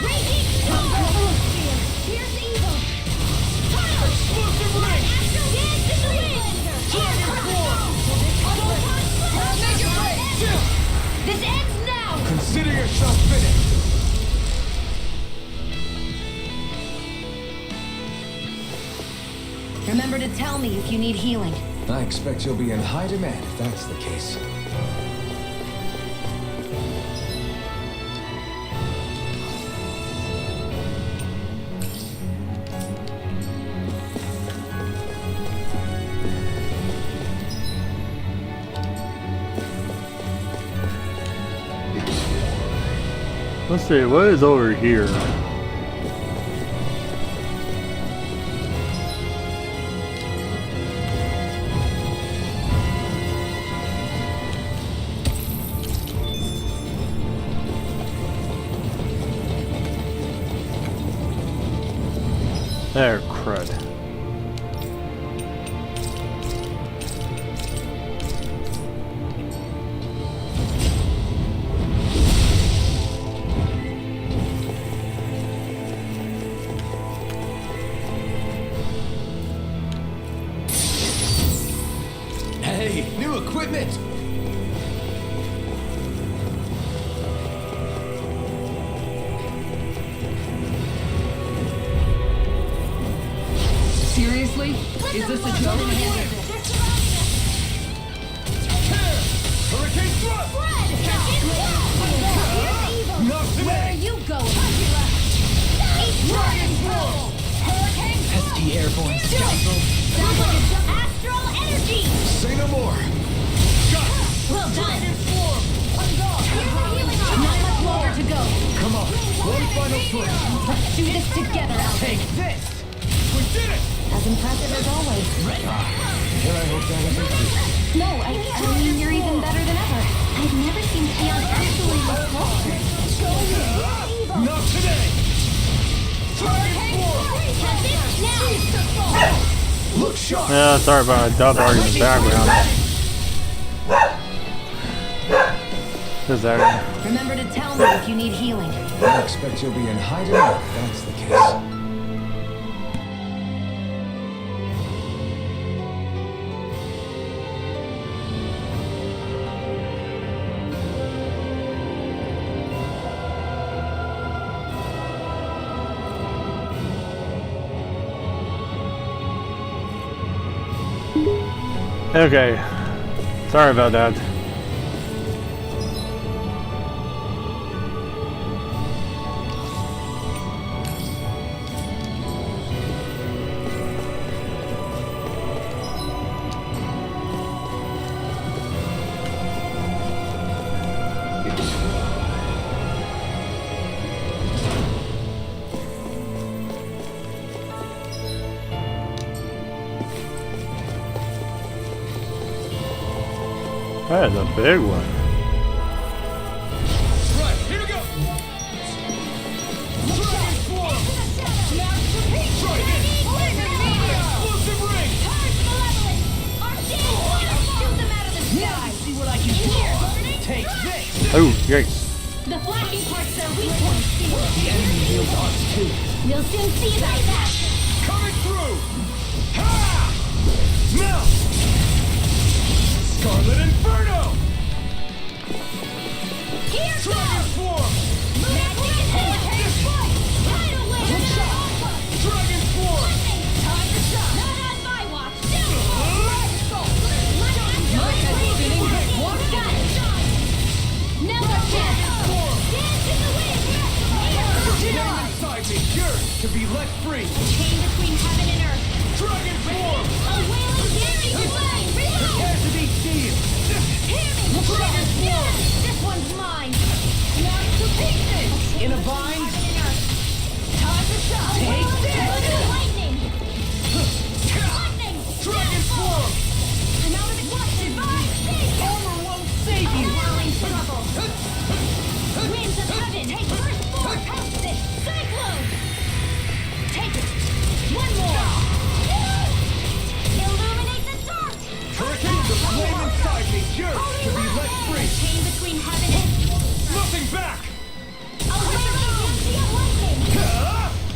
Raging storm. Here's evil. Explosive ring! Dance in the wind. Dragon Form! Make your way. This ends now. Consider yourself finished. Remember to tell me if you need healing. I expect you'll be in high demand if that's the case. Let's see, what is over here? There, crud. Hey, new equipment! Seriously? Is this a joke? Hurricane thrust! Not Where are today! you going? Dragon Roll. Hurricane. Pesky airborne scoundrel. Sounds like it's astral energy. Say no more! Got it! Well done. Dragon Form! I'm gone. Not much longer to go. Come on, one final push! Let's do this together, Alphen. Take this. We did it! As impressive as always. Here I hope that wasn't true. No, I mean, you're even better than ever. I've never seen Theon actually look closer. Not today! Dragon Form! Look sharp! Yeah, sorry about a dub art in the background. Is that Remember to tell me if you need healing. I expect you'll be in high demand if that's the case. Okay. Sorry about that. That is a big one. Right, here we go! Dragon Form! Try this! Explosive ring! Now you see what I can do. Take this. Oh, yikes. The flashing parts are weak points. The enemy wields ours too. We'll soon see about that. Coming through! Ha! Melt! Scarlet Inferno! Here Dragon goes! Form! Magic and hurricane strike! Tidal wave! Dragon Form! Time to shine! Not on my watch! Now let's dance! Dance in the wind! Stay inside me! Yours to be let free!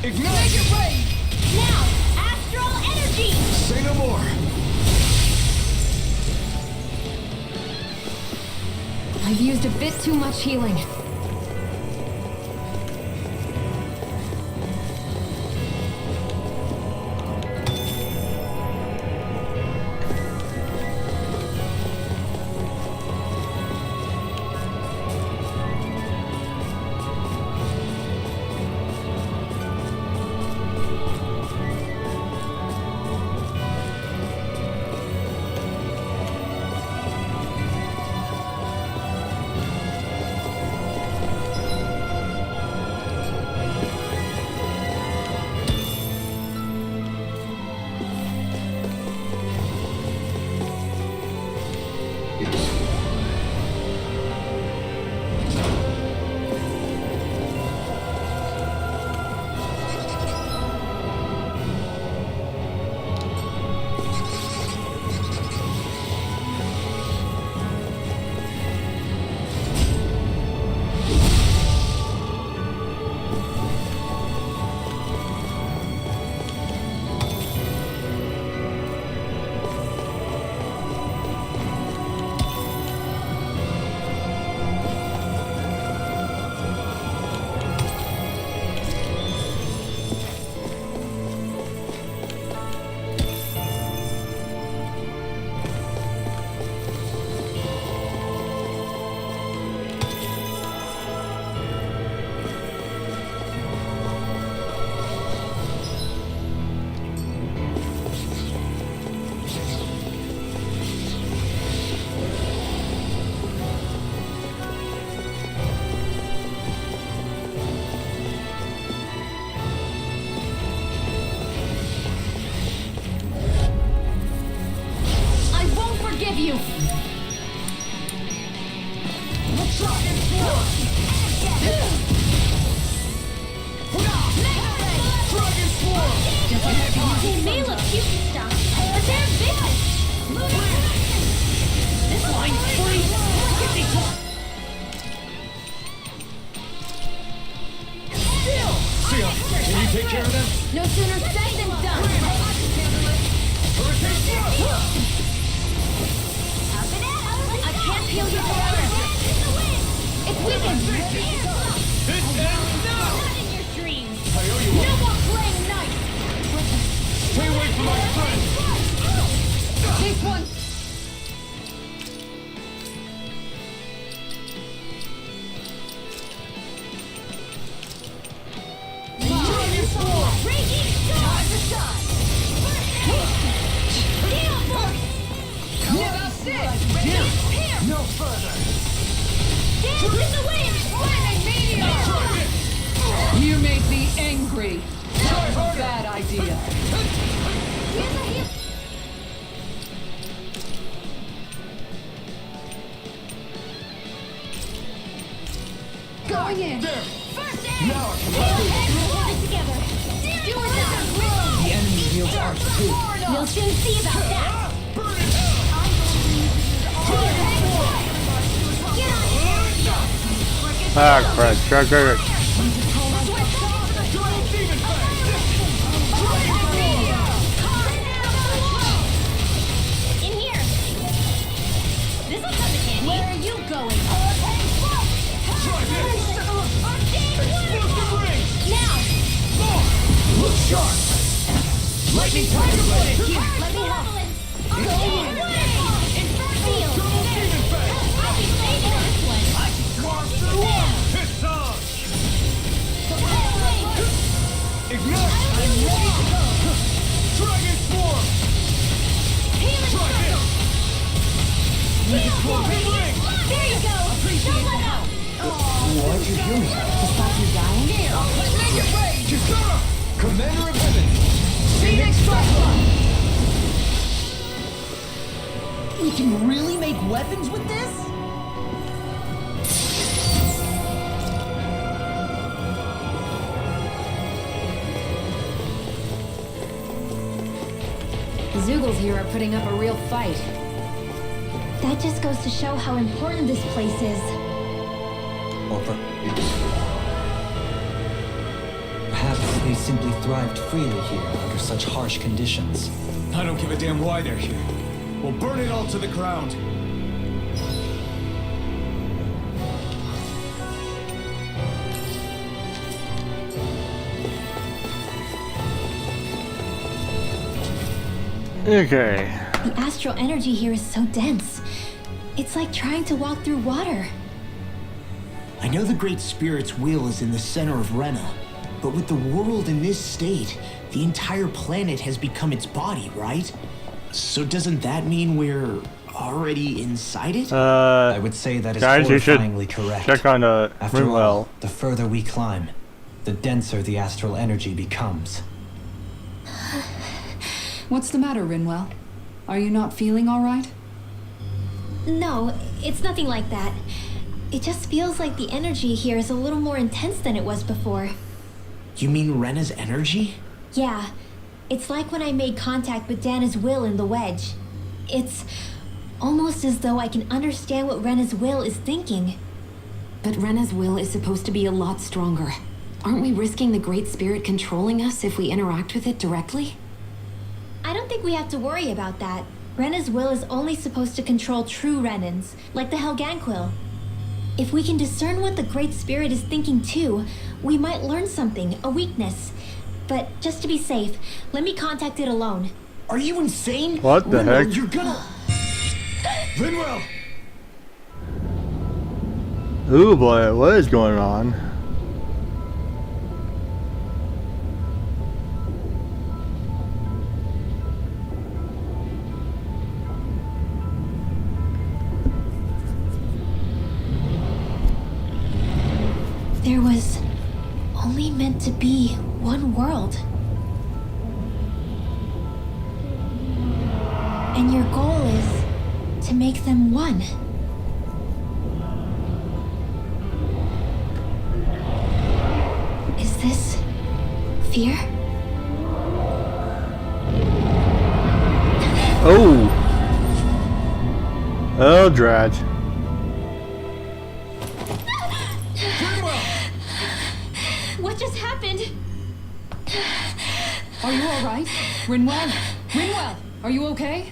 Make it rain! Now, astral energy! Say no more! I've used a bit too much healing. They may look cute and stuff, but they're big. This line's free. Sia, can you take care of them? No sooner said than done. I can't peel you forever. It's weakened. This ends now! Not in your dreams. I owe you No one. more playing nice. Stay away from my friend! This one! Dragon Form! Raging Storm! Steel Force! No further! Dance in the wind! Flaming meteor! You made me angry. Try harder! Bad idea. Going in. There! First aid! Now I can let Hands together! Do it now! The enemy wields arms too. You'll soon see about that! Burn it down! Get on it! Ah, crap. Check it. In here! This'll come in handy! Where are you going? Try this! Explosive ring! Now! Look sharp! Lightning tiger blade! Let me help! Go in! Feel! Double demon face! I'll be saving this one! Monster one! Piss on! Ignite! I'm ready to go! Dragon Form! Healing Try this! Explosive ring! There you go! Don't let up! Why'd you heal me? To stop you dying? Make it rain! Kisara! Commander of Heaven! Phoenix Strike! We can really make weapons with this? The Zoogles here are putting up a real fight. That just goes to show how important this place is. Or perhaps likely simply thrived freely here under such harsh conditions. I don't give a damn why they're here. We'll burn it all to the ground. Okay. The astral energy here is so dense. It's like trying to walk through water. I know the Great Spirit's will is in the center of Rena, but with the world in this state, the entire planet has become its body, right? So doesn't that mean we're already inside it? I would say that is guys, you should horrifyingly correct. check on the After room all, well. the further we climb, the denser the astral energy becomes. What's the matter, Rinwell? Are you not feeling all right? No, it's nothing like that. It just feels like the energy here is a little more intense than it was before. You mean Rena's energy? Yeah, it's like when I made contact with Dana's will in the wedge. It's almost as though I can understand what Rena's will is thinking. But Rena's will is supposed to be a lot stronger. Aren't we risking the Great Spirit controlling us if we interact with it directly? I don't think we have to worry about that. Rena's will is only supposed to control true Renans, like the Helganquil. If we can discern what the Great Spirit is thinking too, we might learn something, a weakness. But just to be safe, let me contact it alone. Are you insane? What the Rinwell, heck? you're gonna... Rinwell! Ooh boy, what is going on? There was only meant to be one world. And your goal is to make them one. Is this fear? Oh! Oh, drat. What just happened? Are you all right? Rinwell? Rinwell, are you okay?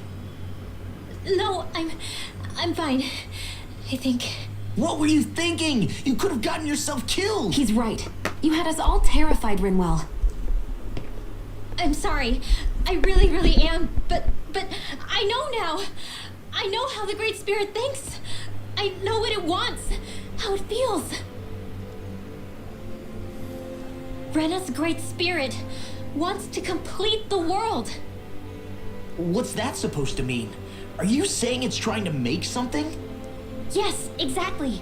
No, I'm fine. I think. What were you thinking? You could have gotten yourself killed! He's right. You had us all terrified, Rinwell. I'm sorry. I really am. But I know now. I know how the Great Spirit thinks. I know what it wants. How it feels. Rena's Great Spirit wants to complete the world. What's that supposed to mean? Are you saying it's trying to make something? Yes, exactly.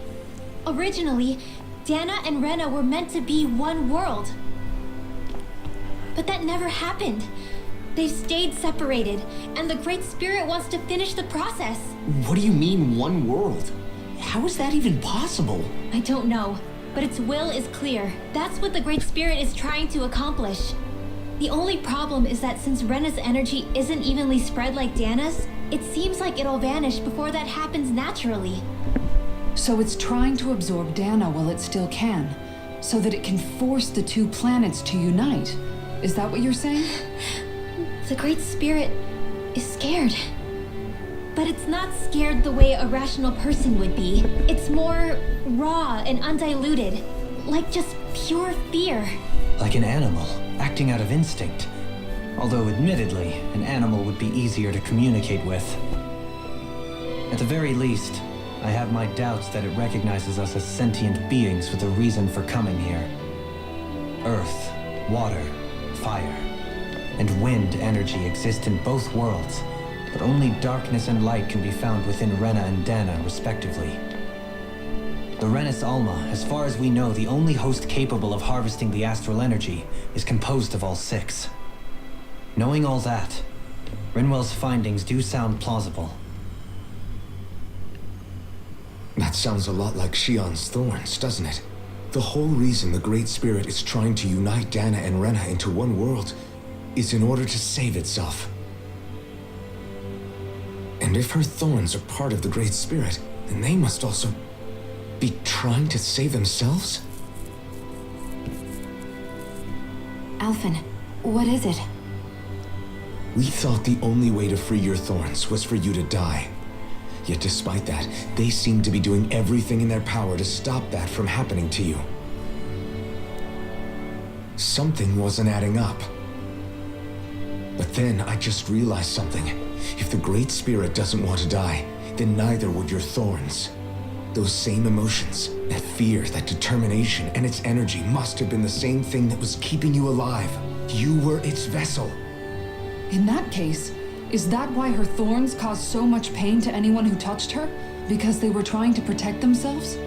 Originally, Dana and Rena were meant to be one world. But that never happened. They've stayed separated, and the Great Spirit wants to finish the process. What do you mean, one world? How is that even possible? I don't know, but its will is clear. That's what the Great Spirit is trying to accomplish. The only problem is that since Rena's energy isn't evenly spread like Dana's, it seems like it'll vanish before that happens naturally. So it's trying to absorb Dana while it still can, so that it can force the two planets to unite. Is that what you're saying? The Great Spirit is scared. But it's not scared the way a rational person would be. It's more raw and undiluted, like just pure fear. Like an animal, acting out of instinct. Although admittedly, an animal would be easier to communicate with. At the very least, I have my doubts that it recognizes us as sentient beings with a reason for coming here. Earth, water, fire, and wind energy exist in both worlds, but only darkness and light can be found within Rena and Dana, respectively. The Renis Alma, as far as we know, the only host capable of harvesting the astral energy, is composed of all six. Knowing all that, Rinwell's findings do sound plausible. That sounds a lot like Shion's thorns, doesn't it? The whole reason the Great Spirit is trying to unite Dana and Rena into one world is in order to save itself. And if her thorns are part of the Great Spirit, then they must also be trying to save themselves? Alphen, what is it? We thought the only way to free your thorns was for you to die. Yet despite that, they seem to be doing everything in their power to stop that from happening to you. Something wasn't adding up. But then I just realized something. If the Great Spirit doesn't want to die, then neither would your thorns. Those same emotions, that fear, that determination, and its energy must have been the same thing that was keeping you alive. You were its vessel. In that case, is that why her thorns caused so much pain to anyone who touched her? Because they were trying to protect themselves?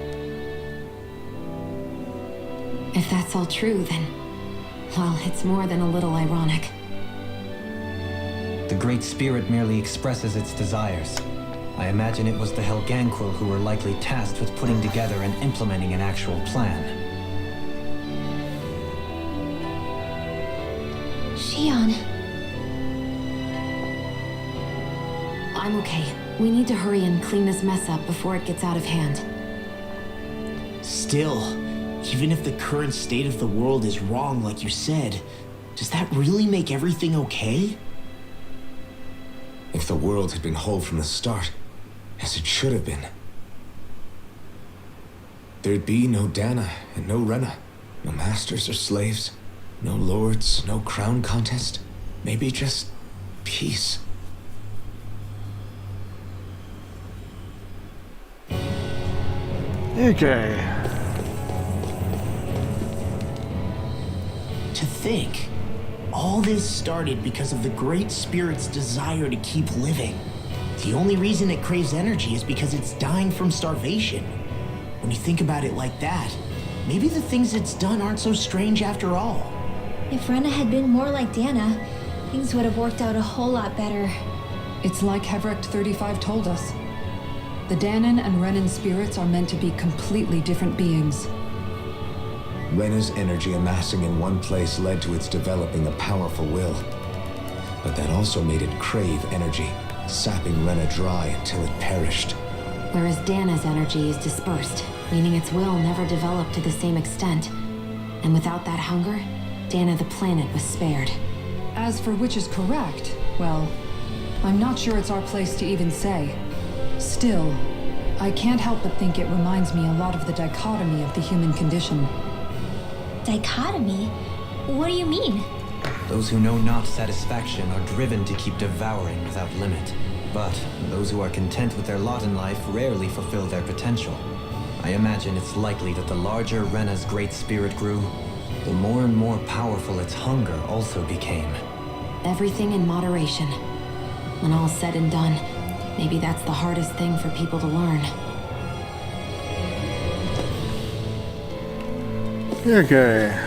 If that's all true, then... well, it's more than a little ironic. The Great Spirit merely expresses its desires. I imagine it was the Helganquil who were likely tasked with putting together and implementing an actual plan. Shion. I'm okay. We need to hurry and clean this mess up before it gets out of hand. Still, even if the current state of the world is wrong like you said, does that really make everything okay? If the world had been whole from the start, as it should have been, there'd be no Dana and no Rena, no masters or slaves, no lords, no crown contest, maybe just peace. Okay. To think, all this started because of the Great Spirit's desire to keep living. The only reason it craves energy is because it's dying from starvation. When you think about it like that, maybe the things it's done aren't so strange after all. If Rena had been more like Dana, things would have worked out a whole lot better. It's like Hevrecht 35 told us. The Danan and Renan spirits are meant to be completely different beings. Rena's energy amassing in one place led to its developing a powerful will. But that also made it crave energy, sapping Rena dry until it perished. Whereas Dana's energy is dispersed, meaning its will never developed to the same extent. And without that hunger, Dana the planet was spared. As for which is correct, well, I'm not sure it's our place to even say. Still, I can't help but think it reminds me a lot of the dichotomy of the human condition. Dichotomy? What do you mean? Those who know not satisfaction are driven to keep devouring without limit. But those who are content with their lot in life rarely fulfill their potential. I imagine it's likely that the larger Rena's Great Spirit grew, the more and more powerful its hunger also became. Everything in moderation. When all's said and done, maybe that's the hardest thing for people to learn. Okay.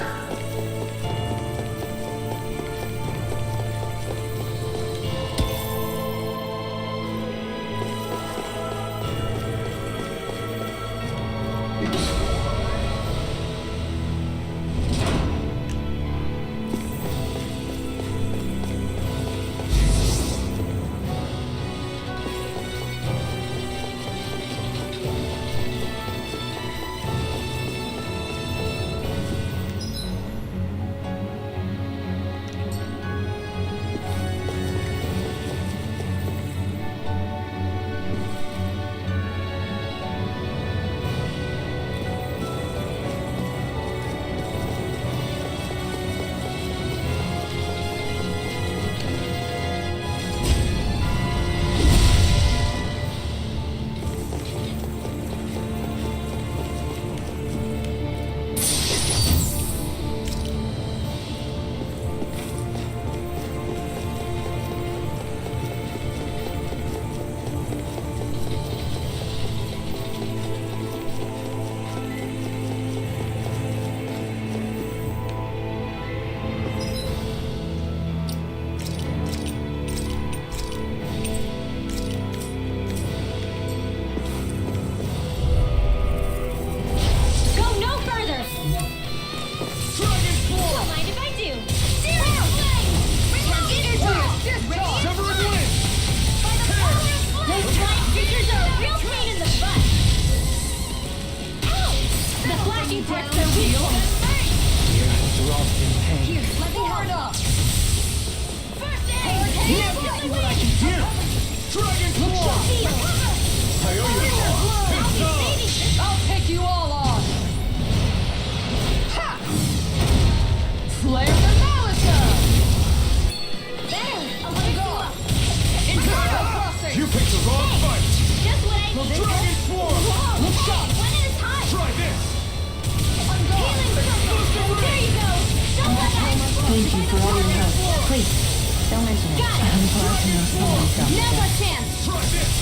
You picked the wrong fight! Just what I need. Dragon Swarm! Whoa, Look hey, sharp! one at a time. Try this! Healing circle. There you go. Don't let that Thank you for all your help. Please, don't mention it. Got it. I'm glad to know someone's got Now that. a chance. Try this!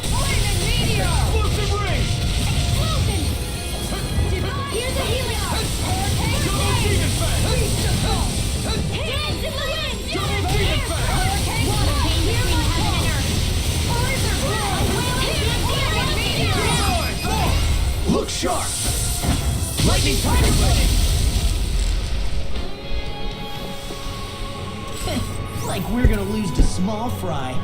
Flaming meteor! Explosive ring! Explosion. Here's a healing arm. Double demon fang! Dance in the wind. Double demon fang! What a pain between heaven and earth. Laser blast. Meteor. Look sharp! Lightning tiger ready! Like we're gonna lose to small fry.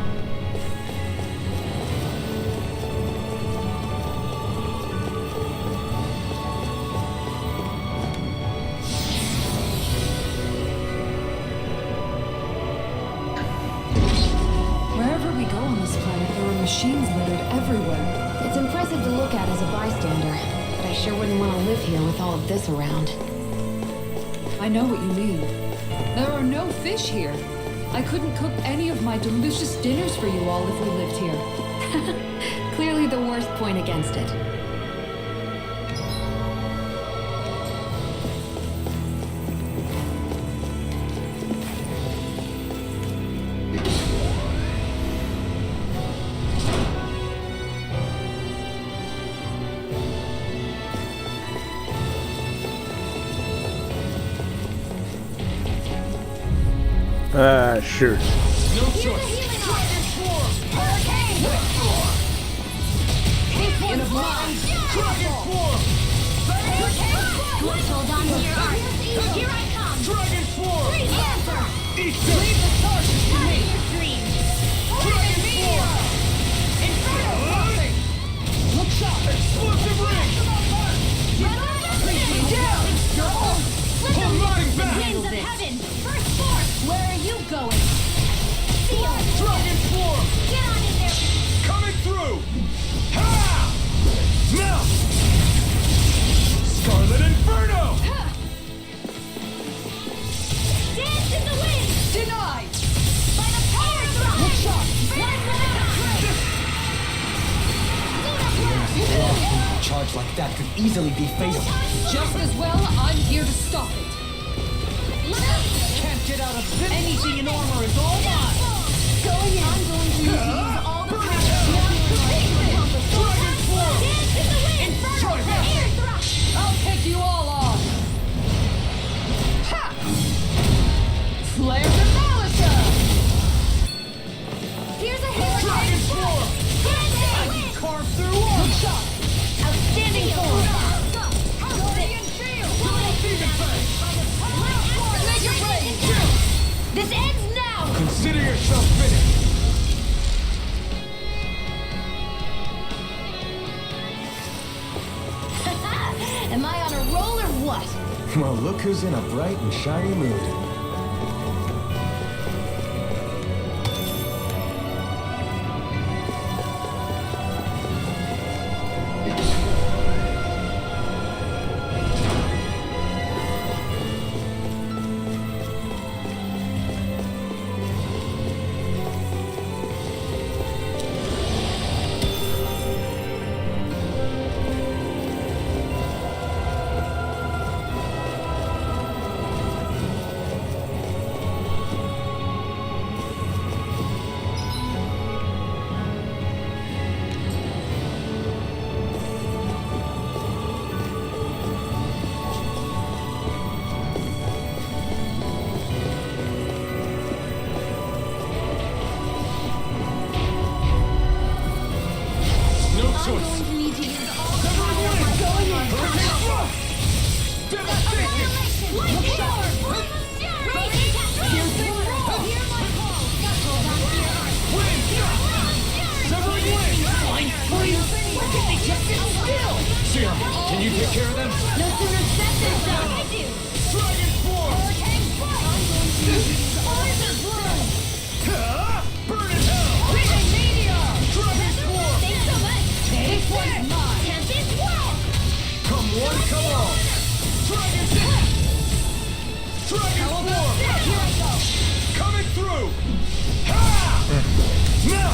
Wherever we go on this planet, there are machines littered everywhere. It's impressive to look at as a bystander, but I sure wouldn't want to live here with all of this around. I know what you mean. There are no fish here. I couldn't cook any of my delicious dinners for you all if we lived here. Clearly the worst point against it. Sure. No choice! In a blind! Dragon Swarm! Hold on to your arm. Here I come. Dragon Swarm! Answer. Eat them! Leave the Starship to me! Your dreams. Flaming meteor! Inferno crossing! Look sharp! Explosive ring! Colliding back! Winds of heaven. First force. Where are you going? Feel it. Dragon Swarm! Get on in there. Coming through! Ha! Now! Scarlet Inferno! Dance in the wind. Denied! By the power of the Look sharp! A charge like that could easily be fatal. Just as well, I'm here to stop it. Can't get out of this. Anything in armor is all mine. Going in. I'm going to use all the power. Dragon Swarm! Dance in the wind. Try this! Air thrust. I'll take you all on. Ha! Flare the Malisa! Here's a hit. Dragon Swarm! Dance in the wind. Carve through armor! Outstanding form. Guardian shield! Demon fang! Make your break. This ends now. Consider yourself finished! Am I on a roll or what? Well, look who's in a bright and shiny mood. No I'm choice! going to need to use all the power of my going in. Devastation! Lightning power. Piercing roll. Hear my call. Hold on to your arm. Wind! Severing wind! Blind freeze. Why can't they just sit still? Serum, can you take care of them? No sooner said than done. I do. Dragon Swarm! Hurricane flight. I'm going to use laser bloom. Burn in hell! Flaming meteor! Dragon Swarm! Thanks so much. This one's mine! Tempest well. Come one, come all! Dragon Dragon How Swarm! about this? Here I go! Coming through! Ha! Now!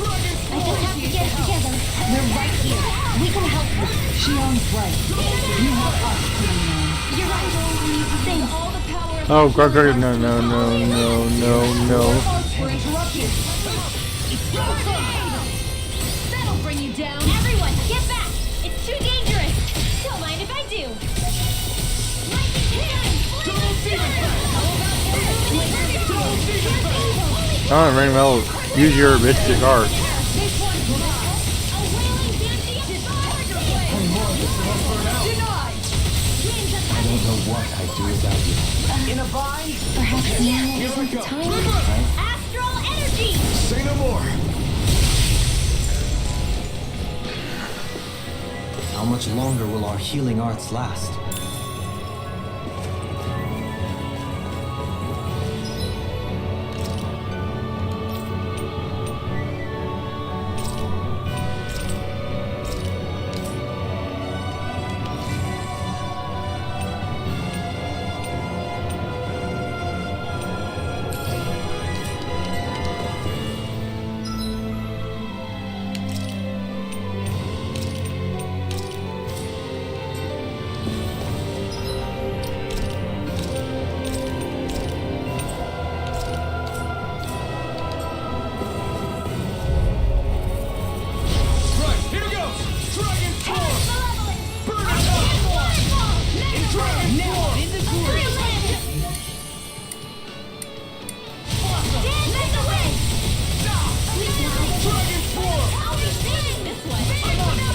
I just have to get it together. We're right here. We can help you. Shion's right. You have us to lean on. You're right. Thanks. All the power of Oh, Gregory, no, no, no, no, no, no. we're interrupted. That'll bring you down. Everyone, get back! It's too dangerous! Don't mind if I do. Lightning cannon! Double demon back! Alright, Rainbow, use your mystic art. This one's mine! A wailing dancing fire! Denied. I don't know what I'd do without you. Perhaps now isn't the time. Astral energy! Say no more. How much longer will our healing arts last? Right, here goes. Dragon form. Burn it up. In dragon form. In the group! Dance in the wind! Dragon form. I'll be singing this one! I'm on it.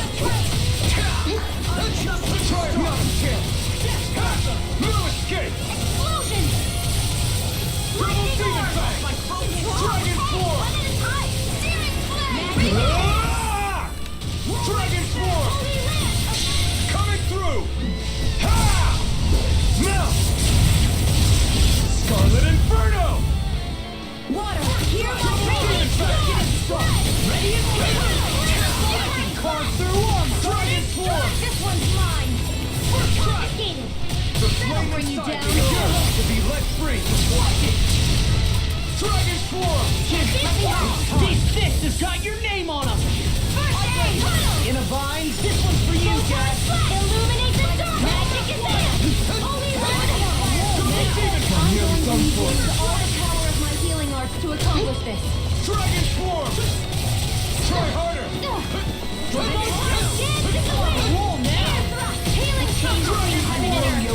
Try not to kill. No escape. Explosion! Double demon back. Dragon form. One at a time! Searing flame! Ah! Dragon form. Holy land! Coming through. Ha! Now. Scarlet Inferno. Water! Here Double goes demon back. Ready and Carve through armor. Dragon form. This one's mine! We're confiscated! The flame bring you inside down. you yearns to be let free. Watch it. Dragon form. This fist has got your name on them! In a vine, this one's for you, Jack! Illuminate the dark! Magic is in! Holy land! I'm going to use all the power of my healing arts to accomplish this. Dragon form. Try harder. Healing change between heaven and earth.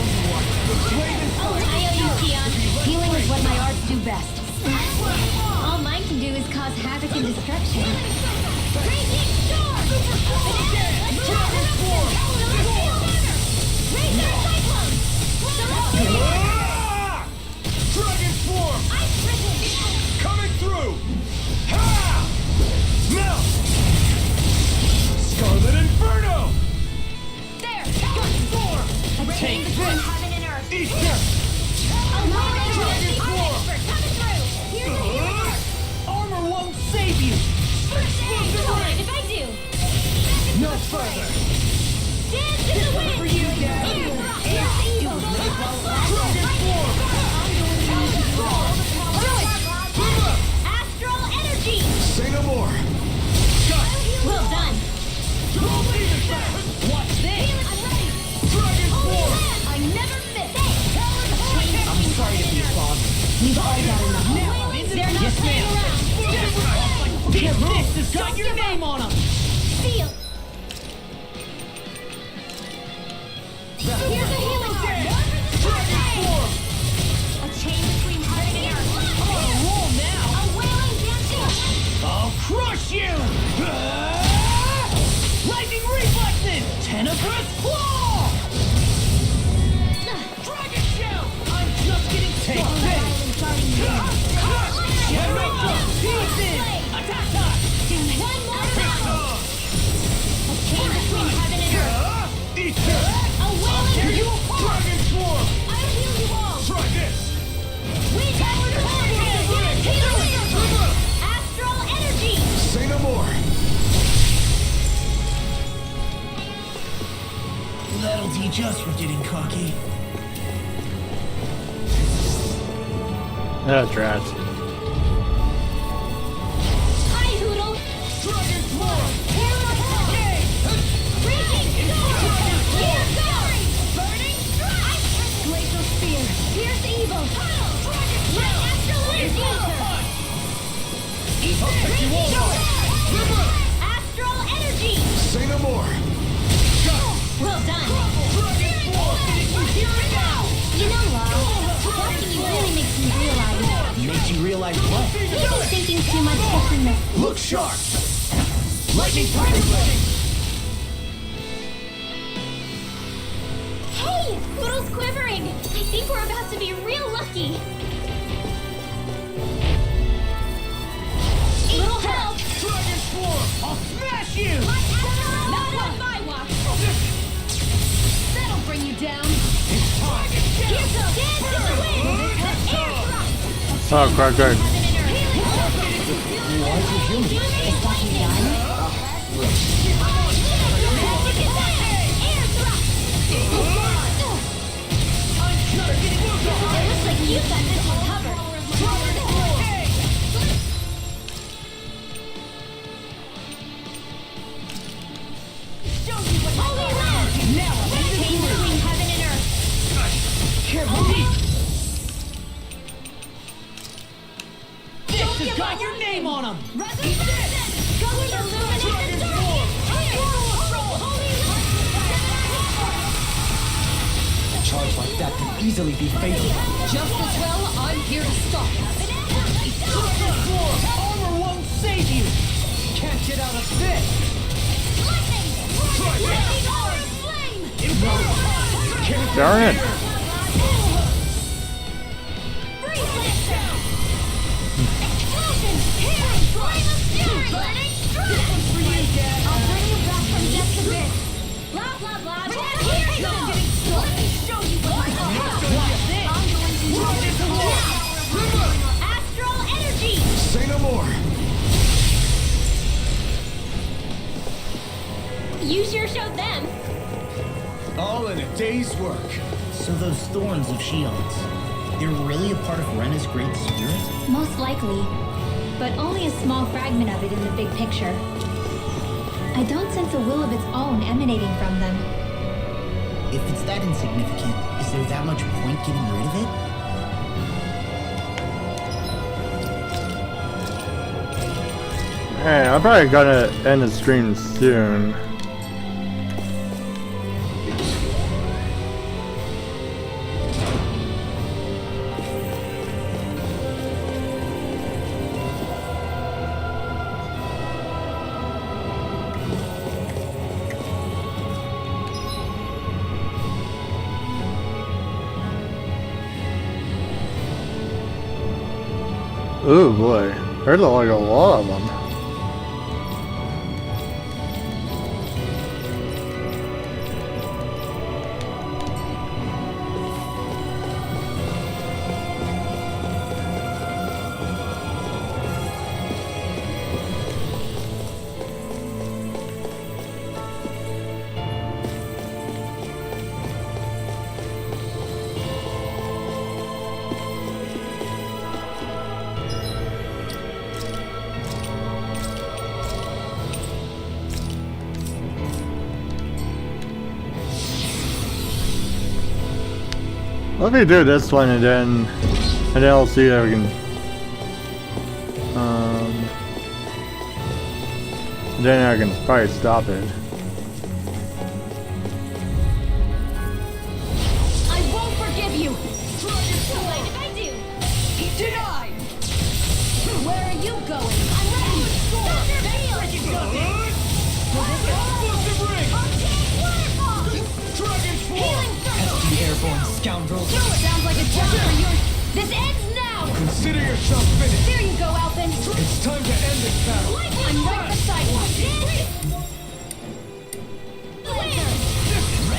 Oh, I owe you, Keon. Healing is what my arts do best. All mine can do is cause havoc and destruction. Raging storm! Dragon form! Raise our cyclone! Ah! Dragon form. Ice prison! Coming through. Ha! Now. Scarlet Inferno. There! Gun form! Take this! Heaven and earth! Eat this. Dragon form! Coming through! Here's the healing arts! Armor won't save you! Don't mind if I do! No further. Dance in the wind! For you, Dad! Evil! Dragon form. Astral energy! Say no more. Got it. Well done! Double demon back. Watch this! I'm ready! Dragon form. I never miss! I'm sorry to be a bother. We've all got enough. They're not playing around! This fist has got your name on them! Feel! Here's a healing surge! Dragon form. A chain between heaven and earth! Roll now! A wailing dancing! I'll crush you! Lightning reflexes! Tenebrous claw! Dragon shell! I'm just getting started! Pieces! Attack time! One more time! A chain between heaven and earth! Eat this. A wailing Dragon form. I'll heal you all! Try this. We powered Astral energy! Say no more. That'll teach us for getting cocky. That's rats. Hi, Hoodle! Nice play. You're thinking too much between this. Look sharp! Lightning timing ready! Hey! Poodle's quivering! I think we're about to be real lucky. Little help! Dragon Swarm! I'll smash you! Not on my watch. That'll bring you down. It's time! Here goes! Dance in the wind! Air thrust! Oh, crap, crap. It looks like you've got this one covered. Holy land! Now I'm Change between heaven and earth. Careful! This has got your name on him! Go and illuminate the dark! A charge like that can easily be fatal. Just as well, I'm here to stop it. Dragon Swarm! Armor won't save you! Can't get out of this! Darn it. I'll bring you back from just a bit. Blah, blah, blah. Here we go. Let me show you what I got. I'm going to use it now. Astral energy. Say no more! You sure showed them. All in a day's work. So those thorns of shields, they're really a part of Rena's great spirit? Most likely, but only a small fragment of it in the big picture. I don't sense a will of its own emanating from them. If it's that insignificant, is there that much point getting rid of it? Hey, I'm probably gonna end the stream soon. Oh boy, there's like a lot of them. Let me do this one and then I'll see if I can then I can probably stop it. I won't forgive you. Too late if I do. Denied. Where are you going? I'm ready. Thunder field. Explosive ring! Waterfall. Dragon Healing circle. The airborne scoundrel. Sounds like a job for yours. This ends now. Consider yourself finished. There you go, Alphen. It's time to end this battle. I'm right beside you.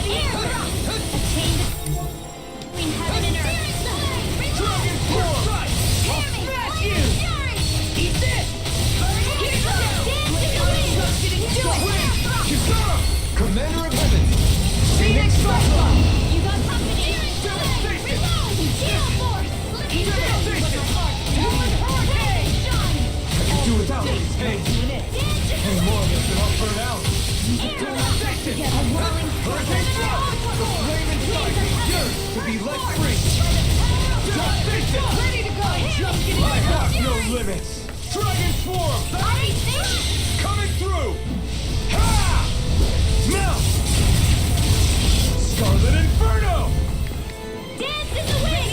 Air thrust. A chain between heaven and earth. Dragon Swarm! I'll smash you! Eat this. Here goes. Dance in the wind. Do it. Kisara! Commander of Heaven! Phoenix Strike. You got company. Reload. Shield force. Eat this. I can do without these things. Any more of us and I'll burn out. Hurricane Thrust! The flame inside me yearns to be let free! Just face it! Ready to go. I have no limits! Dragon Swarm! Coming through! Ha! Now! Scarlet Inferno! Dance in the wind.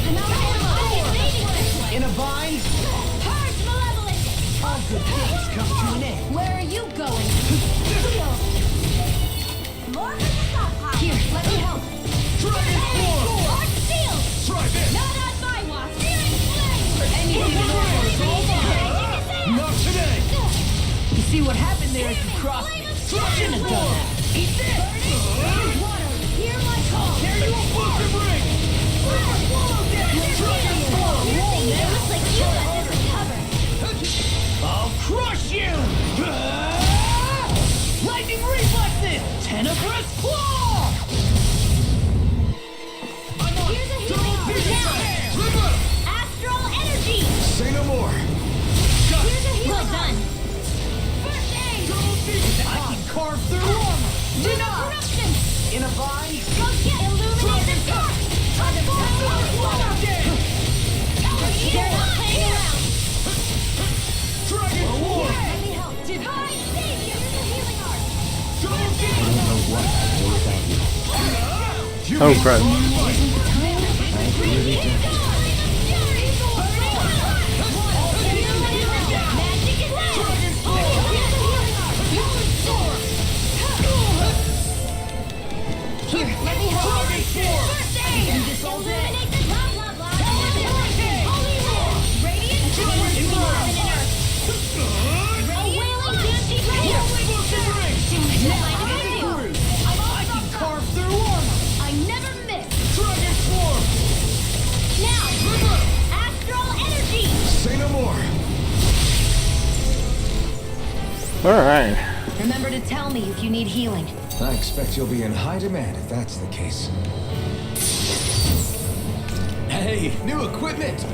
I'm out of ammo. good things come to an end. Where are you going? More for the stockpile. Here, let me help. Dragon Form! Art Steel! Try this! Not on my watch! Searing Flame! Anything in order is all mine. Not today! You see what happened there as you crossed me? Shouldn't have done that. Eat this! Water! Hear my call! There you Explosive ring! Dragon Form! It looks like you got this covered. I'll crush you! Lightning reflexes! Tenebrous claw! I'm on! Here's a Double healing pivot! now. River! Astral energy! Say no more. Here's a healing Well done. First aid! Double pivot! I can carve through armor! Deny! Corruption! In a bind? Go get illuminated spark! Transform! They're not playing around! Dragon Form! Let me help! Divine Savior! Here's a healing art! Double pivot! Oh crap. Here, let me help. First aid! Illuminate the blah blah blah. Holy war! Radiant Radiant Wailing Dancy I can carve through armor! I never miss! Dragon Form! Now! Astral energy! Say no more. Alright. Remember to tell me if you need healing. I expect you'll be in high demand if that's the case. Hey, new equipment!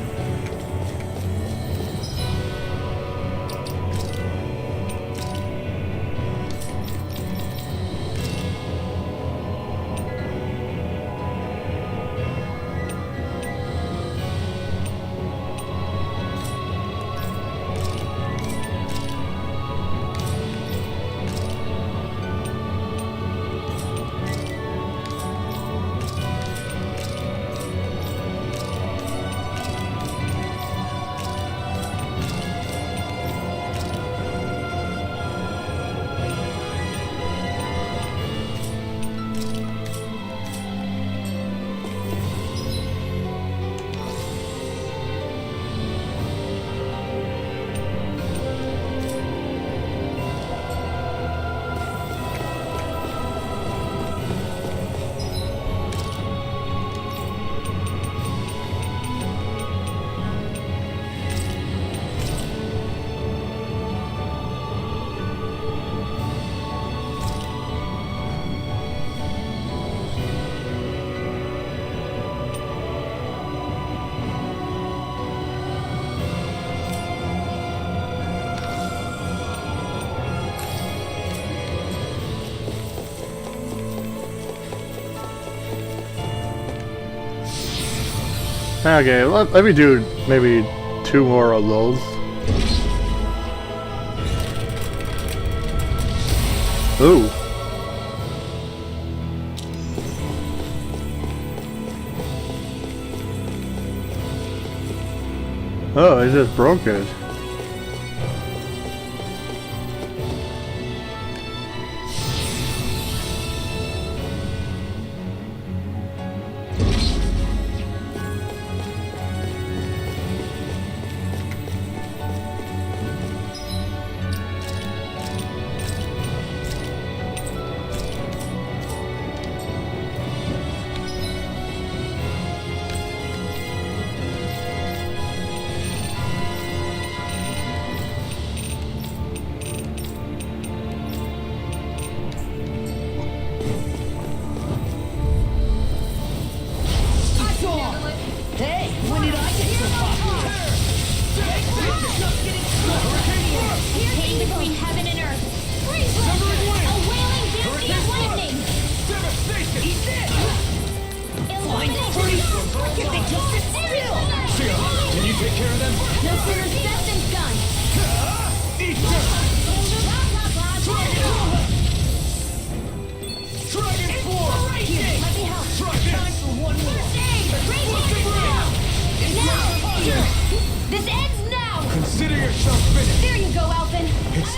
Okay, let me do maybe 2 more of those. Ooh. Oh, I just broke it. Hey, when did I get so popular? Piercing between heaven and earth. Freeze blast! A wailing dancy of lightning! Devastation! Eat this! Illuminate Pretty the sure dark if they just sit still! Shia, can you take care of them? No sooner said than done. Eat this! Blah blah blah. Dragon Form! Here, let me help. Try this! Time for one more. First aid! Radiant now! Now! This ends now! Consider yourself finished! There you go,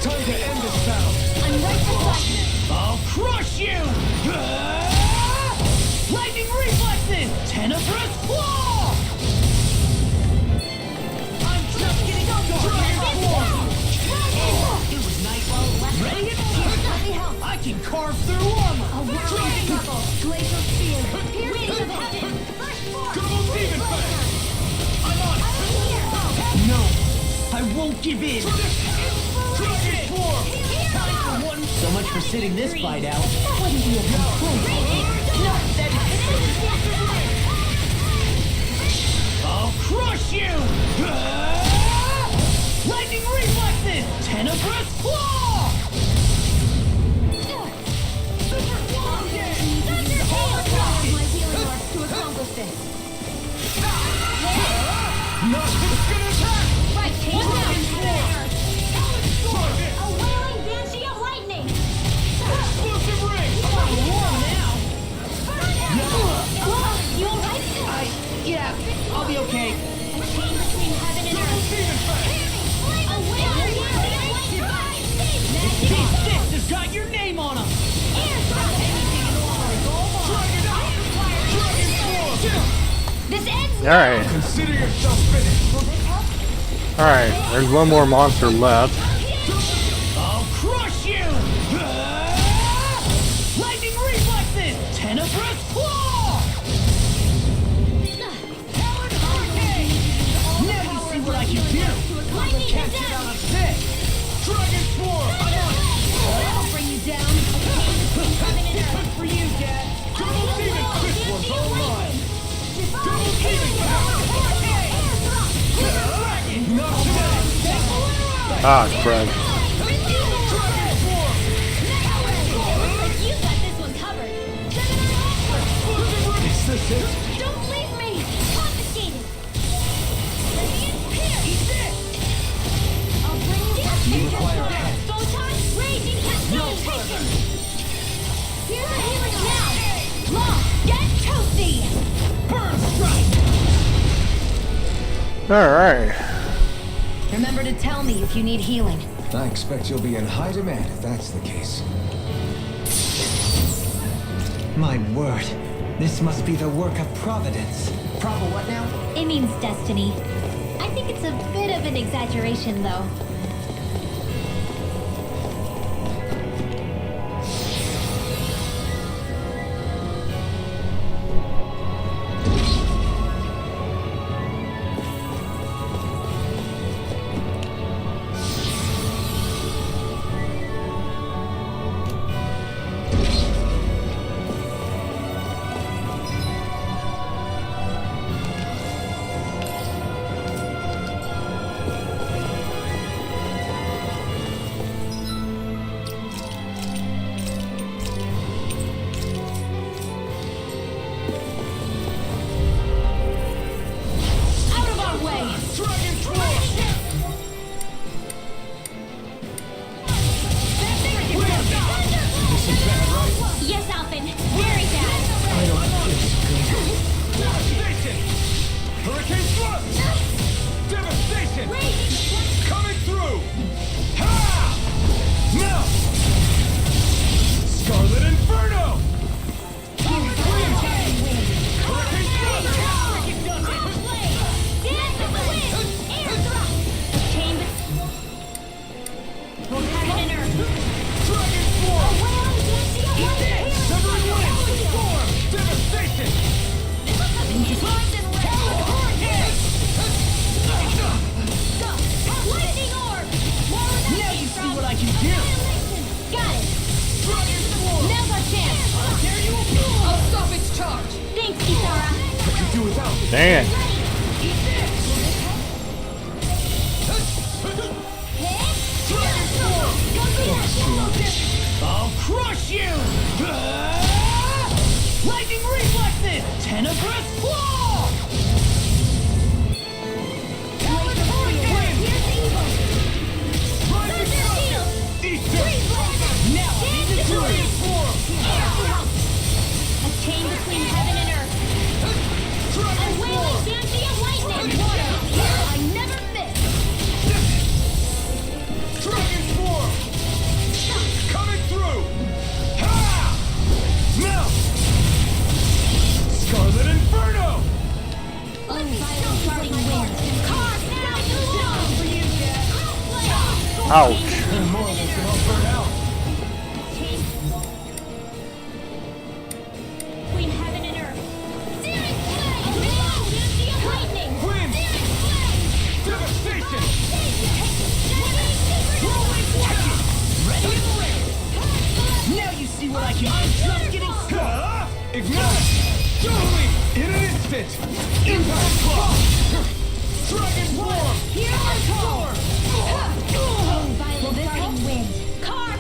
Time to end this battle. I'm right beside you. I'll crush you! Lightning reflexes! Tenebrous claw! I'm just getting started. It was NightBot. Ready? I can carve through armor. A whirling bubble. Glacial spear. Pyramids of heaven. First form. Come on, demon fang! I'm on it. Here. No, I won't give in. Dragon swarm! Time for one. So much for sitting this fight out. That wouldn't be a complaint. Not that I'll crush you! Lightning reflexes! Tenebrous claw! Super claw! Thunder tail! My healing arts to accomplish this. Nothing's gonna attack! Right, take down! A wailing banshee of lightning! Explosive ring! Warm now! You alright? Yeah, I'll be okay. A chain between heaven and earth. Demon fang! A wailing banshee of lightning! These sticks has got your name on them! This ends now! Alright, Consider yourself finished. alright, there's one more monster left. I'll crush you! Lightning reflexes! Tenebrous claw! Now you see what I can do! Lightning Can't is get down! out of this! Dragon swarm! I'll bring you down! Heaven and earth! For you, Dad! Double demon! This one's all mine! Divine healing! Not today! Ah, crud. You got this one covered! Is this it? Don't leave me! Confiscated! I'll bring you down! Photon raging cascade! Here are healing now! Law, get toasty! Burn strike! Alright. Remember to tell me if you need healing. I expect you'll be in high demand if that's the case. My word, this must be the work of Providence. Proper what now? It means destiny. I think it's a bit of an exaggeration, though. Out of our way! Dragon swarm! This is bad, right? Yes, Alphen. Very bad. Devastation! Hurricane thrust! Devastation! Coming through! Ha! Now! Scarlet Inferno! Hurricane thrust! Dance of the wind! Air thrust! Chain both heaven and earth. Dragon swarm! Wailing banshee of lightning! Severing winds! Storm! Devastation! Poison lightning orb! Now you see what I can do! Got it! Now's our chance! I'll stop its charge! Thanks, Kisara! I could do without it. Dang it. I'll crush you! Lightning reflexes! Tenebrous claw! Now I need to do it! A chain between heaven and earth. A wailing Ouch. More of this and I'll burn out. Between heaven and earth. Searing flame! Lightning! Wind! Devastation! Now you see what I can do. I'm just getting started. Ignite! Totally! In an instant! Impact clock! Dragon form! Here I come! Violent guarding wind. Carve!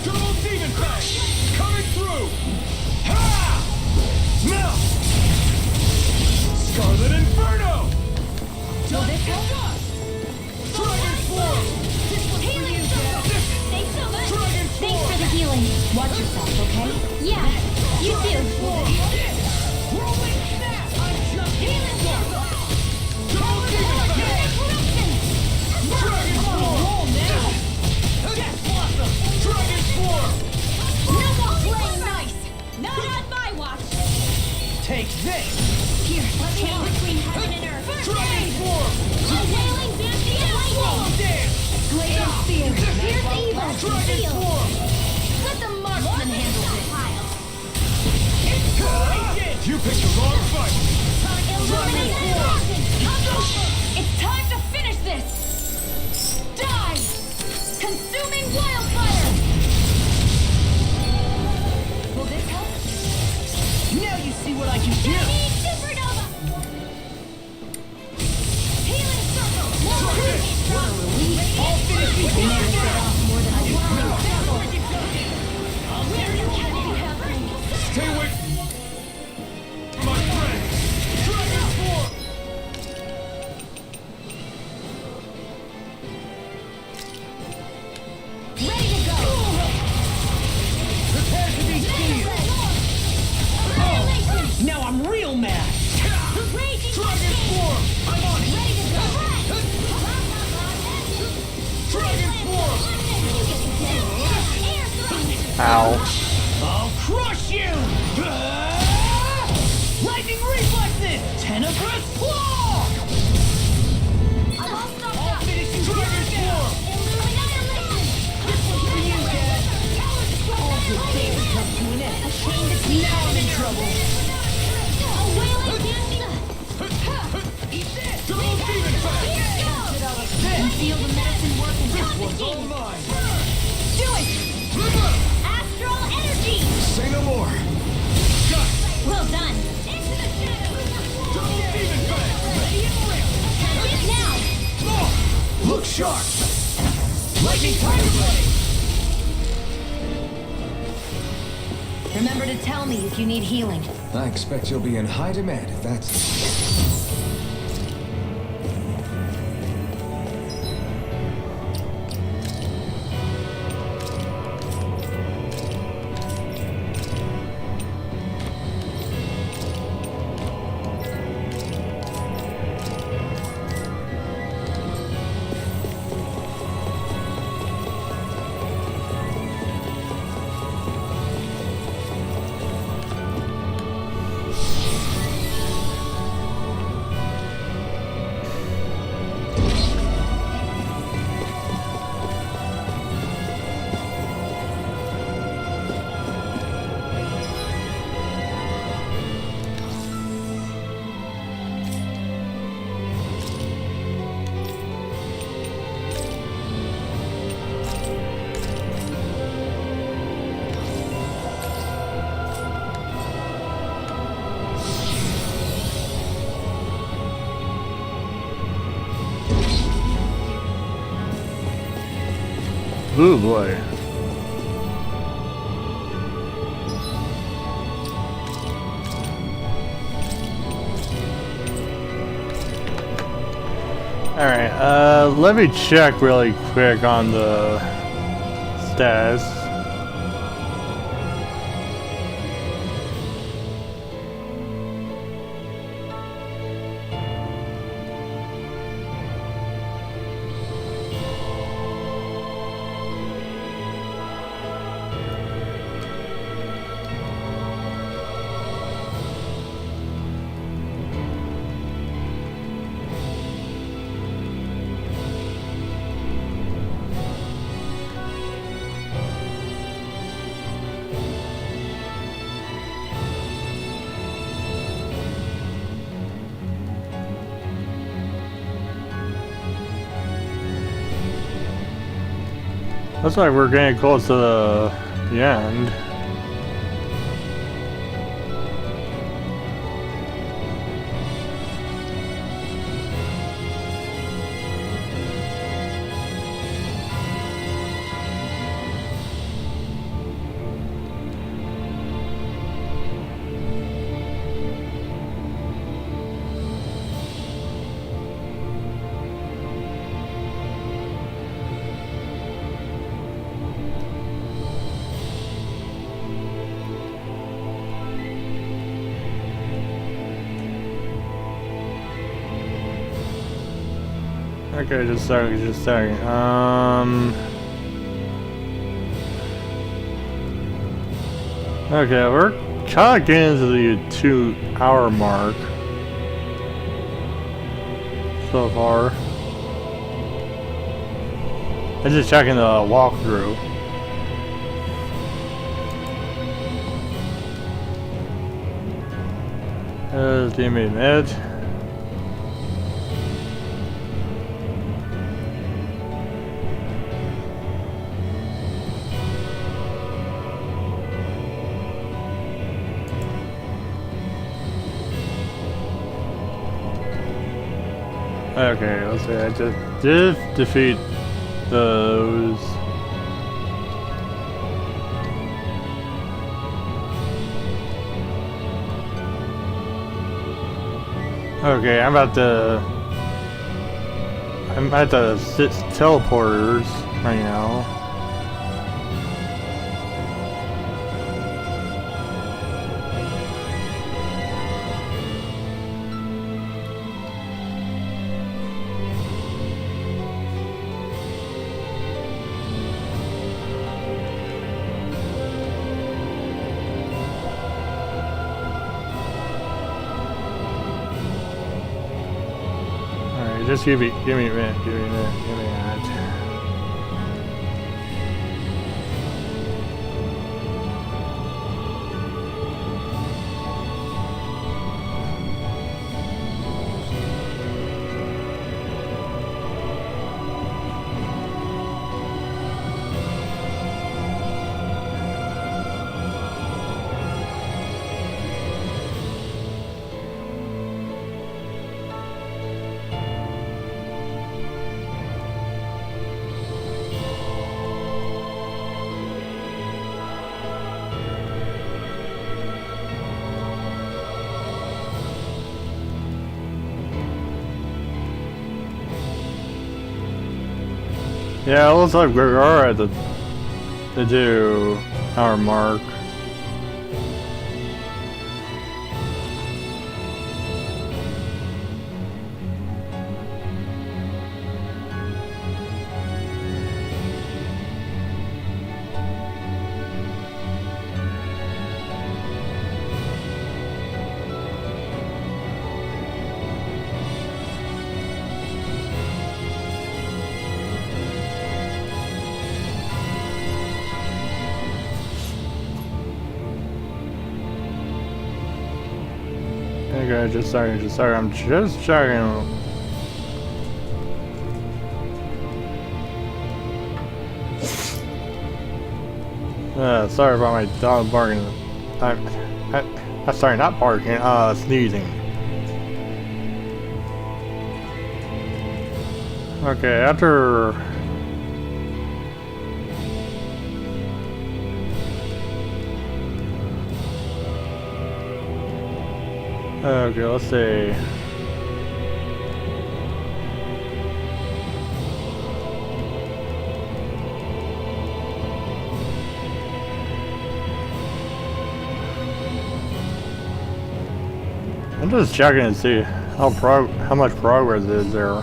Double demon fang! Coming through! Ha! Melt! Scarlet Inferno! Will this help? Dragon form! Healing circle! Thanks so much! Dragon Thanks form! for the healing. Watch yourself, okay? Yeah, you too. Rolling snap! I'm just Healing circle! double demon fang! Dragon form! Death blossom! Dragon form! No more playing nice! Not on my watch! Take this. Here, let's hang between heaven and earth. Dragon form! Wailing Bambi lightning! Dance! Glaive spear! Here's evil! Dragon Shield! form! Let the marksman handle this! You picked the wrong fight! Illuminate action! It's time to finish this! Die! Consuming wildfire! Will this help? Now you see what I can do. Supernova! Healing circle! What a relief. I'll finish these things off more than I Stay away! My friend! Dragon form! Ready to go! Prepare to be seized. Annihilation! Now I'm real mad. Raging Dragon form! I'm on it! Ready to go! Dragon form! Air thrust! Ow. I'll crush you. Lightning reflexes. Tenebrous claw. I'm all stocked I'll up! finish you Dragon form! Annihilation! This one's for you, Dad. All good things come to an end. Now I'm in trouble. A wailing Bambi! Double demon fang! You feel the medicine working. This one's all mine! Do it! Astral energy! Say no more! Got it! Well done! Into the shadows! Double demon fang! Ready and real! Now! Oh, look sharp! Lightning tiger blade! Remember to tell me if you need healing. I expect you'll be in high demand if that's the case. Ooh boy. Alright, let me check really quick on the status. Looks like we're getting close to the end. Okay, just a second. Okay, we're kind of getting to the 2-hour mark so far. I'm just checking the walkthrough. Give me a minute. Okay, let's see. I just did defeat those. Okay, I'm at the teleporters right now. Just give me a minute, give me a minute. Yeah, it looks like we are at the 2-hour mark. Okay, just sorry, I'm just checking. Sorry about my dog barking. I'm sorry, not barking, sneezing. Okay, after... Okay, let's see. I'm just checking to see how much progress is there.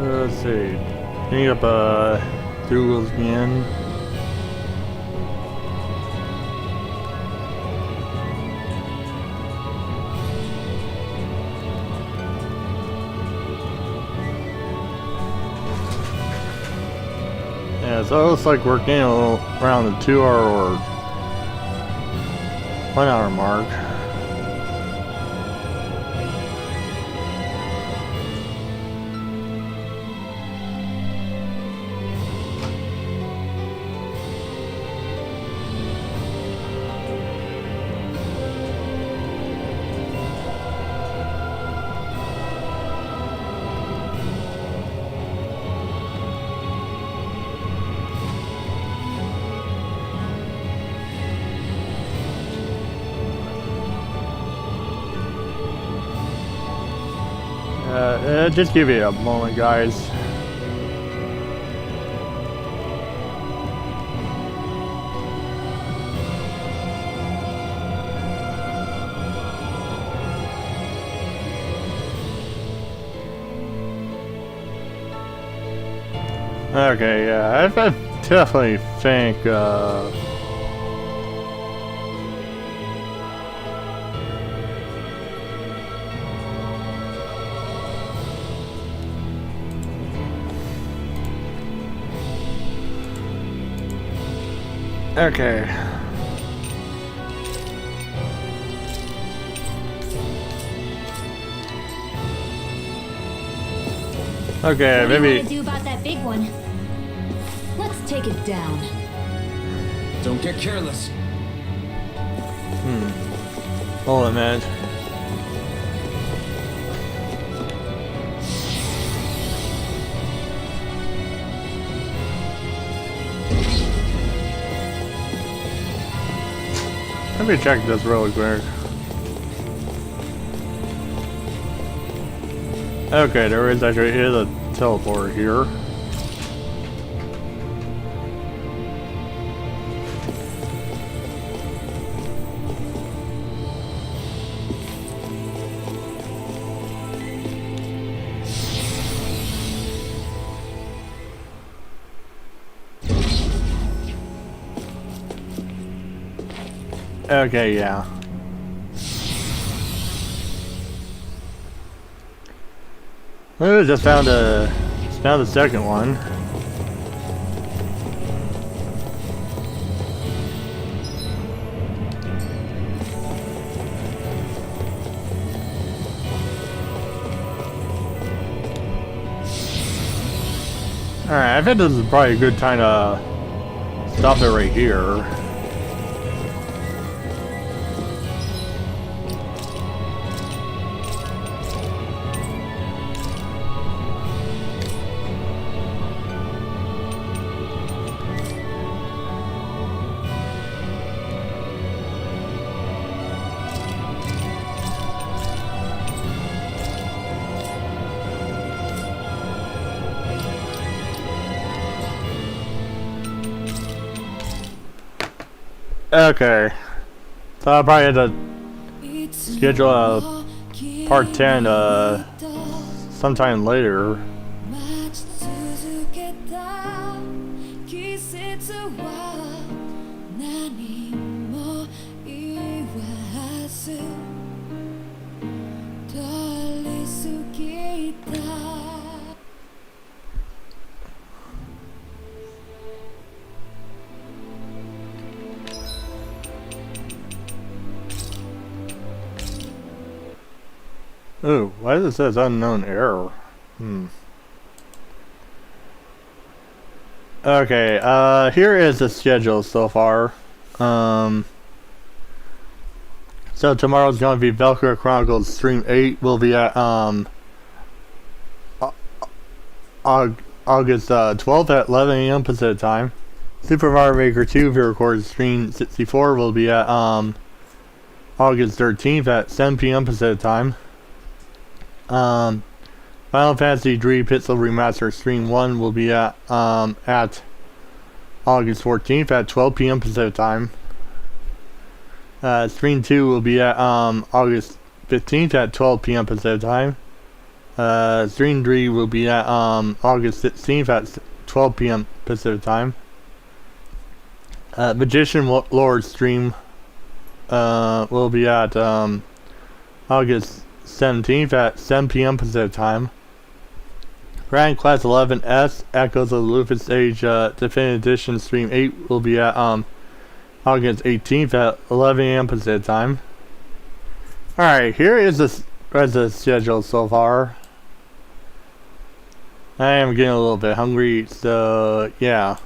Let's see. Bring up Dougal's again. Yeah, Yeah, so it looks like we're getting a little around the 2 hour or 1 hour mark. Just give it a moment, guys. Okay, yeah, I definitely think, okay. Okay, What do you maybe. want to do about that big one? Let's take it down. Don't get careless. Hold on, man. Let me check this really quick. Okay, there is actually a teleporter here. Okay, yeah. Oh, just found the second one. Alright, I think this is probably a good time to stop it right here. Okay, so I'll probably have to schedule a part 10 sometime later. Ooh, why does it say unknown error? Okay, here is the schedule so far. So tomorrow's gonna be Valkyria Chronicles Stream 8 will be at August 12th at 11 AM Pacific Time. Super Mario Maker 2 if you record Stream 64 will be at August 13th at 7 PM Pacific Time. Final Fantasy 3 Pixel Remaster Stream 1 will be at August 14th at 12 PM Pacific Time. Stream 2 will be at August 15th at 12 PM Pacific Time. Stream 3 will be at August 16th at 12 PM Pacific Time. Magician Lord Stream will be at August 17th at 7 PM Pacific Time. Grand Class 11S Echoes of the Lupus Stage Definitive Edition Stream 8 will be at August 18th at 11 a.m. Pacific time. Alright, here is the schedule so far. I am getting a little bit hungry, so yeah.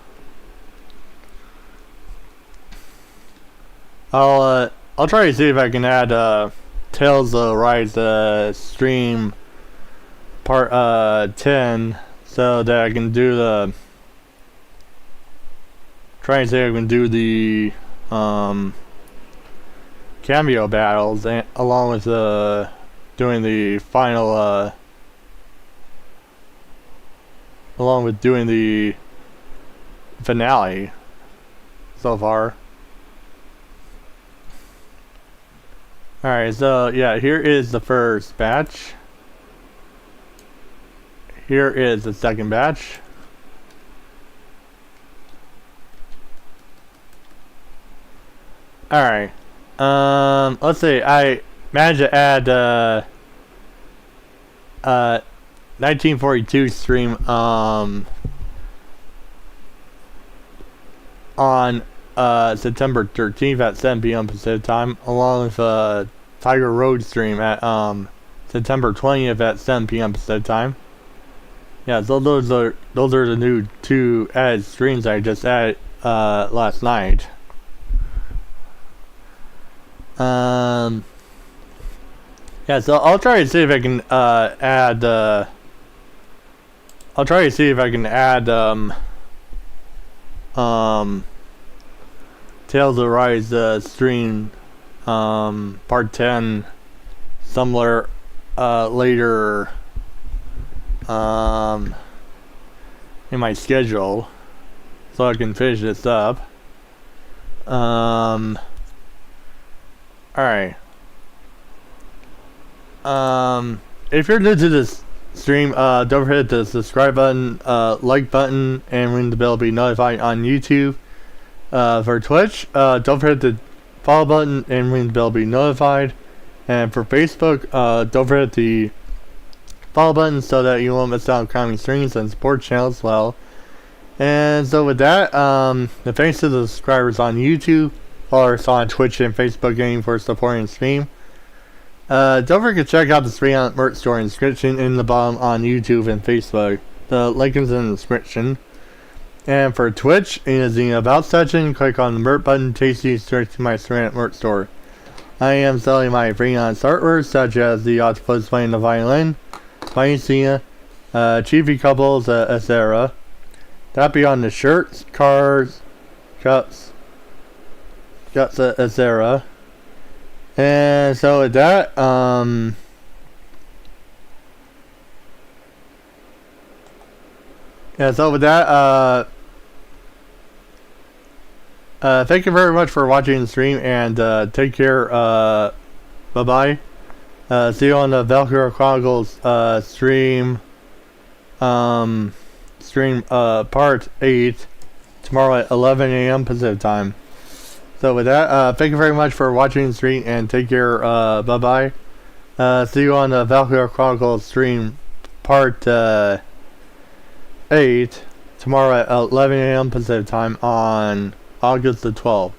I'll try to see if I can add Tales of Rise stream part 10 so that I can do the try and say I can do the cameo battles and along with doing the final along with doing the finale so far. Alright, so yeah, here is the first batch. Here is the second batch. Alright. Let's see, I managed to add 1942 stream on September 13th at 7 p.m. Pacific time, along with Tiger Road stream at September 20th at 7 p.m. Pacific time. Yeah, so those are the new 2 added streams I just added last night. Yeah, so I'll try to see if I can add I'll try to see if I can add Tales of Rise stream part 10 somewhere later in my schedule so I can finish this up. Alright. If you're new to this stream, don't forget the subscribe button, like button, and ring the bell to be notified on YouTube. For Twitch, don't forget the follow button and ring the bell to be notified. And for Facebook, don't forget the follow button so that you won't miss out on upcoming streams and support channels as well. And so with that, thanks to the subscribers on YouTube, follow us on Twitch and Facebook Gaming for supporting the stream. Don't forget to check out the stream on merch store and description in the bottom on YouTube and Facebook. The link is in the description. And for Twitch, in the About section, click on the merch button, takes you straight to my ceramic merch store. I am selling my freelance artwork such as the octopus playing the violin, Valencia, chiefy couples, etc. That be on the shirts, cards, cups, etc. And so with that, yeah, so with that, thank you very much for watching the stream, and take care, bye-bye. See you on the Valkyria Chronicles stream part 8 tomorrow at 11 a.m. Pacific time. So with that, thank you very much for watching the stream, and take care, bye-bye. See you on the Valkyria Chronicles stream part 8 tomorrow at 11 a.m. Pacific time on August the 12th.